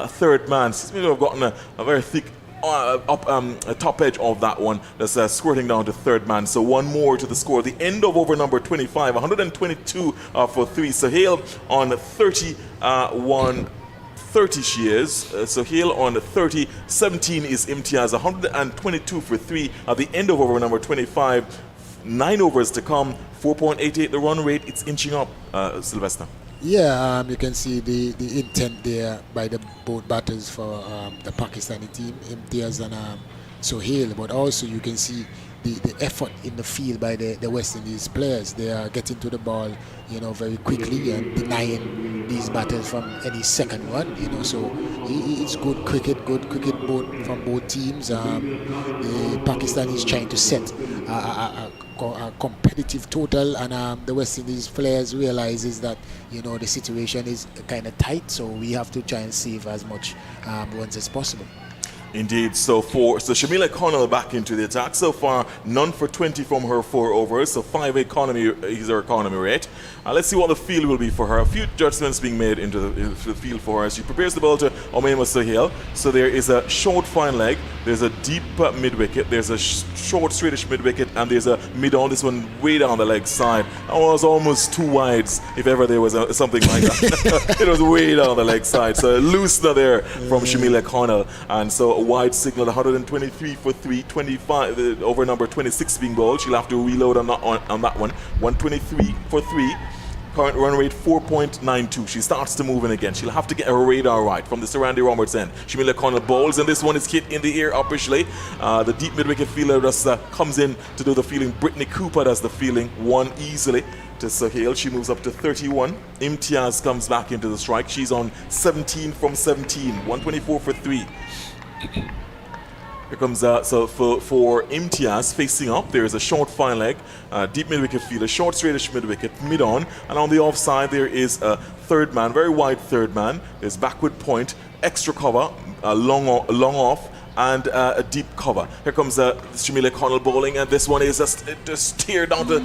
third man. She's maybe have gotten a very thick top edge of that one that's squirting down to third man. So one more to the score. The end of over number 25, 122 for 3. So Hale on 31. 30 she is. So Hale on 30. 17 is Imtiaz. 122 for 3 at the end of over number 25. 9 overs to come. 4.88 the run rate. It's inching up, Sylvester. Yeah, you can see the intent there by the both batters for the Pakistani team, Imtiaz and Sohail, but also you can see the effort in the field by the West Indies players. They are getting to the ball, very quickly and denying these batters from any second one, so it's good cricket from both teams. The Pakistanis trying to set a competitive total, and the West Indies players realizes that the situation is kind of tight, so we have to try and save as much runs as possible. Indeed. So Shamila Connell back into the attack. So far, none for 20 from her 4 overs. So 5 economy is her economy rate. Let's see what the field will be for her. A few adjustments being made into the field for her. She prepares the ball to Omaima Sohail. So there is a short fine leg. There's a deep mid wicket. There's a short straightish mid wicket, and there's a mid on. This one way down the leg side. That was almost 2 wides, if ever there was something like that. It was way down the leg side. So a loosener there from Shamila Connell, and so a wide signal. 123 for 3. 25 over number 26 being bowled. She'll have to reload on that one. 123 for 3. Current run rate 4.92. She starts to move in again. She'll have to get her radar right from the Sir Randy Roberts end. Shamila Connell bowls, and this one is hit in the air uppishly. The deep mid-wicket fielder just comes in to do the fielding. Brittany Cooper does the fielding. One easily to Sohail. She moves up to 31. Imtiaz comes back into the strike. She's on 17 from 17. 124 for 3. Here comes so for Imtiaz facing up. There is a short fine leg, deep mid wicket fielder, short straightish mid wicket, mid on, and on the offside there is a third man, very wide third man. There's backward point, extra cover, long off, and a deep cover. Here comes Shamila Connell bowling, and this one is just teared down to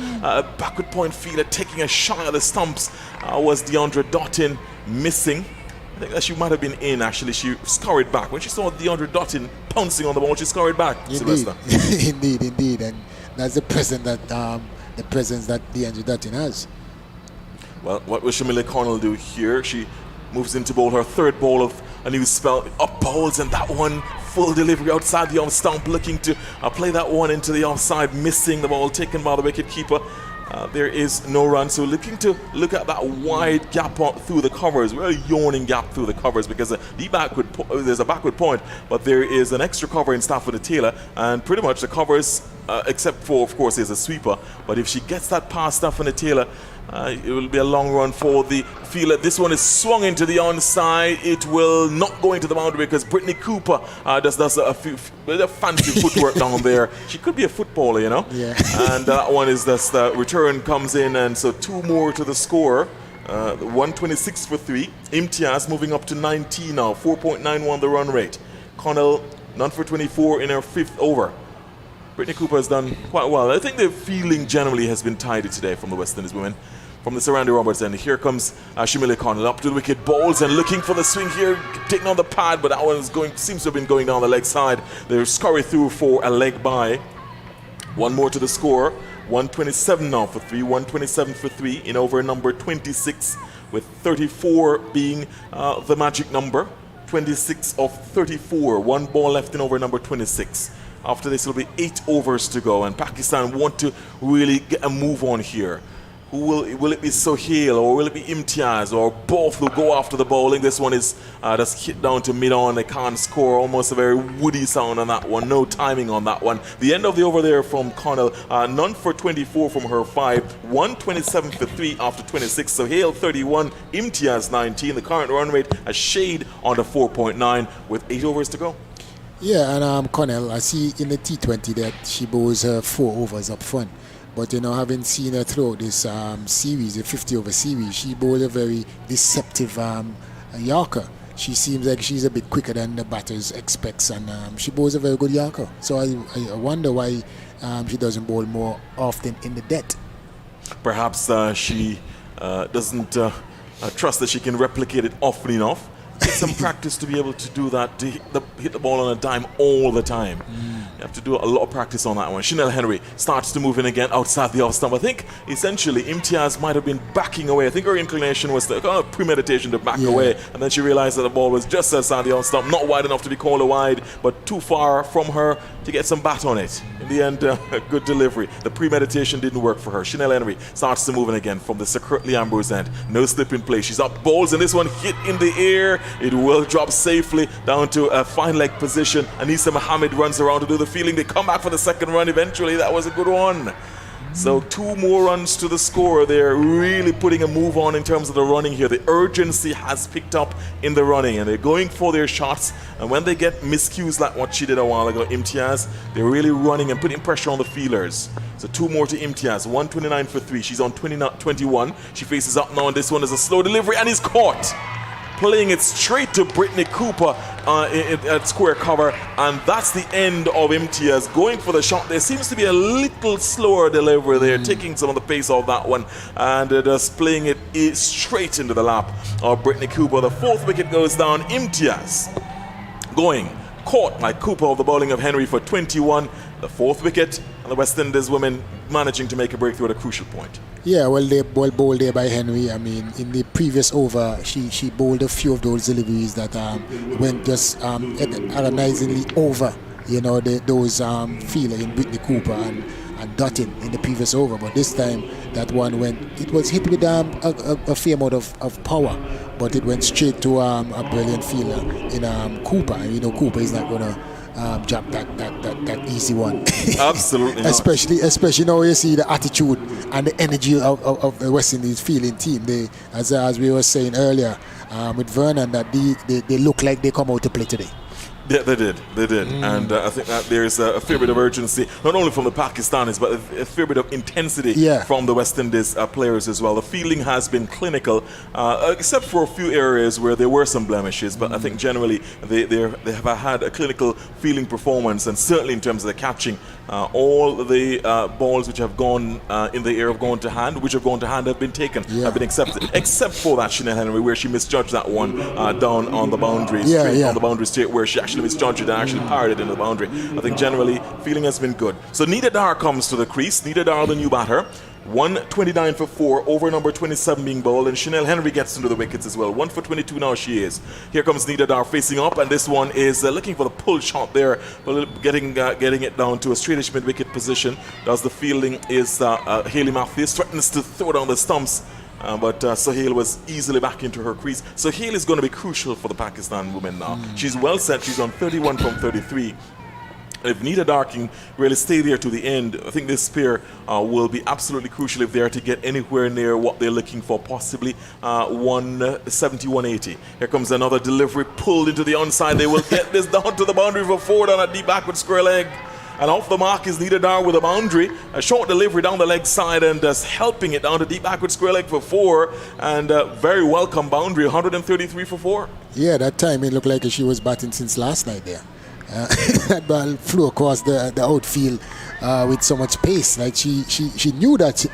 backward point fielder, taking a shot at the stumps. Was Deandra Dottin missing? I think that she might have been in, actually. She scurried back. When she saw Deandra Dottin pouncing on the ball, she scurried back. Indeed. Indeed. And that's the presence that Deandra Dottin has. Well, what will Shamila Connell do here? She moves into bowl her third ball of a new spell. Up bowls, and that one full delivery outside the off stump, looking to play that one into the offside, missing the ball taken by the wicket keeper. There is no run, so look at that wide gap through the covers, really yawning gap through the covers, because there's a backward point, but there is an extra cover in Stafford Taylor, and pretty much the covers, except for, of course, there's a sweeper. But if she gets that past Stafford Taylor, it will be a long run for the fielder. This one is swung into the onside. It will not go into the boundary because Brittany Cooper does a fancy footwork down there. She could be a footballer, Yeah. And that one is just the return comes in, and so 2 more to the score. 126 for 3. Imtiaz moving up to 19 now. 4.91 the run rate. Connell none for 24 in her 5th over. Brittany Cooper has done quite well. I think the feeling generally has been tidy today from the West Indies women. From the Sir Randy Roberts end, here comes Shamila Connell up to the wicket, bowls and looking for the swing here, taking on the pad, but that one seems to have been going down the leg side. They scurry through for a leg by. 1 more to the score. 127 now for 3. 127 for 3 in over number 26, with 34 being the magic number. 26 of 34. 1 ball left in over number 26. After this, will be 8 overs to go, and Pakistan want to really get a move on here. will it be Sohail or will it be Imtiaz or both will go after the bowling? This one is just hit down to mid-on. They can't score. Almost a very woody sound on that one. No timing on that one. The end of the over there from Connell. None for 24 from her 5. 127 for 3 after 26. Sohail 31. Imtiaz 19. The current run rate a shade under 4.9 with 8 overs to go. Yeah, and Connell, I see in the T20 that she bowls her 4 overs up front. But, having seen her throughout this series, the 50-over series, she bowled a very deceptive Yorker. She seems like she's a bit quicker than the batters expects, and she bowls a very good Yorker. So I wonder why she doesn't bowl more often in the debt. Perhaps she doesn't trust that she can replicate it often enough. Take some practice to be able to do that, to hit the ball on a dime all the time. You have to do a lot of practice on that one. Chanel Henry starts to move in again outside the off stump. I think essentially Imtiaz might have been backing away. I think her inclination was to premeditation to back away, and then she realized that the ball was just outside the off stump, not wide enough to be called a wide, but too far from her to get some bat on it. In the end, a good delivery. The premeditation didn't work for her. Chanel Henry starts to move in again from the Sir Curtly Ambrose end. No slip in play. She's up balls, and this one hit in the air. It will drop safely down to a fine leg position. Anisa Mohammed runs around to do the fielding. They come back for the second run eventually. That was a good one. So 2 more runs to the score. They're really putting a move on in terms of the running here. The urgency has picked up in the running, and they're going for their shots. And when they get miscues like what she did a while ago, Imtiaz, they're really running and putting pressure on the fielders. So 2 more to Imtiaz. 129 for 3. She's on 21. She faces up now, and this one is a slow delivery, and he's caught. Playing it straight to Brittany Cooper at square cover, and that's the end of Imtiaz going for the shot. There seems to be a little slower delivery there, taking some of the pace off that one, and just playing it straight into the lap of Brittany Cooper. The 4th wicket goes down. Imtiaz going, caught by Cooper of the bowling of Henry for 21. The 4th wicket, and the West Indies women managing to make a breakthrough at a crucial point. Yeah, well, they bowled there by Henry. I mean, in the previous over, she bowled a few of those deliveries that went just agonizingly over, those feeler in Brittany Cooper and Dutton in the previous over. But this time, that one it was hit with a fair amount of power, but it went straight to a brilliant feeler in Cooper. And Cooper is not going to drop that easy one. Absolutely not. Especially now you see the attitude and the energy of the West Indies fielding team. They, as we were saying earlier with Vernon, that they look like they come out to play today. Yeah, they did. And I think that there's a fair bit of urgency, not only from the Pakistanis, but a fair bit of intensity from the West Indies players as well. The fielding has been clinical, except for a few areas where there were some blemishes, but I think generally they have had a clinical fielding performance, and certainly in terms of the catching, all the balls which have gone in the air have gone to hand, have been taken, have been accepted, except for that Chanel Henry, where she misjudged that one down on the boundary, on the boundary straight, where she actually misjudged it and actually parried it into the boundary. I think generally feeling has been good. So Nida Dar comes to the crease. Nida Dar, the new batter. 129 for 4, over number 27 being bowled, and Chanel Henry gets into the wickets as well. 1 for 22 now she is. Here comes Nida Dar facing up, and this one is looking for the pull shot there, but getting it down to a straightish mid-wicket position. Does the fielding is Hayley Matthews, threatens to throw down the stumps, but Sohail was easily back into her crease. Sohail is going to be crucial for the Pakistan women now. She's well set. She's on 31 from 33. If Nida Dar can really stay there to the end, I think this pair will be absolutely crucial if they are to get anywhere near what they're looking for, possibly 170, 180. Here comes another delivery pulled into the onside. They will get this down to the boundary for 4 down a deep backward square leg. And off the mark is Nida Dar with a boundary. A short delivery down the leg side and just helping it down to deep backward square leg for 4. And very welcome boundary, 133 for 4. Yeah, that time it looked like she was batting since last night there. That ball flew across the outfield with so much pace. Like she knew that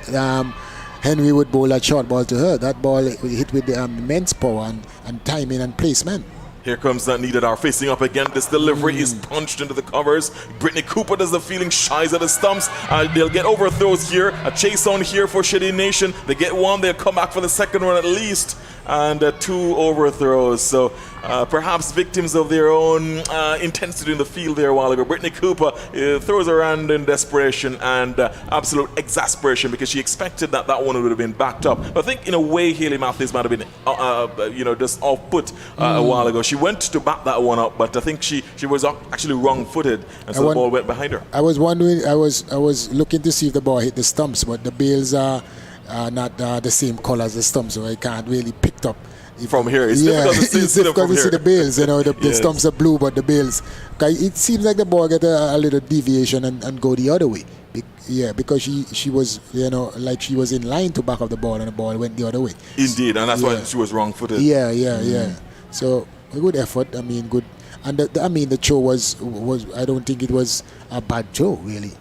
Henry would bowl that short ball to her. That ball hit with immense power and timing and placement. Here comes Nida Dar facing up again. This delivery is punched into the covers. Brittany Cooper does the fielding, shies at the stumps. They'll get overthrows here. A chase on here for Shady Nation. They get one. They'll come back for the second one at least. and 2 overthrows. So perhaps victims of their own intensity in the field there a while ago. Brittany Cooper throws around in desperation and absolute exasperation because she expected that one would have been backed up. But I think in a way Hayley Matthews might have been just off put a while ago. She went to back that one up, but I think she was actually wrong-footed, and so the ball went behind her. I was wondering, I was looking to see if the ball hit the stumps, but the bails are not the same color as the stumps, so I can't really pick up. From here, it's difficult to see, it's difficult to see the bails. The Yes. stumps are blue, but the bails. It seems like the ball get a little deviation and go the other way. Because she was, like she was in line to back up the ball, and the ball went the other way. Indeed, and that's why she was wrong-footed. Yeah. So a good effort. I mean, good. And the throw was. I don't think it was a bad throw, really.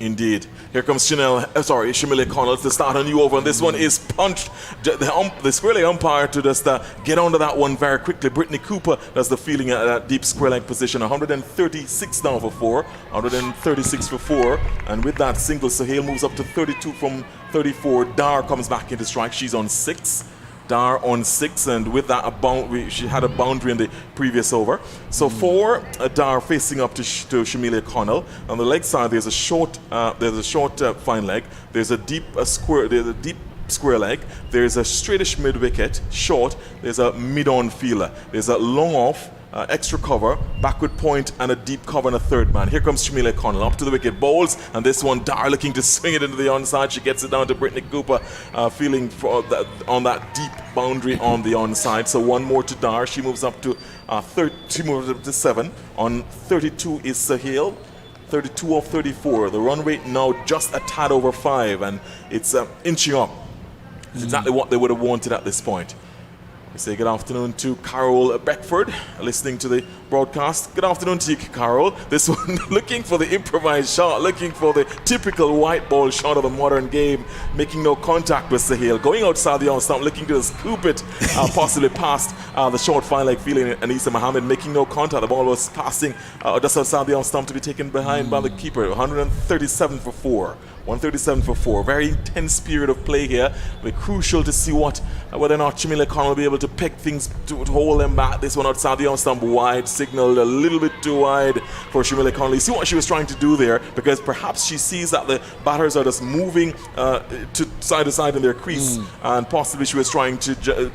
Indeed. Here comes Shamila Connell to start a new over, and this one is punched. The square leg umpire to just get onto that one very quickly. Brittany Cooper does the fielding at that deep square leg position. 136 now for 4, 136 for 4, and with that single, Sahil moves up to 32 from 34. Dar comes back into strike. She's on 6. Dar on 6, and with that she had a boundary in the previous over. So for Dar facing up to Shamila Connell. On the leg side, there's a short fine leg. There's a deep square leg. There's a straightish mid wicket, short. There's a mid-on fielder. There's a long off. Extra cover, backward point, and a deep cover and a third man. Here comes Shamila Connell up to the wicket, bowls, and this one, Dar looking to swing it into the onside. She gets it down to Brittany Cooper, feeling on that deep boundary on the onside. So one more to Dar. She moves up to 7. On 32 is Sahil. 32 of 34. The run rate now just a tad over 5, and it's inching up. It's exactly what they would have wanted at this point. We say good afternoon to Carol Beckford, listening to the broadcast. Good afternoon to you, Carol. This one looking for the improvised shot, looking for the typical white ball shot of the modern game, making no contact with Sahil. Going outside the on-stump, looking to scoop it, possibly past the short fine leg feeling Anisa Mohammed, making no contact. The ball was passing just outside the on-stump to be taken behind by the keeper. 137 for 4. 137 for 4. Very intense period of play here. Very crucial to see whether or not Shamila Connell will be able to pick things to hold them back. This one outside the on-stump, wide, signaled a little bit too wide for Shamila Connell. You see what she was trying to do there, because perhaps she sees that the batters are just moving to side in their crease, and possibly she was trying to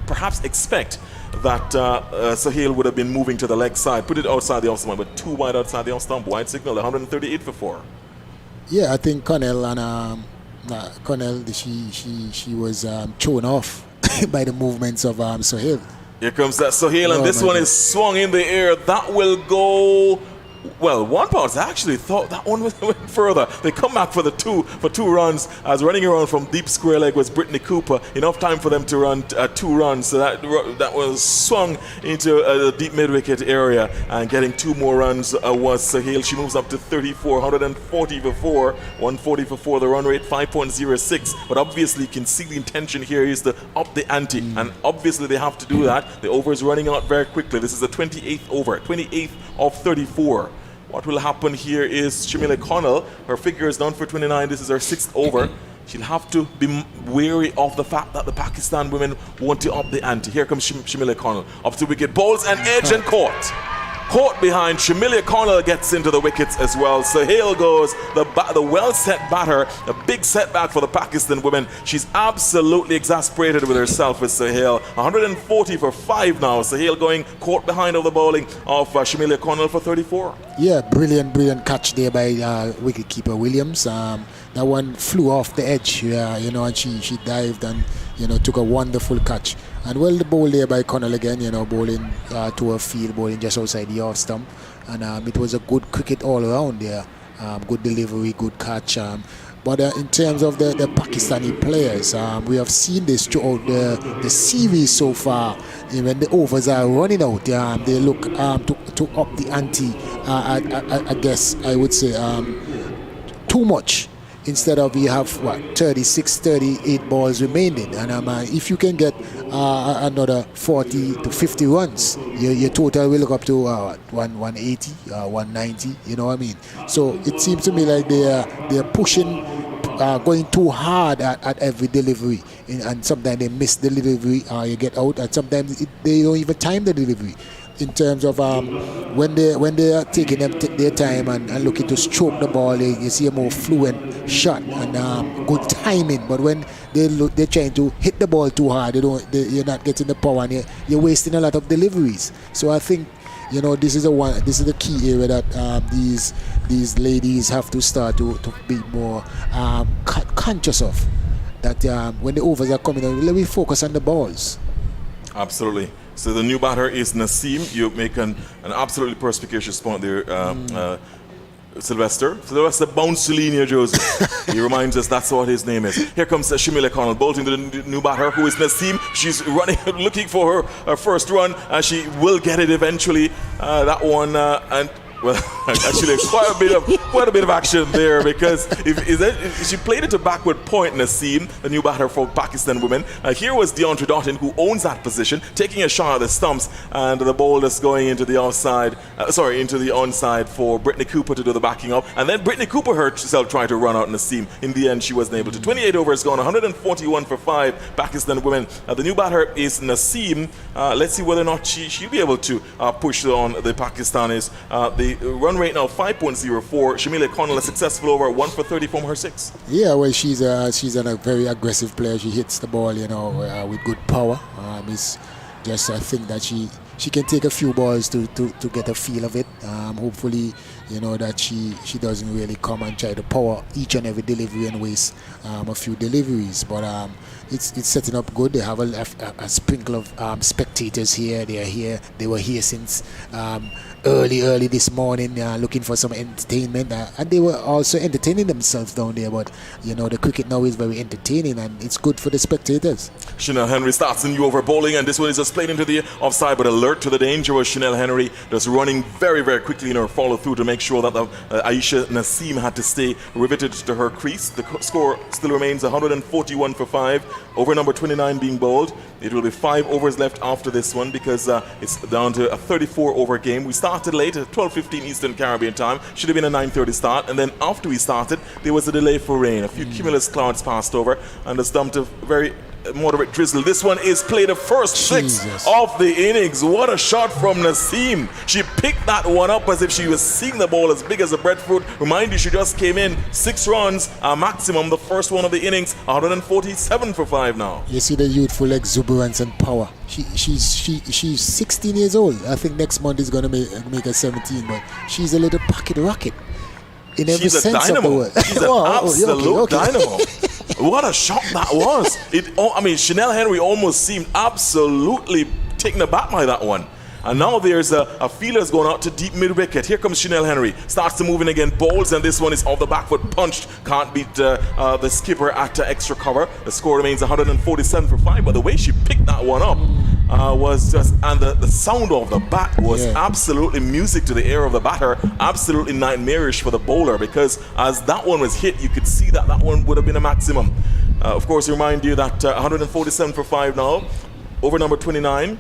perhaps expect that Sahil would have been moving to the leg side, put it outside the on-stump, but too wide outside the on-stump, wide signal, 138 for 4. Yeah, I think Connell and she was thrown off by the movements of Sahil. Here comes that Sahil, and this one is swung in the air. That will go. Well, one part actually thought that one went further. They come back for 2 runs, as running around from deep square leg was Brittany Cooper. Enough time for them to run 2 runs. So that was swung into the deep mid-wicket area, and getting 2 more runs was Sahil. She moves up to 34, 140 for 4, 140 for 4. The run rate 5.06. But obviously, you can see the intention here is to up the ante, and obviously they have to do that. The over is running out very quickly. This is the 28th over, 28th of 34. What will happen here is Shamila Connell, her figure is down for 29. This is her 6th over. She'll have to be wary of the fact that the Pakistan women want to up the ante. Here comes Shamila Connell. Up to wicket, bowls and edge and caught. Caught behind. Shamila Connell gets into the wickets as well. Sahil goes, the well-set batter, a big setback for the Pakistan women. She's absolutely exasperated with herself with Sahil. 140 for 5 now. Sahil going caught behind of the bowling of Shamila Connell for 34. Yeah, brilliant catch there by wicketkeeper Williams. That one flew off the edge, and she dived and took a wonderful catch. And well, the bowl there by Connell again, bowling to a field, bowling just outside the off stump. And it was a good cricket all around there. Good delivery, good catch. But in terms of the Pakistani players, we have seen this throughout the series so far. When the overs are running out, they look to up the ante, I guess I would say, too much. Instead of we have 36, 38 balls remaining, and if you can get another 40 to 50 runs, your total will look up to 180, 190. You know what I mean? So it seems to me like they are pushing, going too hard at every delivery. and sometimes they miss the delivery, or you get out, and sometimes they don't even time the delivery. In terms of when they are taking their time and looking to stroke the ball, you see a more fluent shot and good timing. But when they're trying to hit the ball too hard, you're not getting the power, and you're wasting a lot of deliveries. So I think, this is the key area that these ladies have to start to be more conscious of. That when the overs are coming on, let me focus on the balls. Absolutely. So the new batter is Naseem. You make an absolutely perspicacious point there, Sylvester. Sylvester bounced to Linia Joseph. He reminds us that's what his name is. Here comes Shamila Connell bolting to the new batter, who is Naseem. She's running, looking for her first run, and she will get it eventually. That one, and well, actually, quite a bit of action there, because if she played it to backward point, Naseem, the new batter for Pakistan women. Here was Deontra Doughton, who owns that position, taking a shot at the stumps, and the ball is going into the offside. Into the onside for Brittany Cooper to do the backing up, and then Brittany Cooper herself tried to run out Naseem. In the end, she wasn't able to. 28 overs gone, 141 for 5. Pakistan women. The new batter is Naseem. Let's see whether or not she'll be able to push on the Pakistanis. The run rate now 5.04. Shamila Connell, a successful over, 1 for 30 from her 6. Yeah, well, she's a very aggressive player. She hits the ball, with good power. It's just, I think that she can take a few balls to get a feel of it. Hopefully, that she doesn't really come and try to power each and every delivery and waste a few deliveries. But it's setting up good. They have a sprinkle of spectators here. They are here. They were here since early this morning, looking for some entertainment, and they were also entertaining themselves down there. But the cricket now is very entertaining, and it's good for the spectators. Chanel Henry starts a new over bowling, and this one is just played into the offside, but alert to the danger was Chanel Henry, just running very, very quickly in her follow through to make sure that Aisha Naseem had to stay riveted to her crease. The score still remains 141 for 5. Over number 29 being bowled. It will be 5 overs left after this one, because it's down to a 34 over game. We started late at 12:15 Eastern Caribbean time. Should have been a 9:30 start, and then after we started, there was a delay for rain. A few cumulus clouds passed over, and it's dumped a very moderate drizzle. This one is played the first 6 of the innings. What a shot from Naseem. She picked that one up as if she was seeing the ball as big as a breadfruit. Remind you, she just came in 6 runs, maximum, the first one of the innings. 147 for 5 now. You see the youthful exuberance and power. She's 16 years old. I think next month is going to make her 17, but she's a little pocket rocket in every She's a sense dynamo. of the word. She's an absolute dynamo. What a shot that was. Chanel Henry almost seemed absolutely taken aback by that one. And now there's a feelers going out to deep mid-wicket. Here comes Chanel Henry. Starts to move in again. Bowls, and this one is off the back foot, punched. Can't beat the skipper at extra cover. The score remains 147 for 5. But the way she picked that one up was just... And the sound of the bat was absolutely music to the ear of the batter. Absolutely nightmarish for the bowler, because as that one was hit, you could see that one would have been a maximum. Of course, remind you that 147 for 5 now. Over number 29.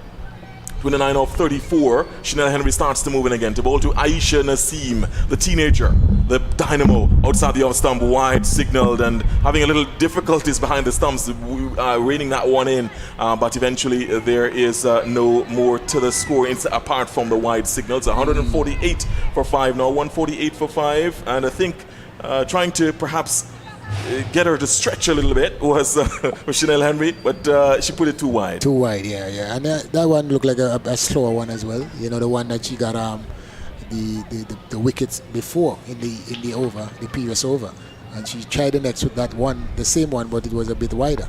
29 off 34. Chanel Henry starts to move in again to bowl to Aisha Naseem, the teenager, the dynamo, outside the off stump, wide signaled, and having a little difficulties behind the stumps, reining that one in. But eventually there is no more to the score apart from the wide signals. 148 for 5 now, 148 for 5. And I think trying to perhaps get her to stretch a little bit was Chanel Henry, but she put it too wide. Too wide, yeah. And that one looked like a slower one as well. The one that she got the wickets before in the over, the previous over, and she tried the next with that one, the same one, but it was a bit wider.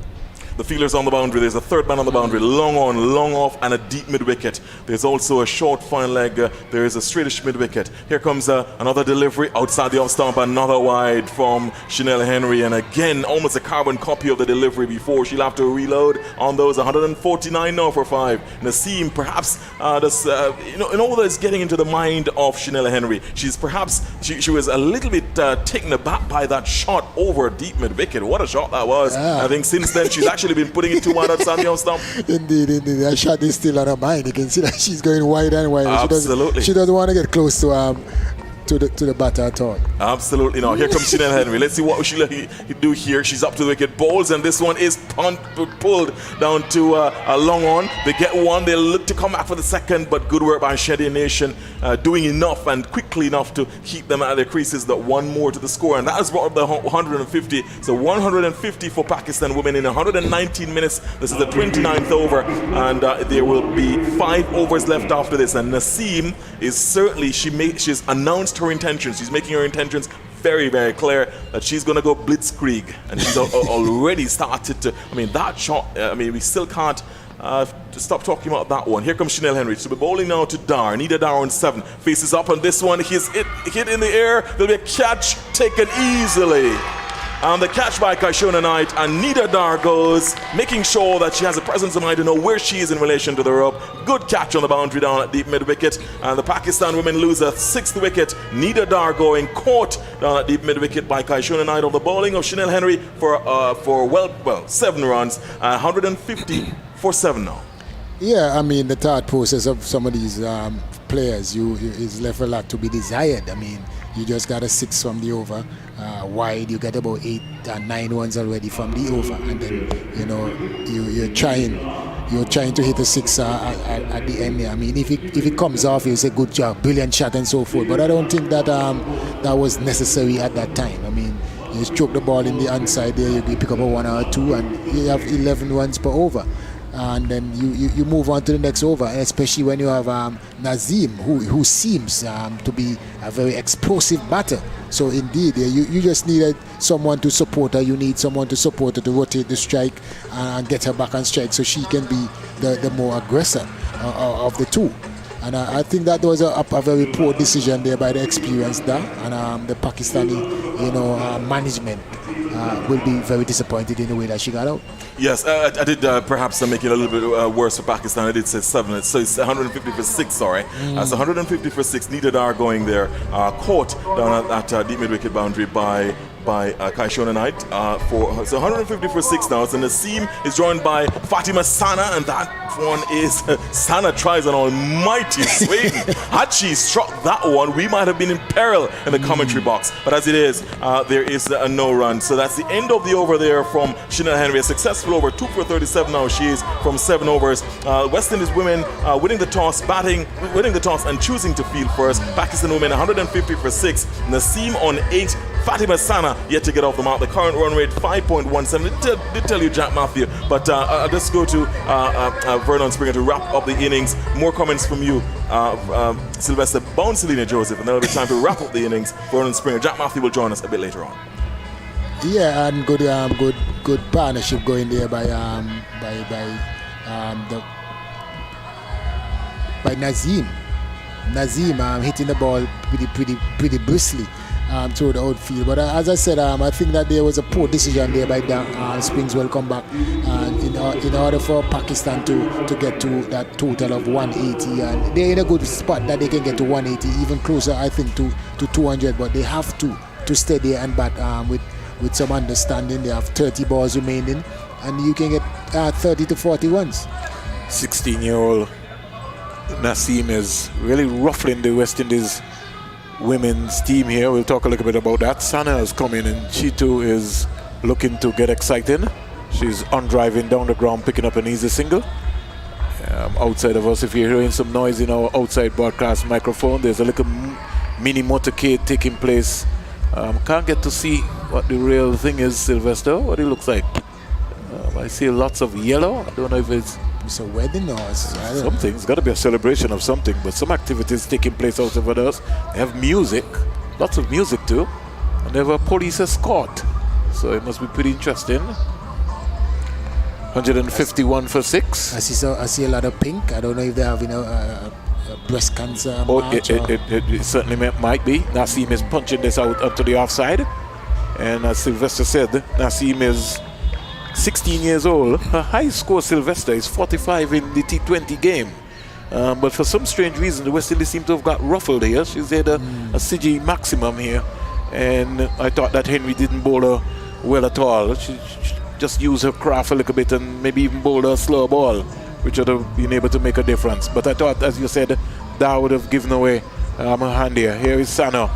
The fielders on the boundary. There's a third man on the boundary. Long on, long off, and a deep mid-wicket. There's also a short fine leg. There is a straightish mid-wicket. Here comes another delivery outside the off-stump. Another wide from Chanel Henry. And again, almost a carbon copy of the delivery before. She'll have to reload on those. 149 now for 5. Naseem perhaps in all that's getting into the mind of Chanel Henry. She's perhaps, she was a little bit taken aback by that shot over deep mid-wicket. What a shot that was. I think since then she's actually been putting it too wide outside the off-stump. Indeed. That shot is still on her mind. You can see that she's going wider and wider. Absolutely. She doesn't want to get close to to the batter at all. Absolutely not. Here comes Chanel Henry. Let's see what she'll do here. She's up to the wicket, bowls, and this one is pulled down to a long on. They get one. They look to come back for the second, but good work by Shady Nation, doing enough and quickly enough to keep them at their creases. That one more to the score, and that has brought up the 150. So 150 for Pakistan women in 119 minutes. This is the 29th over, and there will be 5 overs left after this. And Naseem is certainly she's announced her intentions. She's making her intentions very, very clear that she's going to go blitzkrieg, and she's already started to. I mean, that shot. We still can't stop talking about that one. Here comes Chanel Henry. She'll be bowling now to Dar. Nida Dar on 7. Faces up on this one. He's hit in the air. There'll be a catch taken easily. And the catch by Kaishona Knight, and Nida Dar goes, making sure that she has a presence of mind to know where she is in relation to the rope. Good catch on the boundary down at deep mid wicket, and the Pakistan women lose a 6th wicket. Nida Dar going caught down at deep mid wicket by Kaishona Knight on the bowling of Chanel Henry for 7 runs, 150 for 7 now. Yeah, I mean, the thought process of some of these players is left a lot to be desired. I mean, you just got a 6 from the over. Wide, you get about 8 and 9 ones already from the over, and then you're trying to hit a 6 at the end. I mean, if it comes off, you say good job, brilliant shot, and so forth. But I don't think that that was necessary at that time. I mean, you stroke the ball in the inside there, you pick up a 1 or 2, and you have 11 runs per over. And then you move on to the next over, especially when you have Naseem, who seems to be a very explosive batter. So indeed, you just needed someone to support her. You need someone to support her to rotate the strike and get her back on strike, so she can be the more aggressor of the two. And I think that was a very poor decision there by the experienced there, and the Pakistani, management will be very disappointed in the way that she got out. Yes, I did perhaps make it a little bit worse for Pakistan. I did say 7, so it's 150 for 6, sorry. So 150 for 6, Nida Dar going there, caught down at deep mid-wicket boundary by Kaishona Knight. So 150 for 6 now. So Naseem is joined by Fatima Sana, and that one is Sana tries an almighty swing. Had she struck that one, we might have been in peril in the commentary box. But as it is, there is a no run. So that's the end of the over there from Chanel Henry. A successful over, 2 for 37 now. She is from 7 overs. West Indies women winning the toss and choosing to field first. Pakistan women 150 for 6. Naseem on 8. Fatima Sana yet to get off the mark. The current run rate 5.17. Did tell you Jack Matthew, but I'll just go to Vernon Springer to wrap up the innings. More comments from you, Sylvester. Bound Selena Joseph, and then it'll be time to wrap up the innings. Vernon Springer. Jack Matthew will join us a bit later on. Yeah, and good partnership going there by Naseem. Naseem hitting the ball pretty briskly through the outfield. But as I said, I think that there was a poor decision there by Springs will come back in order for Pakistan to get to that total of 180, and they're in a good spot that they can get to 180, even closer I think to 200, but they have to stay there and bat with some understanding. They have 30 balls remaining, and you can get 30 to 40 runs. 16-year-old Naseem is really ruffling the West Indies women's team here. We'll talk a little bit about that. Sana has come in, and she too is looking to get exciting. She's on driving down the ground, picking up an easy single. Outside of us, if you're hearing some noise in our outside broadcast microphone, there's a little mini motorcade taking place. Can't get to see what the real thing is, Sylvester. What it looks like. I see lots of yellow. I don't know if it's a wedding or something. It's got to be a celebration of something, but some activities taking place out over there. They have music, lots of music too, and they have a police escort, so it must be pretty interesting. 151 for 6. I see a lot of pink. I don't know if they're having a breast cancer march. It certainly might be. Naseem is punching this out onto the offside, and as Sylvester said, Naseem is 16 years old. Her high score, Sylvester, is 45 in the T20 game. But for some strange reason, the West Indies seem to have got ruffled here. She's had a CG maximum here. And I thought that Henry didn't bowl her well at all. She just used her craft a little bit and maybe even bowled a slow ball, which would have been able to make a difference. But I thought, as you said, that would have given away hand here. Here is Sana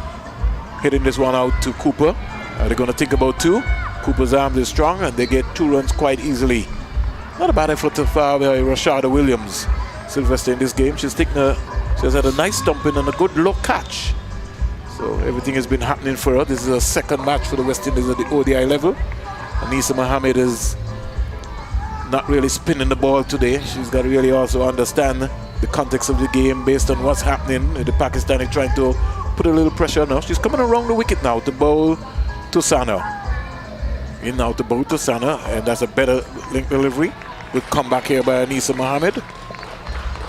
hitting this one out to Cooper. They're going to think about 2. Cooper's arms is strong and they get 2 runs quite easily. Not a bad effort to foul by Rashada Williams. Sylvester in this game. She has had a nice stumping and a good low catch. So everything has been happening for her. This is her second match for the West Indies at the ODI level. Anisa Mohammed is not really spinning the ball today. She's got to really also understand the context of the game based on what's happening. The Pakistani trying to put a little pressure on her. She's coming around the wicket now to bowl to Sana. In now to bowl to Sana, and that's a better link delivery. Good comeback here by Anisa Mohammed.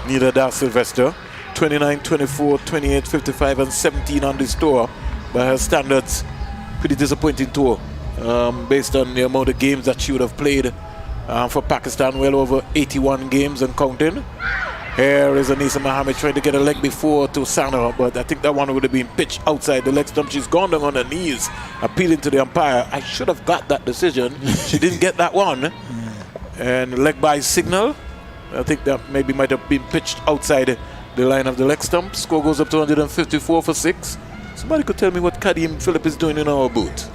Neither does Sylvester. 29, 24, 28, 55 and 17 on this tour. By her standards, pretty disappointing tour based on the amount of games that she would have played for Pakistan, well over 81 games and counting. Here is Anisa Mohammed trying to get a leg before to Sana, but I think that one would have been pitched outside the leg stump. She's gone down on her knees, appealing to the umpire. I should have got that decision. She didn't get that one. And leg by signal. I think that maybe might have been pitched outside the line of the leg stump. Score goes up to 154 for 6. Somebody could tell me what Kadeem Phillip is doing in our boot.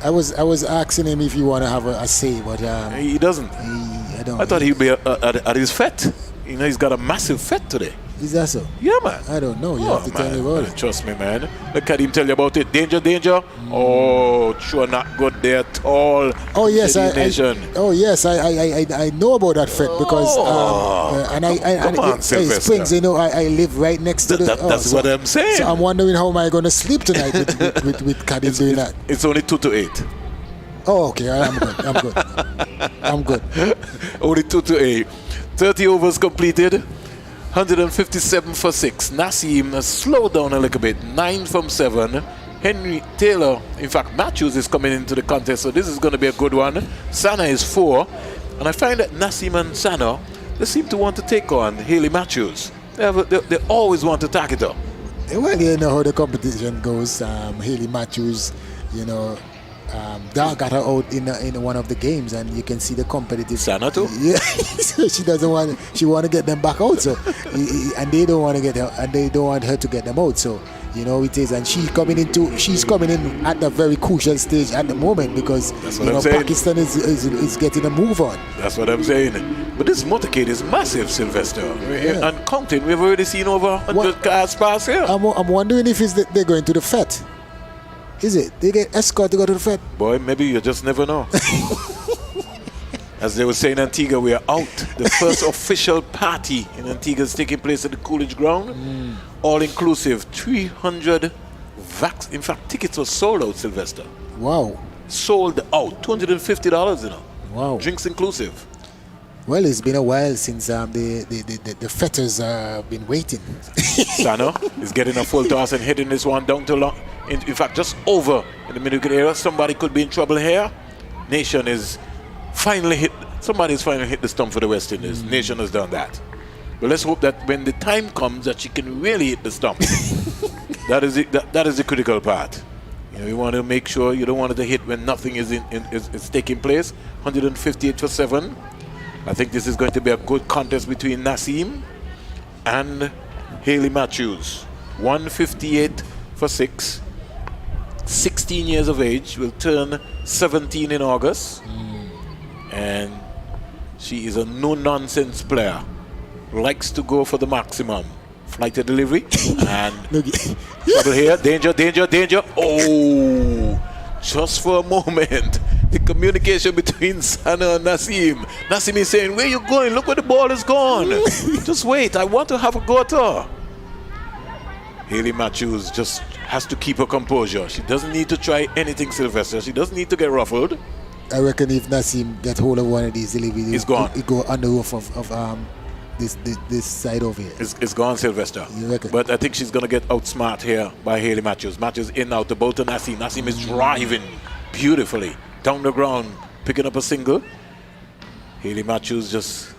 I was asking him if he want to have a say, but He doesn't. I don't. I thought he'd be at his fete. You know, he's got a massive fete today. Is that so? Yeah, man. I don't know. You have to tell me about it. Trust me, man. Let Kadeem tell you about it. Danger, danger. Oh, sure, not good there at all. Oh yes, I know about that fit because come on, Sylvester. Springs. You know, I live right next to the. That's what I'm saying. So I'm wondering how am I going to sleep tonight with Kadeem doing that. It's only 2 to 8. Oh, okay. I'm good. Only 2 to 8. 30 overs completed. 157 for 6. Naseem has slowed down a little bit. 9 from 7. Henry Taylor, in fact, Matthews is coming into the contest, so this is going to be a good one. Sana is 4. And I find that Naseem and Sana, they seem to want to take on Haley Matthews. They always want to target her. Well, you know how the competition goes. Haley Matthews, you know, Dad got her out in one of the games, and you can see the competitive. Sana too. Yeah, so she doesn't want. She want to get them back out. So, and they don't want to get her, and they don't want her to get them out. So, you know it is, and she's coming in at a very crucial stage at the moment because Pakistan is getting a move on. That's what I'm saying. But this motorcade is massive, Sylvester. Yeah. And counting, we've already seen over 100 cars pass here. I'm wondering if they're going to the Fete. Is it? They get escort to go to the Fed? Boy, maybe you just never know. As they were saying in Antigua, we are out. The first official party in Antigua is taking place at the Coolidge Ground. All inclusive, 300 vax. In fact, tickets were sold out, Sylvester. Wow. Sold out. $250, you know. Wow. Drinks inclusive. Well, it's been a while since the fetters have been waiting. Sana is getting a full toss and hitting this one down to long. In fact, just over in the middle area. Somebody could be in trouble here. Nation is finally hit. Somebody's finally hit the stump for the West Indies. Nation has done that. But let's hope that when the time comes that she can really hit the stump. That is the critical part. You know, you want to make sure you don't want it to hit when nothing is taking place. 158 for 7. I think this is going to be a good contest between Naseem and Haley Matthews. 158 for 6. 16 years of age, will turn 17 in August. And she is a no-nonsense player. Likes to go for the maximum. Flight to delivery. And trouble here. Danger, danger, danger. Oh! Just for a moment. The communication between Sana and Naseem. Naseem is saying, where you going? Look where the ball is gone. Just wait. I want to have a go at her. Haley Matthews just has to keep her composure. She doesn't need to try anything, Sylvester. She doesn't need to get ruffled. I reckon if Naseem get hold of one of these deliveries, it's gone. It go on the roof of this side over here. It's gone, Sylvester. You reckon? But I think she's going to get outsmart here by Haley Matthews. Matthews in now to both to Naseem. Naseem is driving beautifully down the ground, picking up a single. Haley Matthews just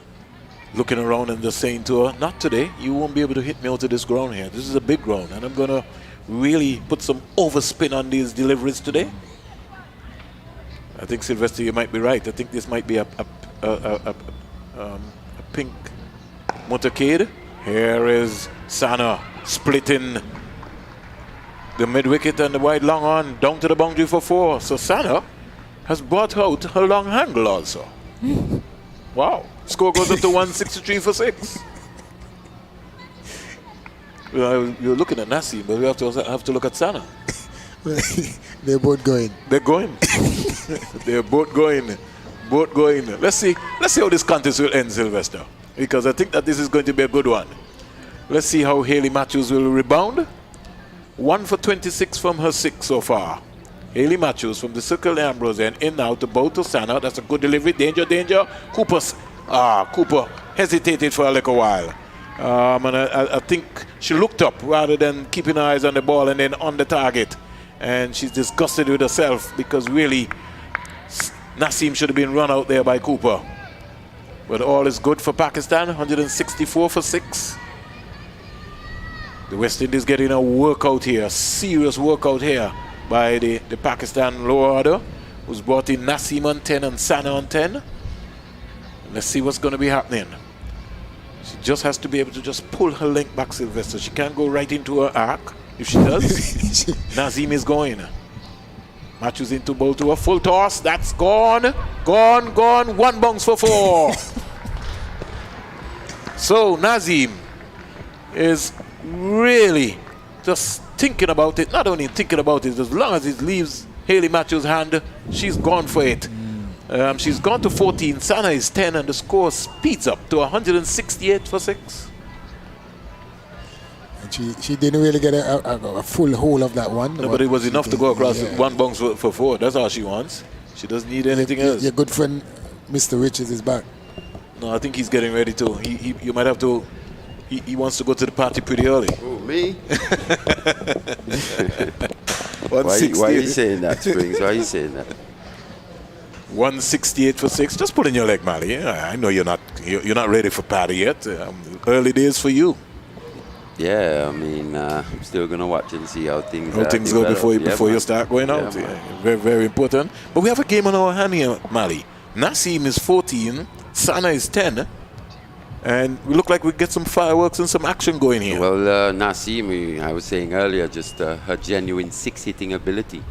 looking around and just saying to her, not today. You won't be able to hit me out of this ground here. This is a big ground, and I'm going to really put some overspin on these deliveries today. I think, Sylvester, you might be right. I think this might be a pink motorcade. Here is Sana splitting the mid-wicket and the wide long on down to the boundary for 4. So Sana has brought out her long handle also. Wow. Score goes up to 163 for 6. Well, you're looking at Nasim, but we have to look at Sana. They're both going. They're going. They're both going. Both going. Let's see how this contest will end, Sylvester. Because I think that this is going to be a good one. Let's see how Hayley Matthews will rebound. 1 for 26 from her 6 so far. Hayley Matthews from the circle Ambrose and in now to bow to Sana. That's a good delivery. Danger, danger. Cooper hesitated for a little while. And I think she looked up rather than keeping her eyes on the ball and then on the target. And she's disgusted with herself because really Nasim should have been run out there by Cooper. But all is good for Pakistan. 164 for 6. The West Indies getting a workout here, a serious workout here by the Pakistan lower order, who's brought in Nasim on 10 and Sana on 10. And let's see what's going to be happening. She just has to be able to just pull her length back, Sylvester. She can't go right into her arc. If she does, Nasim is going. Matthews into bowl to a full toss. That's gone. Gone. 1 bounce for 4. So Nasim is really just thinking about it. Not only thinking about it, as long as it leaves Hayley Matthews' hand, she's gone for it. She's gone to 14. Sana is 10, and the score speeds up to 168 for 6. And she didn't really get a full hold of that one. No, but it was enough to go across 1 bounce for 4. That's all she wants. She doesn't need anything else. Your good friend, Mr. Richards, is back. No, I think he's getting ready to. You might have to. He wants to go to the party pretty early. Oh, me? Why 168. are you saying that, Springs? Why are you saying that? 168 for 6. Just put in your leg, Mali. I know you're not ready for party yet. Early days for you. Yeah, I mean, I'm still going to watch and see how things go before you start going out. Yeah, very, very important. But we have a game on our hand here, Mali. Nasim is 14. Sana is 10. And we look like we get some fireworks and some action going here. Well, Nasim, I was saying earlier, just her genuine 6-hitting ability.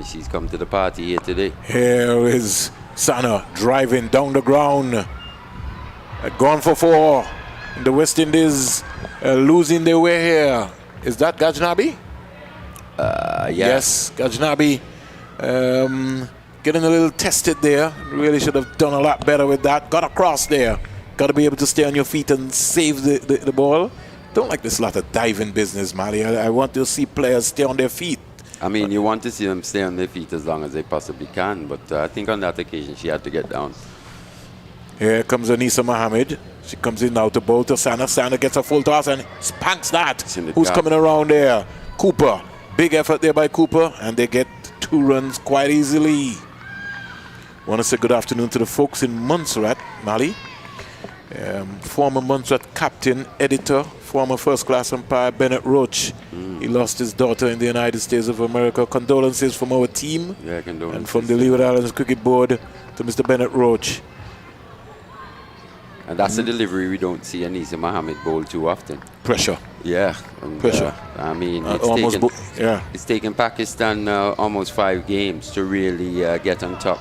She's come to the party here today. Here is Sana driving down the ground. Gone for 4. The West Indies losing their way here. Is that Gajnabi? Yes, Gajnabi getting a little tested there. Really should have done a lot better with that. Got across there. Got to be able to stay on your feet and save the ball. Don't like this lot of diving business, Mali. I want to see players stay on their feet. I mean, you want to see them stay on their feet as long as they possibly can, but I think on that occasion she had to get down. Here comes Anisa Mohammed. She comes in now to bowl to Sana. Sana gets a full toss and spanks that. Who's coming around there? Cooper. Big effort there by Cooper, and they get 2 runs quite easily. Want to say good afternoon to the folks in Montserrat, Mali. Former Montserrat captain, editor, former first-class umpire Bennett Roach. He lost his daughter in the United States of America. Condolences from our team and from the Leeward Islands Cricket Board to Mr. Bennett Roach. And that's a delivery we don't see Anisa Mohammed bowl too often. Pressure. Yeah. And, pressure. I mean, it's taken Pakistan almost 5 games to really get on top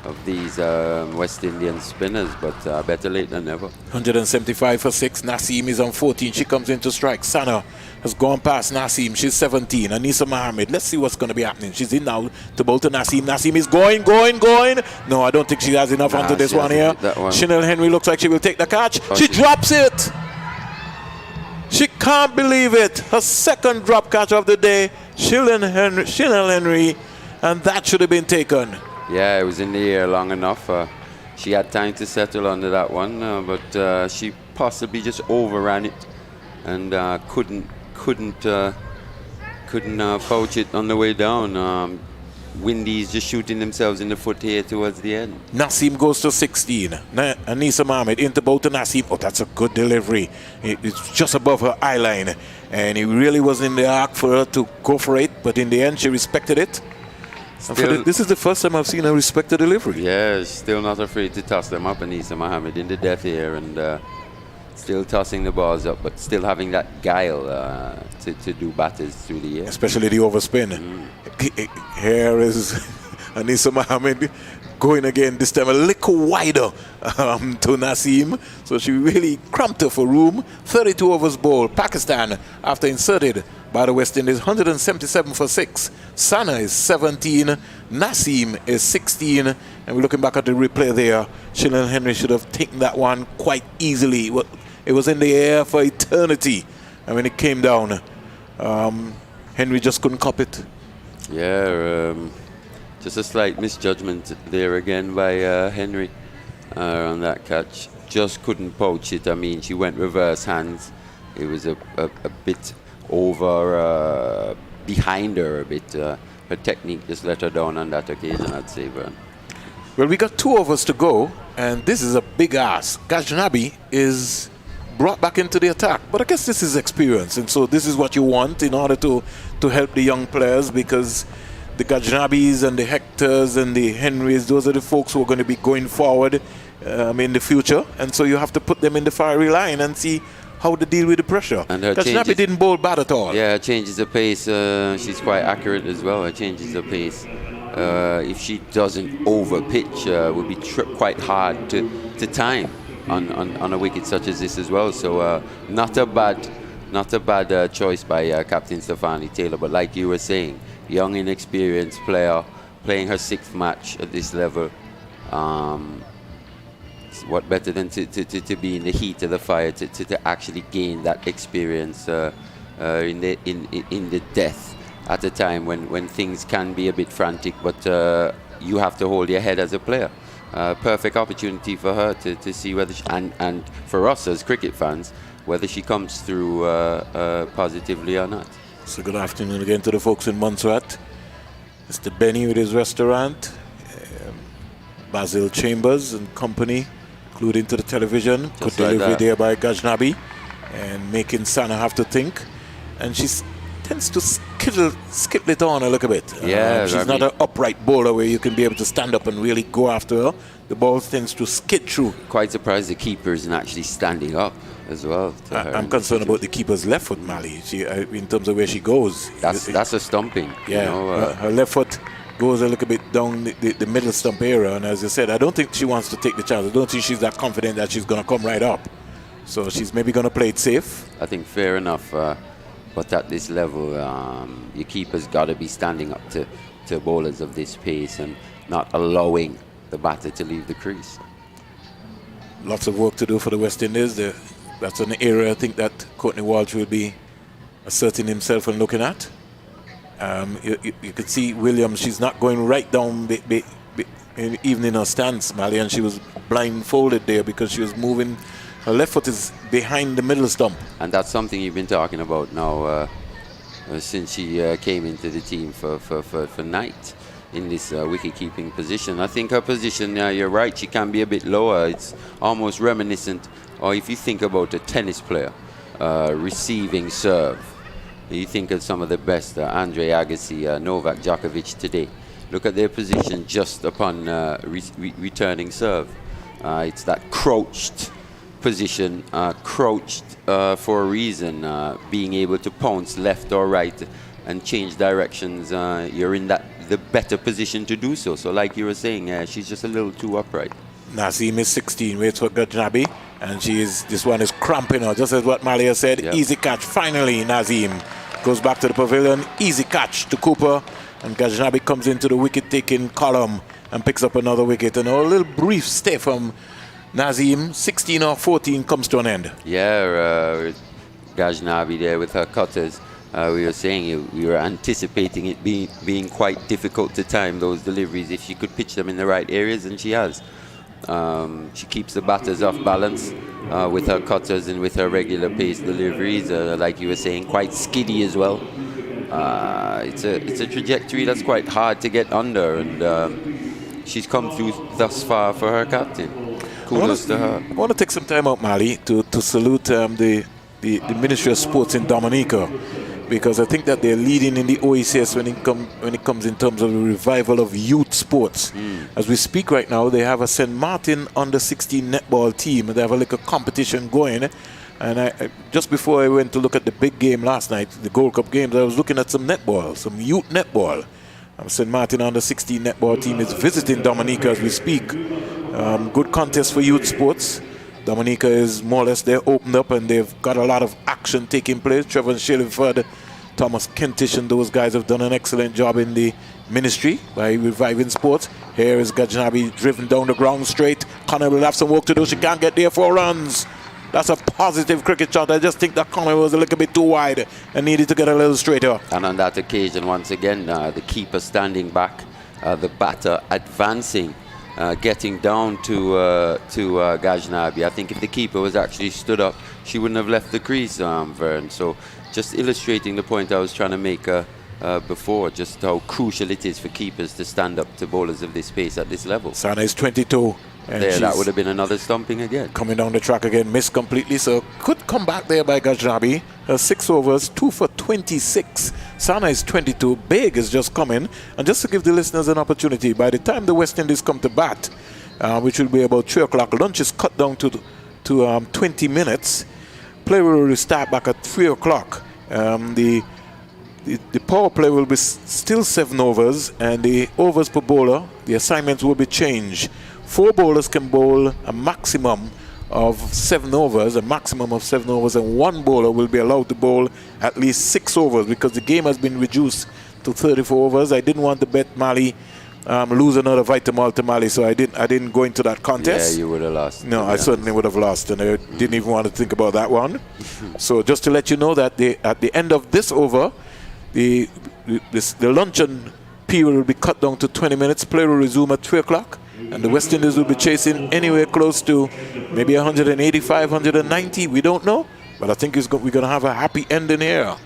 of these West Indian spinners, but better late than never. 175 for 6. Nasim is on 14. She comes in to strike. Sana has gone past Nasim. She's 17. Anisa Mohammed. Let's see what's going to be happening. She's in now to bowl to Nasim. Nasim is going. No, I don't think she has enough onto this one here. Chanel Henry looks like she will take the catch. She drops it. She can't believe it. Her second drop catch of the day. Chanel Henry. And that should have been taken. Yeah, it was in the air long enough. She had time to settle under that one, but she possibly just overran it and couldn't pouch it on the way down. Windies just shooting themselves in the foot here towards the end. Nasim goes to 16. Anisa Mohammed into bowl to Nasim. Oh, that's a good delivery. It's just above her eye line. And it really was in the arc for her to go for it, but in the end she respected it. This is the first time I've seen her respect the delivery. Yeah, she's still not afraid to toss them up, Anisa Mohammed, in the death here. And Still tossing the balls up, but still having that guile to do batters through the air. Especially the overspin. Here is Anisa Mohammed going again, this time a little wider to Naseem. So she really cramped her for room. 32 overs bowled. Pakistan, after inserted by the West Indies, 177 for 6. Sana is 17. Naseem is 16. And we're looking back at the replay there. Shillan Henry should have taken that one quite easily. It was in the air for eternity. And when it came down, Henry just couldn't cop it. Yeah, just a slight misjudgment there again by Henry on that catch. Just couldn't poach it. I mean, she went reverse hands. It was a bit over behind her a bit. Her technique just let her down on that occasion, I'd say, Brian. Well, we got 2 overs to go, and this is a big ask. Ghaznavi is brought back into the attack, but I guess this is experience, and so this is what you want in order to help the young players, because the Ghaznavis and the Hectors and the Henrys, those are the folks who are going to be going forward in the future, and so you have to put them in the fiery line and see how to deal with the pressure. And Ghaznavi didn't bowl bad at all. Yeah, her changes of pace. She's quite accurate as well. Her changes of pace. If she doesn't overpitch, will be quite hard to time on a wicket such as this as well. So not a bad choice by Captain Stefani Taylor. But like you were saying, young, inexperienced player playing her 6th match at this level. What better than to be in the heat of the fire, to actually gain that experience in the death at a time when things can be a bit frantic, but you have to hold your head as a player. Perfect opportunity for her to see whether she, and for us as cricket fans, whether she comes through positively or not. So good afternoon again to the folks in Montserrat. Mr. Benny with his restaurant, Basil Chambers and company, including to the television. Good delivery there by Ghaznavi, and making Sana have to think. And she tends to skip it on a little bit. Yeah, she's not an upright bowler where you can be able to stand up and really go after her. The ball tends to skid through. Quite surprised the keeper isn't actually standing up as well. I'm concerned about the keeper's left foot, Mali. In terms of where she goes. That's a stumping. Yeah, you know, her left foot goes a little bit down the middle stump area, and as I said, I don't think she wants to take the chance. I don't think she's that confident that she's going to come right up. So she's maybe going to play it safe. I think fair enough, but at this level, your keeper's got to be standing up to bowlers of this pace and not allowing the batter to leave the crease. Lots of work to do for the West Indies. That's an area I think that Courtney Walsh will be asserting himself and looking at. You could see Williams, she's not going right down even in her stance, Mali, and she was blindfolded there because she was moving. Her left foot is behind the middle stump. And that's something you've been talking about now since she came into the team for Knight in this wicket-keeping position. I think her position, you're right, she can be a bit lower. It's almost reminiscent, or if you think about a tennis player receiving serve, you think of some of the best, Andre Agassi, Novak Djokovic today. Look at their position just upon returning serve. It's that crouched position, crouched for a reason, being able to pounce left or right and change directions. You're in the better position to do so. So like you were saying, she's just a little too upright. Naseem is 16, waits for Ghaznavi, and this one is cramping her, just as what Malia said. Yep. Easy catch, finally Naseem goes back to the pavilion, easy catch to Cooper, and Ghaznavi comes into the wicket-taking column and picks up another wicket, and a little brief stay from Naseem, 16 or 14 comes to an end. Yeah, Ghaznavi there with her cutters. We were saying we were anticipating it being quite difficult to time those deliveries if she could pitch them in the right areas, and she has. She keeps the batters off balance with her cutters and with her regular pace deliveries. Like you were saying, quite skiddy as well. It's a trajectory that's quite hard to get under, and she's come through thus far for her captain. Kudos to her. I want to take some time out, Mali, to salute the Ministry of Sports in Dominica. because I think that they're leading in the OECS when it comes in terms of the revival of youth sports. As we speak right now, they have a St. Martin under 16 netball team. They have a little competition going. And I just before I went to look at the big game last night, the Gold Cup games, I was looking at some netball, some youth netball. St. Martin under 16 netball team is visiting Dominica as we speak. Good contest for youth sports. Dominica is more or less, they're opened up and they've got a lot of action taking place. Trevor Shillingford, Thomas Kentish, and those guys have done an excellent job in the ministry by reviving sports. Here is Gajnabi driven down the ground straight. Connor will have some work to do. She can't get there 4 runs. That's a positive cricket shot. I just think that Connor was a little bit too wide and needed to get a little straighter. And on that occasion, once again, the keeper standing back, the batter advancing. Getting down to Gajnabi. I think if the keeper was actually stood up, she wouldn't have left the crease, Vern. So just illustrating the point I was trying to make before, just how crucial it is for keepers to stand up to bowlers of this pace at this level. Sana is 22. And there, that would have been another stumping again. Coming down the track again, missed completely. So could come back there by Gajnabi. 6 overs, 2 for 26. Sana is 22. Big is just coming. And just to give the listeners an opportunity, by the time the West Indies come to bat, which will be about 3 o'clock, lunch is cut down to 20 minutes. Play will restart back at 3 o'clock. The power play will be still 7 overs, and the overs per bowler, the assignments will be changed. 4 bowlers can bowl a maximum of 7 overs, and 1 bowler will be allowed to bowl at least 6 overs because the game has been reduced to 34 overs. I didn't want to bet Mali lose another Vitamal to Mali, so I didn't go into that contest. Yeah, you would have lost. No, I certainly would have lost, and I didn't even want to think about that one. So just to let you know that at the end of this over, the luncheon period will be cut down to 20 minutes. Play will resume at 3 o'clock. And the West Indies will be chasing anywhere close to maybe 185, 190. We don't know. But I think we're going to have a happy ending here.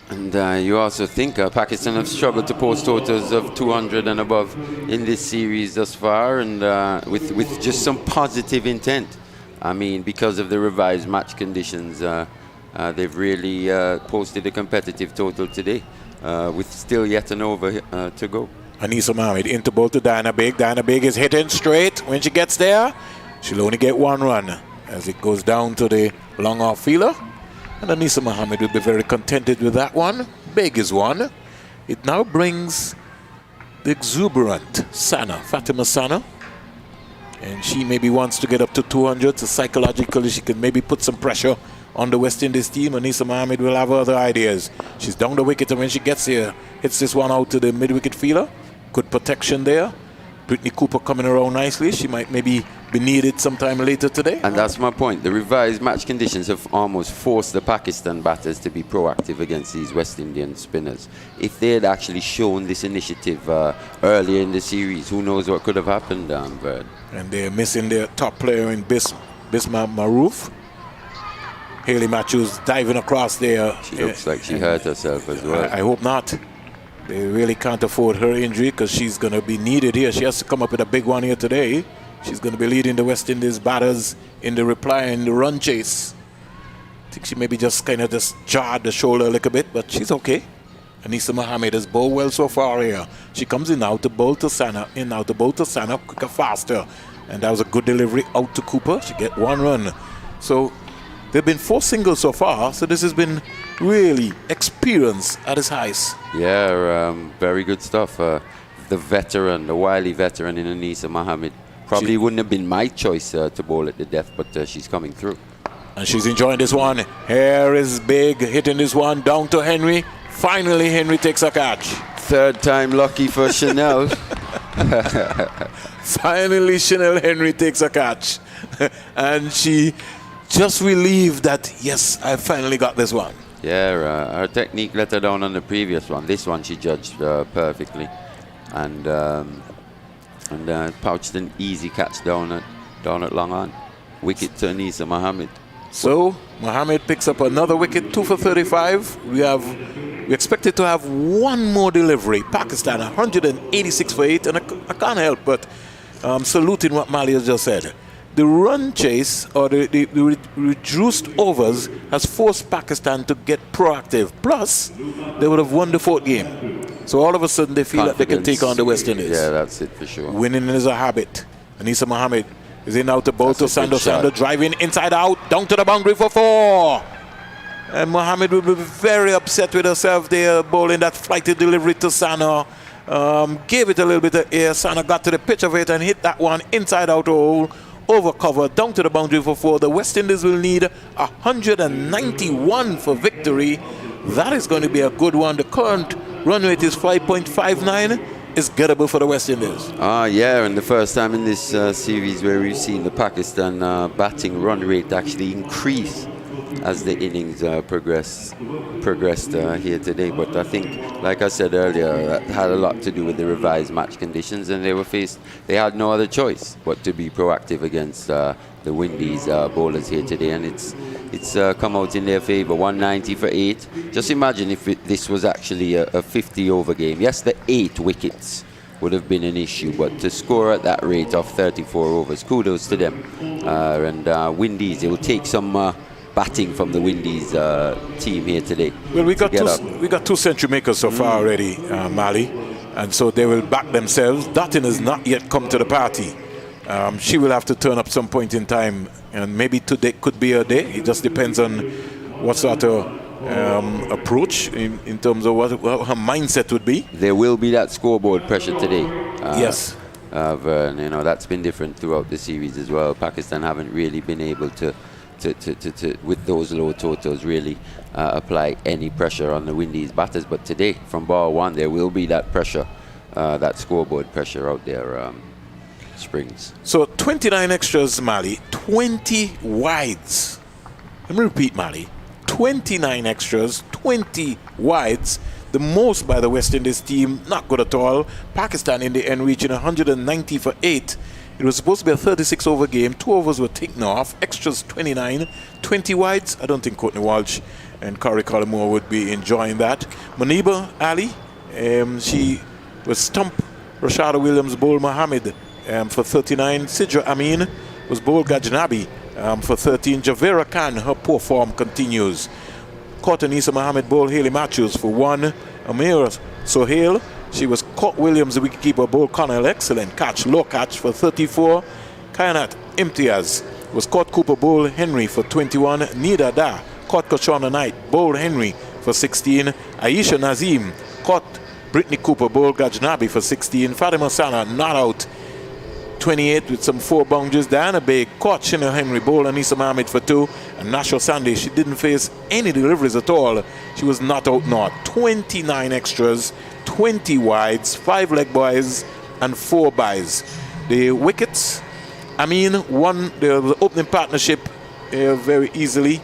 And you also think Pakistan have struggled to post totals of 200 and above in this series thus far, and with just some positive intent. I mean, because of the revised match conditions, they've really posted a competitive total today, with still yet an over to go. Anisa Mohammed into bowl to Diana Big. Diana Big is hitting straight. When she gets there, she'll only get 1 run as it goes down to the long off fielder. And Anisa Mohammed will be very contented with that one. Big is 1. It now brings the exuberant Sana, Fatima Sana. And she maybe wants to get up to 200, so psychologically she can maybe put some pressure on the West Indies team. Anisa Mohammed will have other ideas. She's down the wicket, and when she gets here, hits this one out to the mid-wicket fielder. Good protection there. Brittany Cooper coming around nicely. She might maybe be needed sometime later today. And that's my point. The revised match conditions have almost forced the Pakistan batters to be proactive against these West Indian spinners. If they had actually shown this initiative earlier in the series, who knows what could have happened, Vern. And they're missing their top player in Bisma Maroof. Haley Matthews diving across there. She looks like she hurt herself as well. I hope not. They really can't afford her injury because she's going to be needed here. She has to come up with a big one here today. She's going to be leading the West Indies batters in the reply and the run chase. I think she maybe just kind of just jarred the shoulder a little bit, but she's okay. Anisa Mohammed has bowled well so far here. She comes in out to bowl to Sana, in out to bowl to Sana, quicker, faster. And that was a good delivery out to Cooper. She get 1 run. So there have been 4 singles so far, so this has been really experience at its highest. Yeah, very good stuff. The veteran, the wily veteran in Anisa Mohammed. Probably wouldn't have been my choice to bowl at the death, but she's coming through. And she's enjoying this one. Here is Big hitting this one down to Henry. Finally, Henry takes a catch. 3rd time lucky for Chanel. Finally, Chanel Henry takes a catch. And she just relieved that, yes, I finally got this one. Yeah, her technique let her down on the previous one. This one she judged perfectly. And pouched an easy catch down at long on. Wicket to Anisa Mohammed. So Mohammed picks up another wicket, 2 for 35. We expected to have 1 more delivery. Pakistan 186 for 8, and I can't help but saluting what Mali has just said. the run chase or the reduced overs has forced Pakistan to get proactive. Plus, they would have won the 4th game. So all of a sudden, they feel that they can take on the West Indies. Yeah, that's it for sure. Winning is a habit. Anisa Mohammed is in out the ball to Sando. Sando driving inside out, down to the boundary for 4. And Mohammed will be very upset with herself there, bowling that flighty delivery to Sano. Gave it a little bit of air. Sano got to the pitch of it and hit that one inside out hole, over cover, down to the boundary for 4. The West Indies will need 191 for victory. That is going to be a good one. The current run rate is 5.59. Is gettable for the West Indies. Yeah, and the first time in this series where we've seen the Pakistan batting run rate actually increase as the innings progressed here today. But I think, like I said earlier, that had a lot to do with the revised match conditions, and they had no other choice but to be proactive against the Windies bowlers here today, and it's come out in their favour. 190 for 8. Just imagine if this was actually a 50-over game. Yes, the 8 wickets would have been an issue, but to score at that rate of 34 overs, kudos to them. And Windies, it will take some batting from the Windies team here today. Well, we got 2 century makers so far already, Mali, and so they will back themselves. Dutton has not yet come to the party. She will have to turn up some point in time, and maybe today could be her day. It just depends on what sort of approach in terms of what her mindset would be. There will be that scoreboard pressure today. Yes. That's been different throughout the series as well. Pakistan haven't really been able to with those low totals, really apply any pressure on the Windies batters. But today, from ball 1, there will be that pressure, that scoreboard pressure out there. Springs. So 29 extras, Mali, 20 wides. Let me repeat, Mali. 29 extras, 20 wides. The most by the West Indies team, not good at all. Pakistan in the end reaching 190 for 8. It was supposed to be a 36-over game. 2 overs were taken off. Extras 29, 20 wides. I don't think Courtney Walsh and Corey Collymore would be enjoying that. Muniba Ali, she was stumped. Rashada Williams bowled Mohammed for 39. Sidra Amin was bowled Gajnabi for 13. Javera Khan, her poor form continues. Caught Anisa Mohammed bowled Haley Matthews for 1. Amir Sohail, she was caught Williams, the wicketkeeper, bowled Connell, excellent catch, low catch for 34. Kainat Imtiaz was caught Cooper, bowled Henry for 21. Nida Da caught Kachana Knight, bowled Henry for 16. Aisha Nazim caught Brittany Cooper, bowled Gajnabi for 16. Fatima Sana not out, 28 with some 4 boundaries. Diana Bey caught Chanel Henry, bowled Anisa Mohammed for 2. And Nashua Sunday, she didn't face any deliveries at all. She was not out not. 29 extras, 20 wides, 5 leg byes, and 4 byes. The wickets, won the opening partnership very easily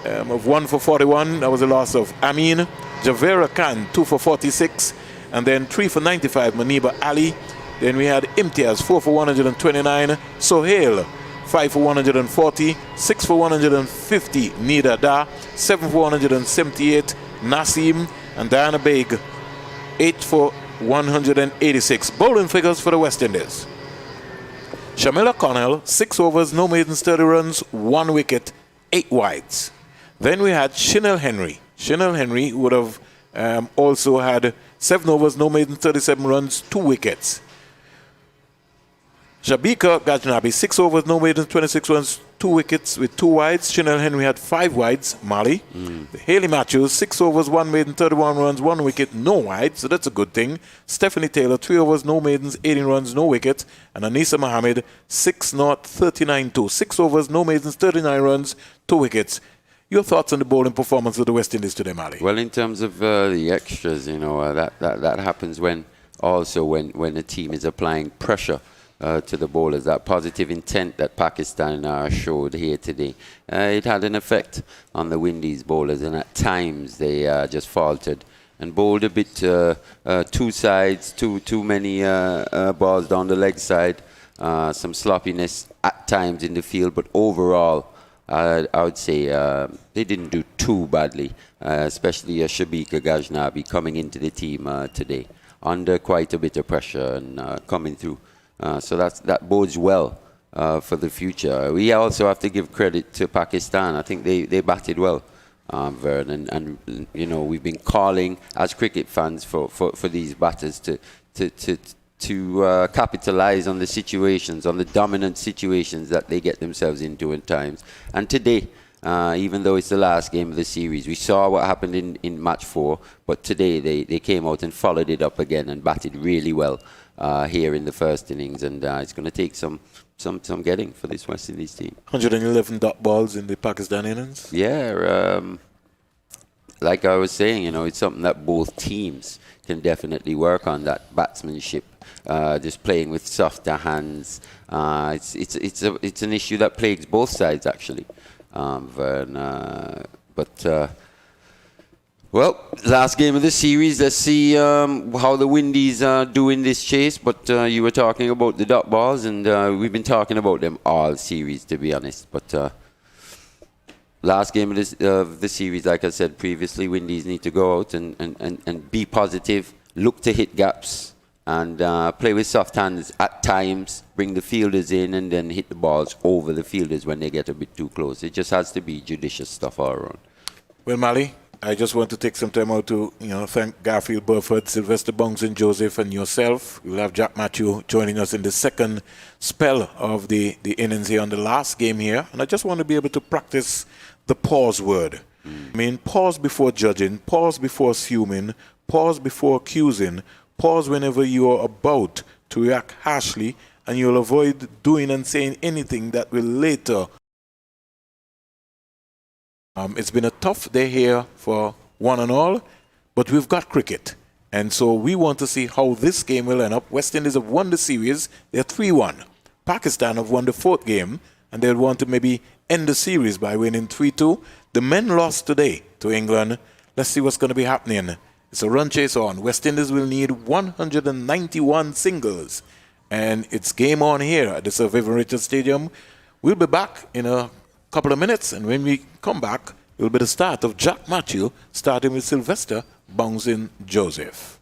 of 1 for 41. That was a loss of Amin. Javera Khan, 2 for 46. And then 3 for 95, Muniba Ali. Then we had Imtiaz, 4 for 129. Sohail, 5 for 140. 6 for 150, Nida Da. 7 for 178, Nasim. And Diana Beg, 8 for 186. Bowling figures for the West Indies. Shamila Connell, 6 overs, no maidens, 30 runs, 1 wicket, 8 wides. Then we had Chanel Henry. Chanel Henry would have also had 7 overs, no maidens, 37 runs, 2 wickets. Shabika Gajnabi, 6 overs, no maidens, 26 runs, 2 wickets with 2 wides. Chanel Henry had 5 wides, Mali. Haley Matthews, 6 overs, 1 maiden, 31 runs, 1 wicket, no wides, so that's a good thing. Stephanie Taylor, 3 overs, no maidens, 18 runs, no wicket. And Anisa Mohammed, 6 not, 39-2. 6 overs, no maidens, 39 runs, 2 wickets. Your thoughts on the bowling performance of the West Indies today, Mali? Well, in terms of the extras, that happens when a team is applying pressure to the bowlers. That positive intent that Pakistan showed here today, it had an effect on the Windies bowlers, and at times they just faltered and bowled a bit two sides, too many balls down the leg side, some sloppiness at times in the field, but overall I would say they didn't do too badly, especially Shabika Gajnabi coming into the team today under quite a bit of pressure and coming through. So that bodes well for the future. We also have to give credit to Pakistan. I think they batted well, Vern, and you know, we've been calling as cricket fans for these batters to capitalize on the situations, on the dominant situations that they get themselves into at times. And today, even though it's the last game of the series, we saw what happened in match 4, but today they came out and followed it up again and batted really well here in the first innings, and it's going to take some getting for this West Indies team. 111 dot balls in the Pakistan innings. Yeah, like I was saying, you know, it's something that both teams can definitely work on, that batsmanship, just playing with softer hands. It's an issue that plagues both sides, actually. Well, last game of the series. Let's see how the Windies do in this chase. But you were talking about the dot balls, and we've been talking about them all series, to be honest. But last game of the series, like I said previously, Windies need to go out and be positive, look to hit gaps, and play with soft hands at times, bring the fielders in, and then hit the balls over the fielders when they get a bit too close. It just has to be judicious stuff all around. Well, Mali, I just want to take some time out to, thank Garfield Burford, Sylvester Bungs and Joseph, and yourself. We'll have Jack Matthew joining us in the second spell of the innings here on the last game here. And I just want to be able to practice the pause word. I mean, pause before judging, pause before assuming, pause before accusing, pause whenever you are about to react harshly, and you'll avoid doing and saying anything that will later. It's been a tough day here for one and all, but we've got cricket. And so we want to see how this game will end up. West Indies have won the series. They're 3-1. Pakistan have won the 4th game, and they'll want to maybe end the series by winning 3-2. The men lost today to England. Let's see what's going to be happening. It's a run chase on. West Indies will need 191 singles. And it's game on here at the Sir Vivian Richards Stadium. We'll be back in a couple of minutes, and when we come back, it will be the start of Jack Matthew, starting with Sylvester bouncing Joseph.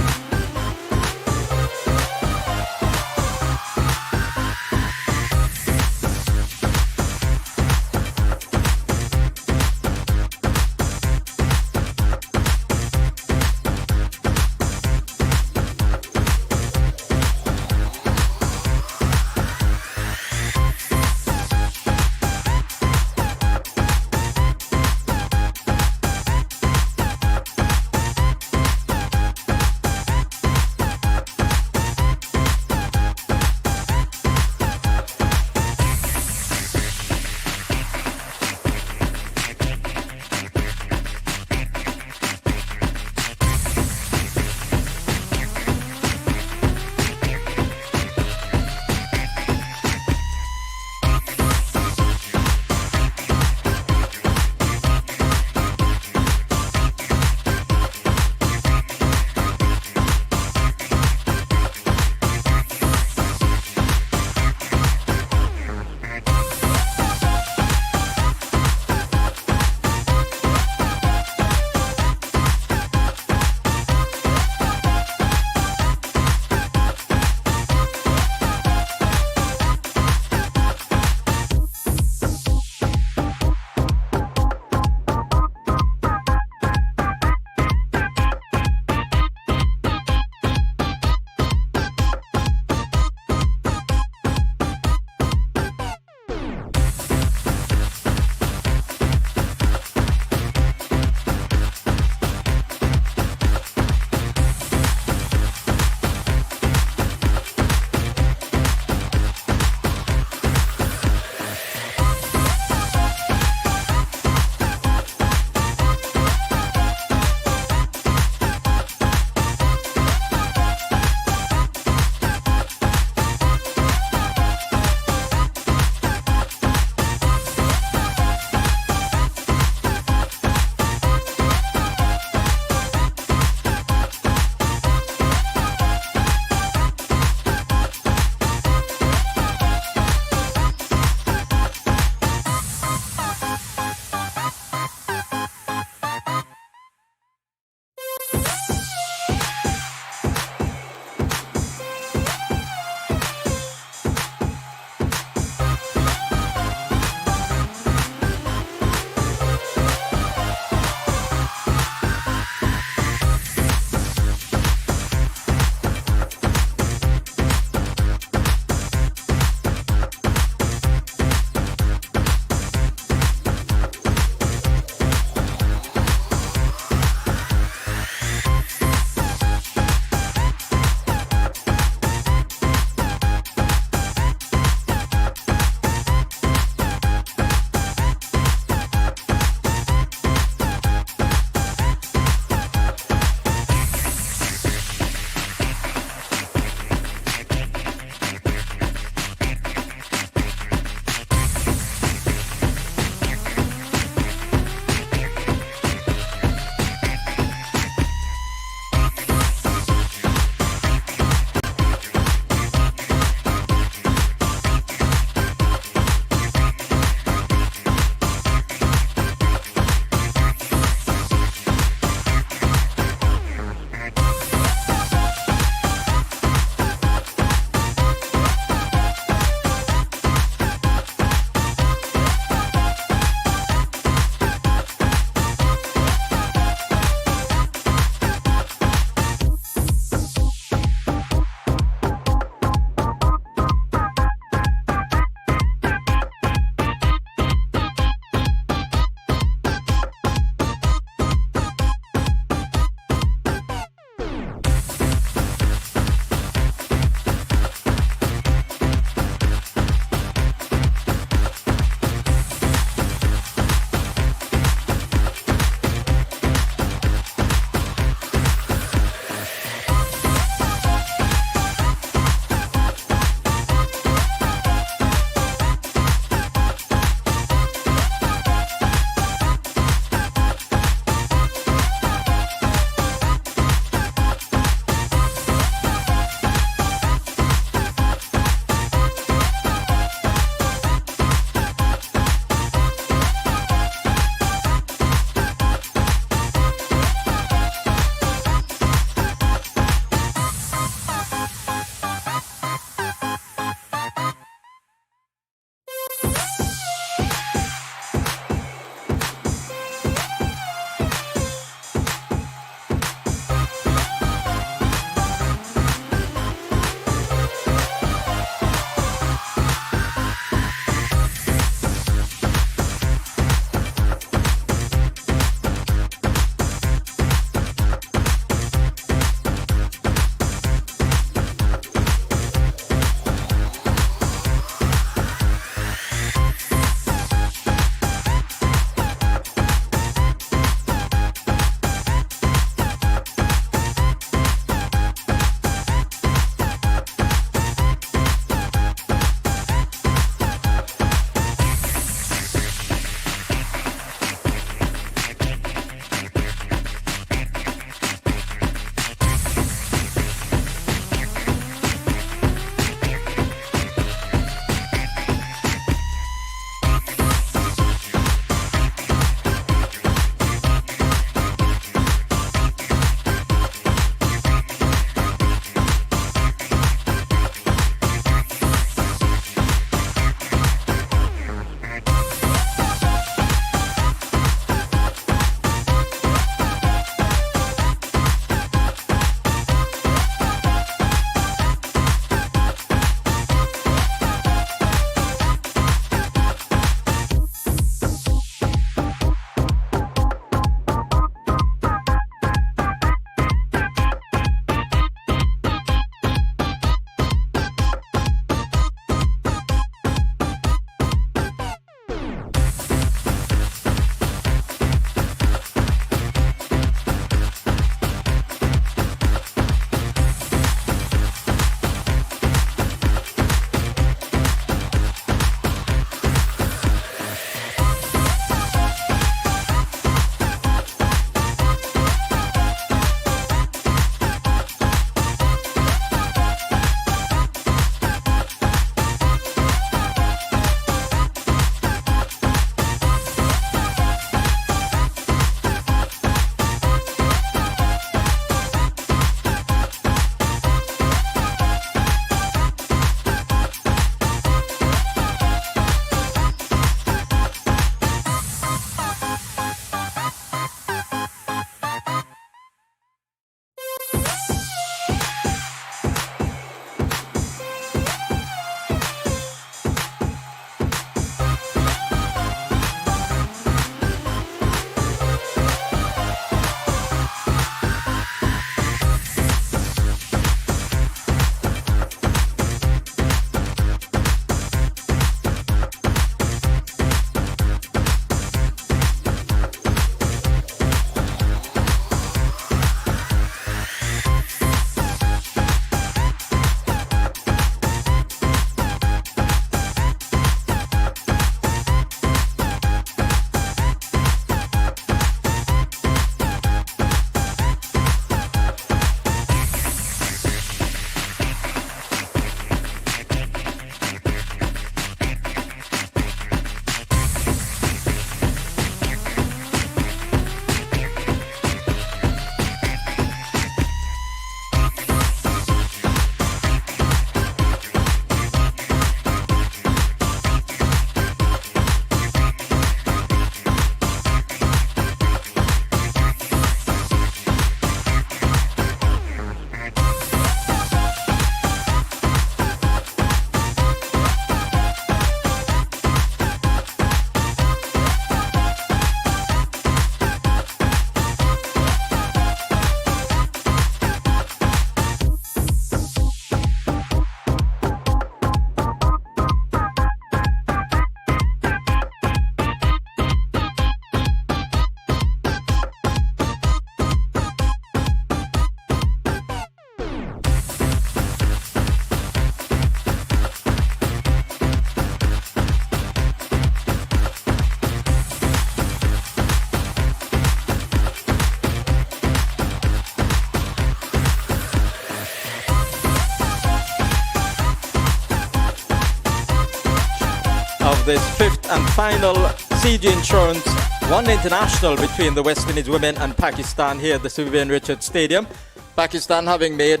and final CG Insurance One International between the West Indies women and Pakistan here at the Sir Vivian Richards Stadium. Pakistan having made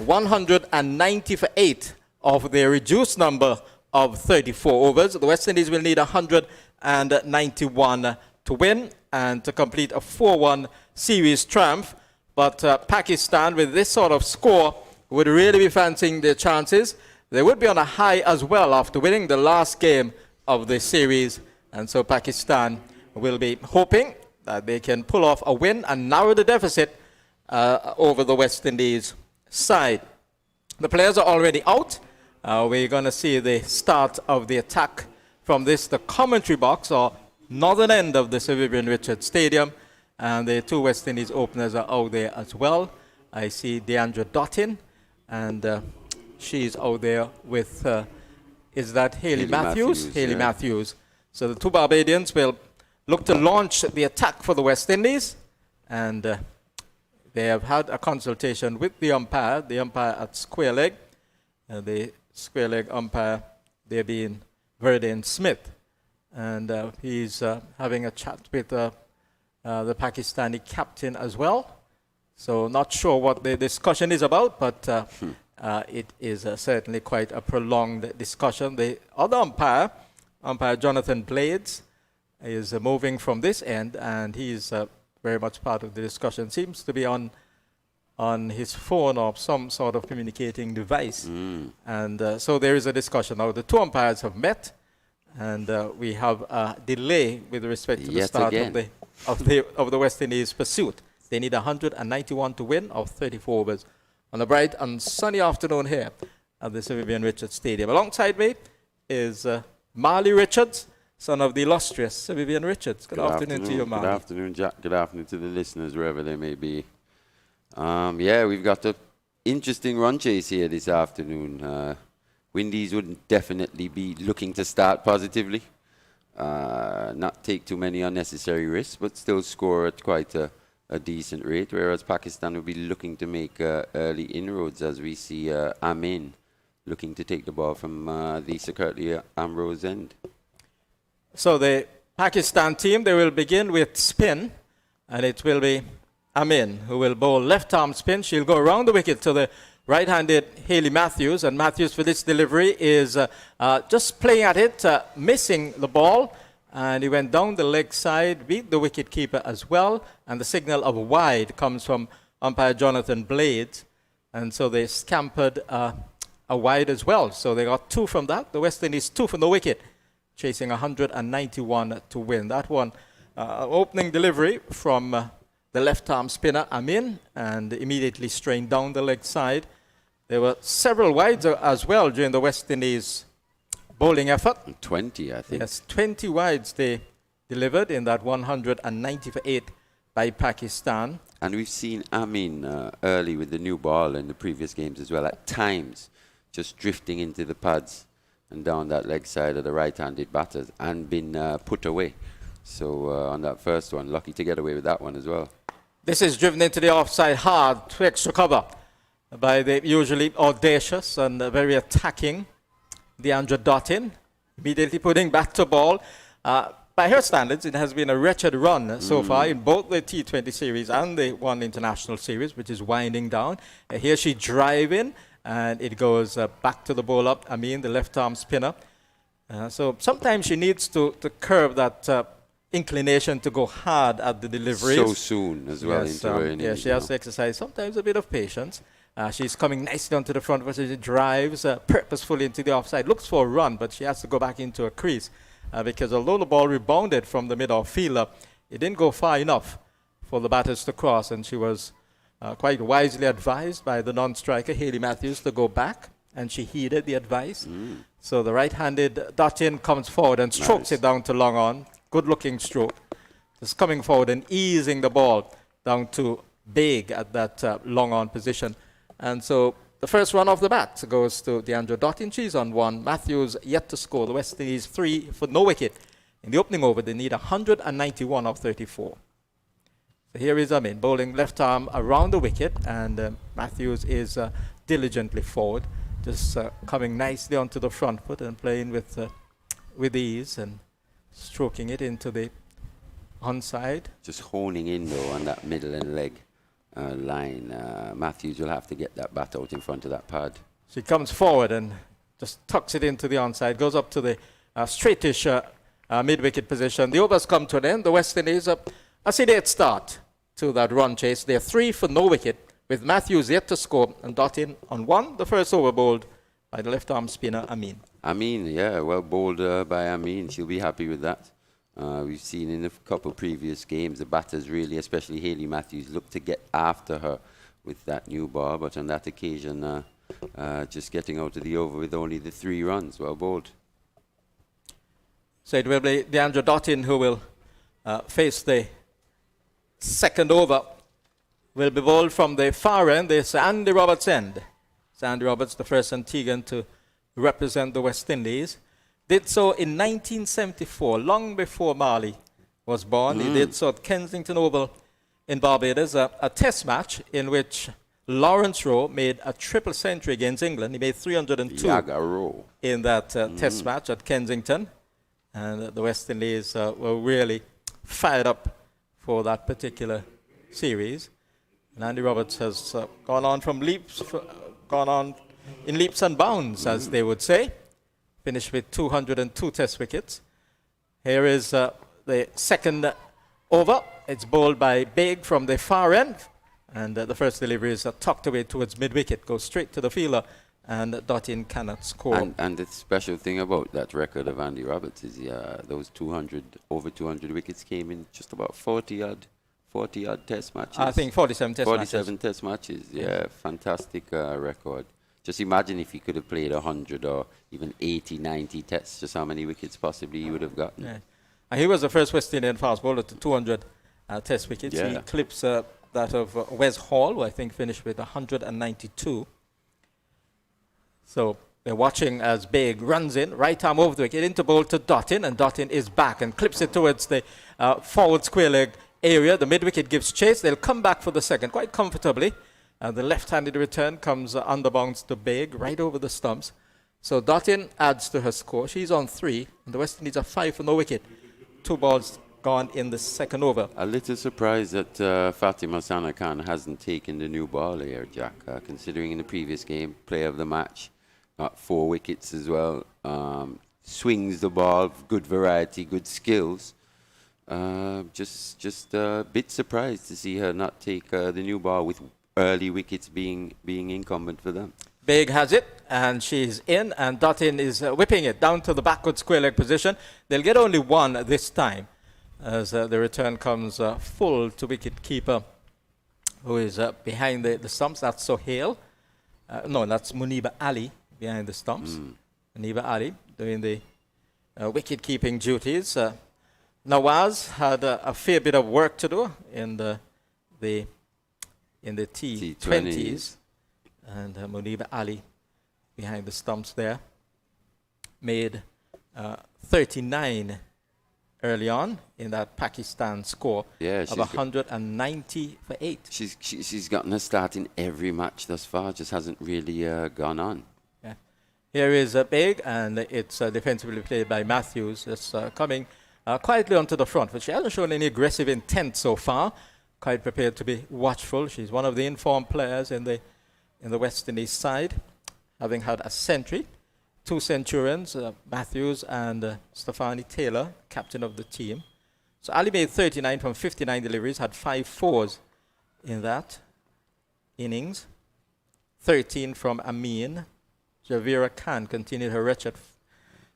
190 for 8 of their reduced number of 34 overs. The West Indies will need 191 to win and to complete a 4-1 series triumph. But Pakistan, with this sort of score, would really be fancying their chances. They would be on a high as well after winning the last game of the series. And so Pakistan will be hoping that they can pull off a win and narrow the deficit over the West Indies side. The players are already out. We're going to see the start of the attack from the commentary box or northern end of the Sir Vivian Richards Stadium. And the two West Indies openers are out there as well. I see Deandra Dottin, and she's out there with, is that Hayley Matthews? Hayley Matthews. So the two Barbadians will look to launch the attack for the West Indies. And they have had a consultation with the umpire at square leg. The square leg umpire, there being Verdane Smith. And he's having a chat with the Pakistani captain as well. So not sure what the discussion is about, but it is certainly quite a prolonged discussion. The other umpire Jonathan Blades, is moving from this end, and he's very much part of the discussion. Seems to be on his phone or some sort of communicating device. And so there is a discussion. Now the two umpires have met, and we have a delay with respect to the start of the West Indies pursuit. They need 191 to win of 34 overs on a bright and sunny afternoon here at the Sir Vivian Richards Stadium. Alongside me is Marley Richards, son of the illustrious Sir Vivian Richards. Good afternoon to you, Marley. Good afternoon, Jack. Good afternoon to the listeners, wherever they may be. Yeah, we've got an interesting run chase here this afternoon. Windies would definitely be looking to start positively, not take too many unnecessary risks, but still score at quite a decent rate, whereas Pakistan will be looking to make early inroads, as we see Amin looking to take the ball from the Security Ambrose end. So the Pakistan team, they will begin with spin, and it will be Amin who will bowl left-arm spin. She'll go around the wicket to the right-handed Hayley Matthews, and Matthews for this delivery is just playing at it, missing the ball, and he went down the leg side, beat the wicket-keeper as well, and the signal of wide comes from umpire Jonathan Blades, and so they scampered a wide as well. So they got 2 from that. The West Indies 2 from the wicket, chasing 191 to win. That one, opening delivery from the left-arm spinner Amin, and immediately strained down the leg side. There were several wides as well during the West Indies bowling effort. 20, I think. Yes, 20 wides they delivered in that 190 for 8 by Pakistan. And we've seen Amin early with the new ball in the previous games as well, at times just drifting into the pads and down that leg side of the right-handed batters and been put away. So on that first one, lucky to get away with that one as well. This is driven into the offside hard to extra cover by the usually audacious and very attacking Deandra Dottin, immediately putting back to ball. By her standards, it has been a wretched run so far in both the T20 series and the One International series, which is winding down. Here she driving, and it goes back to the bowler, Amin, the left-arm spinner. So sometimes she needs to curb that inclination to go hard at the deliveries. So soon as well. Yes, into her innings. yeah, she has to exercise sometimes a bit of patience. She's coming nicely onto the front versus she drives purposefully into the offside, looks for a run, but she has to go back into a crease because although the ball rebounded from the mid-off fielder, it didn't go far enough for the batters to cross, and she was quite wisely advised by the non-striker Hayley Matthews to go back, and she heeded the advice. So the right-handed Dottin comes forward and strokes it down to long on. Good-looking stroke. Just coming forward and easing the ball down to big at that long on position. And so the first run off the bat goes to Deandra Dottin. She's on 1. Matthews yet to score. The West Indies 3 for no wicket. In the opening over, they need 191 of 34. So here is Amin bowling left arm around the wicket, and Matthews is diligently forward, just coming nicely onto the front foot and playing with ease and stroking it into the onside. Just honing in though on that middle and leg line. Matthews will have to get that bat out in front of that pad. She comes forward and just tucks it into the onside, goes up to the straightish mid-wicket position. The overs come to an end. The West Indies a sedate start to that run chase. They're 3 for no wicket, with Matthews yet to score and dotting on 1. The first over bowled by the left-arm spinner Amin. Amin, yeah, well bowled by Amin. She'll be happy with that. We've seen in a couple previous games the batters really, especially Hayley Matthews, look to get after her with that new ball, but on that occasion, just getting out of the over with only the 3 runs. Well bowled. So it will be Deandra Dottin who will face the second over. Will be bowled from the far end, the Sir Andy Roberts end. Sir Andy Roberts, the first Antiguan to represent the West Indies. Did so in 1974, long before Marley was born. He did so at Kensington Oval in Barbados, a test match in which Lawrence Rowe made a triple century against England. He made 302 in that test match at Kensington. And the West Indies were really fired up for that particular series. And Andy Roberts has gone on in leaps and bounds, as they would say. Finished with 202 test wickets. Here is the second over. It's bowled by Baig from the far end. And the first delivery is tucked away towards mid-wicket, goes straight to the fielder, and Dottin cannot score. And the special thing about that record of Andy Roberts is those over 200 wickets came in just about 40-odd test matches. I think 47 test matches. 47 test matches, yeah. Fantastic record. Just imagine if he could have played 100 or even 80, 90 tests, just how many wickets possibly he would have gotten. Yeah. And he was the first West Indian fast bowler to 200 test wickets. Yeah. He clips that of Wes Hall, who I think finished with 192. So they're watching as Baig runs in, right arm over the wicket, into bowl to Dottin, and Dottin is back and clips it towards the forward square leg area. The mid-wicket gives chase. They'll come back for the second quite comfortably. The left-handed return comes underbounds to Baig, right over the stumps. So Dottin adds to her score. She's on 3, and the West Indies are 5 for no wicket. 2 balls gone in the second over. A little surprised that Fatima Sana Khan hasn't taken the new ball here, Jack, considering in the previous game, player of the match, got 4 wickets as well. Swings the ball, good variety, good skills. Just a bit surprised to see her not take the new ball with early wickets being incumbent for them. Baig has it, and she's in, and Dottin is whipping it down to the backward square leg position. They'll get only 1 this time, as the return comes full to wicket keeper, who is behind the stumps. That's Sohail. No, that's Muniba Ali behind the stumps. Muniba Ali doing the wicket keeping duties. Nawaz had a fair bit of work to do in the T20s, and Muniba Ali behind the stumps there made 39 early on in that Pakistan score of 190 for 8. She's gotten a start in every match thus far, just hasn't really gone on. Yeah. Here is Baig, and it's defensively played by Matthews. It's coming quietly onto the front, but she hasn't shown any aggressive intent so far. Quite prepared to be watchful. She's one of the informed players in the West Indies side, having had a century, 2 centurions, Matthews and Stefani Taylor, captain of the team. So Ali made 39 from 59 deliveries, had 5 fours in that innings, 13 from Amin. Javira Khan continued her wretched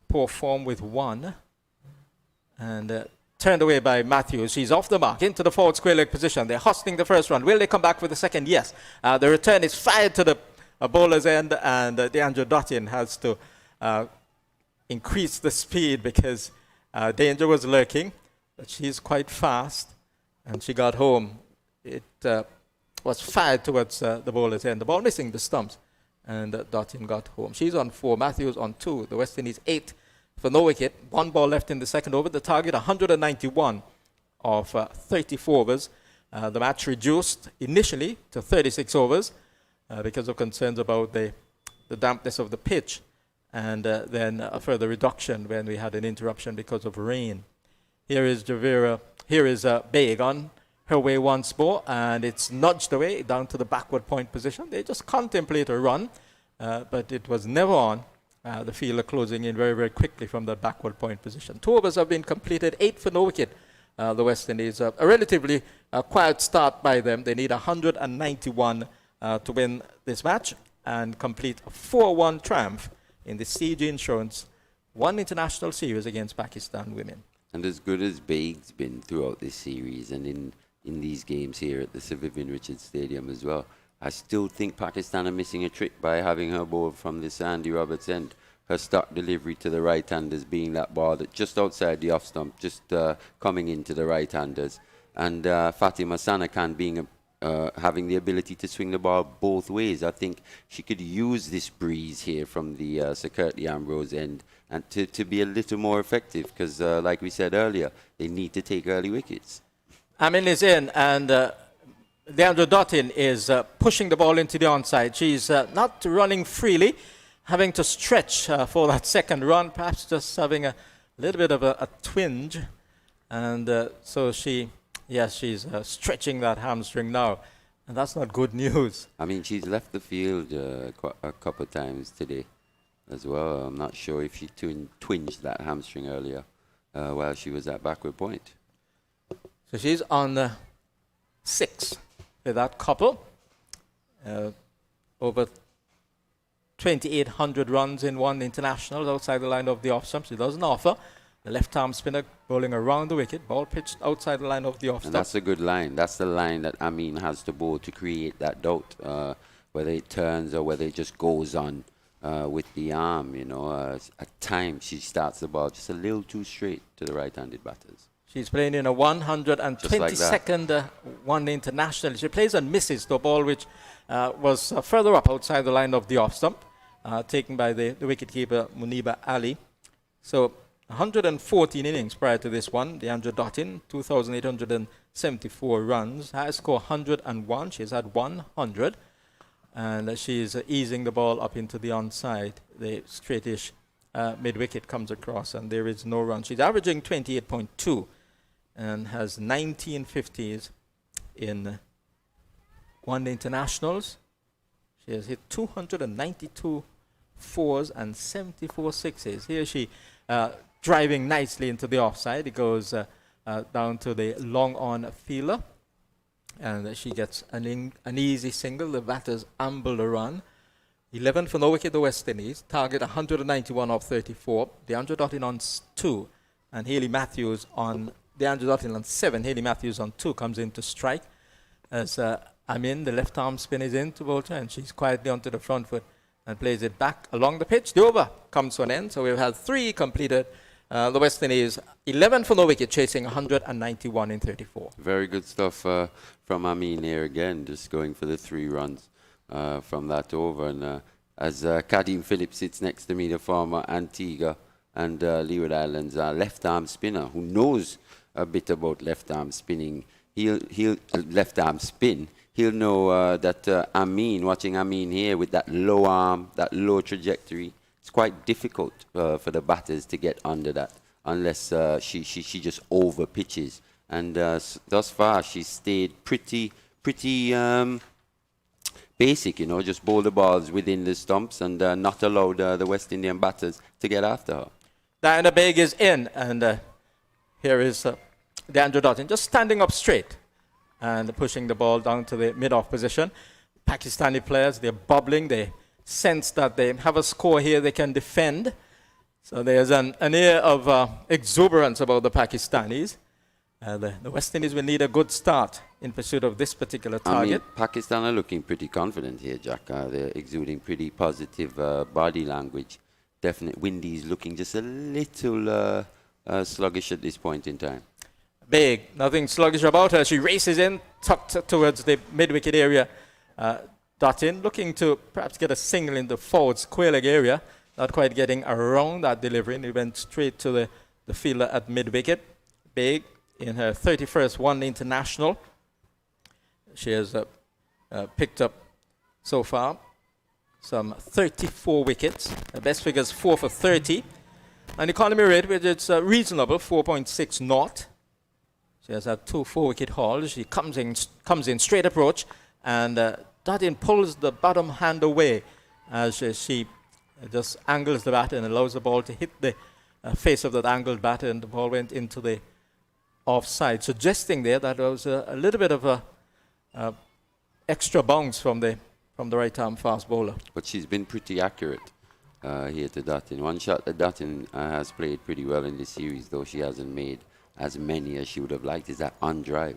poor form with 1, and turned away by Matthews. She's off the mark into the forward square leg position. They're hustling the first run. Will they come back for the second? Yes. The return is fired to the bowler's end, and Deandra Dottin has to increase the speed because danger was lurking. But she's quite fast, and she got home. It was fired towards the bowler's end. The ball missing the stumps, and Dottin got home. She's on 4. Matthews on 2. The West Indies 8 for no wicket. 1 ball left in the second over. The target 191 of 34 overs. The match reduced initially to 36 overs because of concerns about the dampness of the pitch and then a further reduction when we had an interruption because of rain. Here is Baig on her way once more, and it's nudged away down to the backward point position. They just contemplate a run, but it was never on. The fielder closing in very, very quickly from the backward point position. 2 overs have been completed, 8 for no wicket. The West Indies, a relatively quiet start by them. They need 191 to win this match and complete a 4-1 triumph in the CG Insurance One International Series against Pakistan women. And as good as Baig's been throughout this series and in these games here at the Sir Vivian Richards Stadium as well, I still think Pakistan are missing a trick by having her ball from this Andy Roberts end. Her start delivery to the right-handers being that ball that just outside the off-stump, just coming into the right-handers. And Fatima Sanakan being having the ability to swing the ball both ways. I think she could use this breeze here from the Sir Curtly Ambrose end and to be a little more effective because, like we said earlier, they need to take early wickets. Amin is in, and Deandra Dottin is pushing the ball into the onside. She's not running freely, having to stretch for that second run, perhaps just having a little bit of a twinge. And so she's stretching that hamstring now. And that's not good news. I mean, she's left the field a couple of times today as well. I'm not sure if she twinged that hamstring earlier while she was at backward point. So she's on 6 with that couple. Over 2,800 runs in one international outside the line of the off-stump. She doesn't offer. The left-arm spinner bowling around the wicket. Ball pitched outside the line of the off-stump. And that's a good line. That's the line that Amin has to bowl to create that doubt, whether it turns or whether it just goes on with the arm. You know, at times she starts the ball just a little too straight to the right-handed batters. She's playing in a 122nd one international. She plays and misses the ball which was further up outside the line of the off-stump, taken by the wicketkeeper Muniba Ali. So 114 innings prior to this one. Deandra Dottin, 2,874 runs. Highest score 101. She's had 100. And she's easing the ball up into the onside. The straightish mid-wicket comes across and there is no run. She's averaging 28.2 and has 19 50s in one-day internationals. She has hit 292 fours and 74 sixes. Here she driving nicely into the offside. It goes down to the long-on fielder. And she gets an easy single. The batters amble a run. 11 for no wicket, the West Indies. Target 191 off 34. Deandra Dottin on 2. And Hayley Matthews on... Deandra Dottin on 7. Hayley Matthews on 2 comes in to strike. As Amin, the left-arm spin is in to Bolter. And she's quietly onto the front foot and plays it back along the pitch. The over comes to an end. So we've had 3 completed. The West Indies, 11 for no wicket, chasing 191 in 34. Very good stuff from Amin here again, just going for the 3 runs from that over. And as Kadeem Phillips sits next to me, the former Antigua and Leeward Islands left-arm spinner who knows a bit about left-arm spinning. He'll left-arm spin. He'll know that Amin, watching Amin here with that low arm, that low trajectory, it's quite difficult for the batters to get under that unless she just over pitches. And thus far, she's stayed pretty basic, you know, just bowl the balls within the stumps and not allow the West Indian batters to get after her. Diana Baig is in, and here is Deandra Dottin just standing up straight and pushing the ball down to the mid-off position. Pakistani players, they're bubbling. They sense that they have a score here they can defend. So there's an air of exuberance about the Pakistanis. The West Indies will need a good start in pursuit of this particular target. I mean, Pakistan are looking pretty confident here, Jack. They're exuding pretty positive body language. Definitely Windies looking just a little sluggish at this point in time. Baig, nothing sluggish about her. She races in, tucked towards the mid-wicket area. Dottin looking to perhaps get a single in the forward square leg area. Not quite getting around that delivery. And it went straight to the fielder at mid-wicket. Baig in her 31st one international. She has picked up so far some 34 wickets. The best figure is 4 for 30. An economy rate which is reasonable, 4.6 naught. She has had 2 4-wicket hauls. She comes in straight approach, and Dottin pulls the bottom hand away as she just angles the bat and allows the ball to hit the face of that angled bat, and the ball went into the offside, suggesting there that there was a little bit of a extra bounce from the right-arm fast bowler. But she's been pretty accurate here to Dottin. One shot that Dottin has played pretty well in this series, though she hasn't made as many as she would have liked, is that on drive.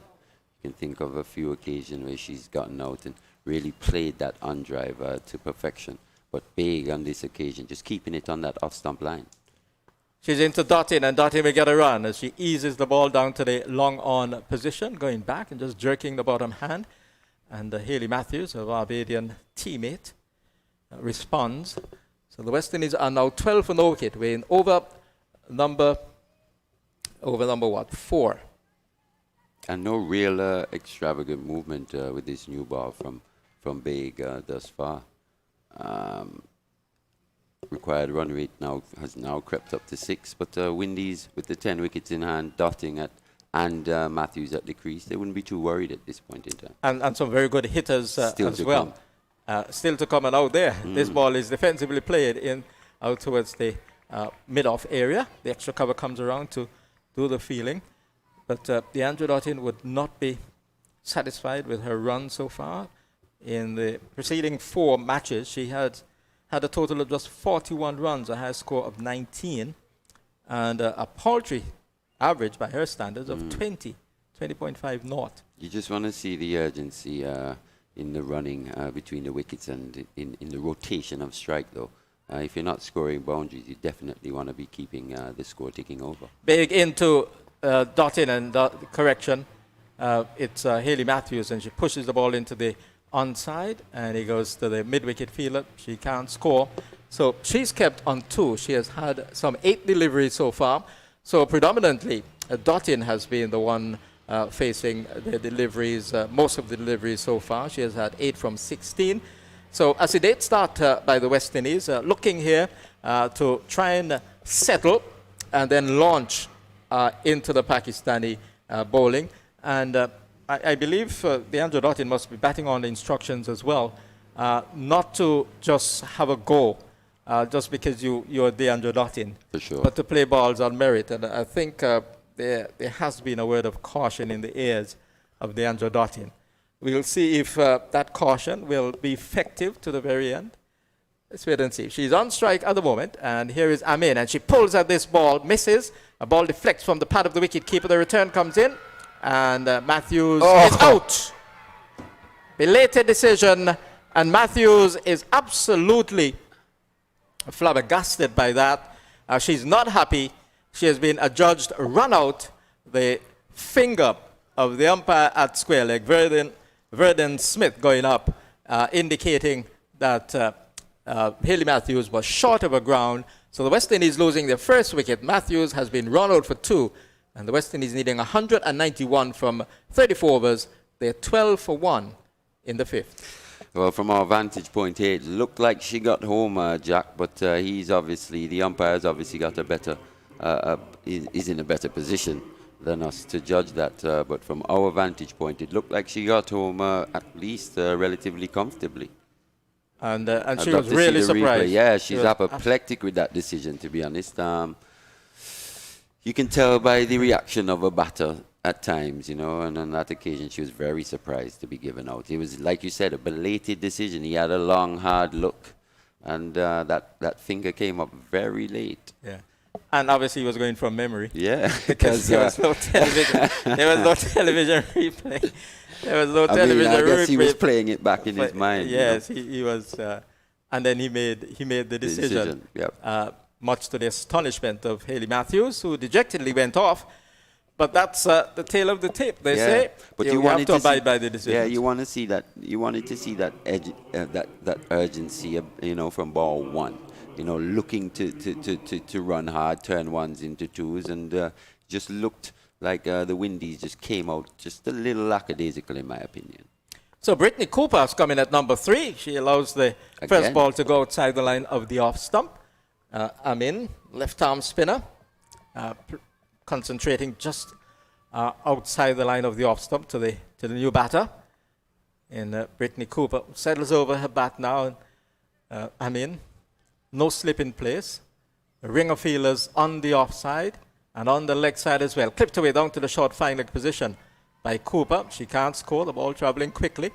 You can think of a few occasions where she's gotten out and really played that on drive to perfection. But big on this occasion, just keeping it on that off-stump line. She's into Dottin, and Dottin will get a run as she eases the ball down to the long-on position, going back and just jerking the bottom hand. And Hayley Matthews, her Barbadian teammate, responds. So the West Indies are now 12 for no wicket. We're in over number 4. And no real extravagant movement with this new ball from Baig thus far. Required run rate has now crept up to 6, but Windies with the 10 wickets in hand, dotting and Matthews at the crease, they wouldn't be too worried at this point in time. And some very good hitters as well. Still to come and out there. This ball is defensively played out towards the mid-off area. The extra cover comes around to do the fielding. But Deandra Dottin would not be satisfied with her run so far. In the preceding 4 matches, she had a total of just 41 runs, a high score of 19, and a paltry average by her standards of 20.5 naught. You just want to see the urgency in the running between the wickets and in the rotation of strike, though. If you're not scoring boundaries, you definitely want to be keeping the score ticking over. Big into Dottin, and correction. It's Hayley Matthews, and she pushes the ball into the onside, and he goes to the mid-wicket fielder. She can't score. So she's kept on 2. She has had some 8 deliveries so far. So predominantly, Dottin has been the one facing the deliveries, most of the deliveries so far. She has had 8 from 16. So a sedate start by the West Indies, looking here to try and settle and then launch into the Pakistani bowling. And I believe Deandra Dottin must be batting on the instructions as well, not to just have a go just because you're Deandra Dottin, for sure, but to play balls on merit. And I think there has been a word of caution in the ears of Deandra Dottin. We'll see if that caution will be effective to the very end. Let's wait and see. She's on strike at the moment, and here is Amin, and she pulls at this ball, misses. A ball deflects from the pad of the wicket keeper. The return comes in, and Matthews is out. Belated decision, and Matthews is absolutely flabbergasted by that. She's not happy. She has been adjudged run out. The finger of the umpire at square leg, Verdon Smith, going up, indicating that Hayley Matthews was short of a ground. So the West Indies losing their first wicket. Matthews has been run out for 2. And the West Indies needing 191 from 34 overs. They're 12 for 1 in the 5th. Well, from our vantage point here, it looked like she got home, Jack, but the umpire's obviously got a better, is in a better position than us to judge that. But from our vantage point, it looked like she got home at least relatively comfortably. And she was really surprised. Yeah, she's apoplectic with that decision, to be honest. You can tell by the reaction of a batter at times, and on that occasion she was very surprised to be given out. It was, like you said, a belated decision. He had a long, hard look, and that finger came up very late. Yeah. And obviously he was going from memory. Yeah. Because there was no television. There was no television replay. There was no television replay. I guess he was playing it back in his mind. Yes, he was. And then he made the decision. Yep. Much to the astonishment of Hayley Matthews, who dejectedly went off. But that's the tail of the tape, they say. But you have to abide by the decision. Yeah, you want to see that. You wanted to see that that urgency, from ball 1. Looking to run hard, turn ones into twos, and just looked like the Windies just came out just a little lackadaisical, in my opinion. So Brittany Cooper's coming at number 3. She allows the first Again. ball to go outside the line of the off stump. Amin, left arm spinner, concentrating just outside the line of the off stump to the new batter. And Brittany Cooper settles over her bat now. And Amin, no slip in place. A ring of fielders on the offside and on the leg side as well. Clipped away down to the short fine leg position by Cooper. She can't score, the ball traveling quickly.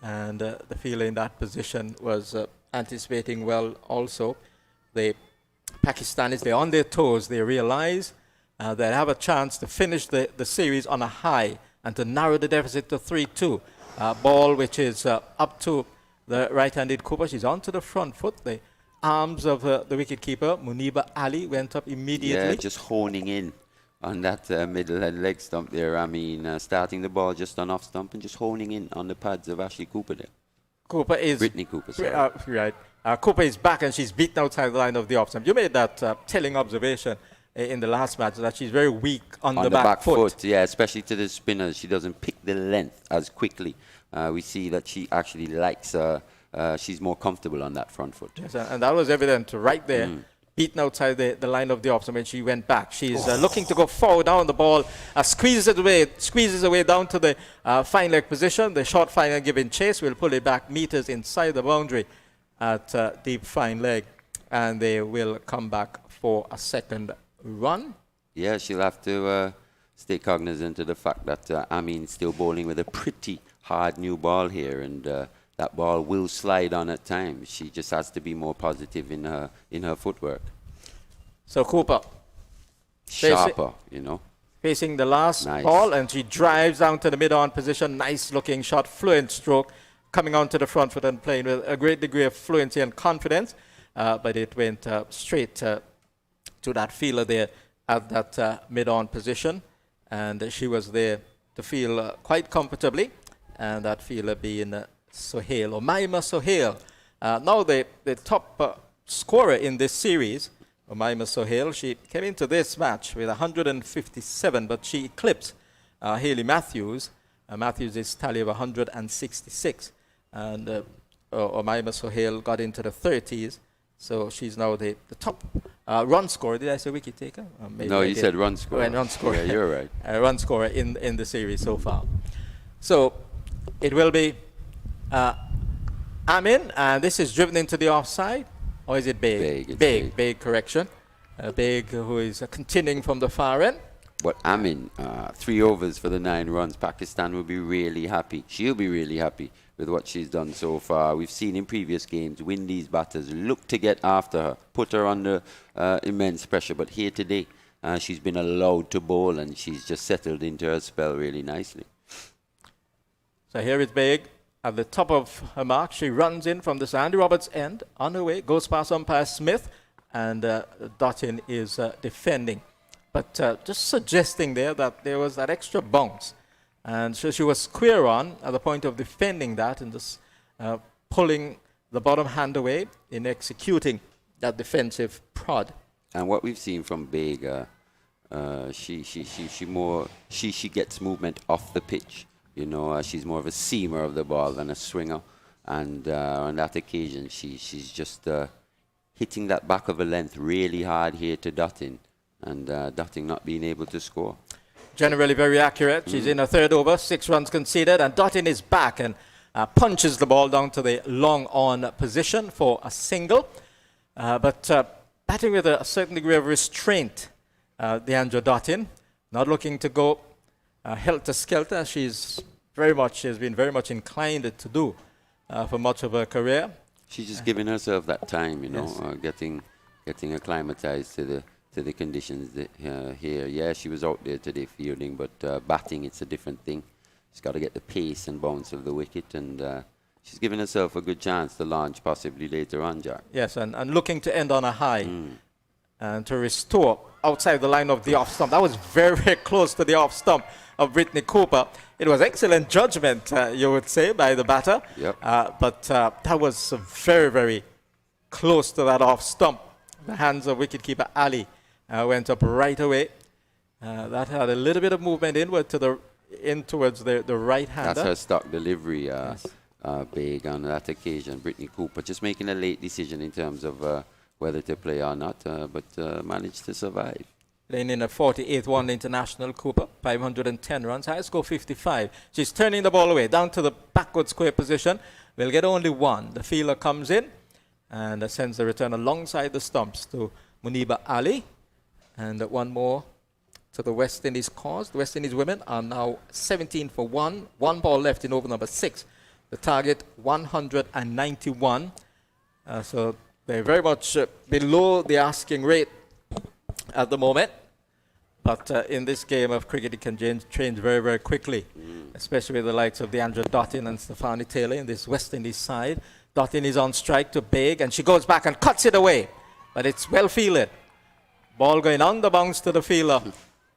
And the fielder in that position was anticipating well also. The Pakistanis, they're on their toes. They realize they have a chance to finish the series on a high and to narrow the deficit to 3-2. Ball which is up to the right-handed Cooper. She's onto the front foot. The arms of the wicketkeeper, Muniba Ali, went up immediately. Yeah, just honing in on that middle and leg stump there. I mean, starting the ball just on off stump and just honing in on the pads of Ashley Cooper there. Cooper is... Brittany Cooper, sorry. Right. Cooper is back and she's beaten outside the line of the off stump. You made that telling observation in the last match that she's very weak on the back foot. Yeah, especially to the spinners. She doesn't pick the length as quickly. We see that she actually likes... she's more comfortable on that front foot. Yes, and that was evident right there. Beaten outside the line of the off stump when she went back. She's looking to go forward down the ball, squeezes away down to the fine leg position. The short fine leg giving chase will pull it back meters inside the boundary at deep fine leg, and they will come back for a second run. Yeah, she'll have to stay cognizant of the fact that Amin's still bowling with a pretty hard new ball here, and that ball will slide on at times. She just has to be more positive in her footwork. So Cooper, Sharper, you know. facing the last Nice. ball, and she drives down to the mid-on position. Nice looking shot, fluent stroke, coming onto the front foot and playing with a great degree of fluency and confidence. But it went straight to that fielder there at that mid-on position, and she was there to feel quite comfortably, and that fielder being Sohail, or Maima Sohail. Now the top scorer in this series, Maima Sohail, she came into this match with 157, but she eclipsed Hayley Matthews. Matthews' tally of 166, and Maima Sohail got into the 30s, so she's now the top run scorer. Did I say wicket taker? No, you said run scorer. Run scorer. Yeah, you're right. Run scorer in the series so far. So it will be Amin, and this is driven into the offside, or is it Baig? Baig, correction. Baig, who is continuing from the far end. But Amin, 3 overs for the 9 runs. Pakistan will be really happy. She'll be really happy with what she's done so far. We've seen in previous games, Windies batters look to get after her, put her under immense pressure. But here today, she's been allowed to bowl, and she's just settled into her spell really nicely. So here is Baig at the top of her mark. She runs in from the Sandy Roberts end, on her way, goes past umpire Smith, and Dottin is defending. But just suggesting there that there was that extra bounce. And so she was square on at the point of defending that and just pulling the bottom hand away in executing that defensive prod. And what we've seen from Baig, she gets movement off the pitch. You know, she's more of a seamer of the ball than a swinger. And on that occasion, she's just hitting that back of a length really hard here to Dottin. And Dottin not being able to score. Generally very accurate. She's in her third over, 6 runs conceded, and Dottin is back and punches the ball down to the long on position for a single. But batting with a certain degree of restraint, Deandra Dottin, not looking to go helter-skelter. She's been very much inclined to do for much of her career. She's just giving herself that time, you know, Yes. getting acclimatized to the conditions here. Yeah, she was out there today fielding, but batting, it's a different thing. She's got to get the pace and bounce of the wicket, and she's giving herself a good chance to launch possibly later on, Jack. Yes, and looking to end on a high and to restore outside the line of the off stump. That was very, very close to the off stump of Brittany Cooper. It was excellent judgment, you would say, by the batter. Yep. But that was very, very close to that off stump. The hands of wicketkeeper Ali went up right away. That had a little bit of movement inward to the in towards the right-hander. That's her stock delivery, big on that occasion. Brittany Cooper just making a late decision in terms of whether to play or not, but managed to survive. Playing in a 48th one international, Cooper, 510 runs, high score 55. She's turning the ball away, down to the backward square position. We'll get only one. The fielder comes in and sends the return alongside the stumps to Muniba Ali. And one more to the West Indies cause. The West Indies women are now 17 for 1. One ball left in over number 6. The target 191. So they're very much below the asking rate at the moment. But in this game of cricket, it can change very, very quickly, especially with the likes of DeAndre Dottin and Stefani Taylor in this West Indies side. Dottin is on strike to Big, and she goes back and cuts it away. But it's well fielded. Ball going on the bounce to the fielder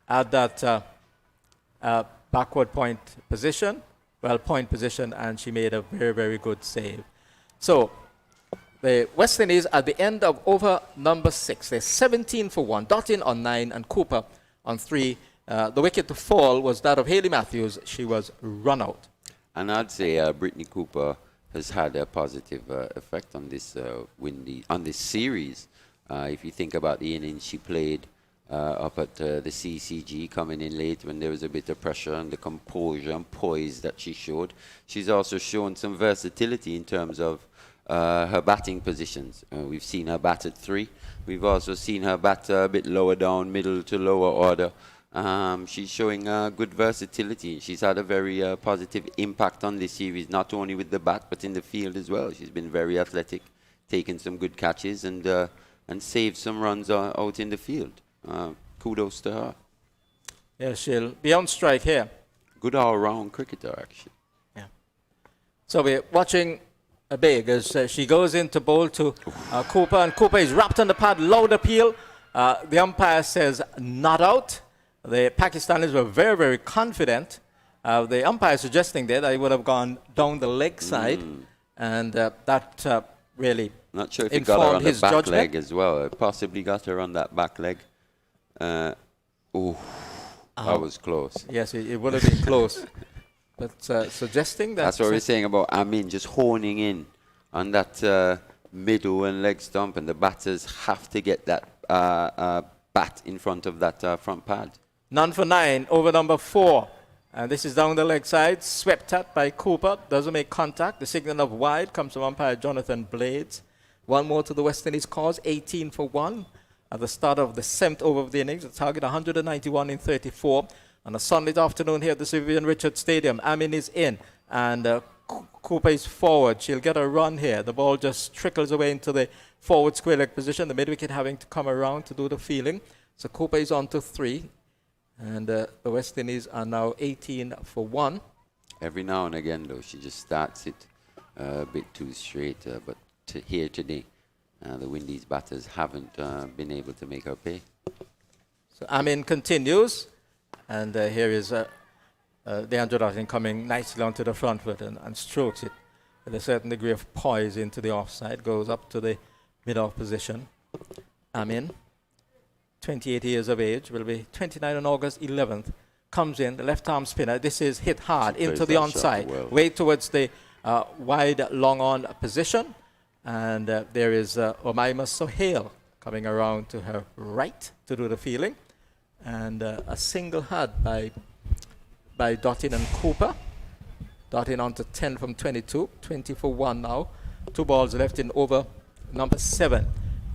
at that backward point position, and she made a very, very good save. So the West Indies at the end of over number 6, they're 17 for 1. Dottin on 9 and Cooper on 3. The wicket to fall was that of Hayley Matthews. She was run out. And I'd say Brittany Cooper has had a positive effect on this on this series. If you think about the innings she played up at the CCG, coming in late when there was a bit of pressure, and the composure and poise that she showed. She's also shown some versatility in terms of her batting positions. We've seen her bat at 3. We've also seen her bat a bit lower down, middle to lower order. She's showing good versatility. She's had a very positive impact on this series, not only with the bat, but in the field as well. She's been very athletic, taken some good catches, and saved some runs out in the field. Kudos to her. Yeah, she'll be on strike here. Good all-round cricketer, actually. Yeah. So we're watching Big as she goes in to bowl to Cooper, and Cooper is wrapped on the pad, loud appeal. The umpire says not out. The Pakistanis were very, very confident. The umpire suggesting that I would have gone down the leg side, and that really not sure if he got her on the back judgment. leg as well. Possibly got her on that back leg. That was close. Yes, it would have been close. But suggesting that... That's what we're saying about Amin, just honing in on that middle and leg stump, and the batters have to get that bat in front of that front pad. None for 9, over number 4. And this is down the leg side, swept at by Cooper, doesn't make contact. The signal of wide comes from umpire Jonathan Blades. One more to the West Indies cause, 18 for 1. At the start of the 7th over of the innings, the target 191 in 34. On a sunlit afternoon here at the Vivian Richards Stadium, Amin is in, and Cooper is forward. She'll get a run here. The ball just trickles away into the forward square leg position, the mid-wicket having to come around to do the fielding. So Cooper is on to 3, and the West Indies are now 18 for 1. Every now and again, though, she just starts it a bit too straight, but here today, the Windies batters haven't been able to make her pay. So Amin continues. And here is DeAndre Dottin coming nicely onto the front foot and strokes it with a certain degree of poise into the offside, goes up to the mid-off position. Amin, 28 years of age, will be 29 on August 11th, comes in, the left-arm spinner. This is hit hard into the onside, way towards the wide long-on position. And there is Omaima Sohail coming around to her right to do the fielding. And a single had by Dottin and Cooper. Dottin on to 10 from 22, 20 for 1 now. 2 balls left in over number 7.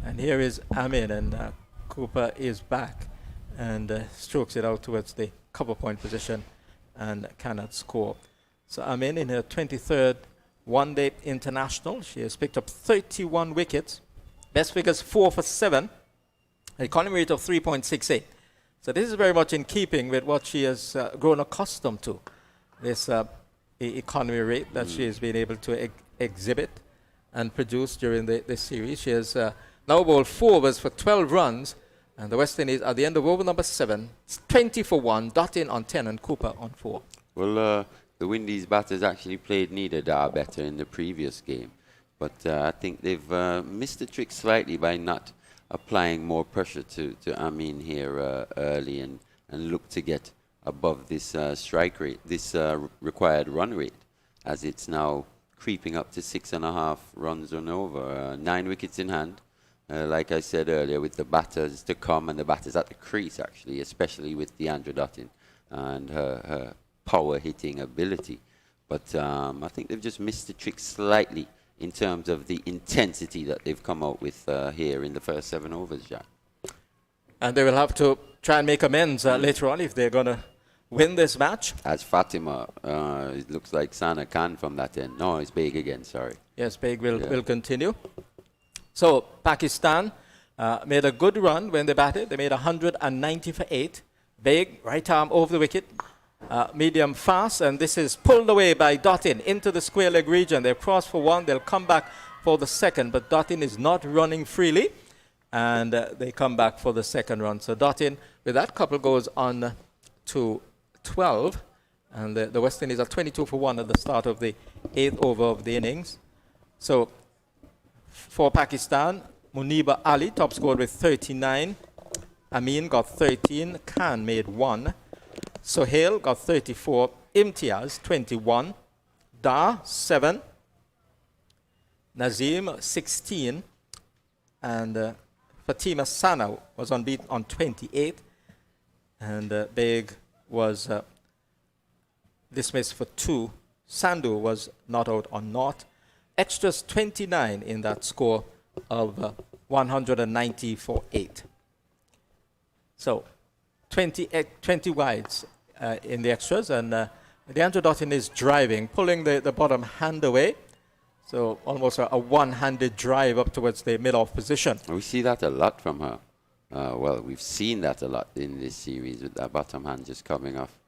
And here is Amin, and Cooper is back and strokes it out towards the cover point position and cannot score. So Amin in her 23rd one-day international. She has picked up 31 wickets. Best figures 4 for 7. Economy rate of 3.68. So this is very much in keeping with what she has grown accustomed to, this economy rate that she has been able to exhibit and produce during this series. She has now bowled 4 overs for 12 runs, and the West Indies at the end of over number 7, 20 for 1, Dottin on 10 and Cooper on 4. Well, the Windies batters actually played neither better in the previous game, but I think they've missed the trick slightly by not applying more pressure to Amin here early and look to get above this strike rate, this required run rate, as it's now creeping up to 6.5 runs and over. 9 wickets in hand. Like I said earlier, with the batters to come and the batters at the crease, actually, especially with Deandra Dottin and her power hitting ability. But I think they've just missed the trick slightly in terms of the intensity that they've come out with here in the first 7 overs, Jack. And they will have to try and make amends later on if they're going to win this match. As Fatima, it looks like Sana Khan from that end. No, it's Baig again, sorry. Yes, Baig will continue. So Pakistan made a good run when they batted. They made 190 for 8. Baig, right arm over the wicket. Medium fast, and this is pulled away by Dottin into the square leg region. They've crossed for 1. They'll come back for the second, but Dottin is not running freely. And they come back for the second run. So Dottin, with that couple, goes on to 12. And the West Indies are 22 for 1 at the start of the 8th over of the innings. So for Pakistan, Muniba Ali top scored with 39. Amin got 13. Khan made 1. Sohail got 34. Imtiaz 21. Dar 7. Nazim 16. And Fatima Sana was unbeaten on 28, and Baig was dismissed for 2. Sandhu was not out on 0. Extras 29 in that score of 190 for 8. So 20 wides in the extras, and Deandra Dottin is driving, pulling the bottom hand away. So almost a one-handed drive up towards the mid-off position. We see that a lot from her. Well, we've seen that a lot in this series with that bottom hand just coming off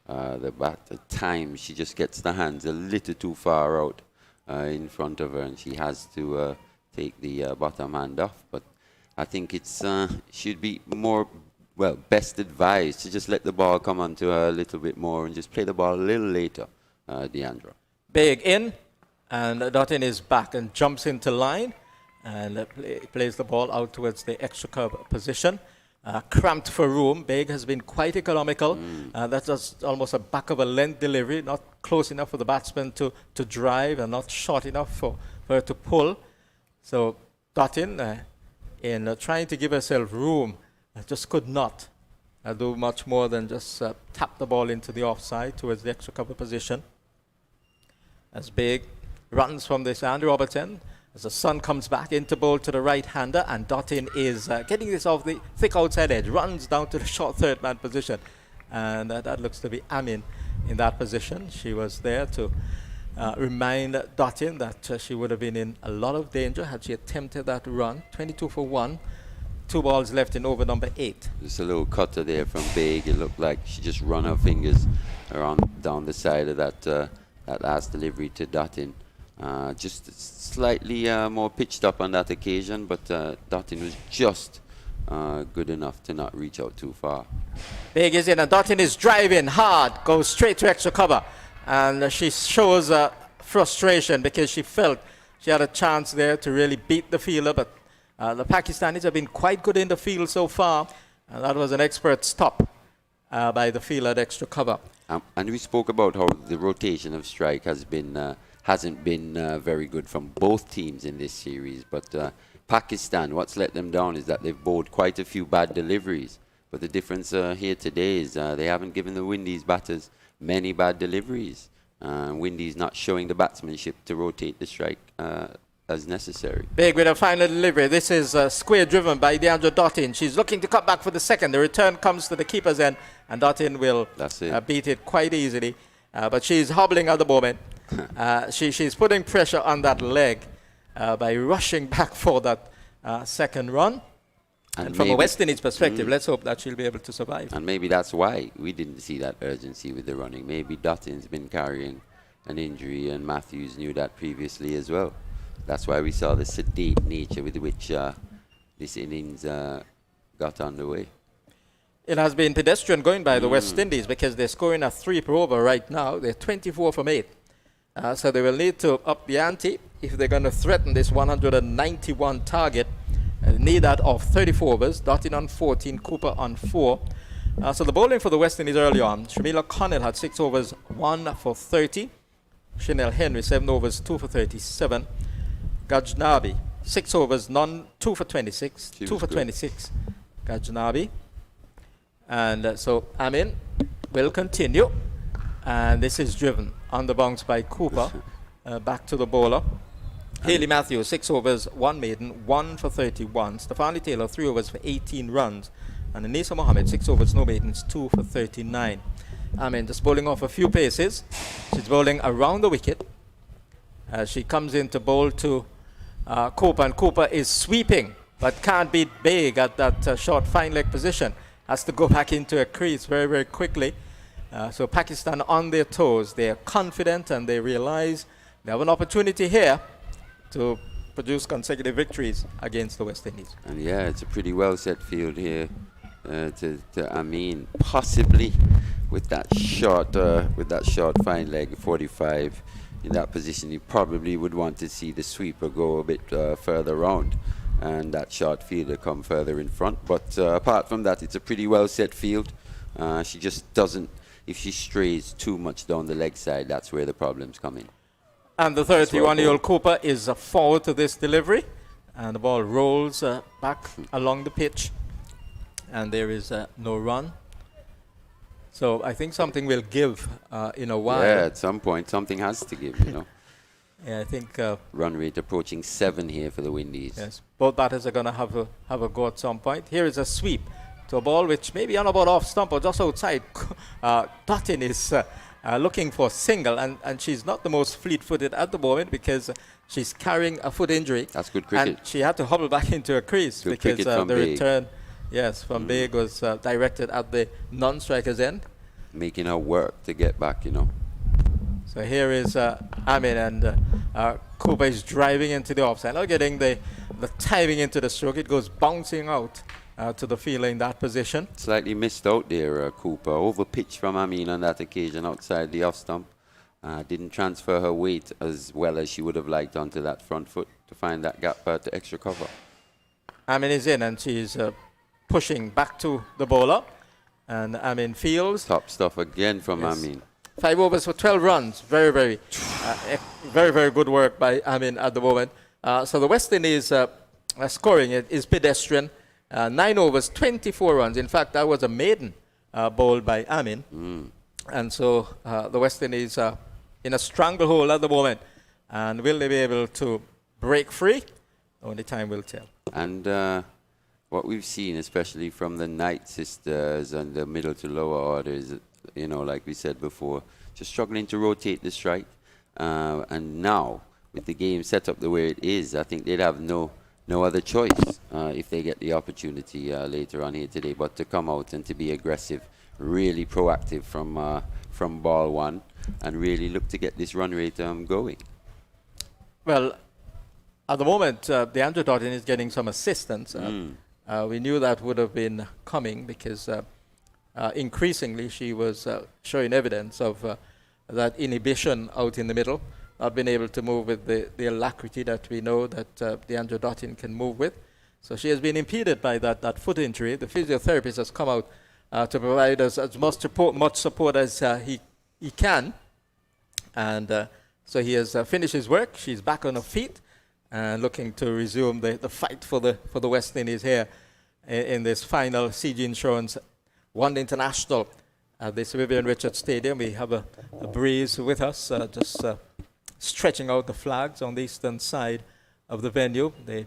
the bat. At times, she just gets the hands a little too far out in front of her, and she has to take the bottom hand off. But I think it's should be more, well, best advised to just let the ball come onto her a little bit more and just play the ball a little later, Deandra. Big in. And Dottin is back and jumps into line and plays the ball out towards the extra curve position. Cramped for room. Baig has been quite economical. That's just almost a back of a length delivery, not close enough for the batsman to drive and not short enough for her to pull. So Dottin, in trying to give herself room, just could not do much more than just tap the ball into the offside towards the extra cover position. As Baig runs from this Andy Robertson, as the sun comes back into bowl to the right-hander, and Dottin is getting this off the thick outside edge, runs down to the short third-man position, and that looks to be Amin in that position. She was there to remind Dottin that she would have been in a lot of danger had she attempted that run. 22 for 1, 2 balls left in over number 8. Just a little cutter there from Baig. It looked like she just run her fingers around down the side of that last delivery to Dottin. Just slightly more pitched up on that occasion, but Dottin was just good enough to not reach out too far. Baig is in, and Dottin is driving hard, goes straight to extra cover, and she shows frustration because she felt she had a chance there to really beat the fielder, but the Pakistanis have been quite good in the field so far, and that was an expert stop by the fielder at extra cover. And we spoke about how the rotation of strike hasn't been very good from both teams in this series. But Pakistan, what's let them down is that they've bowled quite a few bad deliveries. But the difference here today is they haven't given the Windies batters many bad deliveries. Windies not showing the batsmanship to rotate the strike as necessary. Baig with a final delivery. This is square driven by Deandra Dottin. She's looking to cut back for the second. The return comes to the keeper's end, and Dottin will beat it quite easily. But she's hobbling at the moment. She's putting pressure on that leg by rushing back for that second run. And from a West Indies perspective, let's hope that she'll be able to survive. And maybe that's why we didn't see that urgency with the running. Maybe Dottin's been carrying an injury, and Matthews knew that previously as well. That's why we saw the sedate nature with which this innings got underway. It has been pedestrian going by the West Indies because they're scoring a 3 per over right now. They're 24 from 8. So they will need to up the ante if they're going to threaten this 191 target. Need that of 34 overs. Dottin on 14, Cooper on 4. So the bowling for the West Indies early on, Shamila Connell had 6 overs, 1 for 30. Chanel Henry, 7 overs, 2 for 37. Gajnabi, 6 overs, 2 for 26. 2 for 26, Gajnabi. And so Amin will continue. And this is driven on the bounce by Cooper. Back to the bowler. Haley Matthews, 6 overs, 1 maiden, 1 for 31. Stefani Taylor, 3 overs for 18 runs. And Anisa Mohammed, 6 overs, no maidens, 2 for 39. Amin just bowling off a few paces. She's bowling around the wicket. She comes in to bowl to Cooper, and Cooper is sweeping, but can't beat big at that short fine leg position. Has to go back into a crease very, very quickly. So Pakistan on their toes. They are confident and they realize they have an opportunity here to produce consecutive victories against the West Indies. And yeah, it's a pretty well set field here to Amin. Possibly with that short fine leg 45 in that position, you probably would want to see the sweeper go a bit further round and that short fielder come further in front. But apart from that, it's a pretty well set field. She just doesn't, if she strays too much down the leg side, that's where the problems come in. And the 31-year-old Cooper is forward to this delivery, and the ball rolls back along the pitch, and there is no run. So I think something will give in a while. Yeah, at some point something has to give, you know. Yeah, I think run rate approaching 7 here for the Windies. yes, both batters are going to have a go at some point. Here is a sweep to a ball which maybe on about off stump or just outside. Dottin is looking for a single, and she's not the most fleet-footed at the moment because she's carrying a foot injury. That's good cricket. And she had to hobble back into a crease Good because cricket from the Big. return, from Big was directed at the non-striker's end. Making her work to get back, you know. So here is Amin, and Cooper is driving into the offside, not getting the timing into the stroke. It goes bouncing out to the fielder in that position. Slightly missed out there, Cooper. Over pitch from Amin on that occasion outside the off stump. Didn't transfer her weight as well as she would have liked onto that front foot to find that gap to extra cover. Amin is in, and she's pushing back to the bowler. And Amin fields. Top stuff again from Yes. Amin. 5 overs for 12 runs. Very, very, very, very good work by Amin at the moment. So the West Indies scoring is pedestrian. 9 overs, 24 runs. In fact, that was a maiden bowled by Amin. And so the West Indies are in a stranglehold at the moment. And will they be able to break free? Only time will tell. And what we've seen, especially from the Knight sisters and the middle to lower orders, you know, like we said before, just struggling to rotate the strike. And now, with the game set up the way it is, I think they'd have no other choice if they get the opportunity later on here today, but to come out and to be aggressive, really proactive from ball one, and really look to get this run rate going. Well, at the moment, the Andrew Dottin is getting some assistance. We knew that would have been coming because increasingly she was showing evidence of that inhibition out in the middle, not being able to move with the alacrity that we know that the Andrew Dottin can move with. So she has been impeded by that foot injury. The physiotherapist has come out to provide us as much support as he can. And so he has finished his work. She's back on her feet and looking to resume the fight for the West Indies here in this final CG Insurance One International at this Vivian Richards Stadium. We have a breeze with us, just stretching out the flags on the eastern side of the venue. The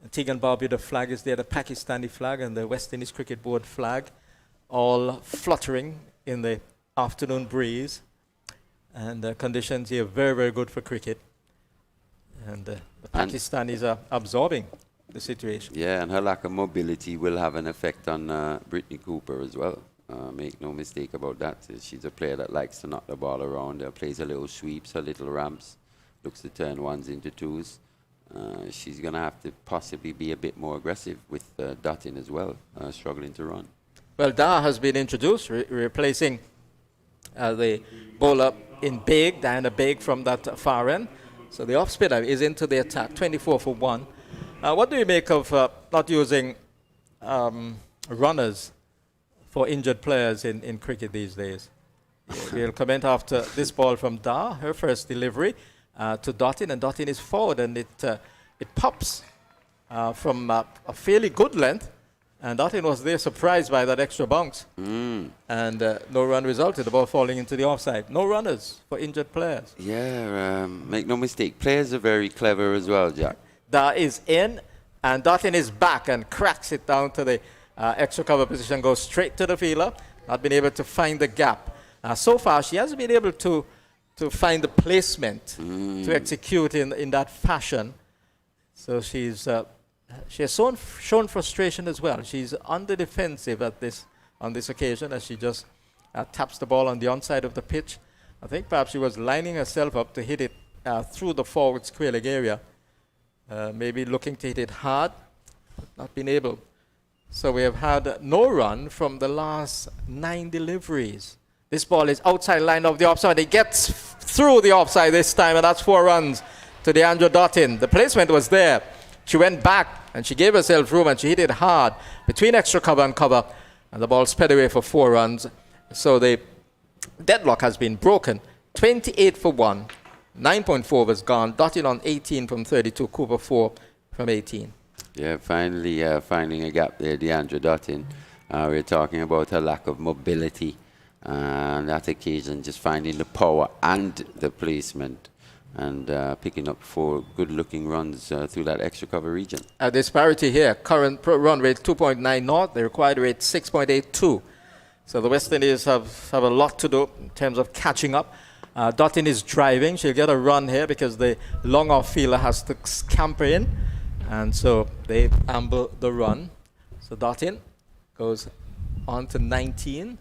Antigua and Barbuda flag is there, the Pakistani flag and the West Indies Cricket Board flag, all fluttering in the afternoon breeze. And the conditions here very, very good for cricket. And the Pakistanis are absorbing the situation. Yeah, and her lack of mobility will have an effect on Brittany Cooper as well. Make no mistake about that. She's a player that likes to knock the ball around, plays her little sweeps, her little ramps, looks to turn ones into twos. She's going to have to possibly be a bit more aggressive with Dottin as well, struggling to run. Well, Dar has been introduced, replacing the bowler in Big, Diana Big from that far end. So the off-spinner is into the attack, 24 for 1. What do you make of not using runners for injured players in cricket these days. We'll comment after this ball from Dar, her first delivery to Dottin, and Dottin is forward, and it pops from a fairly good length, and Dottin was there surprised by that extra bounce. And no run resulted, the ball falling into the offside. No runners for injured players. Yeah, make no mistake, players are very clever as well, Jack. Dar is in, and Dottin is back and cracks it down to the extra cover position, goes straight to the fielder, not been able to find the gap. So far, she hasn't been able to find the placement to execute in that fashion. So she has shown frustration as well. She's on the defensive on this occasion as she just taps the ball on the onside of the pitch. I think perhaps she was lining herself up to hit it through the forward square leg area. Maybe looking to hit it hard, but not been able. So we have had no run from the last 9 deliveries. This ball is outside line of the offside. It gets through the offside this time, and that's 4 runs to Deandra Dottin. The placement was there. She went back, and she gave herself room, and she hit it hard between extra cover and cover, and the ball sped away for 4 runs. So the deadlock has been broken. 28 for 1. 9.4 was gone. Dottin on 18 from 32. Cooper 4 from 18. Yeah, finally finding a gap there, Deandra Dottin. We're talking about her lack of mobility. On that occasion, just finding the power and the placement, and picking up 4 good-looking runs through that extra cover region. Disparity here. Current run rate 2.9 naught. The required rate 6.82. So the West Indies have a lot to do in terms of catching up. Dottin is driving. She'll get a run here because the long off fielder has to scamper in, and so they amble the run. So Dottin goes on to 19.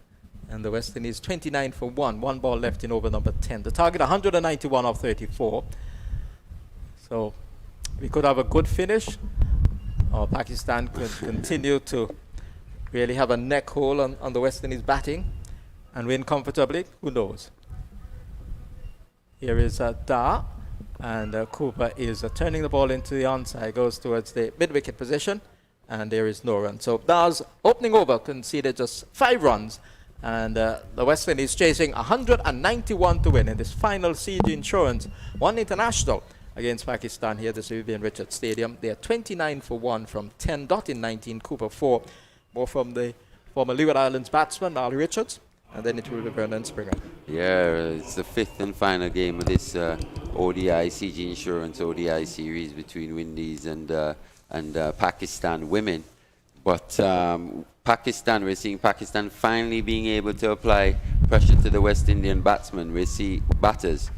And the West Indies 29 for 1. 1 ball left in over number 10. The target 191 of 34. So we could have a good finish, or Pakistan could continue to really have a neck hole on the West Indies batting and win comfortably. Who knows? Here is Dar, and Cooper is turning the ball into the onside. Goes towards the mid-wicket position, and there is no run. So Dar's opening over conceded just 5 runs. And the West Indies chasing 191 to win in this final CG Insurance 1 International against Pakistan here at the Vivian Richards Stadium. They are 29 for 1 from 10. Dottin 19, Cooper 4. More from the former Leeward Islands batsman, Ali Richards. And then it will be Vernon Springer. Yeah, it's the 5th and final game of this ODI CG Insurance ODI series between Windies and Pakistan women. But Pakistan, we're seeing Pakistan finally being able to apply pressure to the West Indian batsmen. We see batters,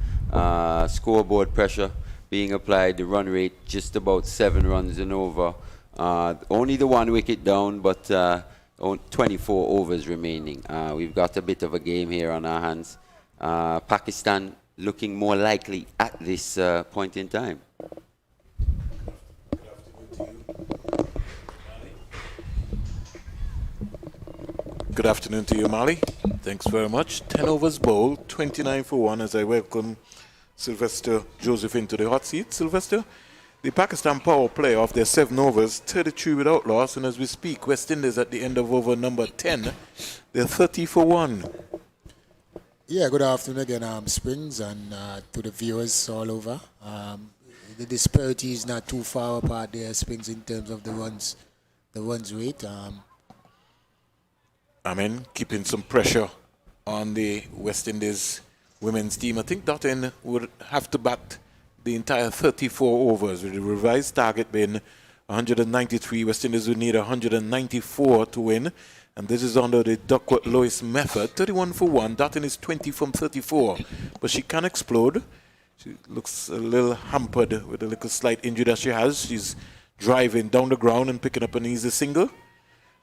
scoreboard pressure being applied, the run rate just about 7 runs and over. Only the 1 wicket down, but 24 overs remaining. We've got a bit of a game here on our hands. Pakistan looking more likely at this point in time. Good afternoon to you, Mali. Thanks very much. 10 overs bowled, 29 for 1 as I welcome Sylvester Joseph into the hot seat. Sylvester, the Pakistan power play off their 7 overs, 33 without loss, and as we speak, West Indies at the end of over number 10, they're 30 for 1. Yeah, good afternoon again, Springs, and to the viewers all over. The disparity is not too far apart there, Springs, in terms of the runs rate. Keeping some pressure on the West Indies women's team. I think Dottin would have to bat the entire 34 overs, with the revised target being 193. West Indies would need 194 to win, and this is under the Duckworth-Lewis method. 31 for 1. Dottin is 20 from 34, but she can explode. She looks a little hampered with a little slight injury that she has. She's driving down the ground and picking up an easy single.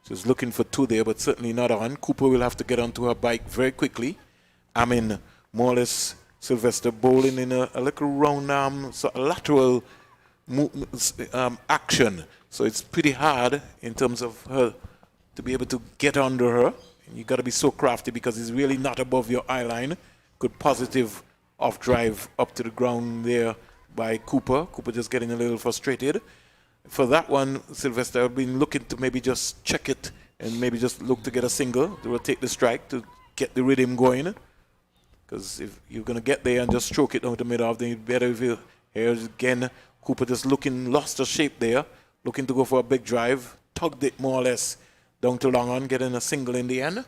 She's looking for 2 there, but certainly not on. Cooper will have to get onto her bike very quickly. More or less, Sylvester bowling in a little round lateral action. So it's pretty hard in terms of her to be able to get under her. You got to be so crafty because it's really not above your eye line. Good positive off drive up to the ground there by Cooper. Cooper just getting a little frustrated. For that one, Sylvester, I've been looking to maybe just check it and maybe just look to get a single to rotate the strike to get the rhythm going. Because if you're going to get there and just stroke it down the middle off, then you'd better if you... Here's again, Cooper just lost her shape there, looking to go for a big drive, tugged it more or less down to long on, getting a single in the end.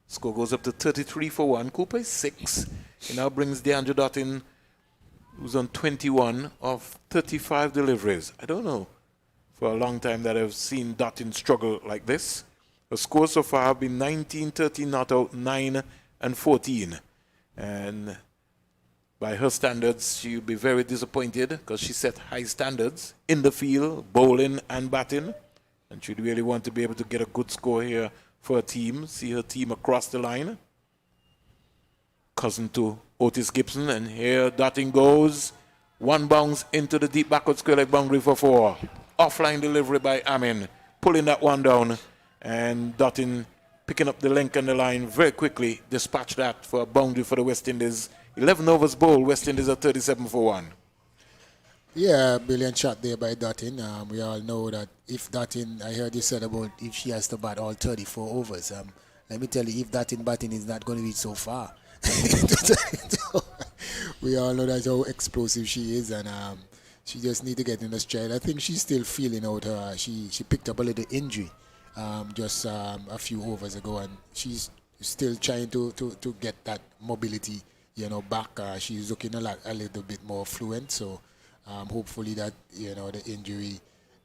Score goes up to 33 for 1. Cooper is 6. He now brings DeAndre Dottin, who's on 21 of 35 deliveries. I don't know for a long time that I've seen Dottin struggle like this. Her scores so far have been 19, 13 not out, 9 and 14. And by her standards, she'll be very disappointed because she set high standards in the field, bowling and batting. And she'd really want to be able to get a good score here for her team, see her team across the line. Cousin to Otis Gibson, and here Dottin goes. One bounce into the deep backward square leg boundary for 4. Offline delivery by Amin, pulling that one down. And Dottin picking up the length and the line very quickly, dispatch that for a boundary for the West Indies. 11 overs bowled, West Indies are 37 for 1. Yeah, brilliant shot there by Dottin. We all know that if Dottin, I heard you said about if she has to bat all 34 overs. Let me tell you, if Dottin batting is not going to reach so far. We all know that's how explosive she is, and she just need to get in the stride. I think she's still feeling out her. She picked up a little injury just a few overs ago, and she's still trying to get that mobility, back. She's looking a little bit more fluent, so hopefully that the injury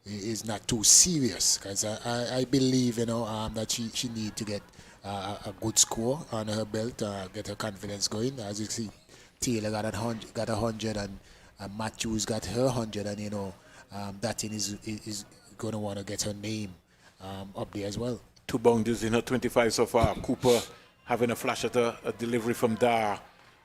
is not too serious, because I believe that she need to get a good score on her belt, get her confidence going. As you see, Taylor got 100 and Matthews got her 100, and Dottin is going to want to get her name up there as well. 2 boundaries in her 25 so far. Cooper having a flash at a delivery from Dar,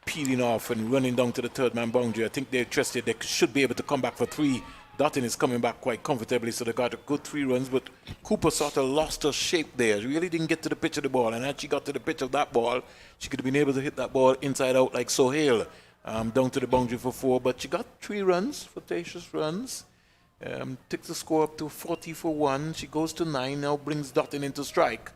peeling off and running down to the third man boundary. I think they're trusted they should be able to come back for 3. Dottin is coming back quite comfortably, so they got a good 3 runs, but Cooper sort of lost her shape there. She really didn't get to the pitch of the ball, and as she got to the pitch of that ball, she could have been able to hit that ball inside out like Sohail, down to the boundary for 4, but she got 3 runs, flirtatious runs. Takes the score up to 40 for 1. She goes to 9, now brings Dottin into strike.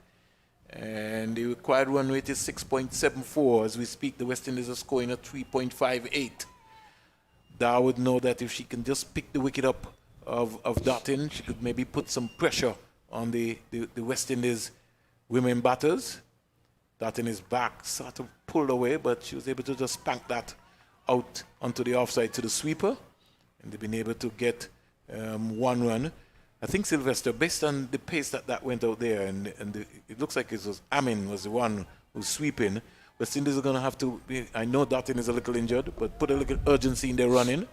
And the required run rate is 6.74. As we speak, the West Indies are scoring at 3.58. Dar would know that if she can just pick the wicket up of Dottin, she could maybe put some pressure on the West Indies women batters. Dottin is back, sort of pulled away, but she was able to just spank that out onto the offside to the sweeper. And they've been able to get 1 run. I think, Sylvester, based on the pace that went out there, and it looks like it was Amin was the one who's sweeping, West Indies are going to have to I know Dottin is a little injured, but put a little urgency in their running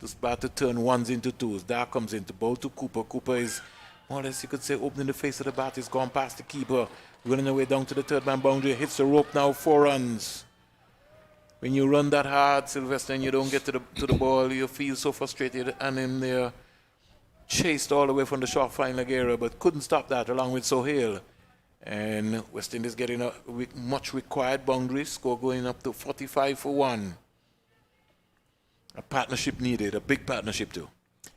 to start to turn 1s into 2s. Dar comes in to bowl to Cooper. Cooper is, more or less, you could say, opening the face of the bat. He's gone past the keeper, running away down to the third man boundary, hits the rope now, 4 runs. When you run that hard, Sylvester, and you don't get to the ball, you feel so frustrated, and in there, chased all the way from the short fine leg area, but couldn't stop that along with Sohail. And West Indies getting a much required boundary, score going up to 45 for 1. A partnership needed, a big partnership too.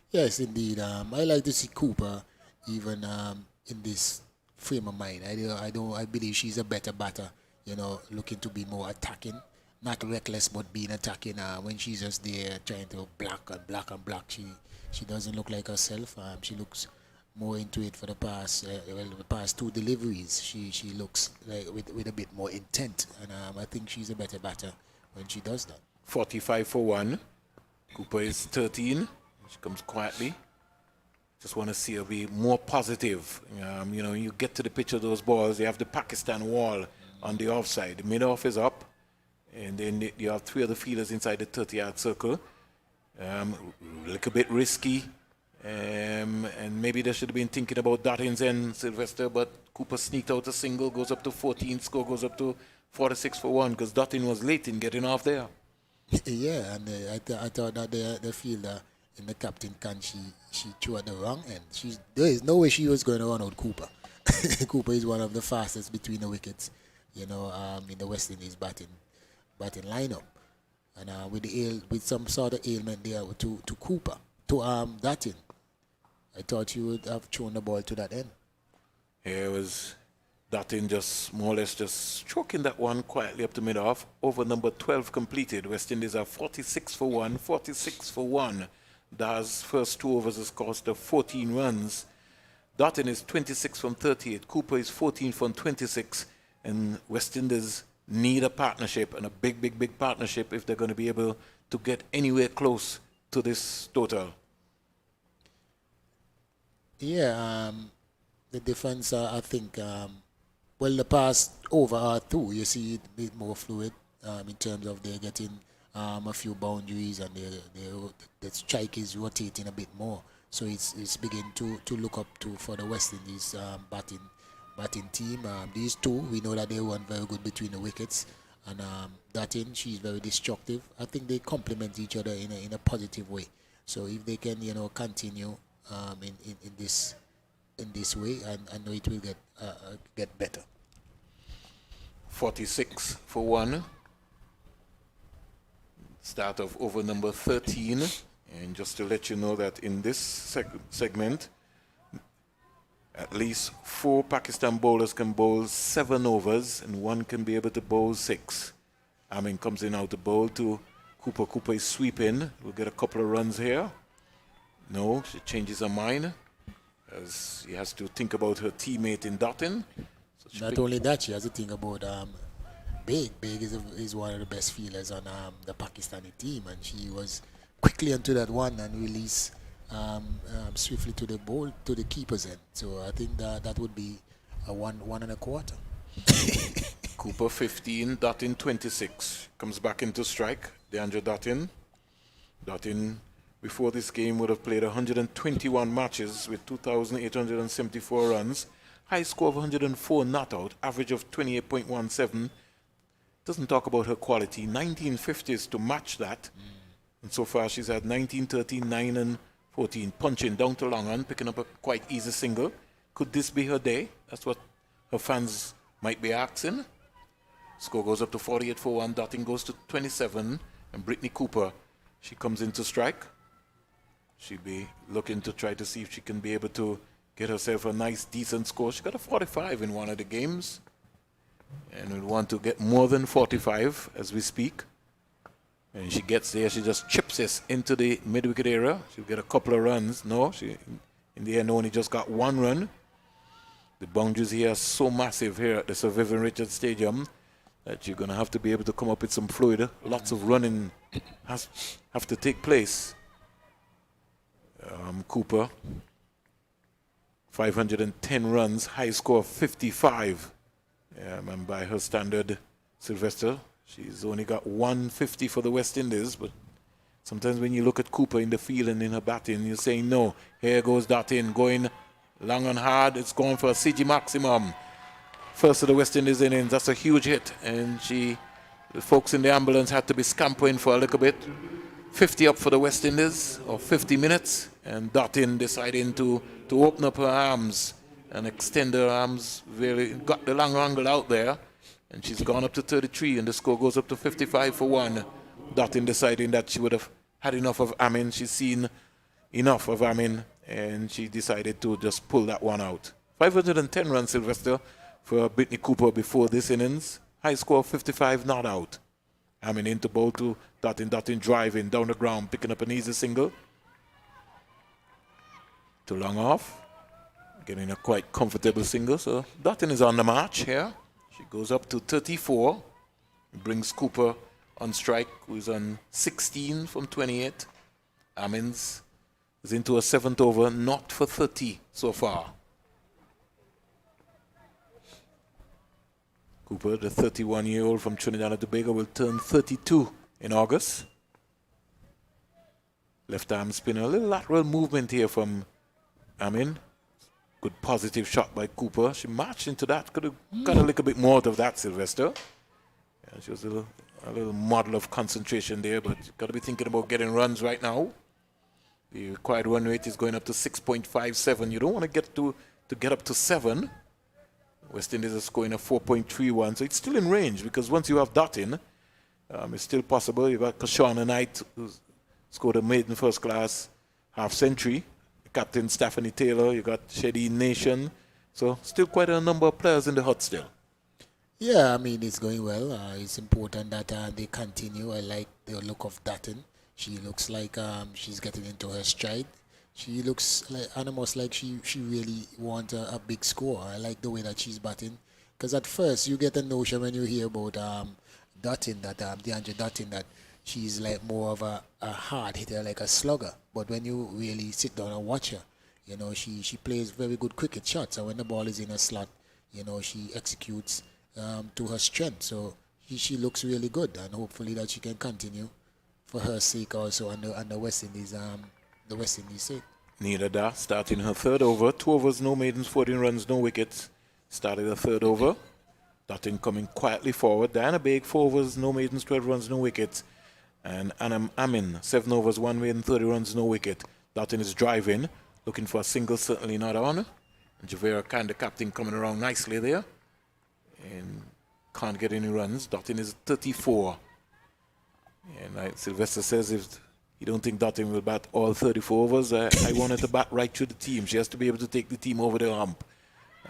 Yes, indeed. I like to see Cooper even in this frame of mind. I believe she's a better batter, looking to be more attacking. Not reckless, but being attacking. When she's just there trying to block and block and block, she doesn't look like herself. She looks more into it for the past 2 deliveries. She looks like with a bit more intent, and I think she's a better batter when she does that. 45 for 1. Cooper is 13. She comes quietly. Just want to see her be more positive. You get to the pitch of those balls. You have the Pakistan wall on the offside. The mid-off is up, and then you have 3 other fielders inside the 30-yard circle. A little bit risky, and maybe they should have been thinking about Dottin's end, Sylvester, but Cooper sneaked out a single, goes up to 14, score goes up to 46 for 1, because Dottin was late in getting off there. Yeah, and I thought that the fielder in the captain can she threw at the wrong end. There is no way she was going to run out Cooper. Cooper is one of the fastest between the wickets, in the West Indies batting lineup. And with some sort of ailment there to Cooper, to Dottin, I thought you would have thrown the ball to that end. Here was Dottin just more or less just stroking that one quietly up to mid-off. Over number 12 completed. West Indies are 46 for 1, 46 for 1. Da's first 2 overs has cost her 14 runs. Dottin is 26 from 38. Cooper is 14 from 26. And West Indies need a partnership, and a big, big, big partnership if they're going to be able to get anywhere close to this total. Yeah, the difference, I think, well, the past over or two, you see it a bit more fluid in terms of they're getting a few boundaries, and the strike is rotating a bit more. So it's beginning to look up to for the West Indies batting team. These two, we know that they run very good between the wickets, and Dottin, she's very destructive. I think they complement each other in a positive way. So if they can, continue in this way, and I know it will get better. 46 for 1. Start of over number 13. And just to let you know that in this segment, at least 4 Pakistan bowlers can bowl 7 overs, and 1 can be able to bowl 6. Amin comes in out to bowl to Cooper. Cooper is sweeping. We'll get a couple of runs here. No, she changes her mind, as she has to think about her teammate in Dottin. So Not only that, she has to think about Big. Big is one of the best fielders on the Pakistani team, and she was quickly onto that one and release swiftly to the keeper's end. So I think that would be a 1.25. Cooper 15, Dottin 26. Comes back into strike. DeAndre Dottin. Dottin, before this game, would have played 121 matches with 2,874 runs. High score of 104 not out. Average of 28.17. Doesn't talk about her quality. 1950s to match that. And so far she's had 19, 13, 9 and 14. Punching down to long on, picking up a quite easy single. Could this be her day? That's what her fans might be asking. Score goes up to 48 for 1. Dottin goes to 27. And Brittany Cooper, she comes into strike. She'll be looking to try to see if she can be able to get herself a nice, decent score. She got a 45 in one of the games. And we want to get more than 45 as we speak. And she gets there, she just chips this into the mid-wicket area. She'll get a couple of runs. No, she in the end only just got 1 run. The boundaries here are so massive here at the Sir Vivian Richards Stadium that you're going to have to be able to come up with some fluid. Lots of running have to take place. Cooper, 510 runs, high score of 55. And by her standard, Sylvester, she's only got 150 for the West Indies, but sometimes when you look at Cooper in the field and in her batting, you're saying, no, here goes Dottin, going long and hard. It's going for a CG maximum. First of the West Indies innings, that's a huge hit. And the folks in the ambulance had to be scampering for a little bit. 50 up for the West Indies, or 50 minutes, and Dottin deciding to open up her arms and extend her arms, really got the long angle out there. And she's gone up to 33, and the score goes up to 55 for 1. Dottin deciding that she would have had enough of Amin. She's seen enough of Amin, and she decided to just pull that one out. 510 runs, Sylvester, for Brittany Cooper before this innings. High score 55, not out. Amin into bowl to Dottin. Dottin driving down the ground, picking up an easy single. To long off. Getting a quite comfortable single. So Dottin is on the march here. She goes up to 34. Brings Cooper on strike, who's on 16 from 28. Amins is into a 7th over, not for 30 so far. Cooper, the 31-year-old from Trinidad and Tobago, will turn 32 in August. Left arm spinner, a little lateral movement here from Amin. Good positive shot by Cooper. She marched into that. Could have got a little bit more out of that, Sylvester. Yeah, she was a little model of concentration there, but got to be thinking about getting runs right now. The required run rate is going up to 6.57. You don't want to get up to 7. West Indies are scoring a 4.31, so it's still in range, because once you have Dottin, it's still possible. You've got Kashana Knight, who's scored a maiden first-class half-century. Captain Stephanie Taylor, you got Shady Nation, So still quite a number of players in the hut still. Yeah, I mean, it's going well. It's important that they continue. I like the look of Dutton. She looks like she's getting into her stride. She looks like almost like she really wants a big score. I like the way that she's batting. Because at first, you get a notion when you hear about Dutton, that DeAndre Dutton, that she's like more of a hard hitter, like a slugger. But when you really sit down and watch her, you know, she plays very good cricket shots. And when the ball is in a slot, you know, she executes to her strength. So she looks really good. And hopefully that she can continue for her sake also and the West Indies, sake. Neither Da starting her third over. 2 overs, no maidens, 14 runs, no wickets. Started the third over. Dutton coming quietly forward. Diana Baig, 4 overs, no maidens, 12 runs, no wickets. And Anam Amin, 7 overs, 1 maiden, 30 runs, no wicket. Dutton is driving, looking for a single, certainly not on. And Javera Khan, the captain, coming around nicely there. And can't get any runs. Dutton is 34. And like Sylvester says, if you don't think Dutton will bat all 34 overs, I want her to bat right through the team. She has to be able to take the team over the hump.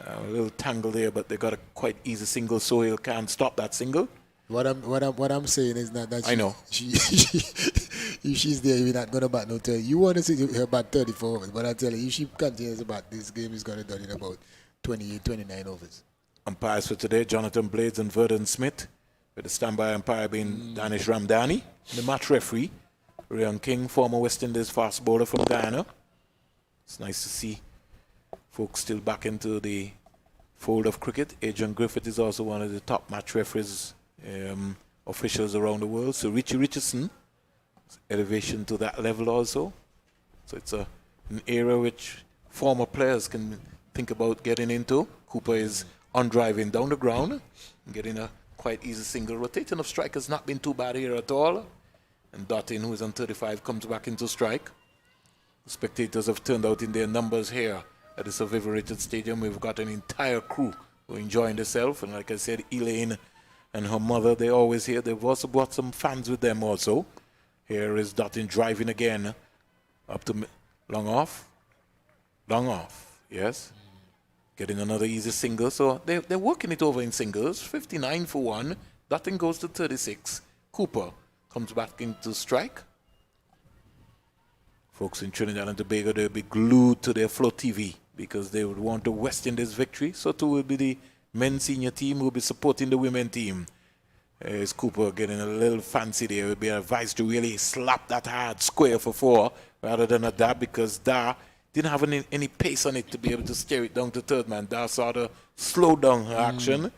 A little tangle there, but they got a quite easy single, so he can't stop that single. What I'm saying is that I know. She if she's there, you're not gonna bat no 30. You want to see her bat 34 overs, but I tell you, if she continues to bat, this game is gonna done in about 28, 29 overs. Umpires for today: Jonathan Blades and Verdon Smith, with the standby umpire being Danish Ramdani. The match referee, Ryan King, former West Indies fast bowler from Guyana. It's nice to see folks still back into the fold of cricket. Adrian Griffith is also one of the top match referees, officials around the world. So Richie Richardson, elevation to that level also. So it's an area which former players can think about getting into. Cooper is on driving down the ground, getting a quite easy single. Rotating of strike has not been too bad here at all. And Dutton, who is on 35, comes back into strike. The spectators have turned out in their numbers here at the Sir Vivian Richards Stadium. We've got an entire crew who are enjoying themselves. And like I said, Elaine and her mother, they're always here. They've also brought some fans with them also. Here is Dutton driving again. Up to long off. Long off, yes. Getting another easy single. So they're working it over in singles. 59 for 1. Dutton goes to 36. Cooper comes back into strike. Folks in Trinidad and Tobago, they'll be glued to their Flow TV because they would want the West Indies victory. So too will be the men's senior team who will be supporting the women team. Is Cooper getting a little fancy there? We'll be advised to really slap that hard square for 4 rather than a dab, because Da didn't have any pace on it to be able to steer it down to third man. Da sort of slowed down her action.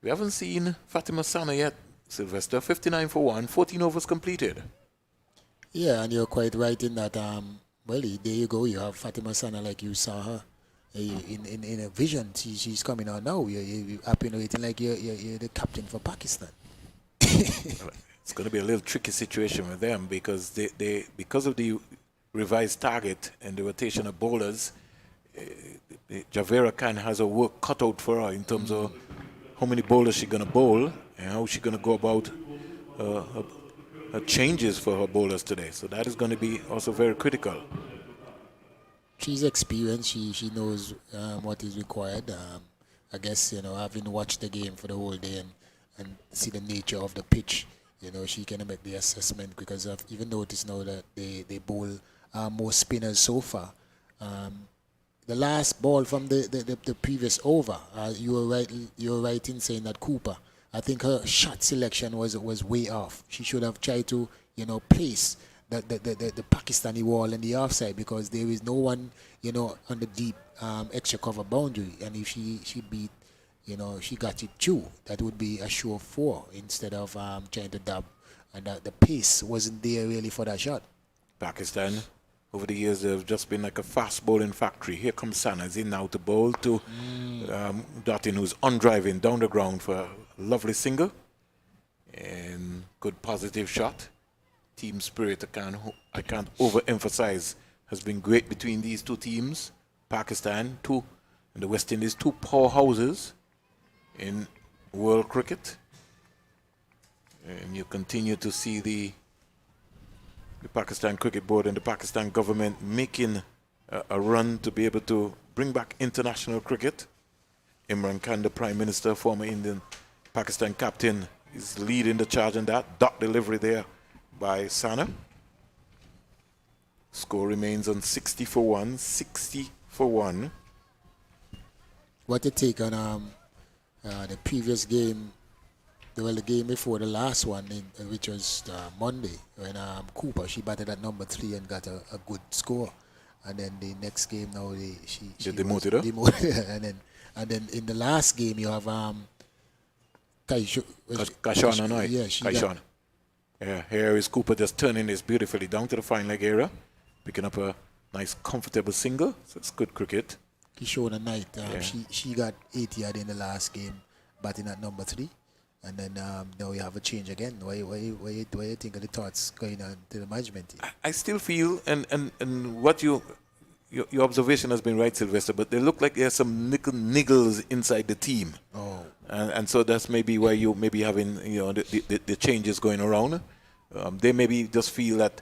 We haven't seen Fatima Sana yet, Sylvester. 59 for 1, 14 overs completed. Yeah, and you're quite right in that. Well, there you go. You have Fatima Sana, like you saw her in a vision. She's coming out now. You're operating like you're the captain for Pakistan. It's going to be a little tricky situation with them because they because of the revised target and the rotation of bowlers, Javera Khan has a work cut out for her in terms of how many bowlers she's going to bowl and how she's going to go about her changes for her bowlers today. So that is going to be also very critical. She's experienced. She knows what is required. I guess, having watched the game for the whole day and see the nature of the pitch, she can make the assessment, because I've even noticed now that they bowl more spinners so far. The last ball from the previous over, you were right in saying that Cooper, I think her shot selection was way off. She should have tried to, place the Pakistani wall in the offside, because there is no one, on the deep extra cover boundary. And if she beat, she got it 2, that would be a sure 4 instead of trying to dab. And the pace wasn't there really for that shot. Pakistan, over the years, they've just been like a fast bowling factory. Here comes Sana, is in now to bowl to Dutton, who's on driving down the ground for a lovely single. And good positive shot. Team spirit, I can't overemphasize, has been great between these two teams. Pakistan, and the West Indies, 2 powerhouses in world cricket. And you continue to see the Pakistan Cricket Board and the Pakistan government making a run to be able to bring back international cricket. Imran Khan, the Prime Minister, former Indian Pakistan captain, is leading the charge on that. Dot delivery there by Sana. Score remains on 60 for 1. 60 for 1. What you take on the previous game, the game before the last one, which was Monday, when Cooper, she batted at number 3 and got a good score. And then the next game now, she demoted her. Demoted her. And then in the last game, you have Kashana Knight. Yeah, Kashana. Yeah, here is Cooper just turning this beautifully down to the fine leg area, picking up a nice, comfortable single. So it's good cricket. Kishona Knight, she got 80 in the last game, batting at number 3. And then now you have a change again. Why you think of the thoughts going on to the management team? I still feel, and what your observation has been right, Sylvester, but they look like there's some niggles inside the team. Oh. And so that's maybe why you may be having the changes going around. They maybe just feel that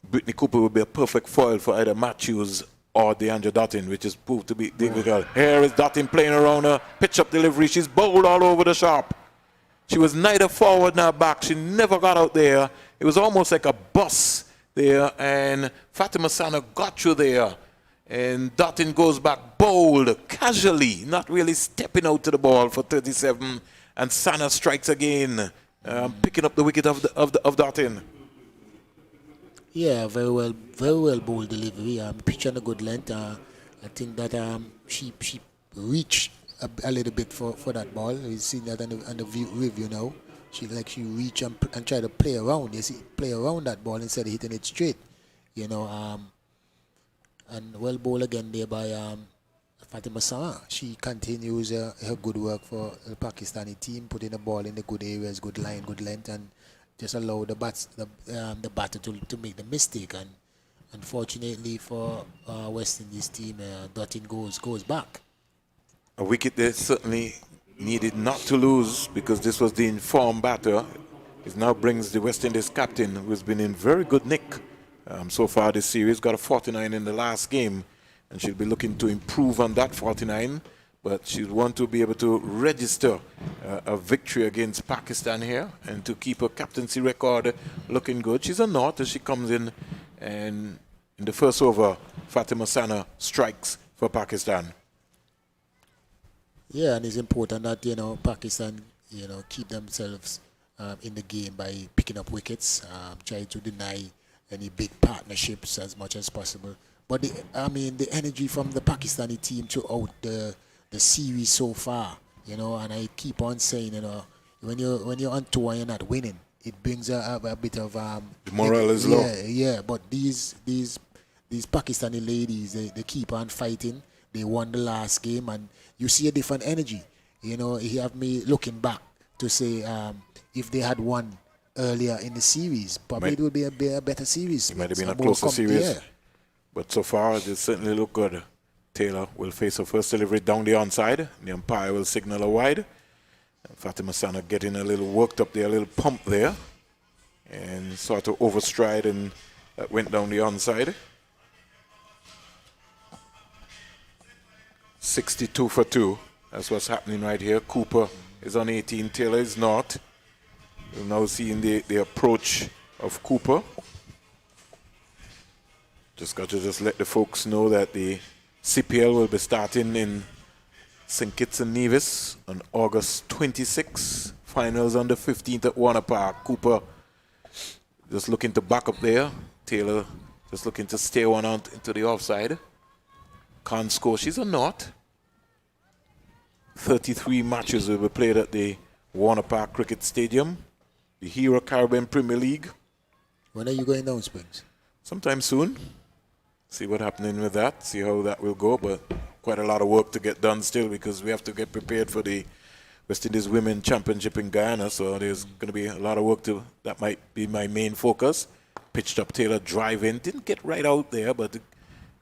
Brittany Cooper would be a perfect foil for either Matthews or DeAndre Dottin, which is proved to be difficult. Here is Dottin playing around her, pitch up delivery. She's bowled all over the shop. She was neither forward nor back. She never got out there. It was almost like a bus there, and Fatima Sana got through there. And Dottin goes back bold, casually, not really stepping out to the ball for 37. And Sana strikes again, picking up the wicket of Dottin. Yeah, very well bowled delivery. Pitch on a good length. I think that she reached a little bit for that ball. We've seen that on the review now. She reach and try to play around. You see, play around that ball instead of hitting it straight. And well bowled again there by Fatima Sana. She continues her good work for the Pakistani team, putting the ball in the good areas, good line, good length, and just allow the batter to make the mistake. And unfortunately for West Indies team, Dottin goes back. A wicket they certainly needed not to lose, because this was the informed batter. It now brings the West Indies captain, who's been in very good nick so far this series. Got a 49 in the last game, and she'll be looking to improve on that 49. But she'll want to be able to register a victory against Pakistan here, and to keep her captaincy record looking good. She's a knot as she comes in, and in the first over, Fatima Sana strikes for Pakistan. Yeah, and it's important that Pakistan keep themselves in the game by picking up wickets, try to deny any big partnerships as much as possible. But the energy from the Pakistani team throughout the series so far, and I keep on saying, when you're on tour and you're not winning, it brings a bit of the morale is low. Yeah. But these Pakistani ladies, they keep on fighting. They won the last game, and you see a different energy. You have me looking back to say if they had won earlier in the series, probably it would be a better series. It might have been a closer series. Yeah. But so far, they certainly look good. Taylor will face her first delivery down the onside. The umpire will signal a wide. Fatima Sana getting a little worked up there, a little pump there. And sort of overstride, and that went down the onside. 62 for 2. That's what's happening right here. Cooper is on 18. Taylor is not. We're now seeing the approach of Cooper. Just got to let the folks know that the CPL will be starting in St. Kitts and Nevis on August 26. Finals on the 15th at Warner Park. Cooper just looking to back up there. Taylor just looking to stay one out into the offside. Can't score. She's a knot. 33 matches will be played at the Warner Park Cricket Stadium, the Hero Caribbean Premier League. When are you going down, Springs? Sometime soon. See what's happening with that, see how that will go, but quite a lot of work to get done still, because we have to get prepared for the West Indies Women Championship in Guyana, so there's going to be a lot of work that might be my main focus. Pitched up Taylor, drive in, didn't get right out there, but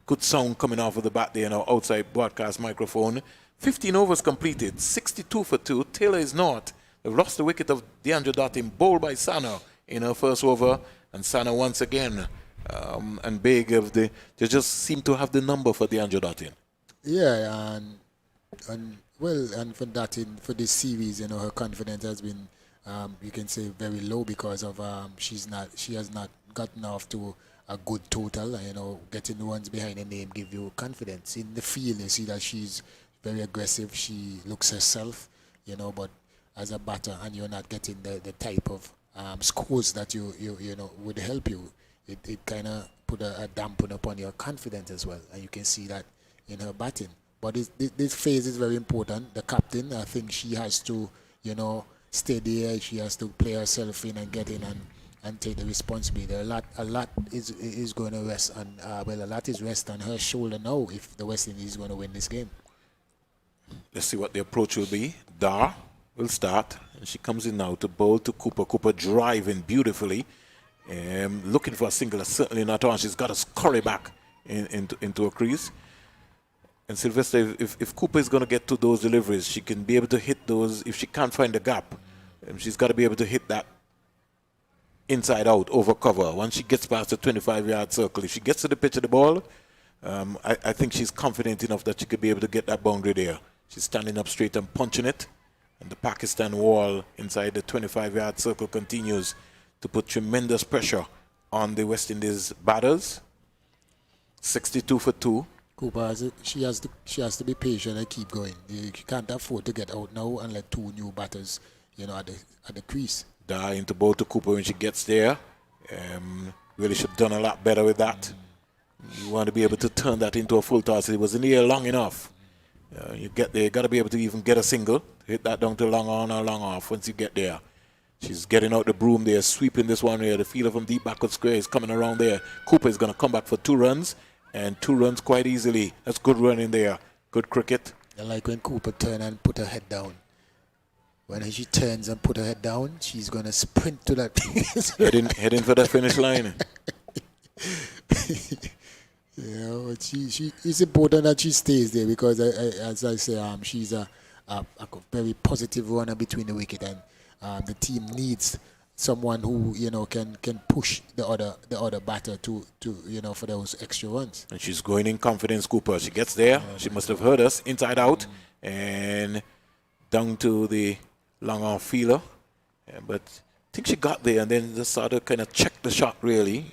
good sound coming off of the bat there now, outside broadcast microphone. 15 overs completed, 62 for 2. Taylor is not. They've lost the wicket of DeAndre Dottin, bowled by Sana in her first over, and Sana once again. And big they just seem to have the number for DeAndre Dottin. Yeah, and for that for this series, her confidence has been, you can say, very low because of she has not gotten off to a good total. Getting the ones behind the name give you confidence in the field. You see that she's very aggressive. She looks herself, but as a batter, and you're not getting the type of scores that you would help you. It kind of put a dampen upon your confidence as well, and you can see that in her batting. But this phase is very important. The captain, I think she has to, stay there. She has to play herself in and get in and take the responsibility. A lot is going to rest on, a lot is rest on her shoulder now if the West Indies is going to win this game. Let's see what the approach will be. Dar will start, and she comes in now to bowl to Cooper. Cooper driving beautifully, looking for a single. Certainly not on. She's got to scurry back into a crease. And Sylvester, if Cooper is going to get to those deliveries, she can be able to hit those. If she can't find the gap, she's got to be able to hit that inside out over cover. Once she gets past the 25-yard circle, if she gets to the pitch of the ball, I think she's confident enough that she could be able to get that boundary there. She's standing up straight and punching it. And the Pakistan wall inside the 25-yard circle continues to put tremendous pressure on the West Indies batters. 62 for 2. Cooper, she has to be patient and keep going. You can't afford to get out now and let two new batters, at the crease. Dar into bowl to Cooper when she gets there. Really should have done a lot better with that. You want to be able to turn that into a full toss. It was in the air long enough. You get there, you got to be able to even get a single. Hit that down to long on or long off once you get there. She's getting out the broom there, sweeping this one here. The fielder from deep backward square is coming around there. Cooper is going to come back for 2 runs. And 2 runs quite easily. That's good running there. Good cricket. I like when Cooper turns and put her head down. When she turns and put her head down, she's going to sprint to that. heading for the finish line. But it's important that she stays there because, as I say, she's a very positive runner between the wicket, and the team needs someone who can push the other batter to for those extra runs. And she's going in confidence, Cooper. She gets there. She must have heard us inside out and down to the long off fielder. But I think she got there and then just sort of kind of checked the shot really,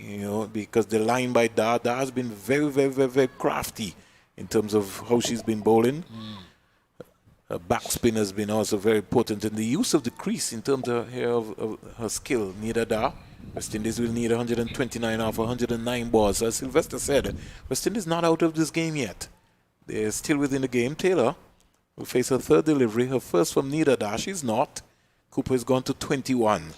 because the line by Dar has been very, very, very, very crafty in terms of how she's been bowling. Her backspin has been also very potent, and the use of the crease in terms of her skill. Neither Dar. West Indies will need 129 off 109 balls. As Sylvester said, West Indies not out of this game yet. They're still within the game. Taylor will face her 3rd delivery, her first from Neither Dar. She's not. Cooper has gone to 21.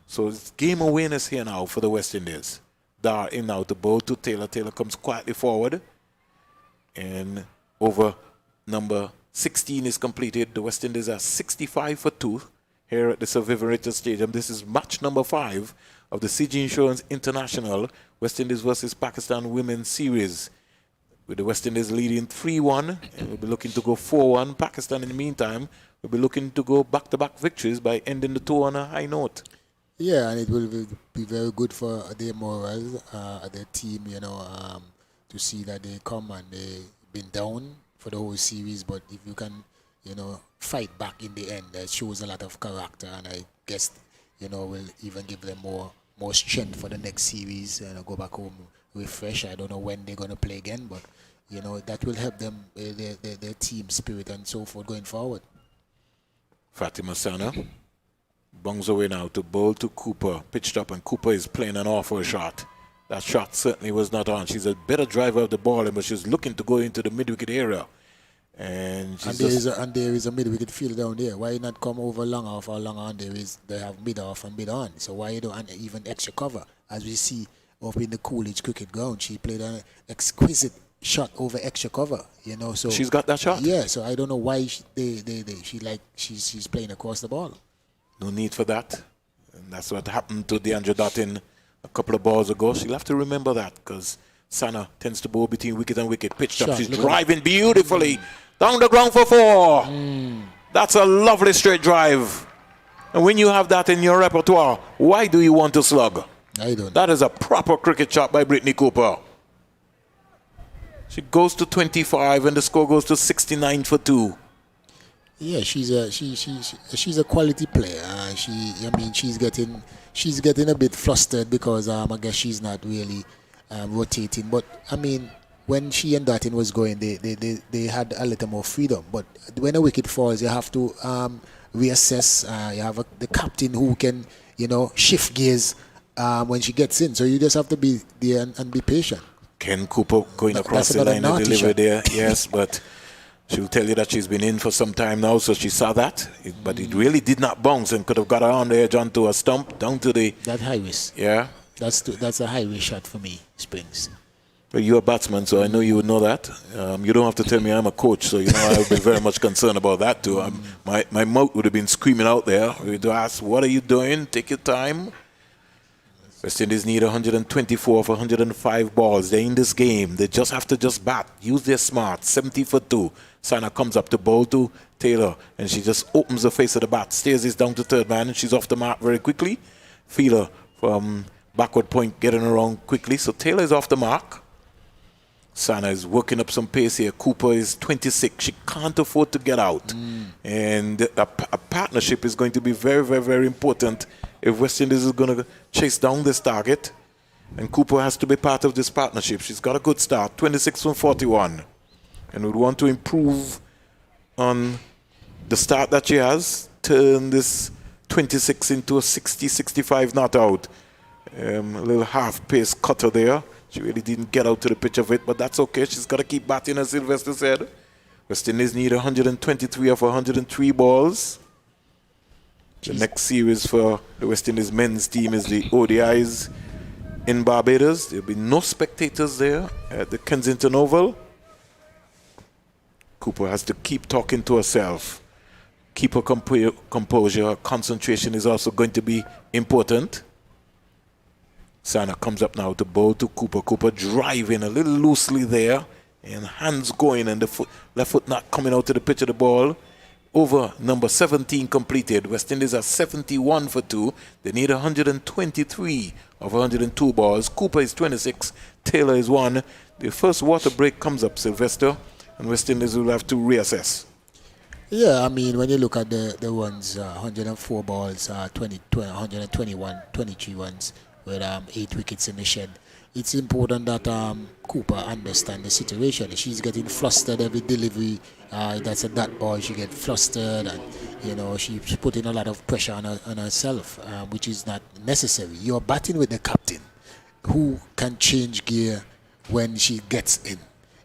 So it's game awareness here now for the West Indies. Dar in now to bowl to Taylor. Taylor comes quietly forward. And over number 16 is completed. The West Indies are 65 for 2 here at the Sir Vivian Richards Stadium. This is match number 5 of the CG Insurance International West Indies versus Pakistan Women's Series, with the West Indies leading 3-1, and we'll be looking to go 4-1. Pakistan, in the meantime, will be looking to go back-to-back victories by ending the tour on a high note. Yeah, and it will be very good for their morale, their team, to see that they come and they've been down for the whole series, but if you can, fight back in the end, that shows a lot of character, and I guess, will even give them more strength for the next series and go back home refresh. I don't know when they're going to play again, but, that will help them, their team spirit and so forth going forward. Fatima Sana bungs away now to bowl to Cooper, pitched up, and Cooper is playing an awful shot. That shot certainly was not on. She's a better driver of the ball, but she's looking to go into the mid-wicket area. And there is a mid-wicket field down there. Why not come over long off or long on? They have mid-off and mid-on. So why you don't even extra cover? As we see up in the Coolidge cricket ground, she played an exquisite shot over extra cover. So she's got that shot. Yeah. So I don't know why she's playing across the ball. No need for that. And that's what happened to DeAndre Dottin a couple of balls ago. She'll have to remember that, because Sana tends to bowl between wicket and wicket. Pitched up. She's driving beautifully. Down the ground for 4. That's a lovely straight drive. And when you have that in your repertoire, why do you want to slug? I don't. That is a proper cricket shot by Brittany Cooper. She goes to 25 and the score goes to 69 for 2. Yeah, she's a quality player. She's getting a bit flustered because I guess she's not really rotating. But I mean, when she and Dartin was going, they had a little more freedom. But when a wicket falls, you have to reassess. You have the captain who can shift gears when she gets in. So you just have to be there and be patient. Ken Cooper going across the line and deliver there, yes, but she'll tell you that she's been in for some time now, so she saw that. But it really did not bounce and could have got her on the edge onto a stump, down to the... That high risk. Yeah. That's a high risk shot for me, Springs. But you're a batsman, so I know you would know that. You don't have to tell me I'm a coach, so I would be very much concerned about that too. My mouth would have been screaming out there. We'd ask, what are you doing? Take your time. West Indies need 124 for 105 balls. They're in this game. They just have to bat. Use their smart. 70 for 2. Sana comes up to bowl to Taylor, and she just opens the face of the bat. Stares this down to third man, and she's off the mark very quickly. Fielder from backward point getting around quickly. So Taylor is off the mark. Sana is working up some pace here. Cooper is 26. She can't afford to get out. And a partnership is going to be very, very, very important if West Indies is going to chase down this target. And Cooper has to be part of this partnership. She's got a good start, 26 from 41. And would want to improve on the start that she has, turn this 26 into a 60, 65 not out. A little half-pace cutter there. She really didn't get out to the pitch of it, but that's okay. She's got to keep batting, as Sylvester said. West Indies need 123 of 103 balls. The next series for the West Indies men's team is the ODIs in Barbados. There'll be no spectators there at the Kensington Oval. Cooper has to keep talking to herself. Keep her composure. Her concentration is also going to be important. Sana comes up now to bowl to Cooper. Cooper driving a little loosely there. And hands going and the left foot not coming out to the pitch of the ball. Over number 17 completed. West Indies are 71 for 2. They need 123 of 102 balls. Cooper is 26. Taylor is 1. The first water break comes up, Sylvester. And West Indies will have to reassess. Yeah, I mean, when you look at the ones, 104 balls, 121, 23 ones, with 8 wickets in the shed, it's important that Cooper understand the situation. She's getting flustered every delivery. That's a dot ball. She gets flustered, and she's putting a lot of pressure on herself, which is not necessary. You're batting with the captain, who can change gear when she gets in.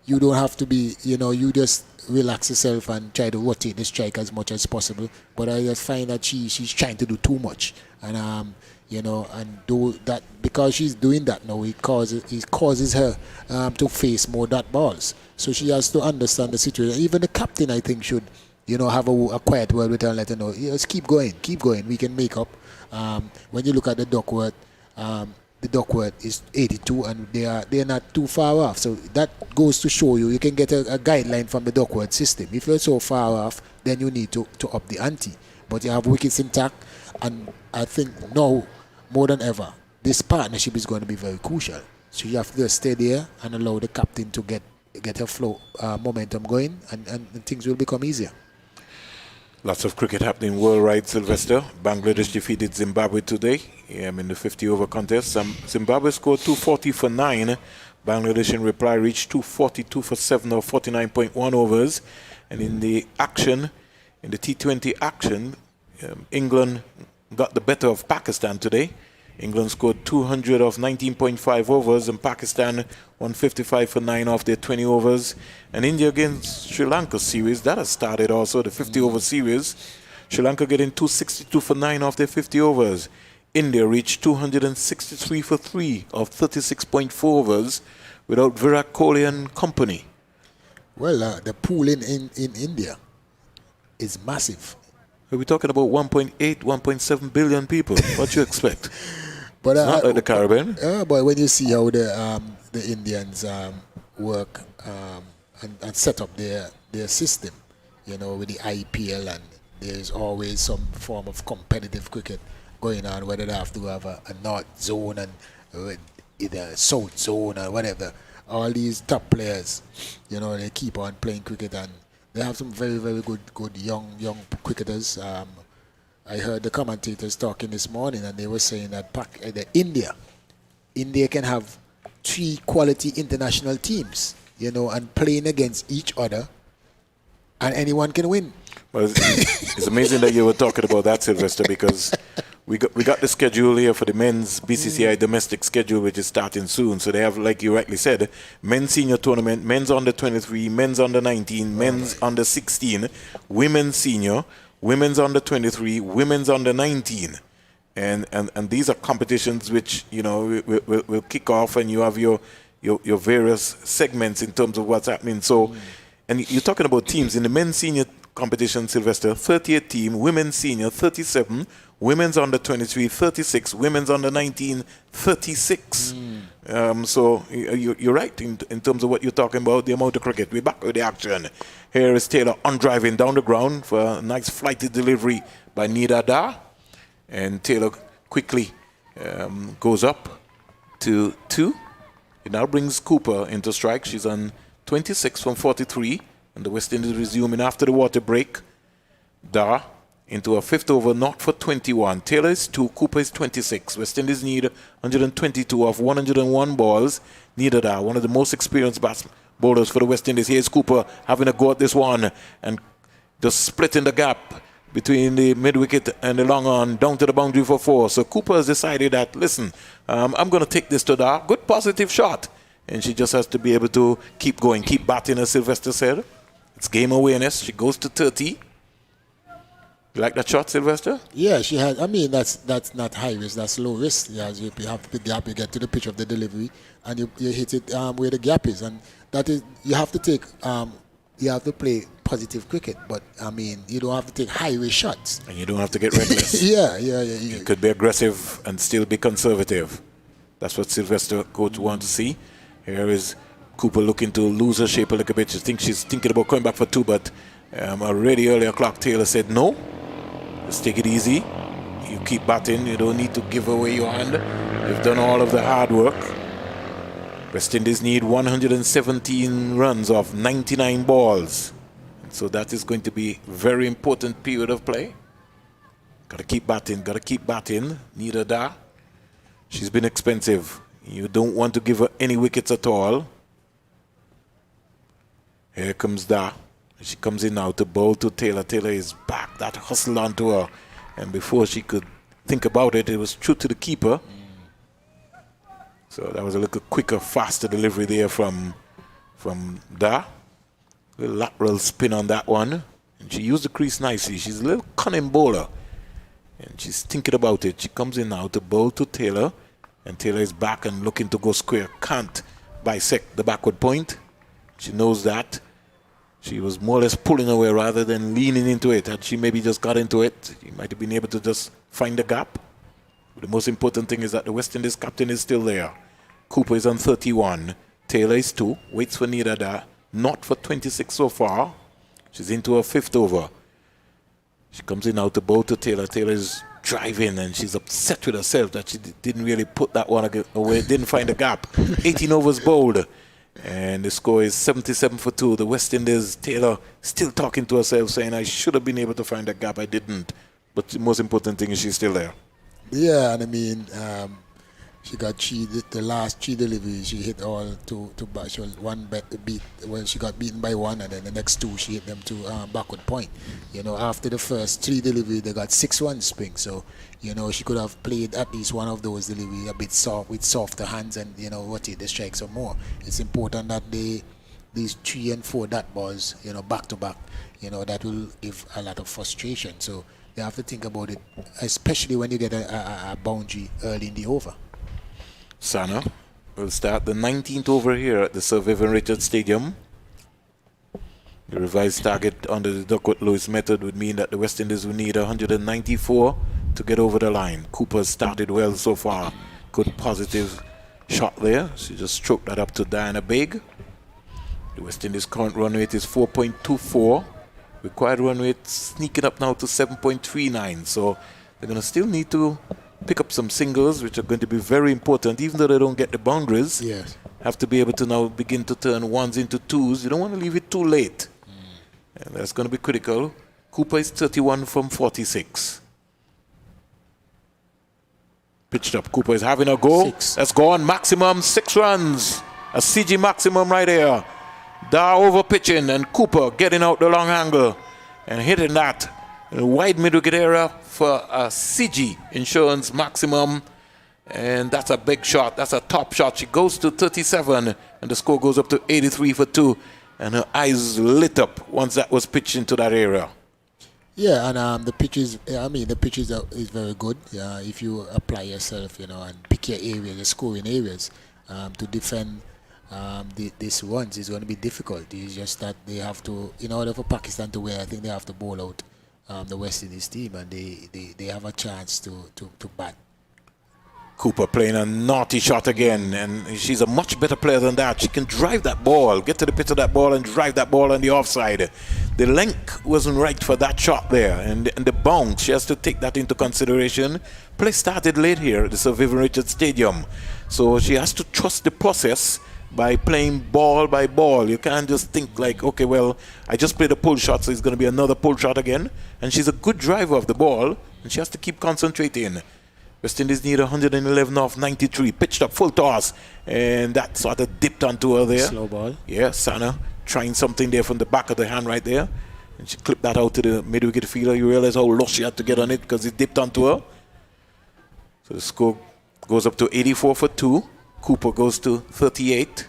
You don't have to be, you just relax yourself and try to rotate the strike as much as possible. But I just find that she's trying to do too much, and and do that because she's doing that now. It causes her to face more dot balls. So she has to understand the situation. Even the captain, I think, should have a quiet word with her and let her know, just keep going. We can make up. When you look at the Duckworth is 82, and they're not too far off. So that goes to show you can get a guideline from the Duckworth system. If you're so far off, then you need to up the ante. But you have wickets intact, and I think now more than ever, this partnership is going to be very crucial. So you have to stay there and allow the captain to get her flow momentum going, and things will become easier. Lots of cricket happening worldwide, Sylvester. Bangladesh defeated Zimbabwe today in the 50-over contest. Zimbabwe scored 240 for 9. Bangladesh in reply reached 242 for 7 or 49.1 overs. And in the T20 action, England got the better of Pakistan today. England scored 200 of 19.5 overs, and Pakistan 155 for 9 off their 20 overs. And India against Sri Lanka series, that has started also, the 50-over series. Sri Lanka getting 262 for 9 off their 50 overs. India reached 263 for 3 of 36.4 overs without Virat Kohli and company. Well, the pool in India is massive. We're talking about 1.8, 1.7 billion people. What do you expect? But it's not like the Caribbean. But when you see how the Indians work and set up their system, with the IPL, and there's always some form of competitive cricket going on, whether they have to have a north zone and either south zone or whatever. all these top players, you know, they keep on playing cricket, and they have some very, very good young cricketers. I heard the commentators talking this morning, and they were saying that India can have 3 quality international teams, you know, and playing against each other, and anyone can win. Well, it's amazing that you were talking about that, Sylvester, because we got the schedule here for the men's BCCI domestic schedule, which is starting soon. So they have, like you rightly said, men's senior tournament, men's under 23, men's under 19, men's under 16, women's senior, women's under 23, women's under 19. And these are competitions which, you know, will kick off, and you have your various segments in terms of what's happening. So, and you're talking about teams in the men's senior competition, Sylvester, 38 team, women's senior 37, women's under 23 36, women's under 19 36. So you're right in terms of what you're talking about, the amount of cricket. We're back with the action. Here is Taylor on driving down the ground for a nice flighty delivery by Nida Dar. And Taylor quickly goes up to 2. It now brings Cooper into strike. She's on 26 from 43. And the West Indies resuming after the water break. Dar into a 5th over, not for 21. Taylor is 2, Cooper is 26. West Indies need 122 of 101 balls. Neither Dar, one of the most experienced bowlers for the West Indies. Here's Cooper having a go at this one and just splitting the gap between the mid-wicket and the long on down to the boundary for 4. So Cooper has decided that, listen, I'm going to take this to Dar. Good positive shot. And she just has to be able to keep going, keep batting, as Sylvester said. It's game awareness. She goes to 30. You like that shot, Sylvester? Yeah, she has. I mean, that's not high risk. That's low risk. Yeah, you have the gap. You get to the pitch of the delivery, and you hit it where the gap is, and that is you have to take. You have to play positive cricket, but I mean, you don't have to take high risk shots. And you don't have to get reckless. Yeah. You could be aggressive and still be conservative. That's what Sylvester coach wants to see. Here is Cooper looking to lose her shape a little bit. She thinks she's thinking about coming back for 2, but already earlier clock Taylor said no. Just take it easy. You keep batting. You don't need to give away your hand. You've done all of the hard work. West Indies need 117 runs off 99 balls. And so that is going to be a very important period of play. Got to keep batting. Neither Dar. She's been expensive. You don't want to give her any wickets at all. Here comes Dar. She comes in now to bowl to Taylor. Taylor is back. That hustle onto her. And before she could think about it, it was true to the keeper. So that was a little quicker, faster delivery there from Dar. A little lateral spin on that one. And she used the crease nicely. She's a little cunning bowler. And she's thinking about it. She comes in now to bowl to Taylor. And Taylor is back and looking to go square. Can't bisect the backward point. She knows that. She was more or less pulling away rather than leaning into it. Had she maybe just got into it, she might have been able to just find the gap. But the most important thing is that the West Indies captain is still there. Cooper is on 31. Taylor is 2. Waits for Nida Dar. Not for 26 so far. She's into her 5th over. She comes in now to bowl to Taylor. Taylor is driving and she's upset with herself that she didn't really put that one away. Didn't find the gap. 18 overs bowled. And the score is 77 for 2. The West Indies, Taylor still talking to herself, saying, I should have been able to find that gap. I didn't. But the most important thing is she's still there. Yeah, and I mean, she got the last 3 deliveries, she hit all to back. She was one beat when she got beaten by 1, and then the next 2 she hit them to backward point. You know, after the first 3 deliveries, they got 6 runs spring. So, you know, she could have played at least one of those deliveries a bit soft with softer hands, and you know, rotate the strike some more. It's important that these 3 and 4 dot balls, you know, back to back, you know, that will give a lot of frustration. So you have to think about it, especially when you get a boundary early in the over. Sana will start the 19th over here at the Sir Vivian Richards Stadium. The revised target under the Duckworth-Lewis method would mean that the West Indies will need 194 to get over the line. Cooper started well so far. Good positive shot there. She just stroked that up to Diana Big. The West Indies' current run rate is 4.24. Required run rate sneaking up now to 7.39. So they're going to still need to pick up some singles, which are going to be very important, even though they don't get the boundaries. Yes. have to be able to now begin to turn ones into twos. You don't want to leave it too late. And that's going to be critical. Cooper is 31 from 46. Pitched up. Cooper is having a go. 6. Let's go on. Maximum 6 runs. A CG maximum right here. Dar over pitching and Cooper getting out the long angle and hitting that wide mid wicket area for a CG insurance maximum. And that's a big shot. That's a top shot. She goes to 37 and the score goes up to 83 for 2. And her eyes lit up once that was pitched into that area. Yeah, and the pitch is very good. If you apply yourself, and pick your areas, your scoring areas, to defend these runs is going to be difficult. It's just that they have to, in order for Pakistan to win, I think they have to bowl out the West Indies team, and they have a chance to bat. Cooper playing a naughty shot again, and she's a much better player than that. She can drive that ball, get to the pitch of that ball and drive that ball on the offside. The length wasn't right for that shot there, and the bounce, she has to take that into consideration. Play started late here at the Sir Vivian Richards Stadium, so she has to trust the process by playing ball by ball. You can't just think like, okay, well, I just played a pull shot, so it's going to be another pull shot again. And she's a good driver of the ball, and she has to keep concentrating. West Indies need 111 off 93. Pitched up, full toss. And that sort of dipped onto her there. Slow ball. Yeah, Sana trying something there from the back of the hand right there. And she clipped that out to the mid-wicket fielder. You realize how low she had to get on it because it dipped onto her. So the score goes up to 84 for 2. Cooper goes to 38.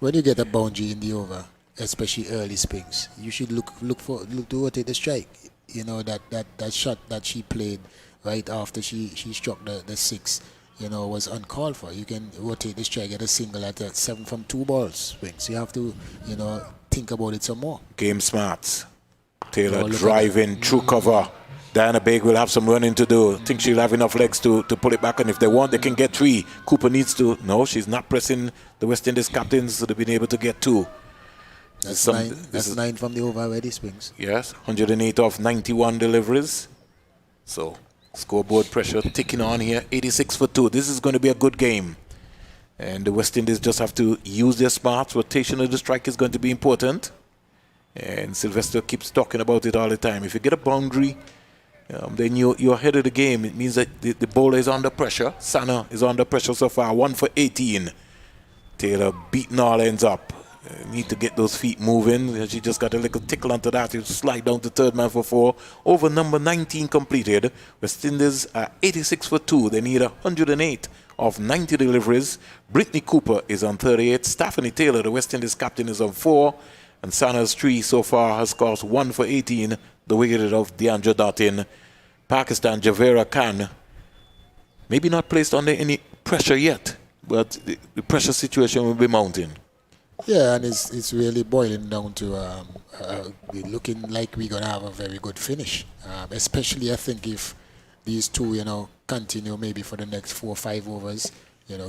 When you get a boundary in the over, especially early swings, you should look to rotate the strike. That shot that she played right after she struck the 6, was uncalled for. You can rotate the strike, get a single at a 7 from 2 balls swings. You have to, think about it some more. Game smarts. Taylor driving through cover. Diana Baig will have some running to do. I think she'll have enough legs to pull it back, and if they want, they can get 3. Cooper needs to. No, she's not pressing the West Indies captains, so they've been able to get 2. That's 9. That's 9 from the over already, swings. Yes, 108 off 91 deliveries. So scoreboard pressure ticking on here. 86 for 2. This is going to be a good game. And the West Indies just have to use their smarts. Rotation of the strike is going to be important. And Sylvester keeps talking about it all the time. If you get a boundary, then you're ahead of the game. It means that the bowler is under pressure. Sana is under pressure so far. 1 for 18. Taylor beating all ends up. Need to get those feet moving. She just got a little tickle onto that. He'll slide down to third man for 4. Over number 19 completed. West Indies are 86 for 2. They need 108 of 90 deliveries. Brittany Cooper is on 38. Stephanie Taylor, the West Indies captain, is on 4. And Sana's 3 so far has cost 1 for 18. The wicket of Deandra Dottin. Pakistan, Javera Khan, maybe not placed under any pressure yet, but the pressure situation will be mounting. Yeah, and it's really boiling down to looking like we're going to have a very good finish. Especially, I think, if these two, continue maybe for the next 4 or 5 overs,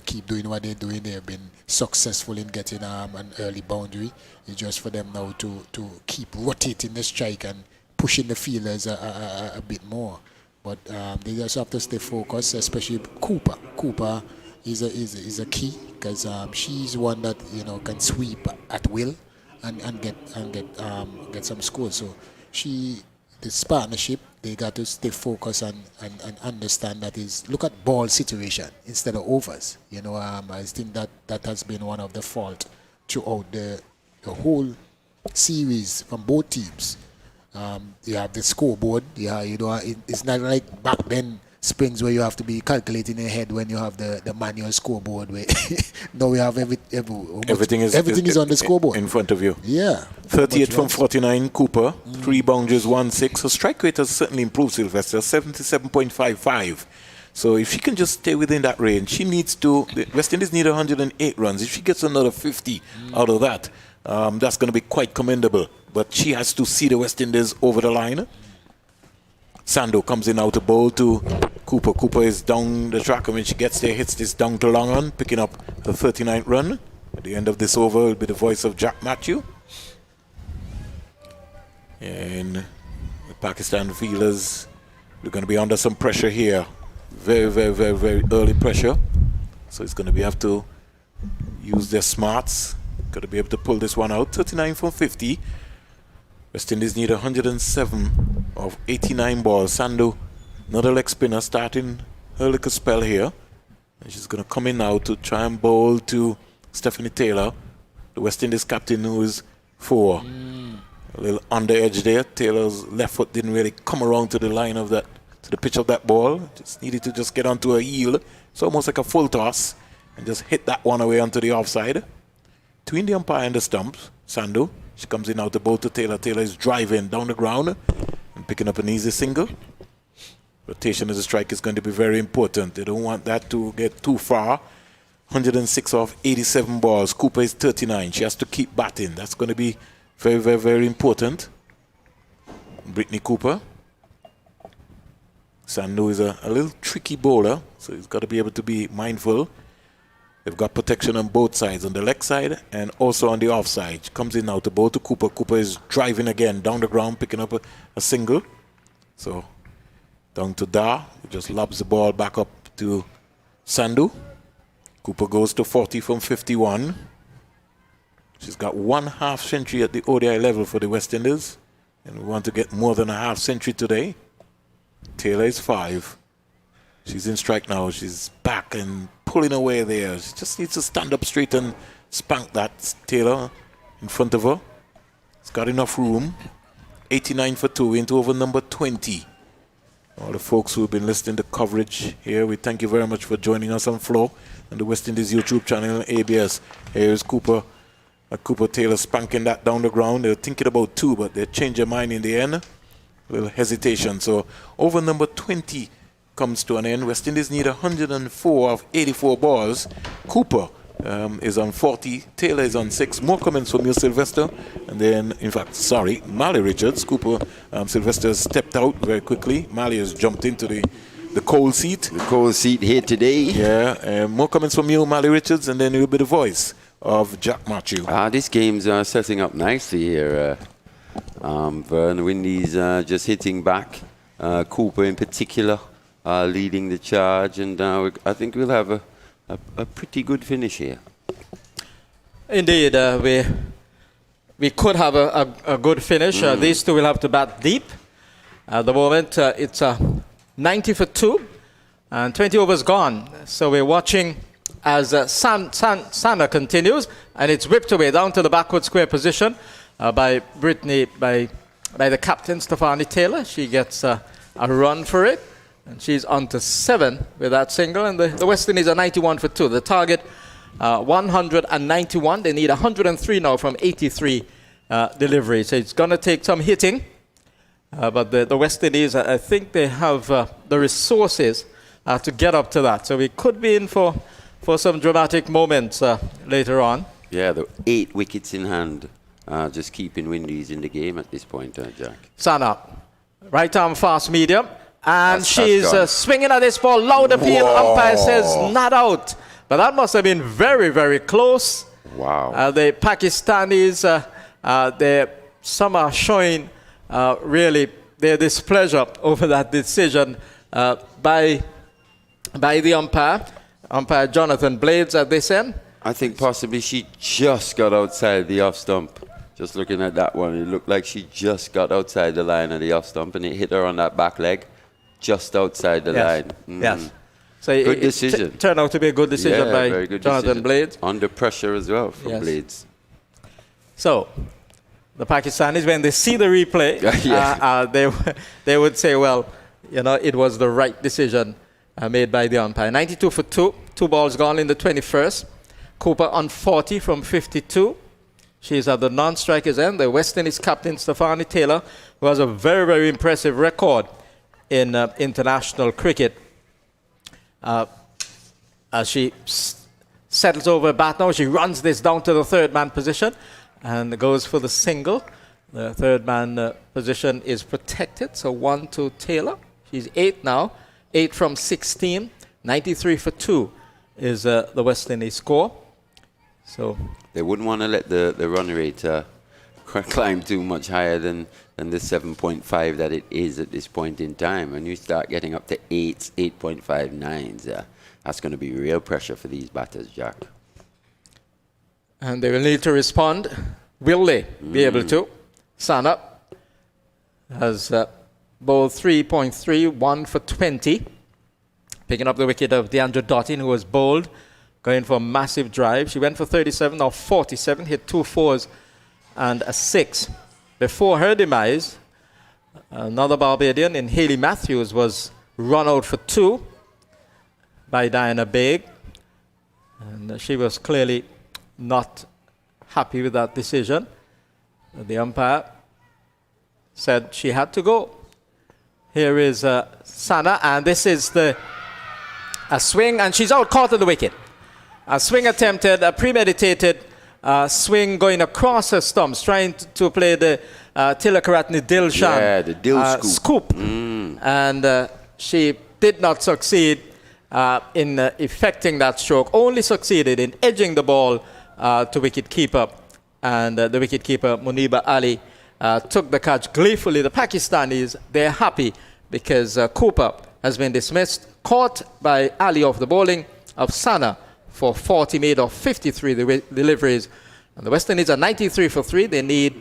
keep doing what they're doing. They've been successful in getting an early boundary. It's just for them now to keep rotating the strike and pushing the fielders a bit more. But they just have to stay focused, especially Cooper. Cooper is a key because she's one that can sweep at will and get some scores. So this partnership, they got to stay focused and understand that is look at ball situation instead of overs. I think that has been one of the fault throughout the whole series from both teams. You have the scoreboard. It's not like back then springs where you have to be calculating in your head when you have the manual scoreboard. Where now we have everything is on the scoreboard in front of you. Yeah. 38 from 49. Cooper 3 boundaries, 1-6. Her strike rate has certainly improved, Sylvester. 77.55. So if she can just stay within that range, she needs to. The West Indies need 108 runs. If she gets another 50 out of that, that's going to be quite commendable. But she has to see the West Indies over the line. Sando comes in out to bowl to Cooper. Cooper is down the track, and when she gets there, hits this down to long on, picking up the 39th run. At the end of this over will be the voice of Jack Matthew. And the Pakistan fielders, we're going to be under some pressure here. Very, very, very, very early pressure. So it's going to have to use their smarts. Got to be able to pull this one out. 39 from 50. West Indies need 107 of 89 balls. Sandu, another leg spinner, starting her little spell here. And she's going to come in now to try and bowl to Stephanie Taylor, the West Indies captain, who is 4. A little under edge there. Taylor's left foot didn't really come around to the line of that, to the pitch of that ball. Just needed to just get onto her heel. It's almost like a full toss, and just hit that one away onto the offside. Between the umpire and the stumps, Sandu, she comes in out to bowl to Taylor. Taylor is driving down the ground and picking up an easy single. Rotation of the strike is going to be very important. They don't want that to get too far. 106 off 87 balls. Cooper is 39. She has to keep batting. That's going to be very, very, very important. Brittany Cooper. Sandu is a little tricky bowler, so he's got to be able to be mindful. They've got protection on both sides, on the leg side and also on the off side. She comes in now to bowl to Cooper. Cooper is driving again down the ground, picking up a single. So down to Dar, who just lobs the ball back up to Sandu. Cooper goes to 40 from 51. She's got 1/2 century at the ODI level for the West Indies, and we want to get more than a 1/2 century today. Taylor is 5. She's in strike now. She's back and pulling away there. She just needs to stand up straight and spank that Taylor in front of her. It's got enough room. 89 for 2 into over number 20. All the folks who have been listening to coverage here, we thank you very much for joining us on Flow and the West Indies YouTube channel, ABS. Here's Cooper. Cooper Taylor spanking that down the ground. They were thinking about 2, but they changed their mind in the end. A little hesitation. So over number 20 comes to an end. West Indies need 104 of 84 balls. Cooper is on 40. Taylor is on 6. More comments from you, Sylvester. And then, in fact, sorry, Mally Richards. Cooper, Sylvester stepped out very quickly. Mally has jumped into the cold seat. The cold seat here today. Yeah. More comments from you, Mally Richards, and then a little bit of voice of Jack Matthew. This game's setting up nicely here. Vern, Windies just hitting back. Cooper in particular leading the charge, and I think we'll have a pretty good finish here. Indeed, we could have a good finish. These two will have to bat deep. At the moment, it's 90 for 2, and 20 overs gone. So we're watching as Sana continues, and it's whipped away down to the backward square position by the captain, Stephanie Taylor. She gets a run for it, and she's on to 7 with that single, and the West Indies are 91 for 2. The target, 191. They need 103 now from 83 delivery. So it's going to take some hitting, but the West Indies, I think they have the resources to get up to that. So we could be in for some dramatic moments later on. Yeah, the 8 wickets in hand, just keeping Windies in the game at this point, Jack. Sana, right arm fast medium, and That's she's gone. swinging at this ball. Loud appeal. Umpire says not out, but that must have been very, very close. Wow. The Pakistanis, some are showing really their displeasure over that decision by the umpire Jonathan Blades at this end. I think possibly she just got outside the off stump. Just looking at that one, it looked like she just got outside the line of the off stump, and it hit her on that back leg, just outside the line. Yes. So Good decision. Turned out to be a good decision by very good Jonathan decision. Blades. Under pressure as well from Yes. Blades. So the Pakistanis, when they see the replay, Yeah. they would say, well, it was the right decision made by the umpire. 92 for 2. 2 balls gone in the 21st. Cooper on 40 from 52. She's at the non-strikers end. The West Indies captain, Stephanie Taylor, who has a very, very impressive record in international cricket. As she settles over a bat now, she runs this down to the third man position and goes for the single. The third man position is protected, so 1 to Taylor. She's 8 now, 8 from 16, 93 for 2 is the West Indies score. So They wouldn't want to let the run rate climb too much higher than the 7.5 that it is at this point in time. When you start getting up to 8s, 8.59s, that's going to be real pressure for these batters, Jack. And they will need to respond. Will they be able to? Sana has bowled 3.3, 1 for 20. Picking up the wicket of Deandra Dottin, who was bowled, going for a massive drive. She went for 37, now 47, hit 2 fours and a 6. Before her demise, another Barbadian in Hayley Matthews was run out for 2 by Diana Baig. And she was clearly not happy with that decision. The umpire said she had to go. Here is Sana, and this is a swing, and she's out, caught at the wicket. A swing attempted, a premeditated swing going across her stumps, trying to play the Tilakaratne Dilshan. Yeah, the Dil scoop. And she did not succeed in effecting that stroke, only succeeded in edging the ball to wicket-keeper. And the wicket-keeper, Muniba Ali, took the catch gleefully. The Pakistanis, they're happy because Cooper has been dismissed, caught by Ali off the bowling of Sana for 40, made of 53 deliveries. And the West Indies are 93 for 3. They need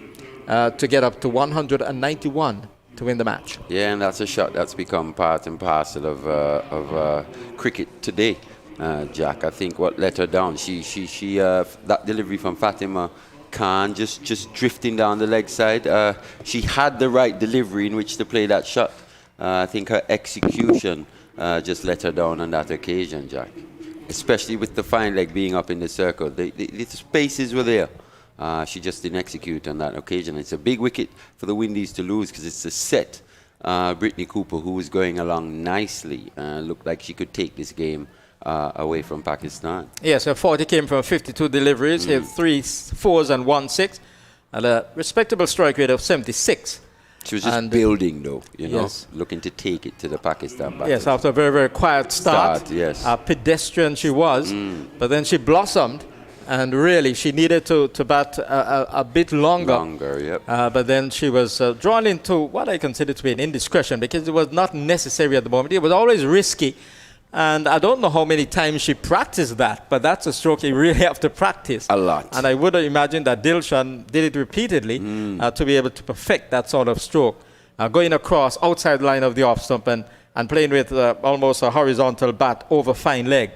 to get up to 191 to win the match. Yeah, and that's a shot that's become part and parcel of cricket today, Jack. I think what let her down, she that delivery from Fatima Khan, just drifting down the leg side. She had the right delivery in which to play that shot. I think her execution just let her down on that occasion, Jack. Especially with the fine leg being up in the circle. The spaces were there. She just didn't execute on that occasion. It's a big wicket for the Windies to lose because it's a set. Brittany Cooper, who was going along nicely, looked like she could take this game away from Pakistan. Yes, her 40 came from 52 deliveries, hit 3 fours and 1 6, and a respectable strike rate of 76. She was just building, though, looking to take it to the Pakistan batters. Yes, after a very, very quiet start. Yes. Pedestrian she was, but then she blossomed, and really she needed to bat a bit longer. Yep. But then she was drawn into what I consider to be an indiscretion because it was not necessary at the moment. It was always risky. And I don't know how many times she practiced that, but that's a stroke you really have to practice. A lot. And I would imagine that Dilshan did it repeatedly to be able to perfect that sort of stroke. Going across outside the line of the off stump and playing with almost a horizontal bat over fine leg.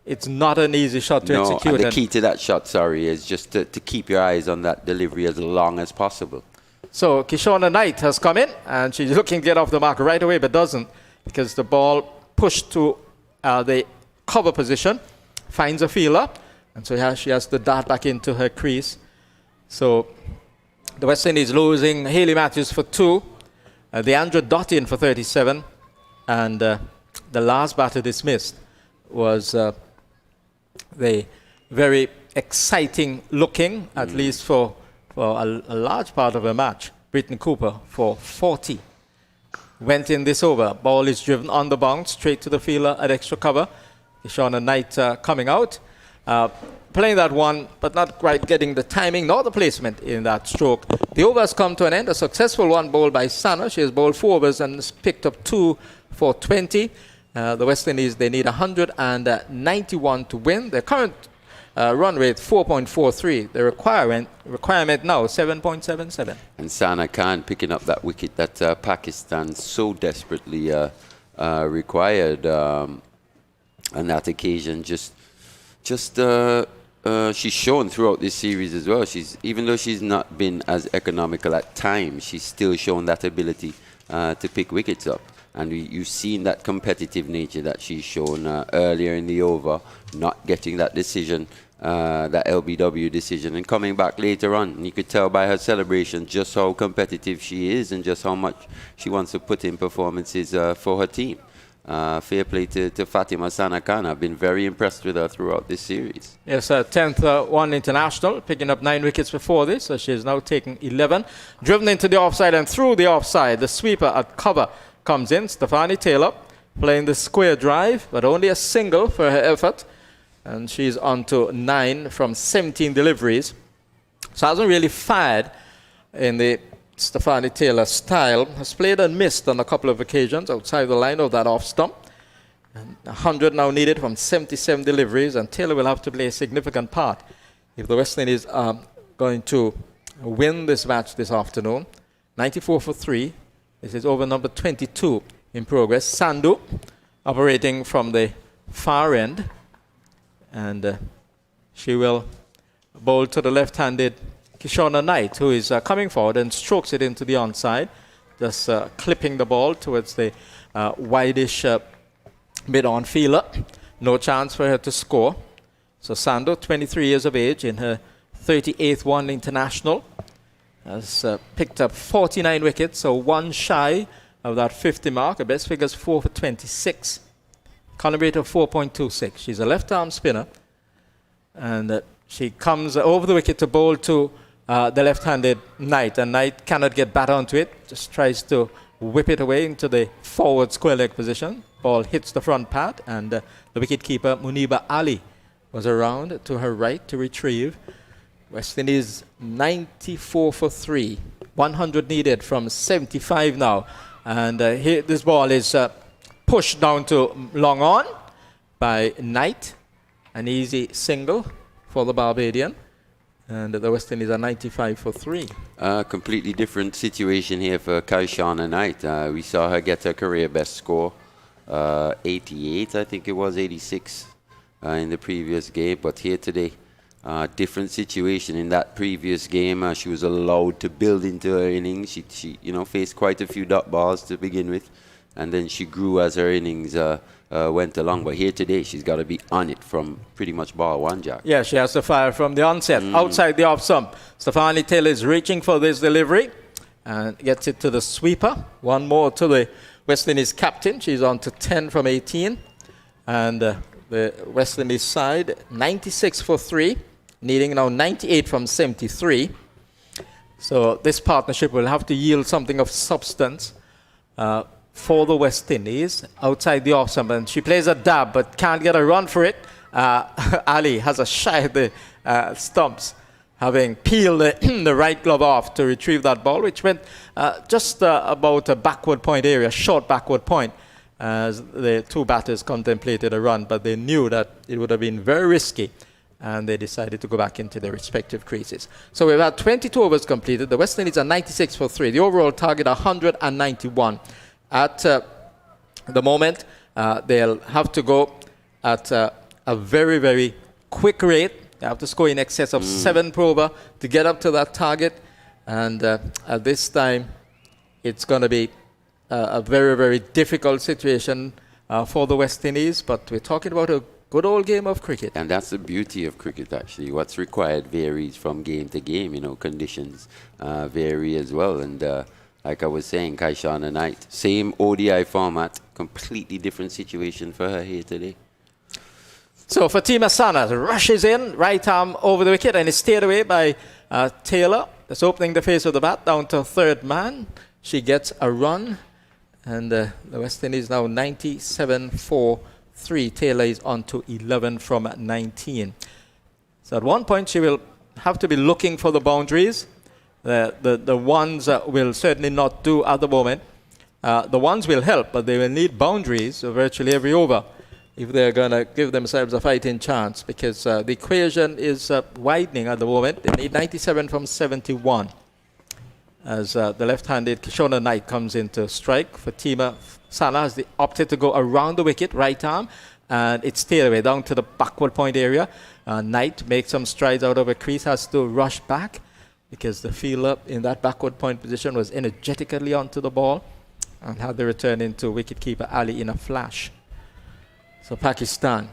It's not an easy shot to execute. And the key to that shot, is just to keep your eyes on that delivery as long as possible. So Kishona Knight has come in, and she's looking to get off the mark right away, but doesn't because the ball pushed to the cover position, finds a fielder, and so she has to dart back into her crease. So the West Indies losing Hayley Matthews for 2, Deandra Dottin for 37, and the last batter dismissed was the very exciting looking, at least for a large part of the match, Brittany Cooper for 40. Went in this over. Ball is driven on the bounce, straight to the fielder at extra cover. Kishona Knight coming out. Playing that one, but not quite getting the timing nor the placement in that stroke. The over has come to an end. A successful one bowled by Sana. She has bowled 4 overs and has picked up 2 for 20. The West Indies, they need 191 to win. Their current run rate 4.43. The requirement now 7.77. And Sana Khan picking up that wicket that Pakistan so desperately required on that occasion. She's shown throughout this series as well. Even though she's not been as economical at times, she's still shown that ability to pick wickets up. And you've seen that competitive nature that she's shown earlier in the over, not getting that decision, that LBW decision, and coming back later on. And you could tell by her celebration just how competitive she is and just how much she wants to put in performances for her team. Fair play to Fatima Sana Khan. I've been very impressed with her throughout this series. Yes, 10th one international, picking up 9 wickets before this, so she is now taking 11. Driven into the offside and through the offside, the sweeper at cover comes in. Stefani Taylor playing the square drive, but only a single for her effort. And she's on to 9 from 17 deliveries. So hasn't really fired in the Stefani Taylor style. Has played and missed on a couple of occasions outside the line of that off stump. And 100 now needed from 77 deliveries, and Taylor will have to play a significant part if the West Indies are going to win this match this afternoon. 94 for 3. This is over number 22 in progress. Sandhu operating from the far end. And she will bowl to the left-handed Kishona Knight, who is coming forward and strokes it into the onside, just clipping the ball towards the wideish mid-on fielder. No chance for her to score. So Sandhu, 23 years of age, in her 38th one international, has picked up 49 wickets, so one shy of that 50 mark. Her best figure is 4 for 26. Corner rate of 4.26. She's a left-arm spinner, and she comes over the wicket to bowl to the left-handed Knight, and Knight cannot get back onto it, just tries to whip it away into the forward square leg position. Ball hits the front pad, and the wicket-keeper Muniba Ali was around to her right to retrieve. West Indies 94 for 3. 100 needed from 75 now. And here this ball is pushed down to long on by Knight. An easy single for the Barbadian. And the West Indies are 95 for 3. Completely different situation here for Kaishana Knight. We saw her get her career best score, 88, I think it was, 86 in the previous game. But here today, different situation. In that previous game, she was allowed to build into her innings. She faced quite a few dot balls to begin with, and then she grew as her innings went along. But here today, she's got to be on it from pretty much ball one, Jack. Yeah, she has to fire from the onset. Outside the off stump, Stefani Taylor is reaching for this delivery and gets it to the sweeper. One more to the West Indies captain. She's on to 10 from 18. And the West Indies side, 96 for 3, needing now 98 from 73. So this partnership will have to yield something of substance for the West Indies outside the off stump. And she plays a dab but can't get a run for it. Ali has a shy at the stumps, having peeled the right glove off to retrieve that ball, which went just about a backward point area, short backward point, as the two batters contemplated a run, but they knew that it would have been very risky, and they decided to go back into their respective creases. So we've had 22 overs completed. The West Indies are 96 for 3. The overall target 191. At the moment, they'll have to go at a very, very quick rate. They have to score in excess of 7 per over to get up to that target. And at this time, it's going to be a very, very difficult situation for the West Indies. But we're talking about a good old game of cricket. And that's the beauty of cricket, actually. What's required varies from game to game. Conditions vary as well. And like I was saying, Kaishana Knight, same ODI format, completely different situation for her here today. So Fatima Sana rushes in, right arm over the wicket, and is steered away by Taylor. That's opening the face of the bat down to third man. She gets a run, and the West Indies now 97 for 3. Taylor is on to 11 from 19. So at one point she will have to be looking for the boundaries. The ones will certainly not do at the moment. The ones will help, but they will need boundaries virtually every over if they're going to give themselves a fighting chance, because the equation is widening at the moment. They need 97 from 71 as the left-handed Kishona Knight comes into strike. Fatima Sana has opted to go around the wicket, right arm, and it's steered away down to the backward point area. Knight makes some strides out of a crease, has to rush back because the fielder in that backward point position was energetically onto the ball and had the return into wicketkeeper Ali in a flash. So Pakistan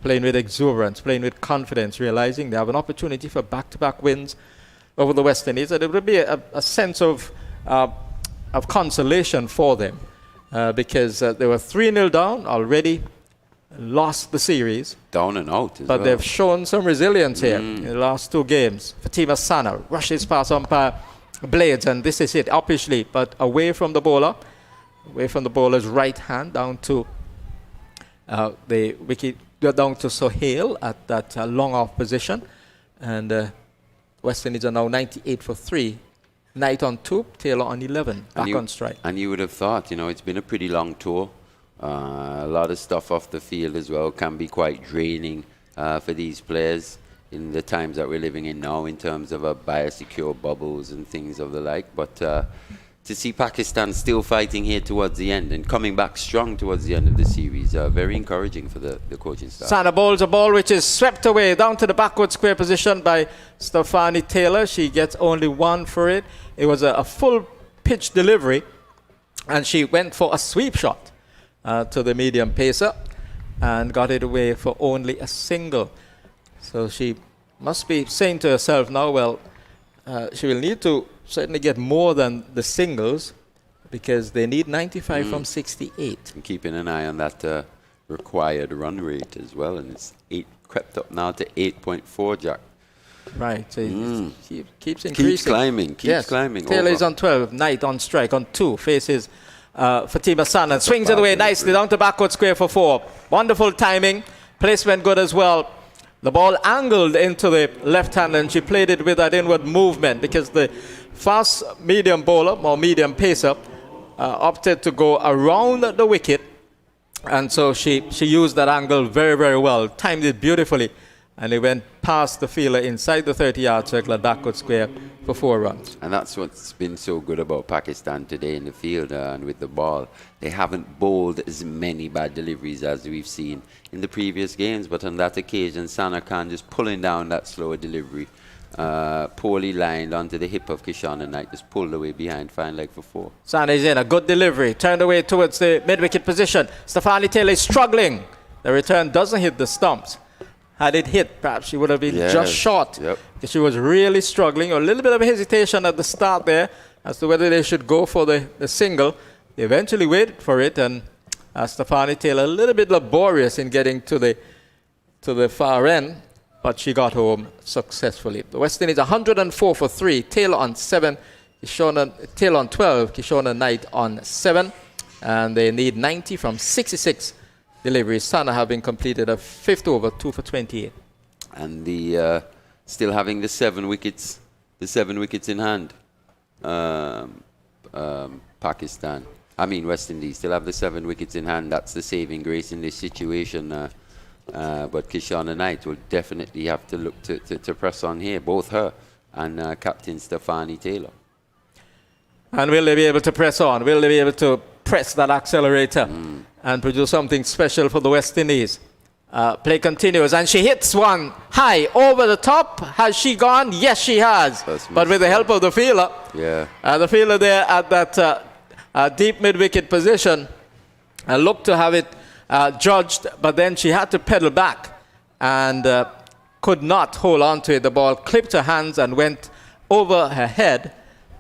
playing with exuberance, playing with confidence, realizing they have an opportunity for back-to-back wins over the West Indies. And it would be a sense of consolation for them because they were 3-0 down already, lost the series. Down and out as but well. They've shown some resilience here in the last 2 games. Fatima Sana rushes past umpire Blades, and this is it, uppishly, but away from the bowler, away from the bowler's right hand, down to the wicket, down to Sohail at that long off position. And West Indies are now 98 for 3. Knight on 2, Taylor on 11, back on strike. And you would have thought, it's been a pretty long tour. A lot of stuff off the field as well can be quite draining for these players. in the times that we're living in now in terms of biosecure bubbles and things of the like. But to see Pakistan still fighting here towards the end and coming back strong towards the end of the series, very encouraging for the coaching staff. Sana bowls a ball which is swept away down to the backward square position by Stefani Taylor. She gets only one for it. It was a full pitch delivery, and she went for a sweep shot to the medium pacer and got it away for only a single. So she must be saying to herself now, well, she will need to certainly get more than the singles because they need 95 from 68. And keeping an eye on that required run rate as well, and it's crept up now to 8.4, Jack. Right, so it keeps increasing. Keeps climbing. Taylor is on 12, Knight on strike on 2, faces Fatima San and swings it away nicely down to backward square for 4. Wonderful timing, placement good as well. The ball angled into the left hand and she played it with that inward movement because the fast medium bowler or medium pacer opted to go around the wicket, and so she used that angle very, very well, timed it beautifully, and it went past the fielder inside the 30-yard circle at backward square for 4 runs. And that's what's been so good about Pakistan today in the field and with the ball. They haven't bowled as many bad deliveries as we've seen in the previous games, but on that occasion, Sana Khan just pulling down that slower delivery, poorly lined onto the hip of Kishana Knight, just pulled away behind, fine leg for 4. Sana is in, a good delivery, turned away towards the mid-wicket position. Stefani Taylor is struggling. The return doesn't hit the stumps. Had it hit, perhaps she would have been just short. Yep. She was really struggling. A little bit of hesitation at the start there as to whether they should go for the single. They eventually waited for it, and Stefani Taylor a little bit laborious in getting to the far end, but she got home successfully. The West Indies 104 for 3. Taylor on 7, Taylor on 12, Kishona Knight on 7, and they need 90 from 66 deliveries. Sana having completed a 5th over, 2 for 28. And the still having the 7 wickets in hand. Pakistan. West Indies still have the 7 wickets in hand. That's the saving grace in this situation. But Kishana Knight will definitely have to look to press on here, both her and Captain Stefani Taylor. And will they be able to press on? Will they be able to press that accelerator and produce something special for the West Indies? Play continues, and she hits one high over the top. Has she gone? Yes, she has. But with the help of the fielder. Yeah. The fielder there at that deep mid-wicket position looked to have it judged, but then she had to pedal back and could not hold on to it. The ball clipped her hands and went over her head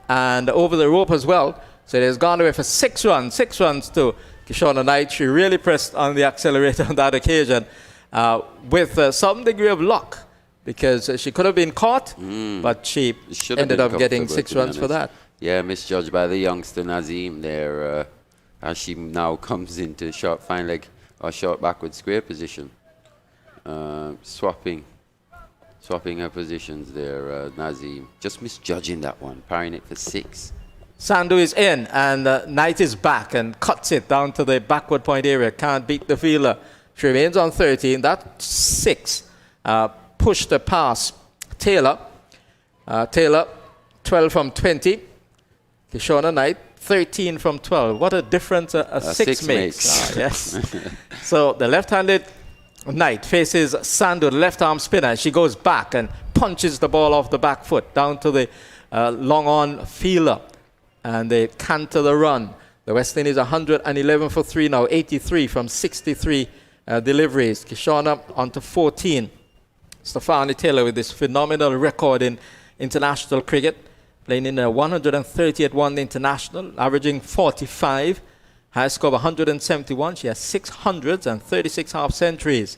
and over the rope as well. So it has gone away for 6 runs. 6 runs to Kishona Knight. She really pressed on the accelerator on that occasion with some degree of luck, because she could have been caught, but she ended up getting 6 runs for that. Yeah, misjudged by the youngster Nazim there, as she now comes into short fine leg or short backward square position. Swapping her positions there, Nazim. Just misjudging that one, parrying it for 6. Sandhu is in, and Knight is back and cuts it down to the backward point area. Can't beat the fielder. She remains on 13. That 6 pushed her past Taylor. Taylor, 12 from 20. Kishona Knight, 13 from 12. What a difference a 6 makes. Yes. So the left-handed Knight faces Sandhu, the left-arm spinner. She goes back and punches the ball off the back foot down to the long-on fielder. And they canter the run. The West Indies 111 for 3 now, 83 from 63 deliveries. Kishona on to 14. Stefani Taylor with this phenomenal record in international cricket, playing in 130 at one international, averaging 45. High score of 171. She has 600s and 36 half centuries.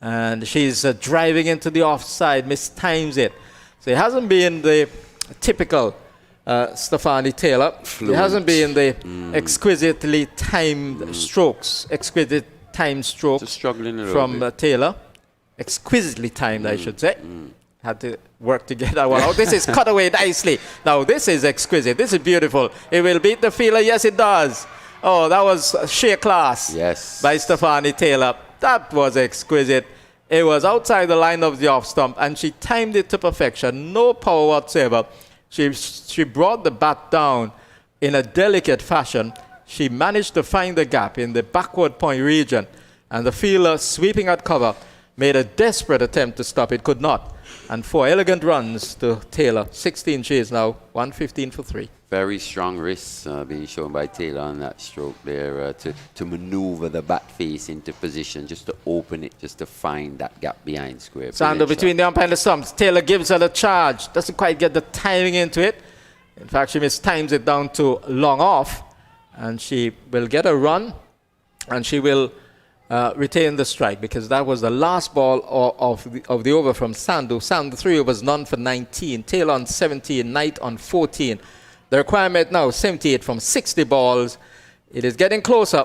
And she's driving into the offside, mistimes it. So it hasn't been the typical Stefani Taylor. It hasn't been the exquisitely timed strokes, exquisite timed strokes from Taylor. Exquisitely timed, I should say. Had to work to get that one out. This is cut away nicely. Now this is exquisite. This is beautiful. It will beat the fielder. Yes, it does. Oh, that was sheer class. Yes. By Stefani Taylor. That was exquisite. It was outside the line of the off stump, and she timed it to perfection. No power whatsoever. She brought the bat down in a delicate fashion. She managed to find the gap in the backward point region, and the fielder, sweeping at cover, made a desperate attempt to stop it, could not. And 4 elegant runs to Taylor. 16 she is now, 115 for 3. Very strong wrists being shown by Taylor on that stroke there to maneuver the bat face into position, just to open it, just to find that gap behind square. Sando between the umpire and the stumps. Taylor gives her the charge. Doesn't quite get the timing into it. In fact, she mistimes it down to long off. And she will get a run. And she will retain the strike, because that was the last ball of the over from Sandu. Sandu 3 overs, none for 19. Taylor on 17, Knight on 14. The requirement now, 78 from 60 balls. It is getting closer,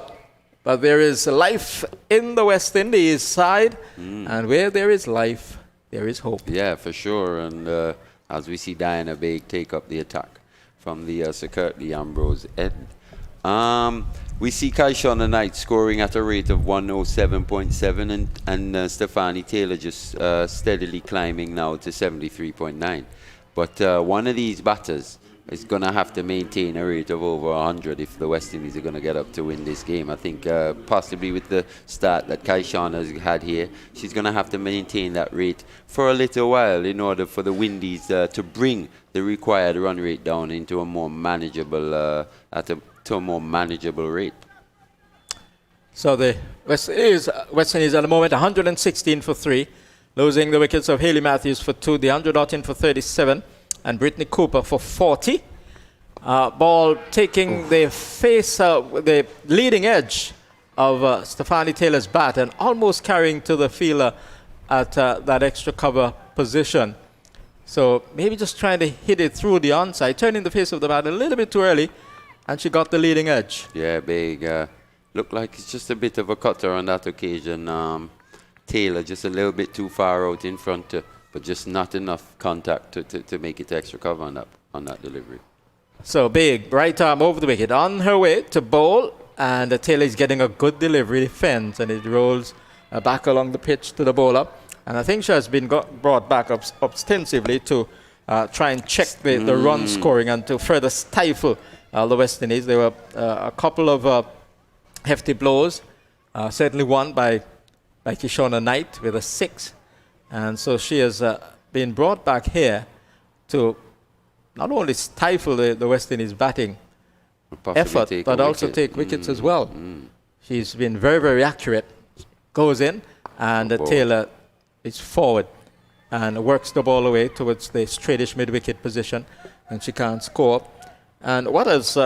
but there is life in the West Indies side, and where there is life, there is hope. Yeah, for sure. And as we see Diana Baig take up the attack from the Sir Curtly Ambrose end. We see Kaishana Knight scoring at a rate of 107.7 and Stefani Taylor just steadily climbing now to 73.9. But one of these batters is going to have to maintain a rate of over 100 if the West Indies are going to get up to win this game. I think possibly with the start that Kaishana has had here, she's going to have to maintain that rate for a little while in order for the Windies to bring the required run rate down into a more manageable to a more manageable rate. So the West Indies at the moment 116 for 3, losing the wickets of Hayley Matthews for 2, the 100 in for 37, and Brittany Cooper for 40. Ball taking the face, the leading edge of Stefani Taylor's bat and almost carrying to the fielder at that extra cover position. So maybe just trying to hit it through the onside, turning the face of the bat a little bit too early, and she got the leading edge. Yeah, Big. Looked like it's just a bit of a cutter on that occasion. Taylor just a little bit too far out in front, but just not enough contact to make it extra cover on that delivery. So Big, right arm over the wicket, on her way to bowl, and Taylor is getting a good delivery defense, and it rolls back along the pitch to the bowler. And I think she has been brought back ostensibly to try and check the run scoring and to further stifle the West Indies. There were a couple of hefty blows, certainly one by Kishona Knight with a 6. And so she has been brought back here to not only stifle the West Indies batting effort, but also take wickets as well. She's been very, very accurate. Goes in, and Taylor is forward and works the ball away towards the straightish mid-wicket position, and she can't score. And what has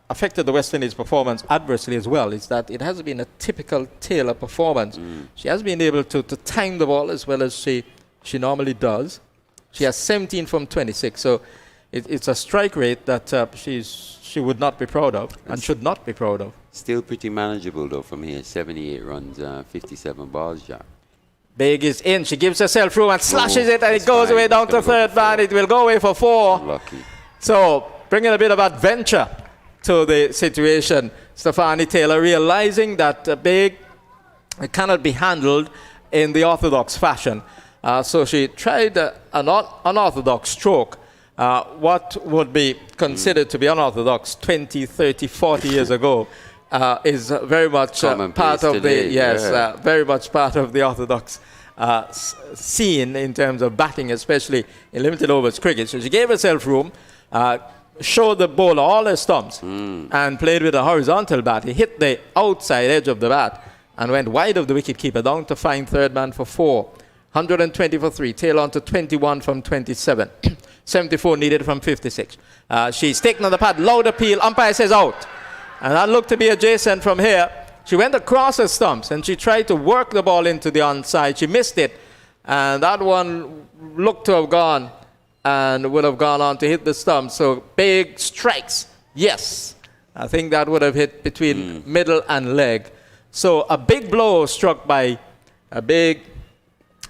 affected the West Indies' performance adversely as well is that it has been a typical Taylor performance. She has been able to time the ball as well as she normally does. She has 17 from 26, so it's a strike rate that she would not be proud of and should not be proud of. Still pretty manageable though from here. 78 runs, 57 balls, Jack. Big is in. She gives herself room and slashes it, and it goes away down to third man. It will go away for 4. Lucky. So bringing a bit of adventure to the situation. Stefani Taylor realizing that Big cannot be handled in the orthodox fashion. So she tried an unorthodox stroke. What would be considered to be unorthodox 20, 30, 40 years ago is very much part of today, very much part of the orthodox scene in terms of batting, especially in limited overs cricket. So she gave herself room, showed the bowler all her stumps, and played with a horizontal bat. He hit the outside edge of the bat and went wide of the wicketkeeper down to find third man for 4. 120 for 3. Taylor on to 21 from 27. 74 needed from 56. She's taken on the pad. Loud appeal. Umpire says out. And that looked to be adjacent from here. She went across her stumps and she tried to work the ball into the onside. She missed it. And that one looked to have gone and would have gone on to hit the stump. So Big strikes. Yes. I think that would have hit between middle and leg. So a big blow struck by a Big.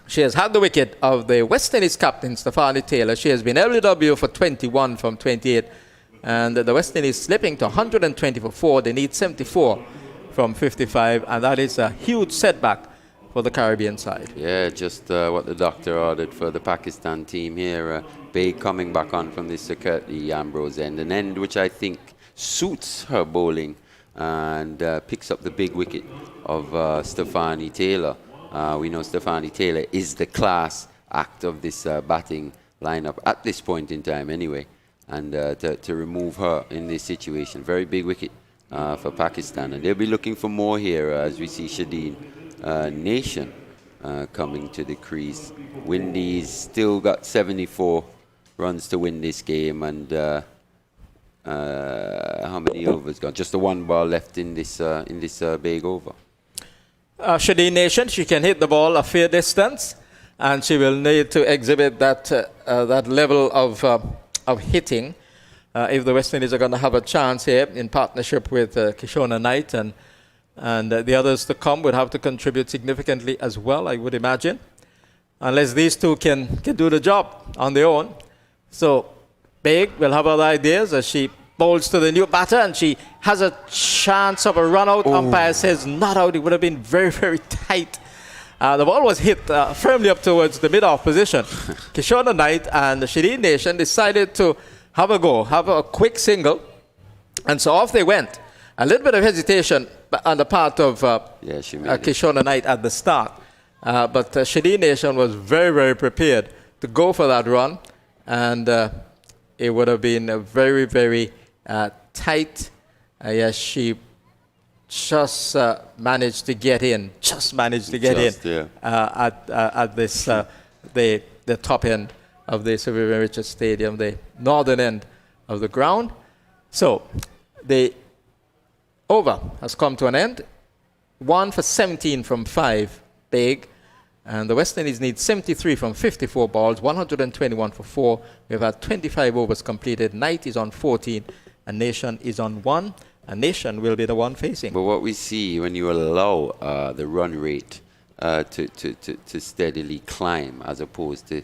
She has had the wicket of the West Indies captain, Stefani Taylor. She has been LBW for 21 from 28. And the West Indies slipping to 120 for 4. They need 74 from 55. And that is a huge setback for the Caribbean side. Yeah, just what the doctor ordered for the Pakistan team here. Baig coming back on from this Kirtley Ambrose end, an end which I think suits her bowling and picks up the big wicket of Stefani Taylor. We know Stefani Taylor is the class act of this batting lineup at this point in time anyway. And to remove her in this situation, very big wicket for Pakistan. And they'll be looking for more here as we see Shadeen Nation coming to the crease. Windies still got 74 runs to win this game, and how many overs gone? Just the one ball left in this big over. Shadeen Nation, she can hit the ball a fair distance, and she will need to exhibit that level of hitting if the West Indies are going to have a chance here in partnership with Kishona Knight, and the others to come would have to contribute significantly as well, I would imagine, unless these two can do the job on their own. So Baig will have other ideas as she bowls to the new batter, and she has a chance of a run out. Umpire says not out. It would have been very, very tight. The ball was hit firmly up towards the mid-off position. Kishona Knight and the Shadeen Nation decided to have a go, have a quick single, and so off they went. A little bit of hesitation on the part of Kishona Knight at the start, but Shadeen Nation was very, very prepared to go for that run, and it would have been a very, very tight. Yes, she just managed to get in. At this the top end of the Sir Vivian Richards Stadium, the northern end of the ground. So the over has come to an end. 1 for 17 from 5, Baig. And the West Indies need 73 from 54 balls, 121 for 4. We've had 25 overs completed. Knight is on 14, and Nation is on 1. And Nation will be the one facing. But what we see when you allow the run rate to steadily climb, as opposed to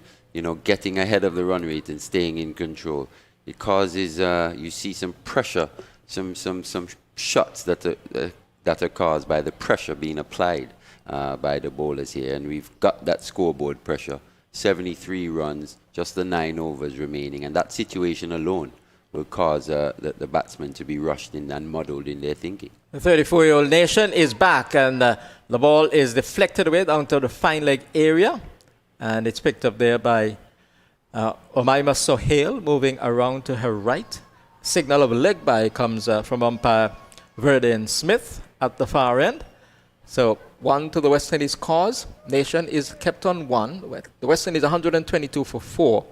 getting ahead of the run rate and staying in control, it causes you see some pressure, some shots that are caused by the pressure being applied by the bowlers here, and we've got that scoreboard pressure. 73 runs, just the 9 overs remaining, and that situation alone will cause the batsmen to be rushed in and muddled in their thinking. The 34-year-old Nation is back, and the ball is deflected away down to the fine leg area, and it's picked up there by Umaima Sohail, moving around to her right. Signal of a leg by comes from umpire Verdin Smith at the far end. So 1 to the West Indies cause. Nation is kept on 1. The West Indies 122 for 4.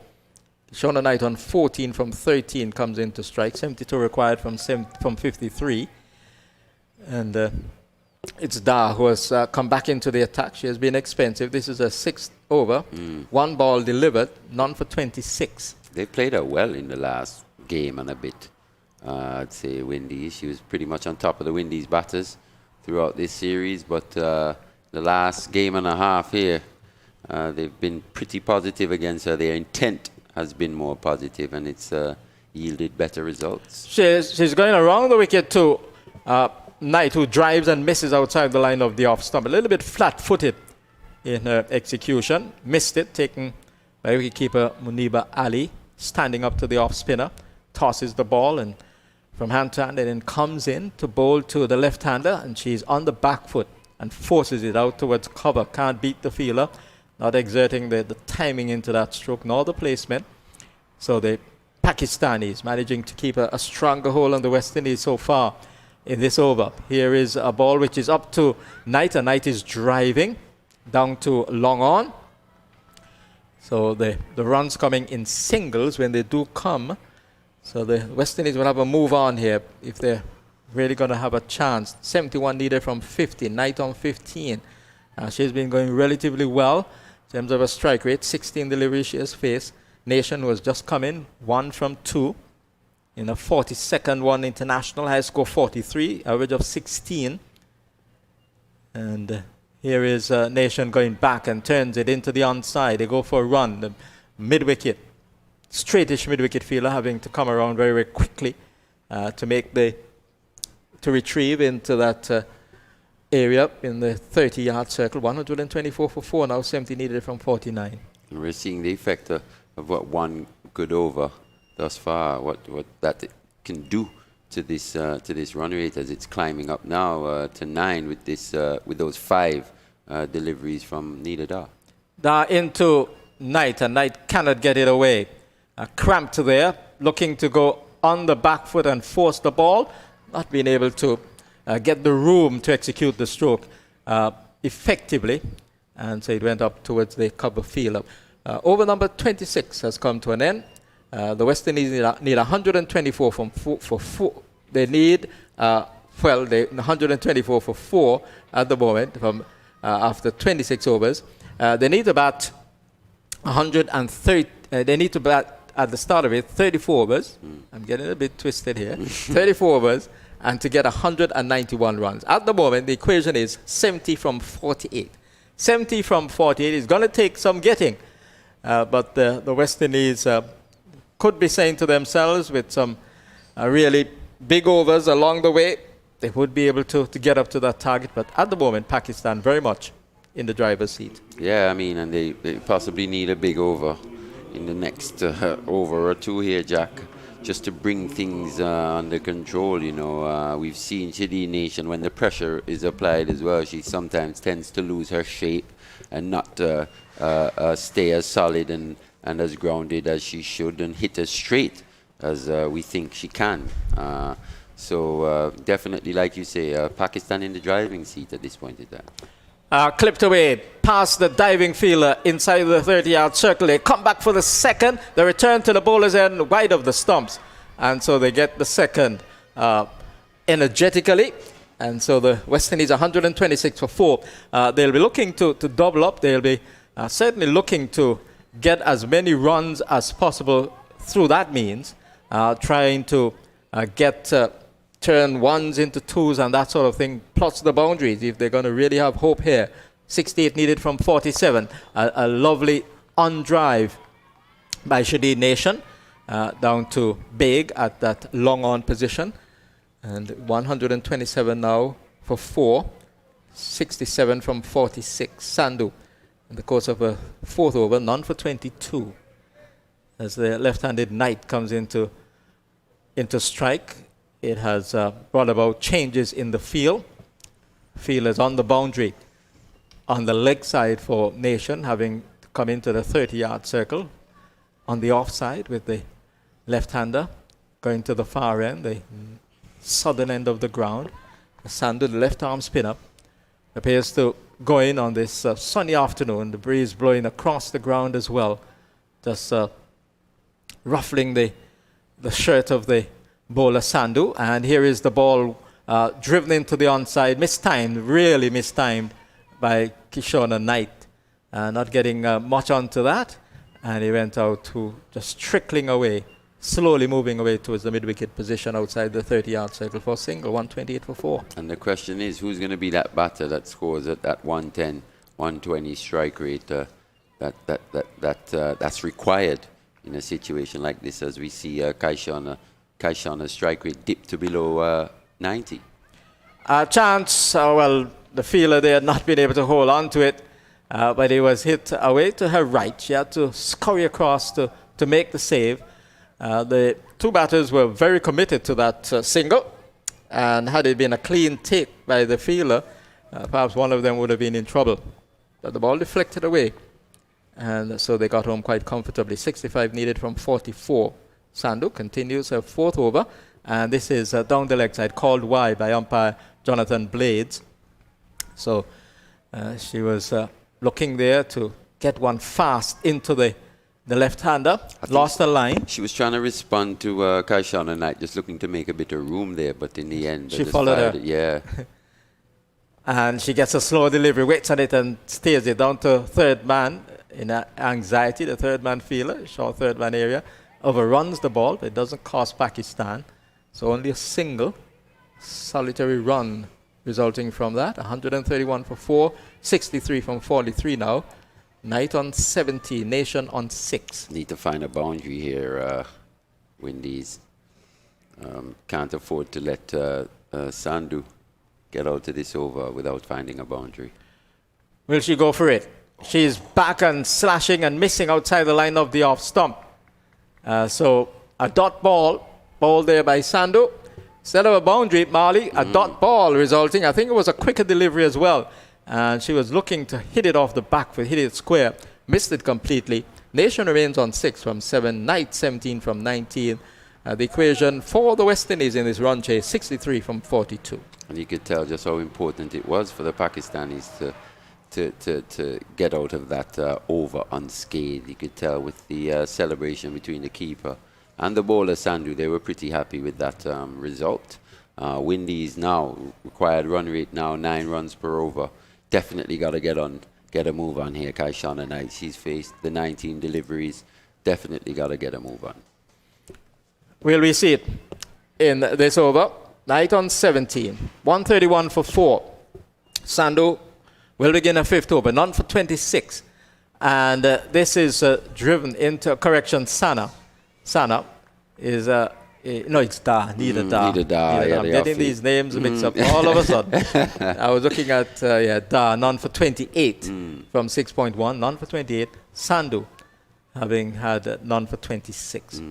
Shona Knight on 14 from 13 comes into strike. 72 required from 53. And it's Dar who has come back into the attack. She has been expensive. This is a 6th over. 1 ball delivered, none for 26. They played her well in the last game and a bit. I'd say Windies. She was pretty much on top of the Windies batters throughout this series, but the last game and a half here, they've been pretty positive against her. Their intent has been more positive, and it's yielded better results. She's going around the wicket to Knight, who drives and misses outside the line of the off stump. A little bit flat-footed in her execution. Missed it, taken by wicketkeeper Muniba Ali, standing up to the off-spinner, tosses the ball, and from hand to hand, and then comes in to bowl to the left-hander, and she's on the back foot and forces it out towards cover. Can't beat the fielder, not exerting the timing into that stroke, nor the placement. So the Pakistanis managing to keep a stronger hold on the West Indies so far in this over. Here is a ball which is up to Knight, and Knight is driving down to long on. So the runs coming in singles when they do come. So the West Indies will have a move on here if they're really going to have a chance. 71 needed from 50. Knight on 15. She's been going relatively well in terms of a strike rate. 16 deliveries she has faced. Nation was just come in, 1 from 2. In a 42nd one international, high score 43, average of 16. And here is Nation going back and turns it into the onside. They go for a run. The mid-wicket, straightish mid-wicket fielder having to come around very, very quickly to retrieve into that area in the 30-yard circle. 124 for 4 now, 70 needed from 49. And we're seeing the effect of what one good over thus far, what that can do to this run rate as it's climbing up now to 9 with those 5 deliveries from Nidada. Now into Knight, and Knight cannot get it away. Cramped there, looking to go on the back foot and force the ball, not being able to get the room to execute the stroke effectively, and so it went up towards the cover field. Over number 26 has come to an end. The West Indies need 124 for 4. They need 124 for 4 at the moment from after 26 overs. They need about 130. They need to bat at the start of it 34 overs. I'm getting a bit twisted here. 34 overs, and to get 191 runs. At the moment, the equation is 70 from 48. 70 from 48 is going to take some getting, but the West Indies could be saying to themselves, with some really big overs along the way, they would be able to get up to that target. But at the moment, Pakistan very much in the driver's seat. Yeah, I mean, and they possibly need a big over in the next over or two here, Jack, just to bring things under control. You know, we've seen Shadi Nation, when the pressure is applied as well, she sometimes tends to lose her shape and not stay as solid and as grounded as she should, and hit as straight as we think she can. So definitely, like you say, Pakistan in the driving seat at this point in time. Clipped away past the diving fielder inside the 30-yard circle. They come back for the second. They return to the bowler's end wide of the stumps. And so they get the second energetically. And so the West Indies 126 for 4. They'll be looking to double up. They'll be certainly looking to get as many runs as possible through that means, trying to turn ones into twos and that sort of thing, plus the boundaries if they're going to really have hope here. 68 needed from 47. A lovely on-drive by Shadi Nation down to Beg at that long-on position. And 127 now for 4. 67 from 46. Sandhu in the course of a 4th over, none for 22. As the left-handed Knight comes into strike, it has brought about changes in the field. Fielders on the boundary on the leg side for Nation, having come into the 30-yard circle. On the offside with the left-hander going to the far end, the southern end of the ground. Sandhu, the left-arm spinner, appears to go in on this sunny afternoon. The breeze blowing across the ground as well, just ruffling the shirt of the bowler Sandhu. And here is the ball driven into the onside, mistimed, really mistimed by Kishore Knight. Not getting much onto that, and he went out to just trickling away, slowly moving away towards the mid-wicket position outside the 30-yard circle for a single, 128 for 4. And the question is, who's going to be that batter that scores at that 110, 120 strike rate that's required in a situation like this, as we see Kaishana's strike rate dip to below 90? A chance, well, the fielder there had not been able to hold on to it, but he was hit away to her right. She had to scurry across to make the save. The two batters were very committed to that single, and had it been a clean take by the fielder, perhaps one of them would have been in trouble. But the ball deflected away, and so they got home quite comfortably. 65 needed from 44. Sandhu continues her 4th over, and this is down the leg side, called wide by umpire Jonathan Blades. So she was looking there to get one fast into the left-hander, lost the line. She was trying to respond to Kaishana Knight, just looking to make a bit of room there, but in the end... She followed her. Yeah. And she gets a slow delivery, waits on it and steers it down to third man in anxiety. The third man fielder, short third man area, overruns the ball, but it doesn't cost Pakistan. So only a single solitary run resulting from that. 131 for 4, 63 from 43 now. Knight on 70, Nation on 6. Need to find a boundary here, Windies. Can't afford to let Sandhu get out of this over without finding a boundary. Will she go for it? She's back and slashing and missing outside the line of the off stump. So a dot ball there by Sandu. Instead of a boundary, Marley, a dot ball resulting. I think it was a quicker delivery as well. And she was looking to hit it off the back foot, hit it square. Missed it completely. Nation remains on 6 from 7. Knight 17 from 19. The equation for the West Indies in this run chase, 63 from 42. And you could tell just how important it was for the Pakistanis to get out of that over unscathed. You could tell with the celebration between the keeper and the bowler Sandhu, they were pretty happy with that result. Windies now, required run rate now, 9 runs per over. Definitely got to get a move on here. Kaishana Knight, she's faced the 19 deliveries. Definitely got to get a move on. Will we see it in this over? Knight on 17. 131 for 4. Sandhu will begin a 5th over. None for 26. And this is driven into correction. Sana is no, it's Da. Neither Da. Yeah, I'm getting these names mixed up all of a sudden. I was looking at Da. None for 28 from 6.1. None for 28. Sandhu having had none for 26.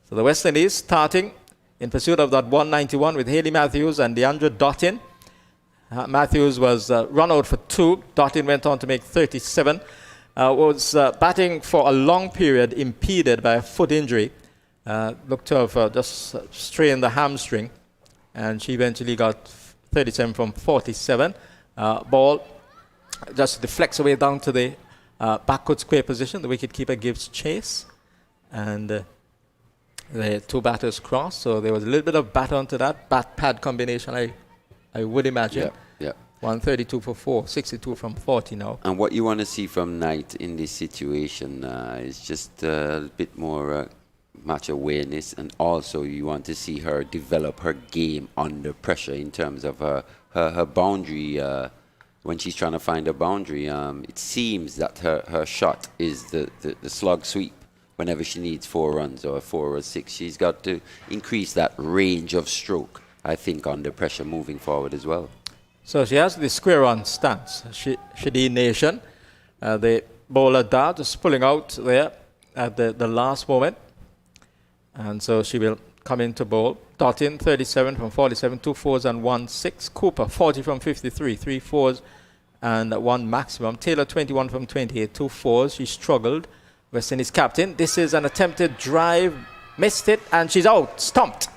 So the West Indies starting in pursuit of that 191 with Haley Matthews and Deandra Dottin. Matthews was run out for 2. Dottin went on to make 37. Was batting for a long period, impeded by a foot injury. Looked to have just strained the hamstring. And she eventually got 37 from 47. Ball just deflects away down to the backward square position. The wicketkeeper gives chase. And the 2 batters cross, so there was a little bit of bat onto that bat-pad combination, I would imagine. Yeah. 132 for 4, 62 from 40 now. And what you want to see from Knight in this situation is just a bit more match awareness, and also you want to see her develop her game under pressure in terms of her boundary. When she's trying to find a boundary, it seems that her shot is the slug sweep. Whenever she needs 4 runs or 4 or 6, she's got to increase that range of stroke, I think, under pressure moving forward as well. So she has the square on stance. Shadi Nation, the bowler Da just pulling out there at the last moment. And so she will come into bowl. Dottin, 37 from 47, 2 4s and 1 6. Cooper, 40 from 53, 3 4s and 1 maximum. Taylor, 21 from 28, 2 4s. She struggled. West Indies captain. This is an attempted drive. Missed it, and she's out. Stumped.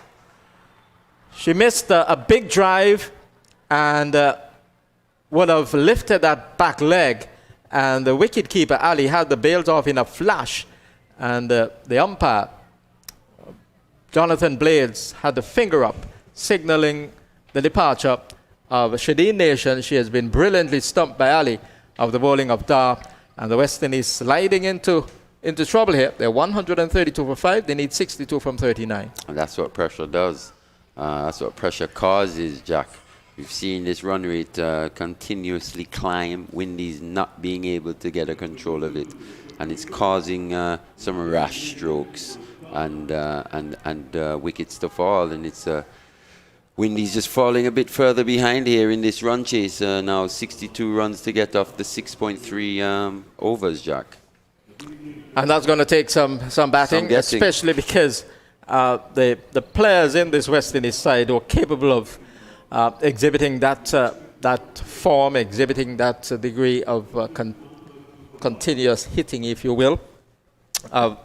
She missed a big drive and would have lifted that back leg. And the wicketkeeper, Ali, had the bails off in a flash. And the umpire, Jonathan Blades, had the finger up, signaling the departure of Shadeen Nation. She has been brilliantly stumped by Ali of the bowling of Da. And the West Indies sliding into trouble here. They're 132 for 5. They need 62 from 39. And that's what pressure does. That's what pressure causes, Jack. We've seen this run rate continuously climb. Windies not being able to get a control of it, and it's causing some rash strokes and wickets to fall. And it's Windies just falling a bit further behind here in this run chase. Now 62 runs to get off the 6.3 overs, Jack. And that's going to take some batting, especially because the players in this West Indies side were capable of exhibiting that form, exhibiting that degree of continuous hitting, if you will,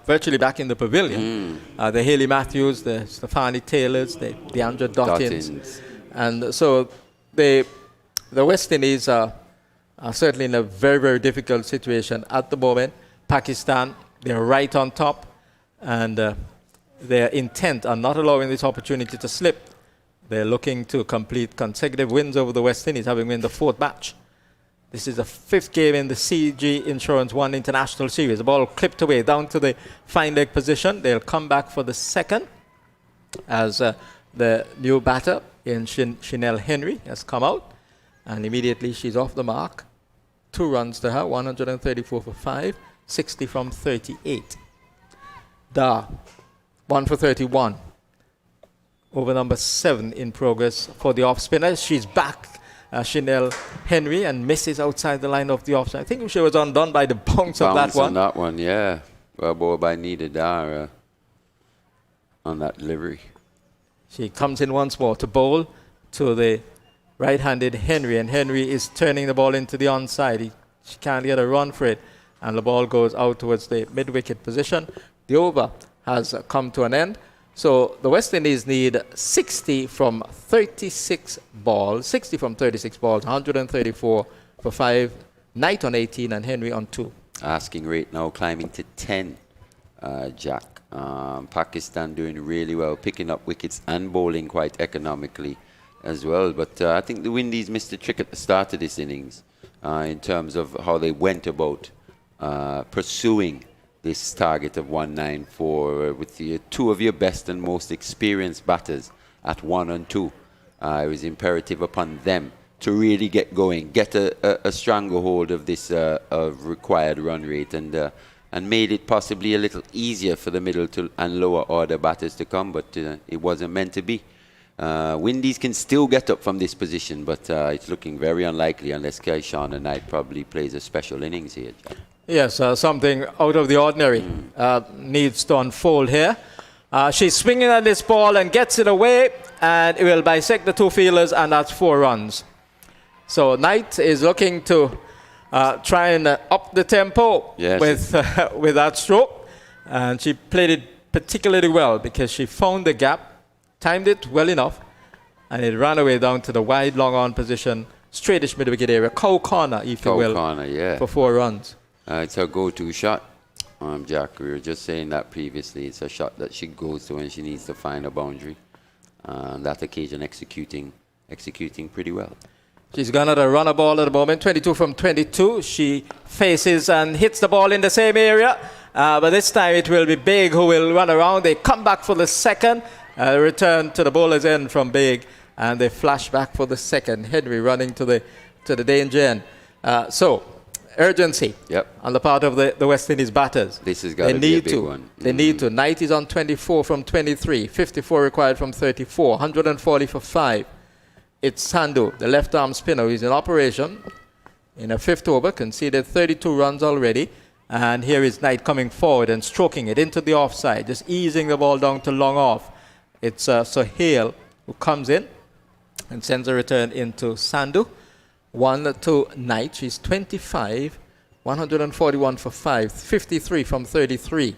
virtually back in the pavilion. The Haley Matthews, the Stefani Taylors, the Deandra Dottins. And so the West Indies are certainly in a very, very difficult situation at the moment. Pakistan, they're right on top, and they're intent on not allowing this opportunity to slip. They're looking to complete consecutive wins over the West Indies, having won the 4th match. This is the 5th game in the CG Insurance One International Series. The ball clipped away down to the fine leg position. They'll come back for the 2nd as the new batter in Chanel Henry has come out. And immediately she's off the mark. 2 runs to her, 134 for 5, 60 from 38. Da, 1 for 31. Over number 7 in progress for the off spinner. She's back Chanel Henry and misses outside the line of the offside. I think she was undone by the bounce of that one. On that one, yeah. Well, ball by Nida Dara on that delivery. She comes in once more to bowl to the right-handed Henry, and Henry is turning the ball into the onside. She can't get a run for it, and the ball goes out towards the mid-wicket position. The over has come to an end. So the West Indies need 60 from 36 balls, 134 for 5. Knight on 18 and Henry on 2. Asking rate now climbing to 10, Jack. Pakistan doing really well, picking up wickets and bowling quite economically as well. But I think the Windies missed a trick at the start of this innings in terms of how they went about pursuing this target of 194 with the two of your best and most experienced batters at 1 and 2. It was imperative upon them to really get going, get a stronger hold of this required run rate, and made it possibly a little easier for the middle and lower order batters to come, but it wasn't meant to be. Windies can still get up from this position, but it's looking very unlikely unless Kaishana Knight probably plays a special innings here. Yes, something out of the ordinary needs to unfold here. She's swinging at this ball and gets it away, and it will bisect the two fielders, and that's 4 runs. So Knight is looking to try and up the tempo with that stroke, and she played it particularly well because she found the gap, timed it well enough, and it ran away down to the wide long on position, straightish mid-wicket area, cow corner, if you will, for 4 runs. It's her go-to shot, Jack. We were just saying that previously. It's a shot that she goes to when she needs to find a boundary. On that occasion, executing pretty well. She's gone at a runner ball at the moment, 22 from 22. She faces and hits the ball in the same area, but this time it will be Big who will run around. They come back for the second, return to the bowler's end from Big, and they flash back for the second. Henry running to the danger end. So urgency on the part of the West Indies batters. This has got to be a big one. They need to. Knight is on 24 from 23, 54 required from 34, 140 for 5. It's Sandhu, the left-arm spinner, who's in operation in a 5th over, conceded 32 runs already. And here is Knight coming forward and stroking it into the offside, just easing the ball down to long off. It's Sohail who comes in and sends a return into Sandhu. 1 to Knight. She's 25, 141 for 5, 53 from 33.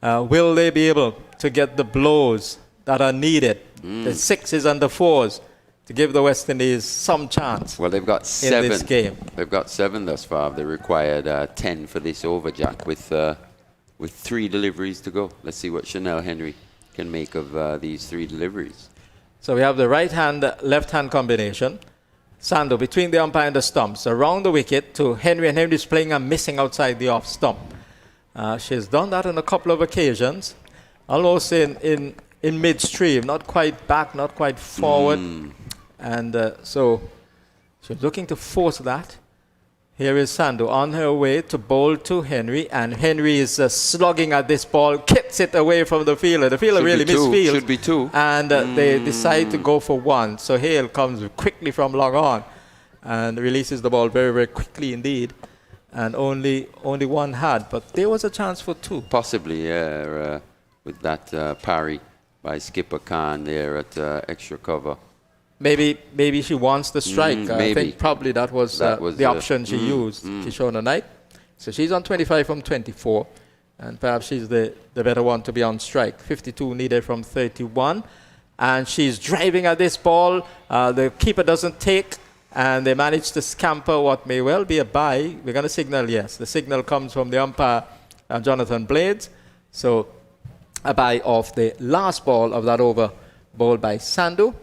Will they be able to get the blows that are needed, the 6s and the 4s, to give the West Indies some chance? Well, they've got 7 in this game. They've got 7 thus far. They required 10 for this over, Jack, with 3 deliveries to go. Let's see what Chanel Henry can make of these 3 deliveries. So we have the right-hand, left-hand combination. Sandhu between the umpire and the stumps, around the wicket to Henry, and Henry's playing and missing outside the off stump. She's done that on a couple of occasions, almost in midstream, not quite back, not quite forward. And so she's looking to force that. Here is Sandhu on her way to bowl to Henry, and Henry is slugging at this ball, gets it away from the fielder. The fielder really misfields. Should be 2. And they decide to go for 1. So Hale comes quickly from long on and releases the ball very, very quickly indeed. And only 1 had, but there was a chance for 2. Possibly, yeah, with that parry by Skipper Khan there at extra cover. Maybe she wants the strike. I think probably that was the option she used. Kishona Knight. So she's on 25 from 24. And perhaps she's the better one to be on strike. 52 needed from 31. And she's driving at this ball. The keeper doesn't take. And they manage to scamper what may well be a bye. We're going to signal yes. The signal comes from the umpire, Jonathan Blades. So a bye off the last ball of that over, bowled by Sandhu.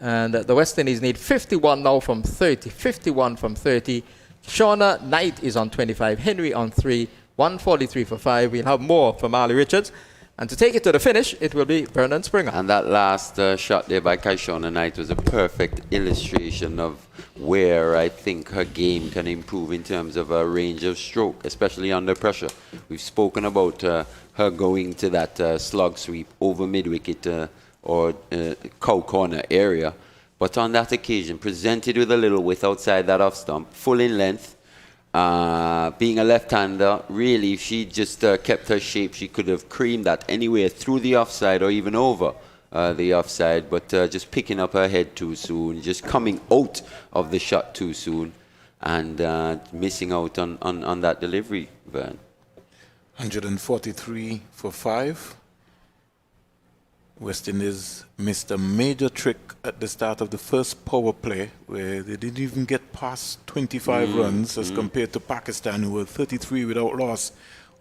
And the West Indies need 51 now from 30. 51 from 30. Shauna Knight is on 25. Henry on 3. 143 for 5. We'll have more from Ali Richards. And to take it to the finish, it will be Vernon Springer. And that last shot there by Kaishona Knight was a perfect illustration of where I think her game can improve in terms of her range of stroke, especially under pressure. We've spoken about her going to that slug sweep over mid-wicket or cow corner area. But on that occasion, presented with a little width outside that off stump, full in length, being a left-hander, really, if she just kept her shape, she could have creamed that anywhere through the offside or even over the offside, but just picking up her head too soon, just coming out of the shot too soon, and missing out on that delivery, Vern. 143 for 5. West Indies missed a major trick at the start of the first power play where they didn't even get past 25 runs as compared to Pakistan, who were 33 without loss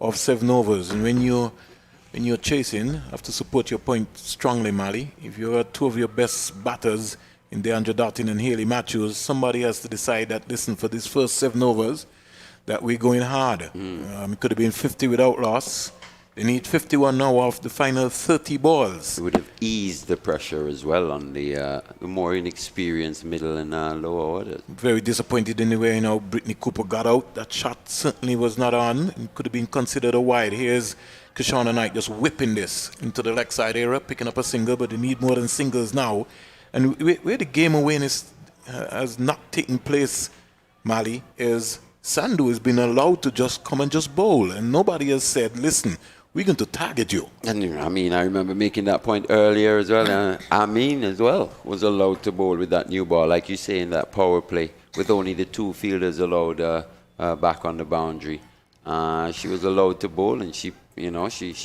of 7 overs. And when you're chasing, you have to support your point strongly, Mali. If you got 2 of your best batters in DeAndre Dartin and Haley Matthews, somebody has to decide that, listen, for these first 7 overs, that we're going hard. It could have been 50 without loss. They need 51 now off the final 30 balls. It would have eased the pressure as well on the more inexperienced middle and lower orders. Very disappointed in the way Brittany Cooper got out. That shot certainly was not on. It could have been considered a wide. Here's Kashana Knight just whipping this into the leg side area, picking up a single, but they need more than singles now. And where the game awareness has not taken place, Mali, is Sandhu has been allowed to just come and just bowl. And nobody has said, listen, we're going to target you. And I remember making that point earlier as well. Amin as well was allowed to bowl with that new ball, like you say, in that power play, with only the 2 fielders allowed back on the boundary. She was allowed to bowl, and she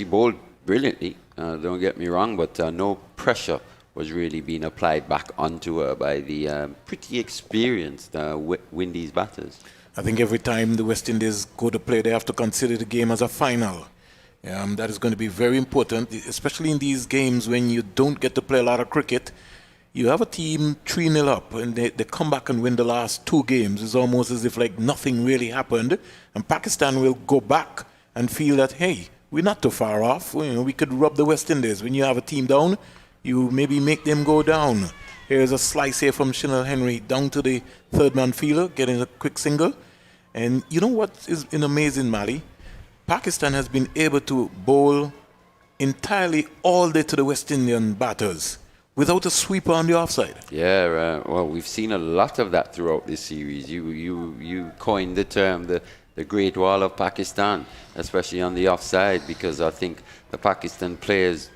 bowled brilliantly. Don't get me wrong, but no pressure was really being applied back onto her by the pretty experienced Windies batters. I think every time the West Indies go to play, they have to consider the game as a final. That is going to be very important, especially in these games when you don't get to play a lot of cricket. You have a team 3-0 up, and they come back and win the last 2 games. It's almost as if like nothing really happened. And Pakistan will go back and feel that, hey, we're not too far off. We could rub the West Indies. When you have a team down, you maybe make them go down. Here's a slice here from Chanel Henry down to the third-man fielder, getting a quick single. And you know what is amazing, Mali? Pakistan has been able to bowl entirely all day to the West Indian batters without a sweeper on the offside. Yeah, well, we've seen a lot of that throughout this series. You coined the term the Great Wall of Pakistan, especially on the offside, because I think the Pakistan players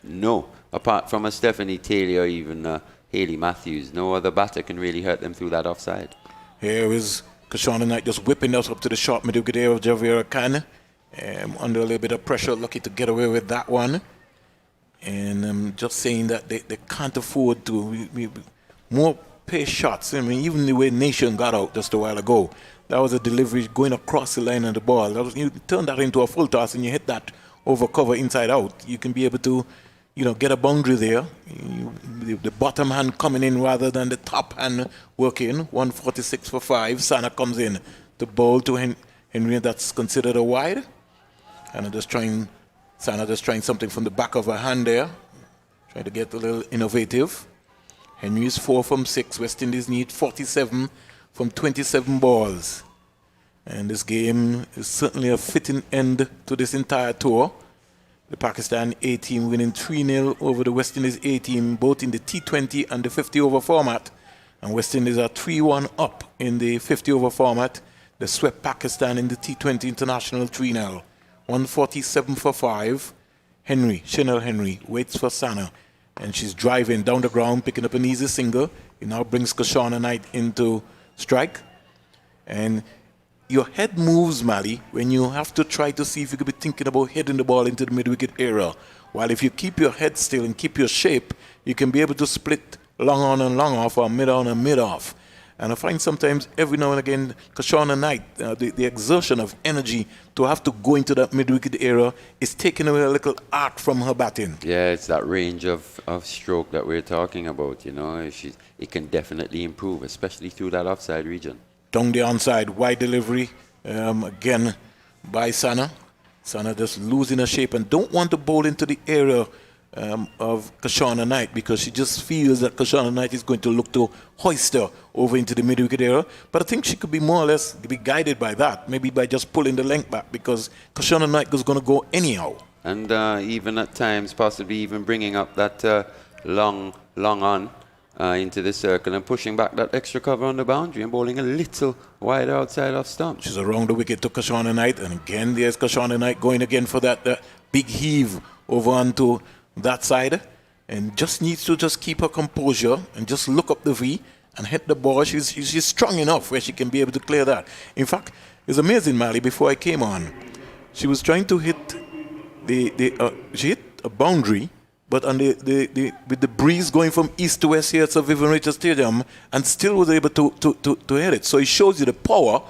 know, apart from a Stephanie Taylor or even Haley Matthews, no other batter can really hurt them through that offside. Here is Kashana Knight just whipping us up to the short middle wicket of Javera Khan. Under a little bit of pressure, lucky to get away with that one. And I'm just saying that they can't afford to more pace shots. Even the way Nation got out just a while ago, that was a delivery going across the line of the ball. You turn that into a full toss and you hit that over cover inside out. You can be able to, get a boundary there. The bottom hand coming in rather than the top hand working. 146 for 5. Sana comes in to bowl to Henry. That's considered a wide. Sana just trying something from the back of her hand there. Trying to get a little innovative. Henry is 4 from 6. West Indies need 47 from 27 balls. And this game is certainly a fitting end to this entire tour. The Pakistan A team winning 3-0 over the West Indies A team, both in the T20 and the 50-over format. And West Indies are 3-1 up in the 50-over format. They swept Pakistan in the T20 International 3-0. 147 for 5. Chanel Henry waits for Sana. And she's driving down the ground, picking up an easy single. It now brings Kashana Knight into strike. And your head moves, Mali, when you have to try to see if you could be thinking about heading the ball into the mid-wicket area. While if you keep your head still and keep your shape, you can be able to split long on and long off or mid on and mid off. And I find sometimes every now and again, Kashana Knight, the exertion of energy to have to go into that mid-wicket area is taking away a little art from her batting. Yeah, it's that range of stroke that we're talking about, It can definitely improve, especially through that offside region. Down the onside, wide delivery, again by Sana. Sana just losing her shape and don't want to bowl into the area of Kashana Knight because she just feels that Kashana Knight is going to look to hoist her over into the mid-wicket area. But I think she could be more or less be guided by that, maybe by just pulling the length back because Kashana Knight is going to go anyhow. And even at times possibly even bringing up that long on into the circle and pushing back that extra cover on the boundary and bowling a little wider outside off stump. She's around the wicket to Kashana Knight, and again there's Kashana Knight going again for that big heave over onto that side, and just needs to just keep her composure and just look up the V and hit the ball. She's strong enough where she can be able to clear that. In fact, it's amazing, Mali, before I came on, she was trying to hit she hit a boundary, but on with the breeze going from east to west here at Sir Vivian Richards Stadium, and still was able to hit it. So it shows you the power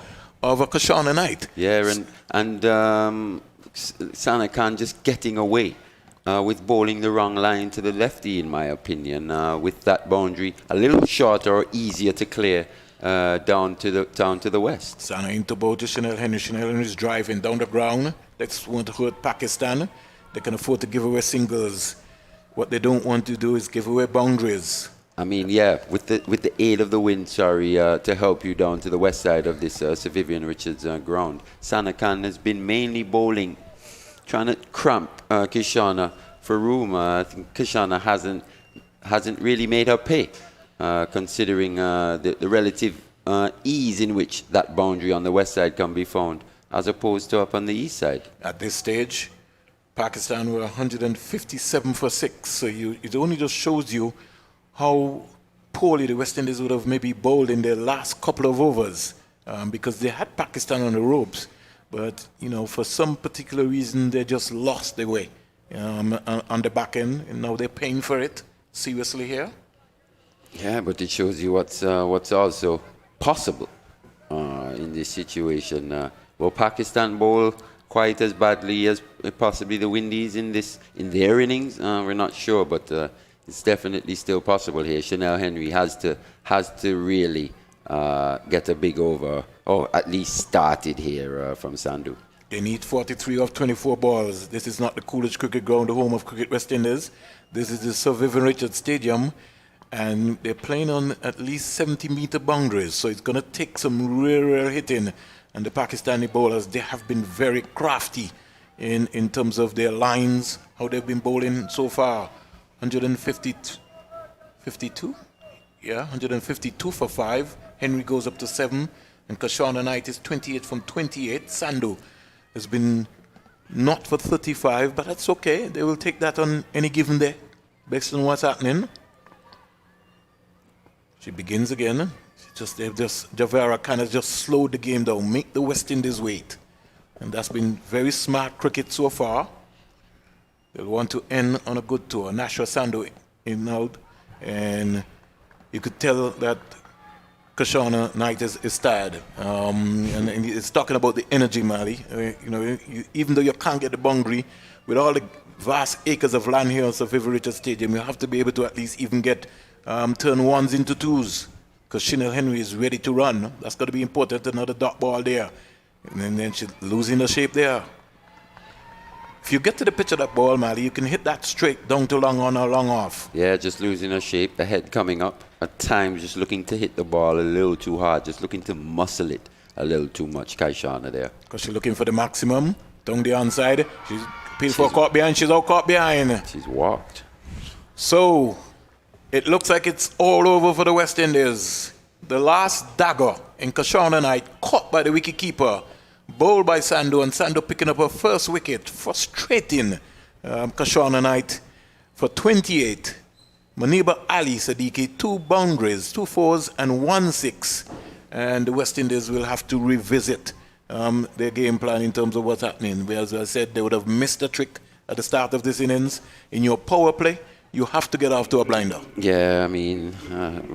of a Kashana Knight. Yeah, and Sana Khan just getting away with bowling the wrong line to the lefty, in my opinion, with that boundary a little shorter or easier to clear down to the west. Sana into bowl to Chanel Henry. Chanel Henry is driving down the ground. That's want to hurt Pakistan. They can afford to give away singles. What they don't want to do is give away boundaries. I mean, yeah, with the aid of the wind, to help you down to the west side of this Sir Vivian Richards ground. Sana Khan has been mainly bowling, trying to cramp Kishana for room. I think Kishana hasn't really made her pay, considering the relative ease in which that boundary on the west side can be found, as opposed to up on the east side. At this stage, Pakistan were 157 for 6, so it only just shows you how poorly the West Indies would have maybe bowled in their last couple of overs, because they had Pakistan on the ropes, but for some particular reason they just lost their way on the back end, and now they're paying for it seriously here. Yeah, but it shows you what's also possible in this situation. Will Pakistan bowl quite as badly as possibly the Windies in their innings? We're not sure, but it's definitely still possible here. Chanel Henry has to really get a big over, or at least started here from Sandhu. They need 43 of 24 balls. This is not the Coolidge Cricket Ground, the home of Cricket West Indies. This is the Sir Vivian Richards Stadium, and they're playing on at least 70-meter boundaries, so it's going to take some real hitting. And the Pakistani bowlers, they have been very crafty in terms of their lines, how they've been bowling so far. 152? Yeah, 152 for 5. Henry goes up to 7. And Kashana Knight is 28 from 28. Sandhu has been not for 35, but that's okay. They will take that on any given day, based on what's happening. She begins again. Javera kind of just slowed the game down, make the West Indies wait. And that's been very smart cricket so far. They'll want to end on a good tour. Nashwa Sandhu in out, and you could tell that Kashana Knight is tired. And it's talking about the energy, Mali. Even though you can't get the boundary, with all the vast acres of land here at Sir Vivian Richards Stadium, you have to be able to at least even get turn ones into twos. Because Chanel Henry is ready to run. That's going to be important. Another dot ball there. And then she's losing the shape there. If you get to the pitch of that ball, Mali, you can hit that straight down to long on or long off. Yeah, just losing her shape, the head coming up. At times, just looking to hit the ball a little too hard, just looking to muscle it a little too much, Kaishana there. Because she's looking for the maximum. Down the onside. She's appealed for a caught behind. She's out caught behind. She's walked. So, it looks like it's all over for the West Indies. The last dagger in Kashana Knight, caught by the wicketkeeper, bowled by Sandhu, and Sandhu picking up her first wicket, frustrating Kashana Knight for 28. Maniba Ali Siddiqui, 2 boundaries, 2 fours and 1 6. And the West Indies will have to revisit their game plan in terms of what's happening. As I said, they would have missed a trick at the start of this innings. In your power play, you have to get off to a blinder. Yeah, I mean,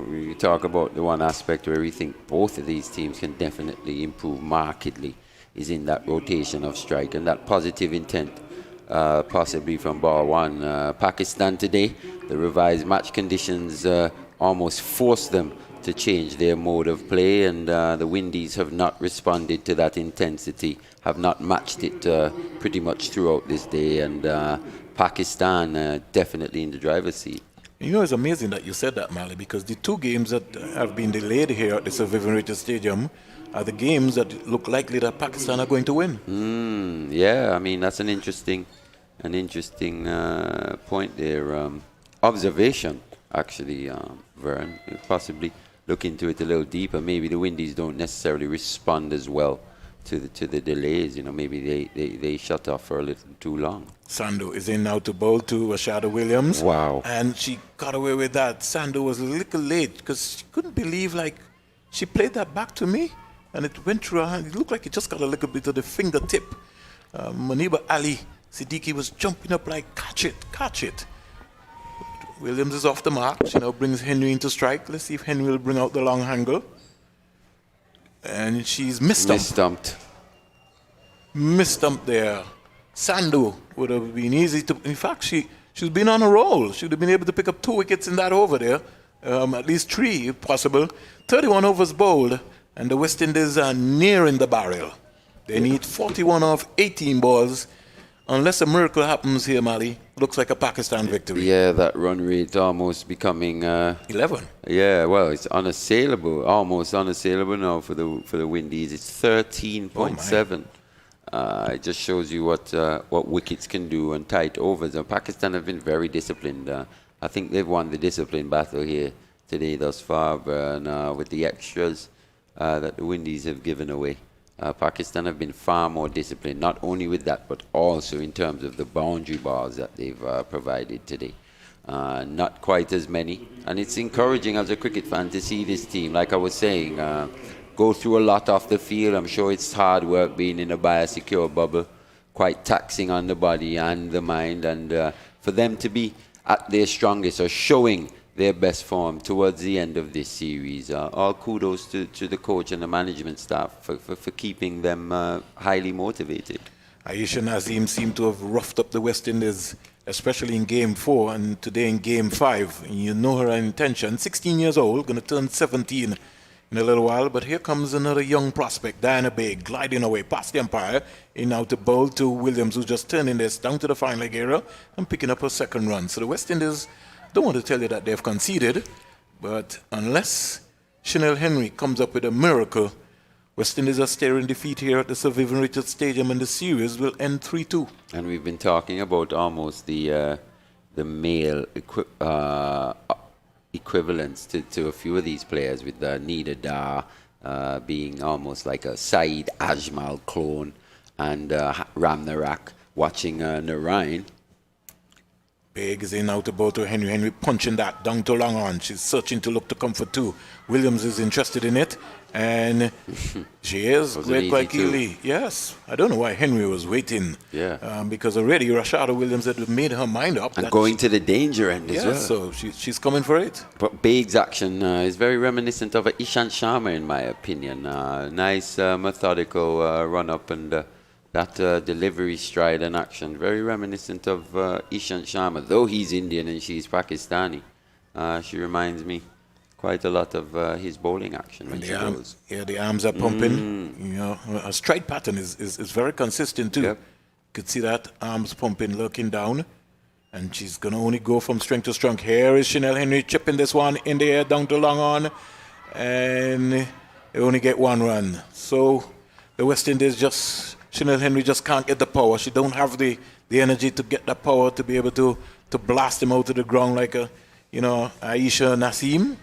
we talk about the one aspect where we think both of these teams can definitely improve markedly is in that rotation of strike and that positive intent, possibly from ball one. Pakistan today, the revised match conditions almost forced them to change their mode of play, and the Windies have not responded to that intensity, have not matched it pretty much throughout this day, and Pakistan definitely in the driver's seat. It's amazing that you said that, Mali, because the 2 games that have been delayed here at the Sir Vivian Richards Stadium are the games that look likely that Pakistan are going to win. Yeah, I mean, that's an interesting point there. Observation, actually, Vern. Possibly look into it a little deeper. Maybe the Windies don't necessarily respond as well to the delays. You know, maybe they shut off for a little too long. Sandu is in now to bowl to Rashada Williams. Wow. And she got away with that. Sandu was a little late because she couldn't believe, like, she played that back to me and it went through her hand. It looked like it just got a little bit of the fingertip. Maniba Ali Siddiqui was jumping up like, catch it, catch it. Williams is off the mark. She now brings Henry into strike. Let's see if Henry will bring out the long angle. And she's misstumped. Misstumped there. Sandu would have been easy to. In fact, she's been on a roll. She would have been able to pick up 2 wickets in that over there, at least 3 if possible. 31 overs bowled, and the West Indies are nearing the barrel. They need 41 off 18 balls. Unless a miracle happens here, Mali, looks like a Pakistan victory. Yeah, that run rate almost becoming 11. Yeah, well, it's unassailable, almost unassailable now for the Windies. It's 13.7. It just shows you what wickets can do on tight overs. And Pakistan have been very disciplined. I think they've won the discipline battle here today thus far, and with the extras that the Windies have given away. Pakistan have been far more disciplined, not only with that, but also in terms of the boundary balls that they've provided today. Not quite as many. And it's encouraging as a cricket fan to see this team, like I was saying, go through a lot off the field. I'm sure it's hard work being in a biosecure bubble, quite taxing on the body and the mind. And for them to be at their strongest or showing their best form towards the end of this series. All kudos to the coach and the management staff for keeping them highly motivated. Aisha Nazim seemed to have roughed up the West Indies, especially in Game 4 and today in Game 5. And you know her intention. 16 years old, going to turn 17 in a little while. But here comes another young prospect, Diana Bay, gliding away past the umpire. In now to bowl to Williams, who's just turning this down to the fine leg area and picking up her second run. So the West Indies don't want to tell you that they've conceded, but unless Chanel Henry comes up with a miracle, West Indies are staring defeat here at the Sir Vivian Richards Stadium, and the series will end 3-2. And we've been talking about almost the male equivalents to a few of these players, with Nida Dar being almost like a Saeed Ajmal clone, and Ram Narak watching Narayan. Big is in out to bowl to Henry. Henry punching that down to long on. She's searching to look to comfort too. Williams is interested in it, and she is quite keenly. Yes, I don't know why Henry was waiting. Yeah, because already Rashada Williams had made her mind up and going to the danger end as well. So she's coming for it. But Big's action is very reminiscent of Ishant Sharma, in my opinion. Nice methodical run up and. That delivery stride and action, very reminiscent of Ishant Sharma, though he's Indian and she's Pakistani. She reminds me quite a lot of his bowling action when she goes. Yeah, the arms are pumping. You know, her stride pattern is very consistent too. Yep. You could see that arms pumping, looking down, and she's gonna only go from strength to strength. Here is Chanel Henry chipping this one in the air down to long on, and they only get 1 run. So the West Indies Chanel Henry just can't get the power. She don't have the energy to get the power to be able to blast him out to the ground like Aisha Nasim.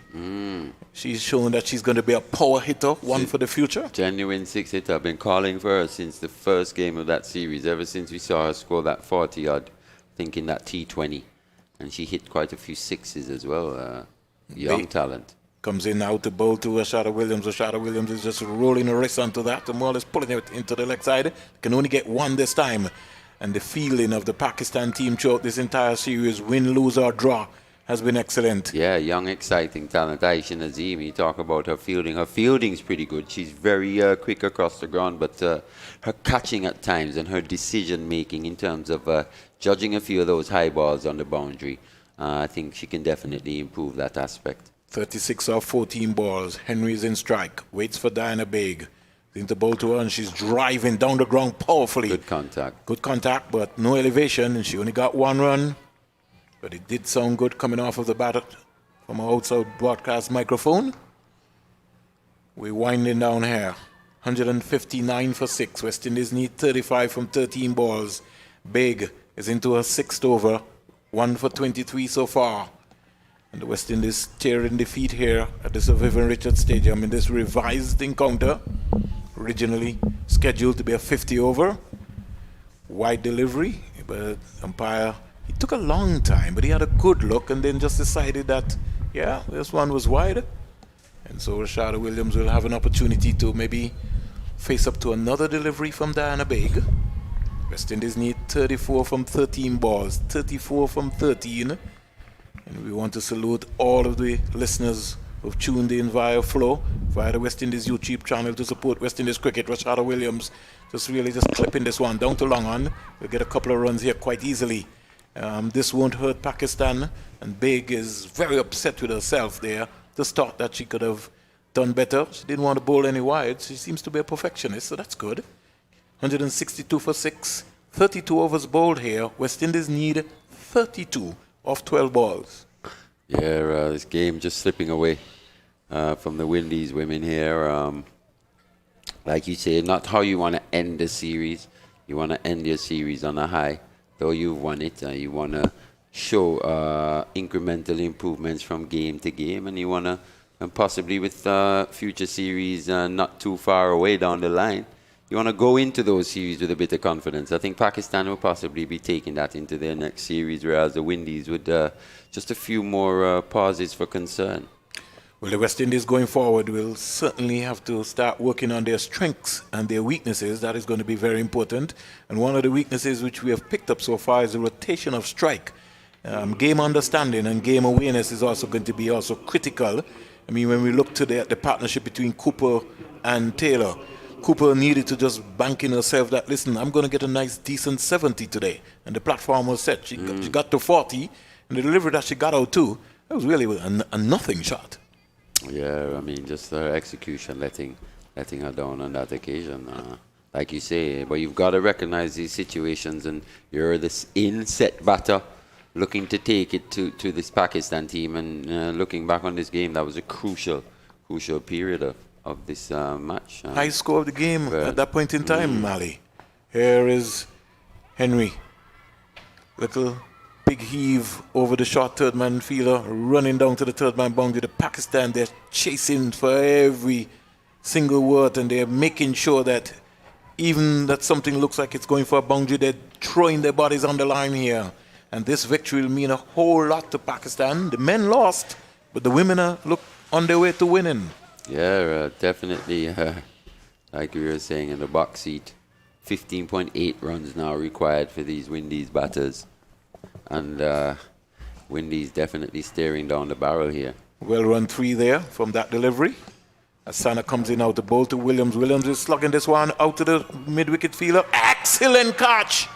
She's shown that she's going to be a power hitter, one for the future. Genuine 6-hitter. I've been calling for her since the first game of that series, ever since we saw her score that 40-odd, thinking that T20. And she hit quite a few sixes as well. Young talent. Comes in now to bowl to Rashada Williams. Rashada Williams is just rolling her wrist onto that, and more or less pulling it into the leg side. Can only get 1 this time. And the feeling of the Pakistan team throughout this entire series, win, lose or draw, has been excellent. Yeah, young, exciting talent. Aisha Nazim, you talk about her fielding. Her fielding's pretty good. She's very quick across the ground, but her catching at times and her decision-making in terms of judging a few of those high balls on the boundary, I think she can definitely improve that aspect. 36 off 14 balls. Henry's in strike. Waits for Diana Baig. Into bowl to her, and she's driving down the ground powerfully. Good contact. Good contact, but no elevation, and she only got 1 run. But it did sound good coming off of the bat from our outside broadcast microphone. We're winding down here. 159 for 6. West Indies need 35 from 13 balls. Baig is into her 6th over. 1 for 23 so far. And the West Indies tearing defeat here at the Sir Vivian Richards Stadium in this revised encounter. Originally scheduled to be a 50 over. Wide delivery, but umpire, he took a long time, but he had a good look and then just decided that, yeah, this one was wide. And so Rashada Williams will have an opportunity to maybe face up to another delivery from Diana Baig. West Indies need 34 from 13 balls, 34 from 13. And we want to salute all of the listeners who've tuned in via Flow, via the West Indies YouTube channel to support West Indies cricket. Rashada Williams just clipping this one down to long on. We'll get a couple of runs here quite easily. This won't hurt Pakistan, and Baig is very upset with herself there. Just thought that she could have done better. She didn't want to bowl any wide. She seems to be a perfectionist, so that's good. 162 for 6, 32 overs bowled here. West Indies need 32 off 12 balls. Yeah, this game just slipping away from the Windies women here. Like you say, not how you want to end the series. You want to end your series on a high. Though you've won it, you want to show incremental improvements from game to game, and you want to, and possibly with future series not too far away down the line, you want to go into those series with a bit of confidence. I think Pakistan will possibly be taking that into their next series, whereas the Windies would just a few more pauses for concern. Well, the West Indies going forward will certainly have to start working on their strengths and their weaknesses. That is going to be very important. And one of the weaknesses which we have picked up so far is the rotation of strike. Game understanding and game awareness is also going to be also critical. I mean, when we look today at the partnership between Cooper and Taylor, Cooper needed to just bank in herself that, listen, I'm going to get a nice, decent 70 today. And the platform was set. She got to 40, and the delivery that she got out to, that was really a nothing shot. Yeah, I mean, just her execution letting her down on that occasion. Like you say, but you've got to recognize these situations, and you're this in-set batter looking to take it to this Pakistan team, and looking back on this game, that was a crucial period of this match. High score of the game at that point in time, Mali. Here is Henry. Little big heave over the short third man fielder, running down to the third man boundary. The Pakistan, they're chasing for every single word, and they're making sure that even that something looks like it's going for a boundary, they're throwing their bodies on the line here. And this victory will mean a whole lot to Pakistan. The men lost, but the women are on their way to winning. Yeah, definitely. Like we were saying in the box seat, 15.8 runs now required for these Windies batters. And Windies definitely staring down the barrel here. Well run 3 there from that delivery. Asana comes in out the bowl to Williams. Williams is slugging this one out to the mid-wicket fielder. Excellent catch!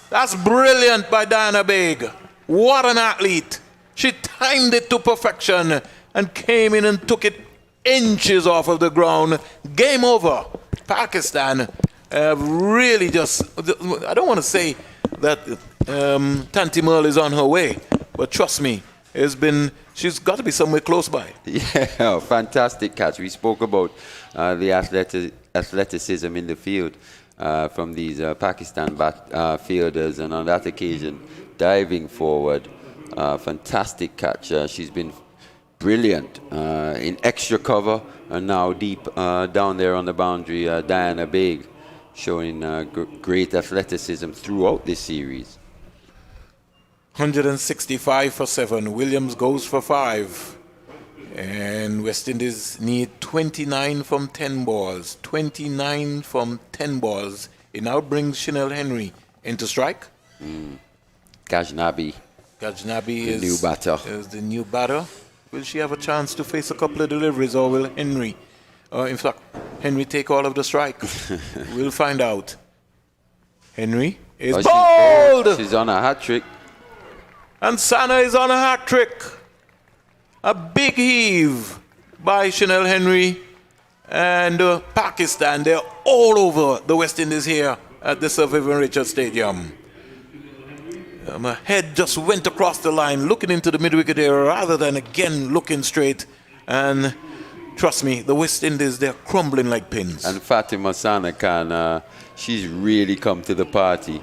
That's brilliant by Diana Baig. What an athlete. She timed it to perfection and came in and took it inches off of the ground. Game over. Pakistan really just, I don't want to say that Tanti Merle is on her way, but trust me, she's got to be somewhere close by. Yeah, fantastic catch. We spoke about the athleticism in the field from these Pakistan fielders, and on that occasion, diving forward, fantastic catch. She's been brilliant in extra cover, and now deep down there on the boundary, Diana Baig showing great athleticism throughout this series. 165 for 7. Williams goes for 5. And West Indies need 29 from 10 balls. 29 from 10 balls. It now brings Chanel Henry into strike. Ghaznabi is new batter. Is the new batter. Will she have a chance to face a couple of deliveries, or will Henry, in fact, Henry take all of the strike? We'll find out. Henry is bowled! She's on a hat-trick. And Sana is on a hat-trick. A big heave by Chanel Henry. And Pakistan, they're all over the West Indies here at the Sir Vivian Richards Stadium. My head just went across the line, looking into the mid-wicket area rather than again looking straight. And trust me, the West Indies, they're crumbling like pins. And Fatima Sana Khan, she's really come to the party.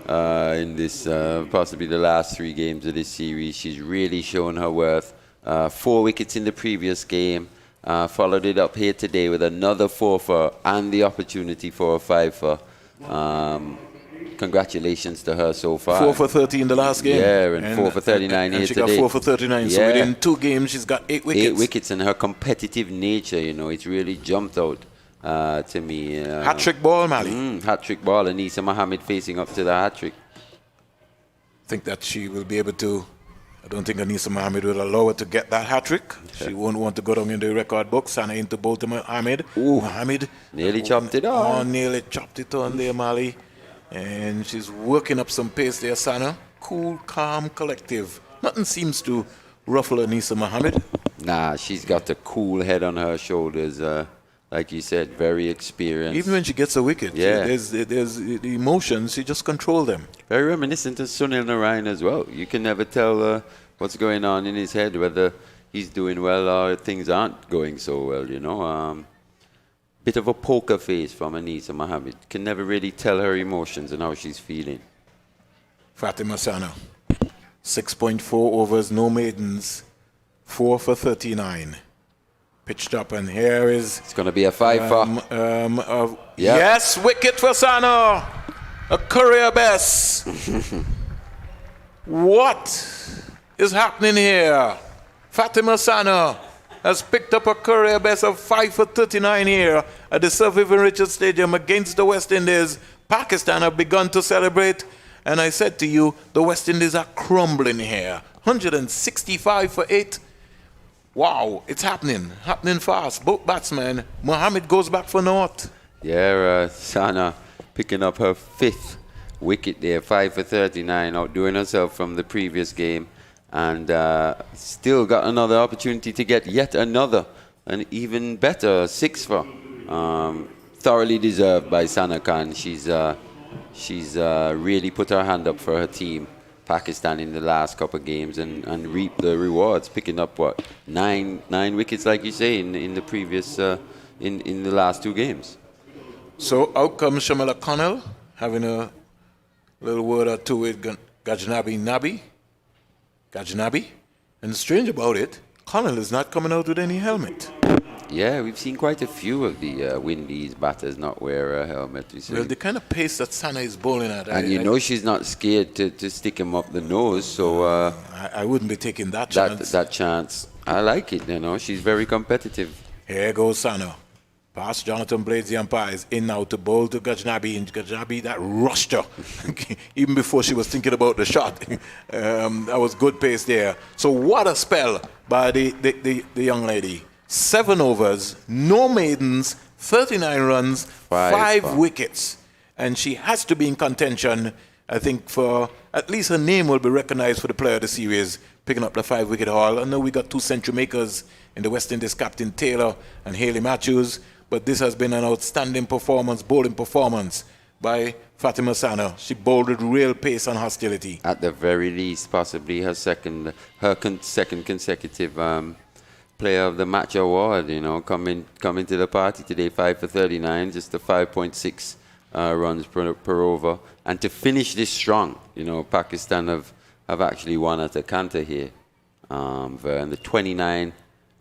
in this, possibly the last 3 games of this series. She's really shown her worth. 4 wickets in the previous game. Followed it up here today with another 4 for and the opportunity for a 5 for. Congratulations to her so far. 4 for 30 in the last game. Yeah, and 4 for 39 here and she today. got 4 for 39. So Yeah. within 2 games, she's got 8 wickets. 8 wickets, and her competitive nature, it's really jumped out to me. Hat-trick ball, Mali. Hat-trick ball, Anisa Mohammed facing up to the hat-trick. Think that she will be able to. I don't think Anisa Mohammed will allow her to get that hat-trick. She won't want to go down in the record book. Sana into Baltimore Mohammed. Mohammed. Nearly chopped it on. Oh, nearly chopped it on there, Mali. And she's working up some pace there, Sana. Cool, calm, collective. Nothing seems to ruffle Anisa Mohammed. Nah, she's got a cool head on her shoulders. Like you said, very experienced. Even when she gets a wicket, Yeah. there's the emotions, she just controls them. Very reminiscent of Sunil Narayan as well. You can never tell what's going on in his head, whether he's doing well or things aren't going so well, Bit of a poker face from Anisa Mohammed. Can never really tell her emotions and how she's feeling. Fatima Sana, 6.4 overs, no maidens, 4 for 39. Pitched up, and here is... It's going to be a 5 for. Yeah. Yes, wicket for Sana. A career best. What is happening here? Fatima Sana has picked up a career best of 5 for 39 here at the Sir Vivian Richards Stadium against the West Indies. Pakistan have begun to celebrate, and I said to you, the West Indies are crumbling here. 165 for 8. Wow, it's happening fast. Both batsmen. Mohammed goes back for naught. Yeah, Sana picking up her 5th wicket there, 5 for 39, outdoing herself from the previous game. And still got another opportunity to get yet another, an even better 6 for. Thoroughly deserved by Sana Khan. She's really put her hand up for her team, Pakistan, in the last couple of games and reaped the rewards, picking up, 9 wickets, like you say, in the previous, in the last 2 games. So out comes Shamila Connell, having a little word or two with Gajnabi. And the strange about it, Connell is not coming out with any helmet. Yeah, we've seen quite a few of the Windies batters not wear a helmet. Well, the kind of pace that Sana is bowling at. And she's not scared to stick him up the nose, so... I wouldn't be taking that chance. That chance. I like it, She's very competitive. Here goes Sana. Past Jonathan Blades, the umpire, is in now to bowl to Gajnabi. And Gajnabi, that rushed her. Even before she was thinking about the shot. That was good pace there. So what a spell by the young lady. 7 overs, no maidens, 39 runs, 5 wickets. And she has to be in contention, I think, for at least her name will be recognized for the player of the series, picking up the 5-wicket haul. I know we got 2 century makers in the West Indies, Captain Taylor and Haley Matthews, but this has been an outstanding performance, bowling performance by Fatima Sana. She bowled with real pace and hostility. At the very least, possibly her second consecutive Player of the Match award, coming to the party today, 5 for 39, just a 5.6 runs per over. And to finish this strong, Pakistan have actually won at a canter here. And the 29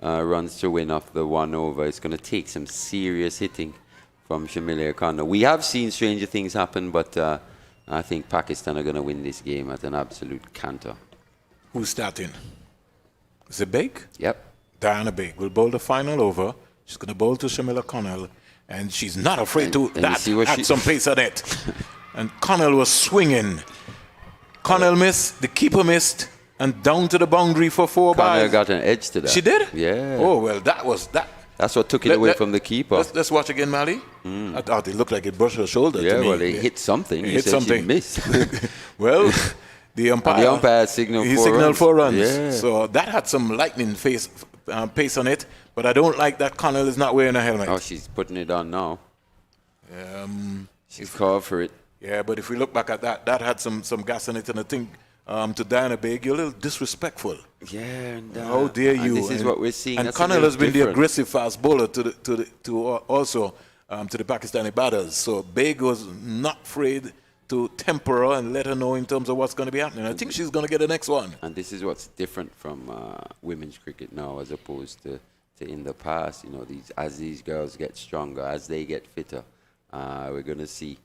runs to win off the 1 over. It's going to take some serious hitting from Shamila Khan. We have seen stranger things happen, but I think Pakistan are going to win this game at an absolute canter. Who's starting? Is it Baig? Yep. Diana Baig will bowl the final over. She's going to bowl to Shamila Connell, and she's not afraid to add some pace on it. And Connell was swinging. Connell missed, the keeper missed, and down to the boundary for 4 balls. Connell got an edge to that. She did? Yeah. Oh, well, that was that. That's what took it away from the keeper. Let's watch again, Mali. I thought it looked like it brushed her shoulder to me. Yeah, well, it hit something. It hit something. She missed. Well... The umpire signaled 4 runs. Yeah. So that had some lightning pace on it, but I don't like that Connell is not wearing a helmet. Oh, she's putting it on now. She's called for it. Yeah, but if we look back at that had some gas on it, and I think to Diana Baig, you're a little disrespectful. Yeah, and how dare you? This is what we're seeing. And Connell has been the aggressive fast bowler to the Pakistani batters. So Baig was not afraid to temper her and let her know in terms of what's going to be happening. I think she's going to get the next one. And this is what's different from women's cricket now as opposed to in the past. You know, as these girls get stronger, as they get fitter, we're going to see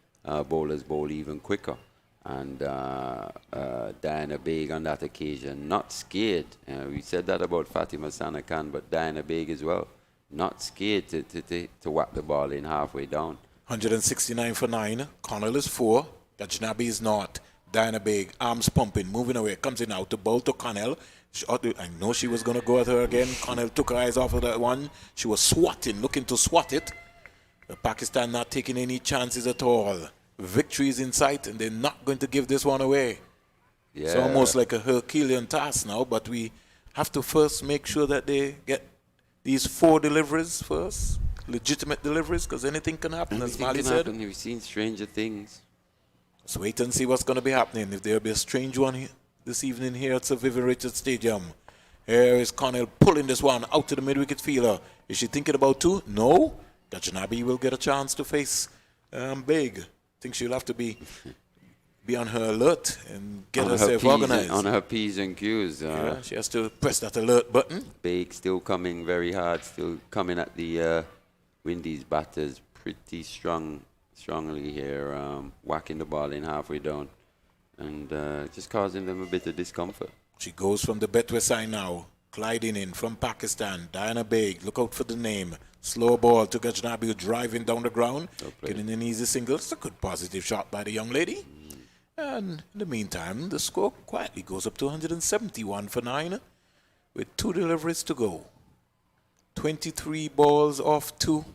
bowlers bowl even quicker. And Diana Baig on that occasion, not scared. We said that about Fatima Sana Khan, but Diana Baig as well, not scared to whack the ball in halfway down. 169 for 9. Connell is 4. Gajnabi is not. Diana Baig, arms pumping, moving away. Comes in out to bowl to Connell. I know she was going to go at her again. Connell took her eyes off of that one. She was swatting, looking to swat it. Pakistan not taking any chances at all. Victory is in sight, and they're not going to give this one away. Yeah. It's almost like a Herculean task now, but we have to first make sure that they get these 4 deliveries first, legitimate deliveries, because anything can happen, as Mali said. We've seen stranger things. Let's wait and see what's going to be happening. If there'll be a strange one this evening here at Sir Vivian Richards Stadium. Here is Connell pulling this one out to the mid-wicket fielder. Is she thinking about 2? No. Gajnabi will get a chance to face Baig. I think she'll have to be on her alert and get herself organized. On her P's and Q's. Yeah, she has to press that alert button. Baig still coming very hard, still coming at the Windies batters pretty strongly here, whacking the ball in halfway down and just causing them a bit of discomfort. She goes from the Betway side now, gliding in from Pakistan. Diana Baig, look out for the name. Slow ball to Gajnabi, driving down the ground, getting an easy single. It's a good positive shot by the young lady. And in the meantime, the score quietly goes up to 171 for 9 with 2 deliveries to go. 23 balls off 2.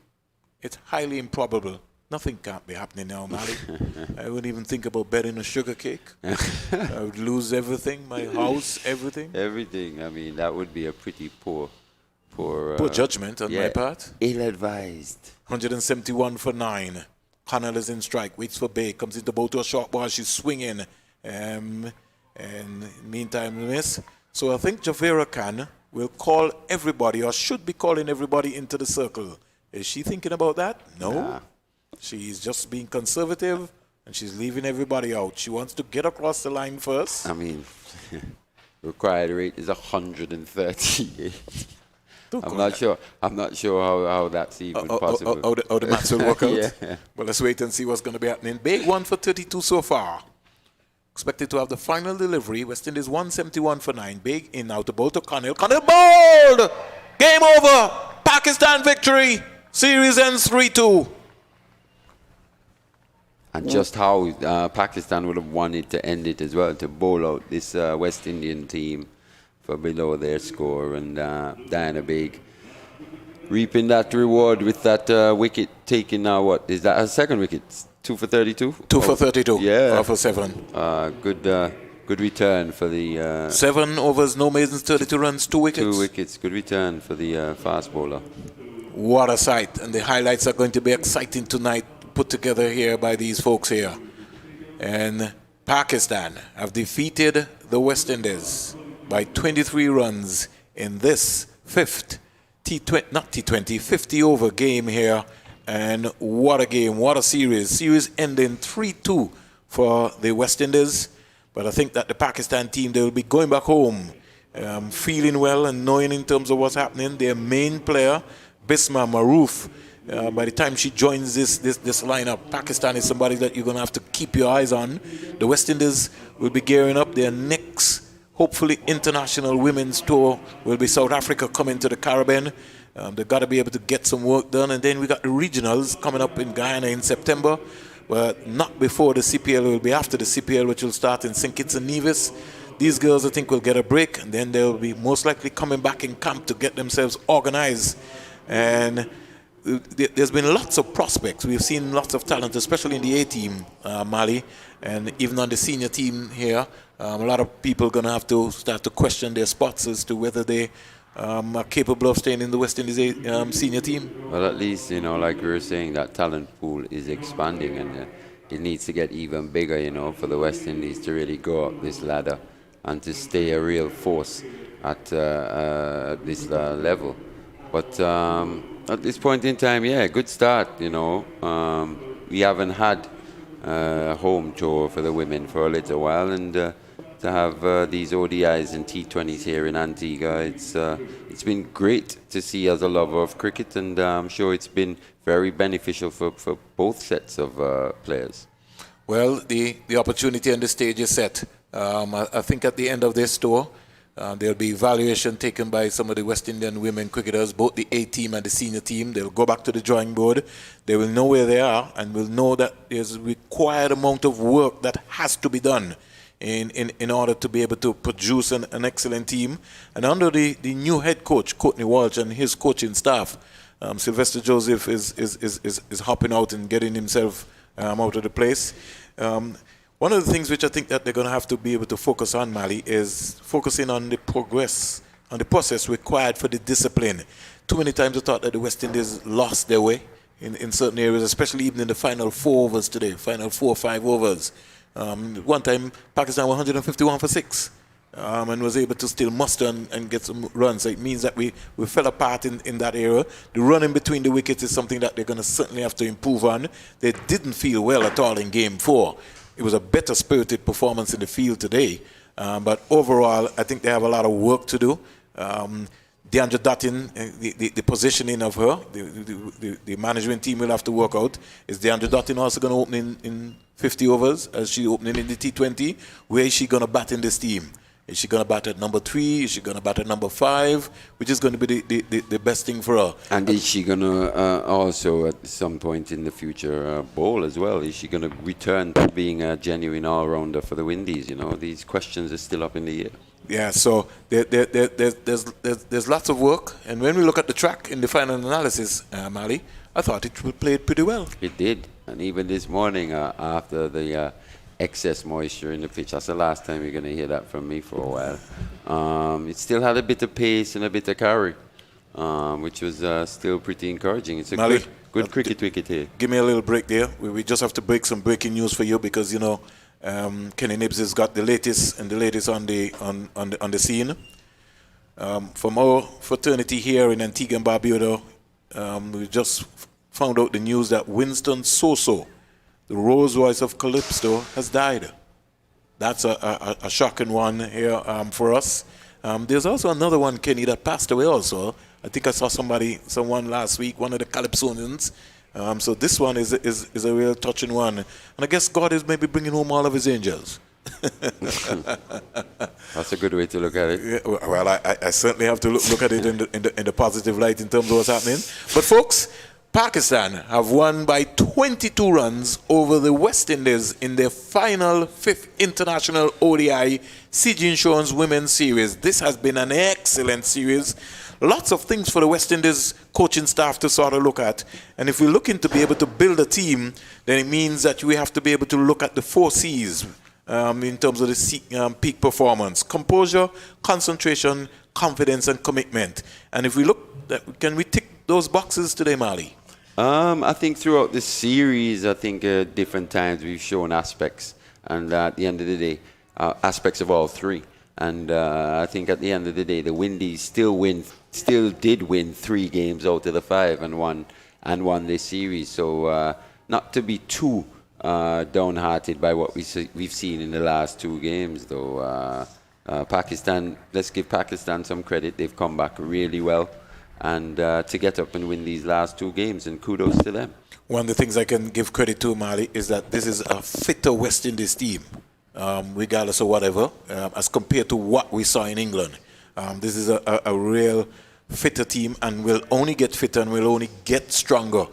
It's highly improbable. Nothing can't be happening now, Mali. I wouldn't even think about betting a sugar cake. I would lose everything, my house, everything. Everything. I mean, that would be a pretty poor judgment on my part. Ill-advised. 171 for 9. Connell is in strike, waits for Bay, comes into bowl to a short ball, she's swinging. And meantime, miss. So I think Javera Khan will call everybody, or should be calling everybody into the circle. Is she thinking about that? No. Nah. She's just being conservative, and she's leaving everybody out. She wants to get across the line first. I mean, required rate is 138. I'm not sure how that's even possible. How the maths will work out. Yeah. Well, let's wait and see what's going to be happening. Big 1 for 32 so far. Expected to have the final delivery. West Indies 171 for 9. Big in now to bowl to Connell. Connell bowled! Game over! Pakistan victory! Series ends 3-2. And just how Pakistan would have wanted to end it as well, to bowl out this West Indian team for below their score, and Diana Baig reaping that reward with that wicket taken now. What is that? A second wicket? 2 for 32? 2 for 32. Yeah. 4 for 7. Good return for the... 7 overs, no maidens, 32 runs, 2 wickets. 2 wickets. Good return for the fast bowler. What a sight. And the highlights are going to be exciting tonight, put together here by these folks here. And Pakistan have defeated the West Indies by 23 runs in this 50 over game here. And what a game, what a series. Series ending 3-2 for the West Indies. But I think that the Pakistan team, they will be going back home feeling well and knowing in terms of what's happening. Their main player, Bisma Maroof, by the time she joins this lineup, Pakistan is somebody that you're going to have to keep your eyes on. The West Indies will be gearing up. Their next, hopefully, international women's tour will be South Africa coming to the Caribbean. They've got to be able to get some work done. And then we got the regionals coming up in Guyana in September. But not before the CPL, will be after the CPL, which will start in St. Kitts and Nevis. These girls, I think, will get a break. And then they'll be most likely coming back in camp to get themselves organized. And there's been lots of prospects. We've seen lots of talent, especially in the A-team, Mali, and even on the senior team here. A lot of people are going to have to start to question their spots as to whether they are capable of staying in the West Indies senior team. Well, at least, like we were saying, that talent pool is expanding, and it needs to get even bigger, for the West Indies to really go up this ladder and to stay a real force at this level. But at this point in time, good start, we haven't had home tour for the women for a little while, and to have these ODIs and T20s here in Antigua, it's been great to see as a lover of cricket, and I'm sure it's been very beneficial for both sets of players. Well, the opportunity and the stage is set. I think at the end of this tour, there'll be evaluation taken by some of the West Indian women cricketers, both the A team and the senior team. They'll go back to the drawing board. They will know where they are and will know that there's a required amount of work that has to be done in order to be able to produce an excellent team. And under the new head coach, Courtney Walsh, and his coaching staff, Sylvester Joseph is hopping out and getting himself out of the place. One of the things which I think that they're going to have to be able to focus on, Mali, is focusing on the progress, on the process required for the discipline. Too many times I thought that the West Indies lost their way in certain areas, especially even in the final 4 overs today, final 4 or 5 overs. One time, Pakistan were 151 for 6 and was able to still muster and get some runs. So it means that we fell apart in that era. The running between the wickets is something that they're going to certainly have to improve on. They didn't feel well at all in Game 4. It was a better spirited performance in the field today. But overall, I think they have a lot of work to do. DeAndre Dutton, the positioning of her, the management team will have to work out. Is DeAndre Dutton also going to open in 50 overs as she opening in the T20? Where is she going to bat in this team? Is she going to bat at number 3? Is she going to bat at number 5? Which is going to be the best thing for her. And is she going to also at some point in the future bowl as well? Is she going to return to being a genuine all-rounder for the Windies? You know, these questions are still up in the air. Yeah, so there's lots of work. And when we look at the track in the final analysis, Mali, I thought it played pretty well. It did. And even this morning after the excess moisture in the pitch, that's the last time you're going to hear that from me for a while. It still had a bit of pace and a bit of carry, which was still pretty encouraging. It's a Mali, good cricket wicket here. Give me a little break there. We just have to break some breaking news for you because, you know, Kenny Nibbs has got the latest on the scene. From our fraternity here in Antigua and Barbuda, we just found out the news that Winston Soso, the Rolls Royce of Calypso, has died. That's a shocking one here for us. There's also another one, Kenny, that passed away also. I think I saw someone last week, one of the Calypsonians. So this one is a real touching one. And I guess God is maybe bringing home all of his angels. That's a good way to look at it. Yeah, well, I certainly have to look at it in the positive light in terms of what's happening. But folks, Pakistan have won by 22 runs over the West Indies in their final 5th international ODI CG Insurance Women's Series. This has been an excellent series. Lots of things for the West Indies coaching staff to sort of look at. And if we're looking to be able to build a team, then it means that we have to be able to look at the 4 C's in terms of the peak performance: composure, concentration, confidence, and commitment. And if we look, can we tick those boxes today, Mali? I think throughout the series, I think at different times we've shown aspects, and at the end of the day, aspects of all 3. And I think at the end of the day, the Windies still did win 3 games out of the 5 and won this series. So not to be too downhearted by what we've seen in the last 2 games, though. Pakistan, let's give Pakistan some credit. They've come back really well. And to get up and win these last 2 games, and kudos to them. One of the things I can give credit to, Mali, is that this is a fitter West Indies team, regardless of whatever, as compared to what we saw in England. This is a real fitter team and will only get fitter and will only get stronger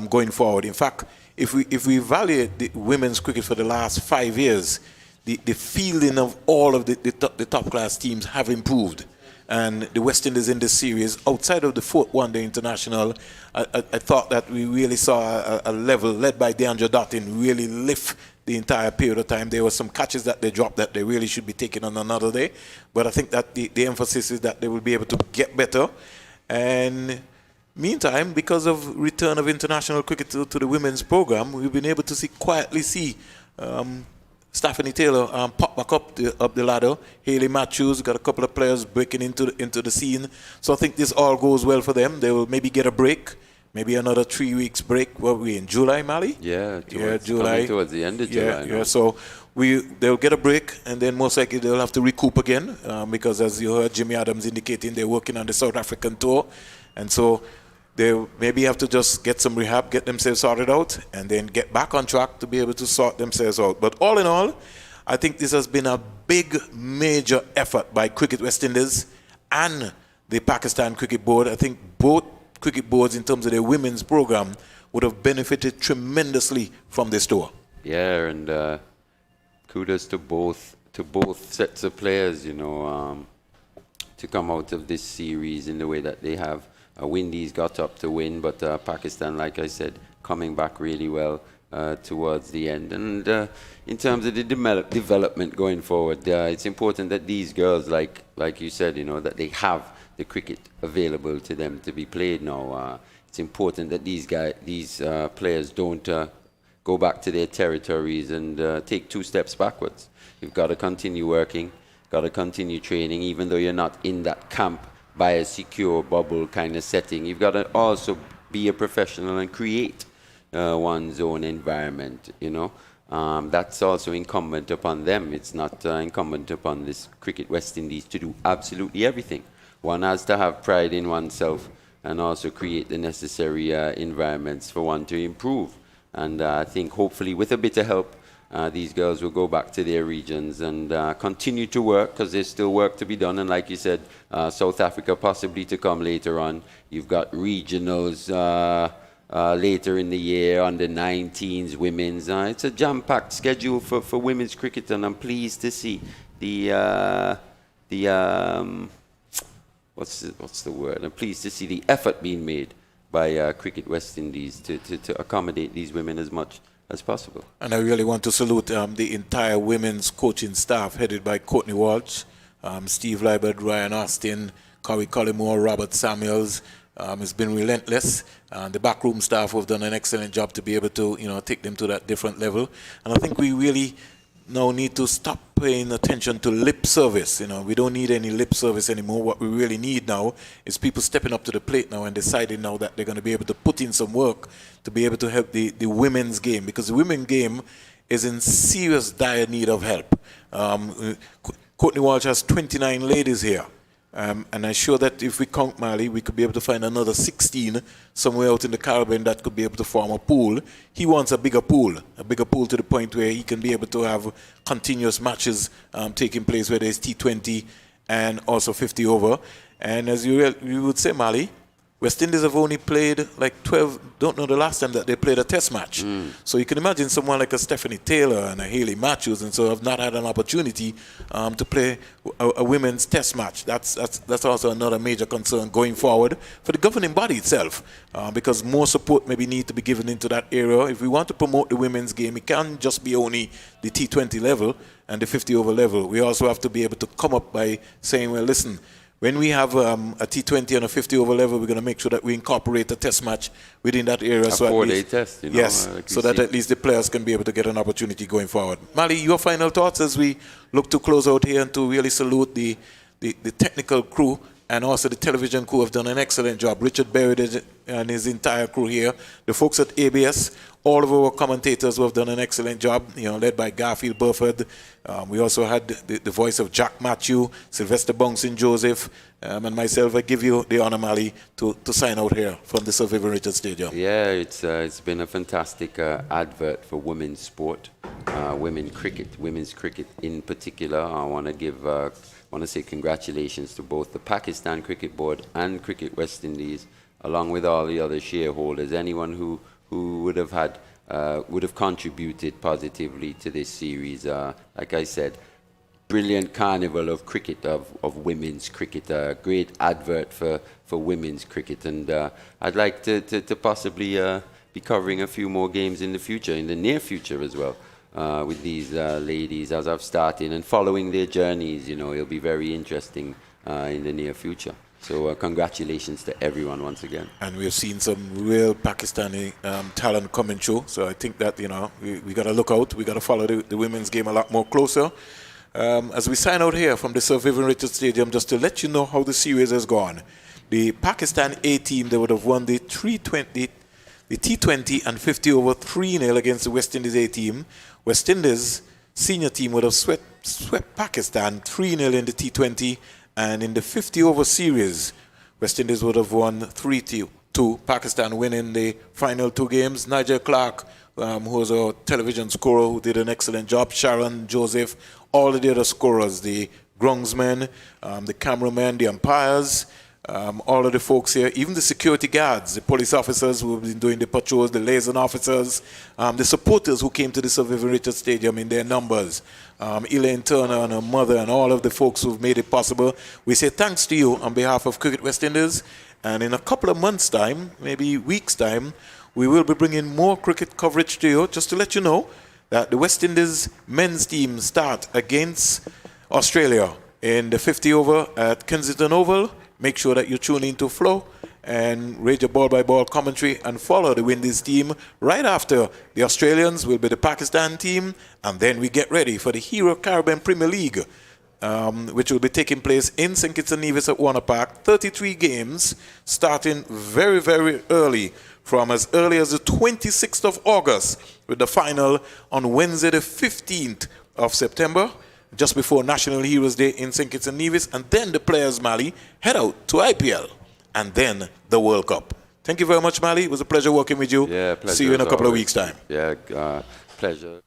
going forward. In fact, if we evaluate the women's cricket for the last 5 years, the fielding of all of the top-class teams have improved. And the West Indies in this series, outside of the 4th one-day international, I thought that we really saw a level led by DeAndre Dutton really lift the entire period of time. There were some catches that they dropped that they really should be taken on another day. But I think that the emphasis is that they will be able to get better. And meantime, because of return of international cricket to the women's program, we've been able to quietly see Stephanie Taylor pop back up the ladder. Hayley Matthews got a couple of players breaking into the scene. So I think this all goes well for them. They will maybe get a break maybe another 3 weeks break. What we in July, Mali? Yeah, July. coming towards the end of July. Yeah. So they'll get a break, and then most likely they'll have to recoup again because, as you heard Jimmy Adams indicating, they're working on the South African tour, and so they maybe have to just get some rehab, get themselves sorted out, and then get back on track to be able to sort themselves out. But all in all, I think this has been a big, major effort by Cricket West Indies and the Pakistan Cricket Board. I think both cricket boards, in terms of their women's program, would have benefited tremendously from this tour. Yeah, and kudos to both sets of players, to come out of this series in the way that they have. Windies got up to win, but Pakistan, like I said, coming back really well towards the end. And in terms of the development going forward, it's important that these girls, like you said, that they have the cricket available to them to be played now. It's important that these players don't go back to their territories and take 2 steps backwards. You've got to continue working, got to continue training, even though you're not in that camp by a secure bubble kind of setting. You've got to also be a professional and create one's own environment, That's also incumbent upon them. It's not incumbent upon this Cricket West Indies to do absolutely everything. One has to have pride in oneself and also create the necessary environments for one to improve. And I think hopefully with a bit of help, these girls will go back to their regions and continue to work, because there's still work to be done. And like you said, South Africa possibly to come later on. You've got regionals later in the year, under 19s, women's. It's a jam-packed schedule for women's cricket, and I'm pleased to see what's the word? I'm pleased to see the effort being made by Cricket West Indies to accommodate these women as much as possible. And I really want to salute the entire women's coaching staff headed by Courtney Walsh, Steve Liebert, Ryan Austin, Corey Collymore, Robert Samuels. It's been relentless. The backroom staff have done an excellent job to be able to, take them to that different level. And I think we really now need to stop paying attention to lip service. We don't need any lip service anymore. What we really need now is people stepping up to the plate now and deciding now that they're going to be able to put in some work to be able to help the women's game, because the women's game is in serious dire need of help. Courtney Walsh has 29 ladies here. And I'm sure that if we count Mali, we could be able to find another 16 somewhere out in the Caribbean that could be able to form a pool. He wants a bigger pool to the point where he can be able to have continuous matches taking place, whether it's T20 and also 50 over. And as you would say, Mali, West Indies have only played like 12, don't know the last time that they played a test match. So you can imagine someone like a Stephanie Taylor and a Hayley Matthews, and so have not had an opportunity to play a women's test match. That's also another major concern going forward for the governing body itself, because more support maybe need to be given into that area. If we want to promote the women's game, it can't just be only the T20 level and the 50 over level. We also have to be able to come up by saying, well, listen, when we have a T20 and a 50 over level, we're going to make sure that we incorporate a test match within that area. A 4-day test, Yes, so that at least the players can be able to get an opportunity going forward. Mali, your final thoughts as we look to close out here and to really salute the technical crew and also the television crew have done an excellent job. Richard Berry and his entire crew here. The folks at ABS, all of our commentators who have done an excellent job, led by Garfield Burford. We also had the voice of Jack Matthew, Sylvester Bouncing Joseph, and myself. I give you the honor, Mali, to sign out here from the Sir Vivian Richards Stadium. Yeah, it's been a fantastic advert for women's sport, women's cricket in particular. I want to say congratulations to both the Pakistan Cricket Board and Cricket West Indies, along with all the other shareholders, anyone who would have contributed positively to this series. Like I said, brilliant carnival of cricket, of women's cricket, a great advert for women's cricket. And I'd like to possibly be covering a few more games in the near future as well, with these ladies as I've started and following their journeys. It'll be very interesting in the near future. So congratulations to everyone once again. And we've seen some real Pakistani talent coming through. So I think that, we got to look out. We got to follow the women's game a lot more closer. As we sign out here from the Sir Vivian Richards Stadium, just to let you know how the series has gone. the Pakistan A team, they would have won the T20 and 50 over 3-0 against the West Indies A team. West Indies senior team would have swept Pakistan 3-0 in the T20, and in the 50 over series, West Indies would have won 3-2. Pakistan winning the final 2 games. Nigel Clark, who was a television scorer who did an excellent job, Sharon, Joseph, all of the other scorers, the groundsmen, the cameramen, the umpires, all of the folks here, even the security guards, the police officers who have been doing the patrols, the liaison officers, the supporters who came to the Sir Vivian Richards Stadium in their numbers, Elaine Turner and her mother and all of the folks who've made it possible. We say thanks to you on behalf of Cricket West Indies, and in a couple of months' time, maybe weeks' time, we will be bringing more cricket coverage to you, just to let you know that the West Indies men's team start against Australia in the 50 over at Kensington Oval. Make sure that you tune into Flow and read your ball-by-ball commentary and follow the Windies team. Right after the Australians will be the Pakistan team, and then we get ready for the Hero Caribbean Premier League, which will be taking place in St. Kitts and Nevis at Warner Park. 33 games starting very, very early, from as early as the 26th of August, with the final on Wednesday the 15th of September, just before National Heroes Day in St. Kitts and Nevis, and then the players, Mali, head out to IPL, and then the World Cup. Thank you very much, Mali. It was a pleasure working with you. Yeah, pleasure. See you in a couple of always. weeks' time. Yeah, pleasure.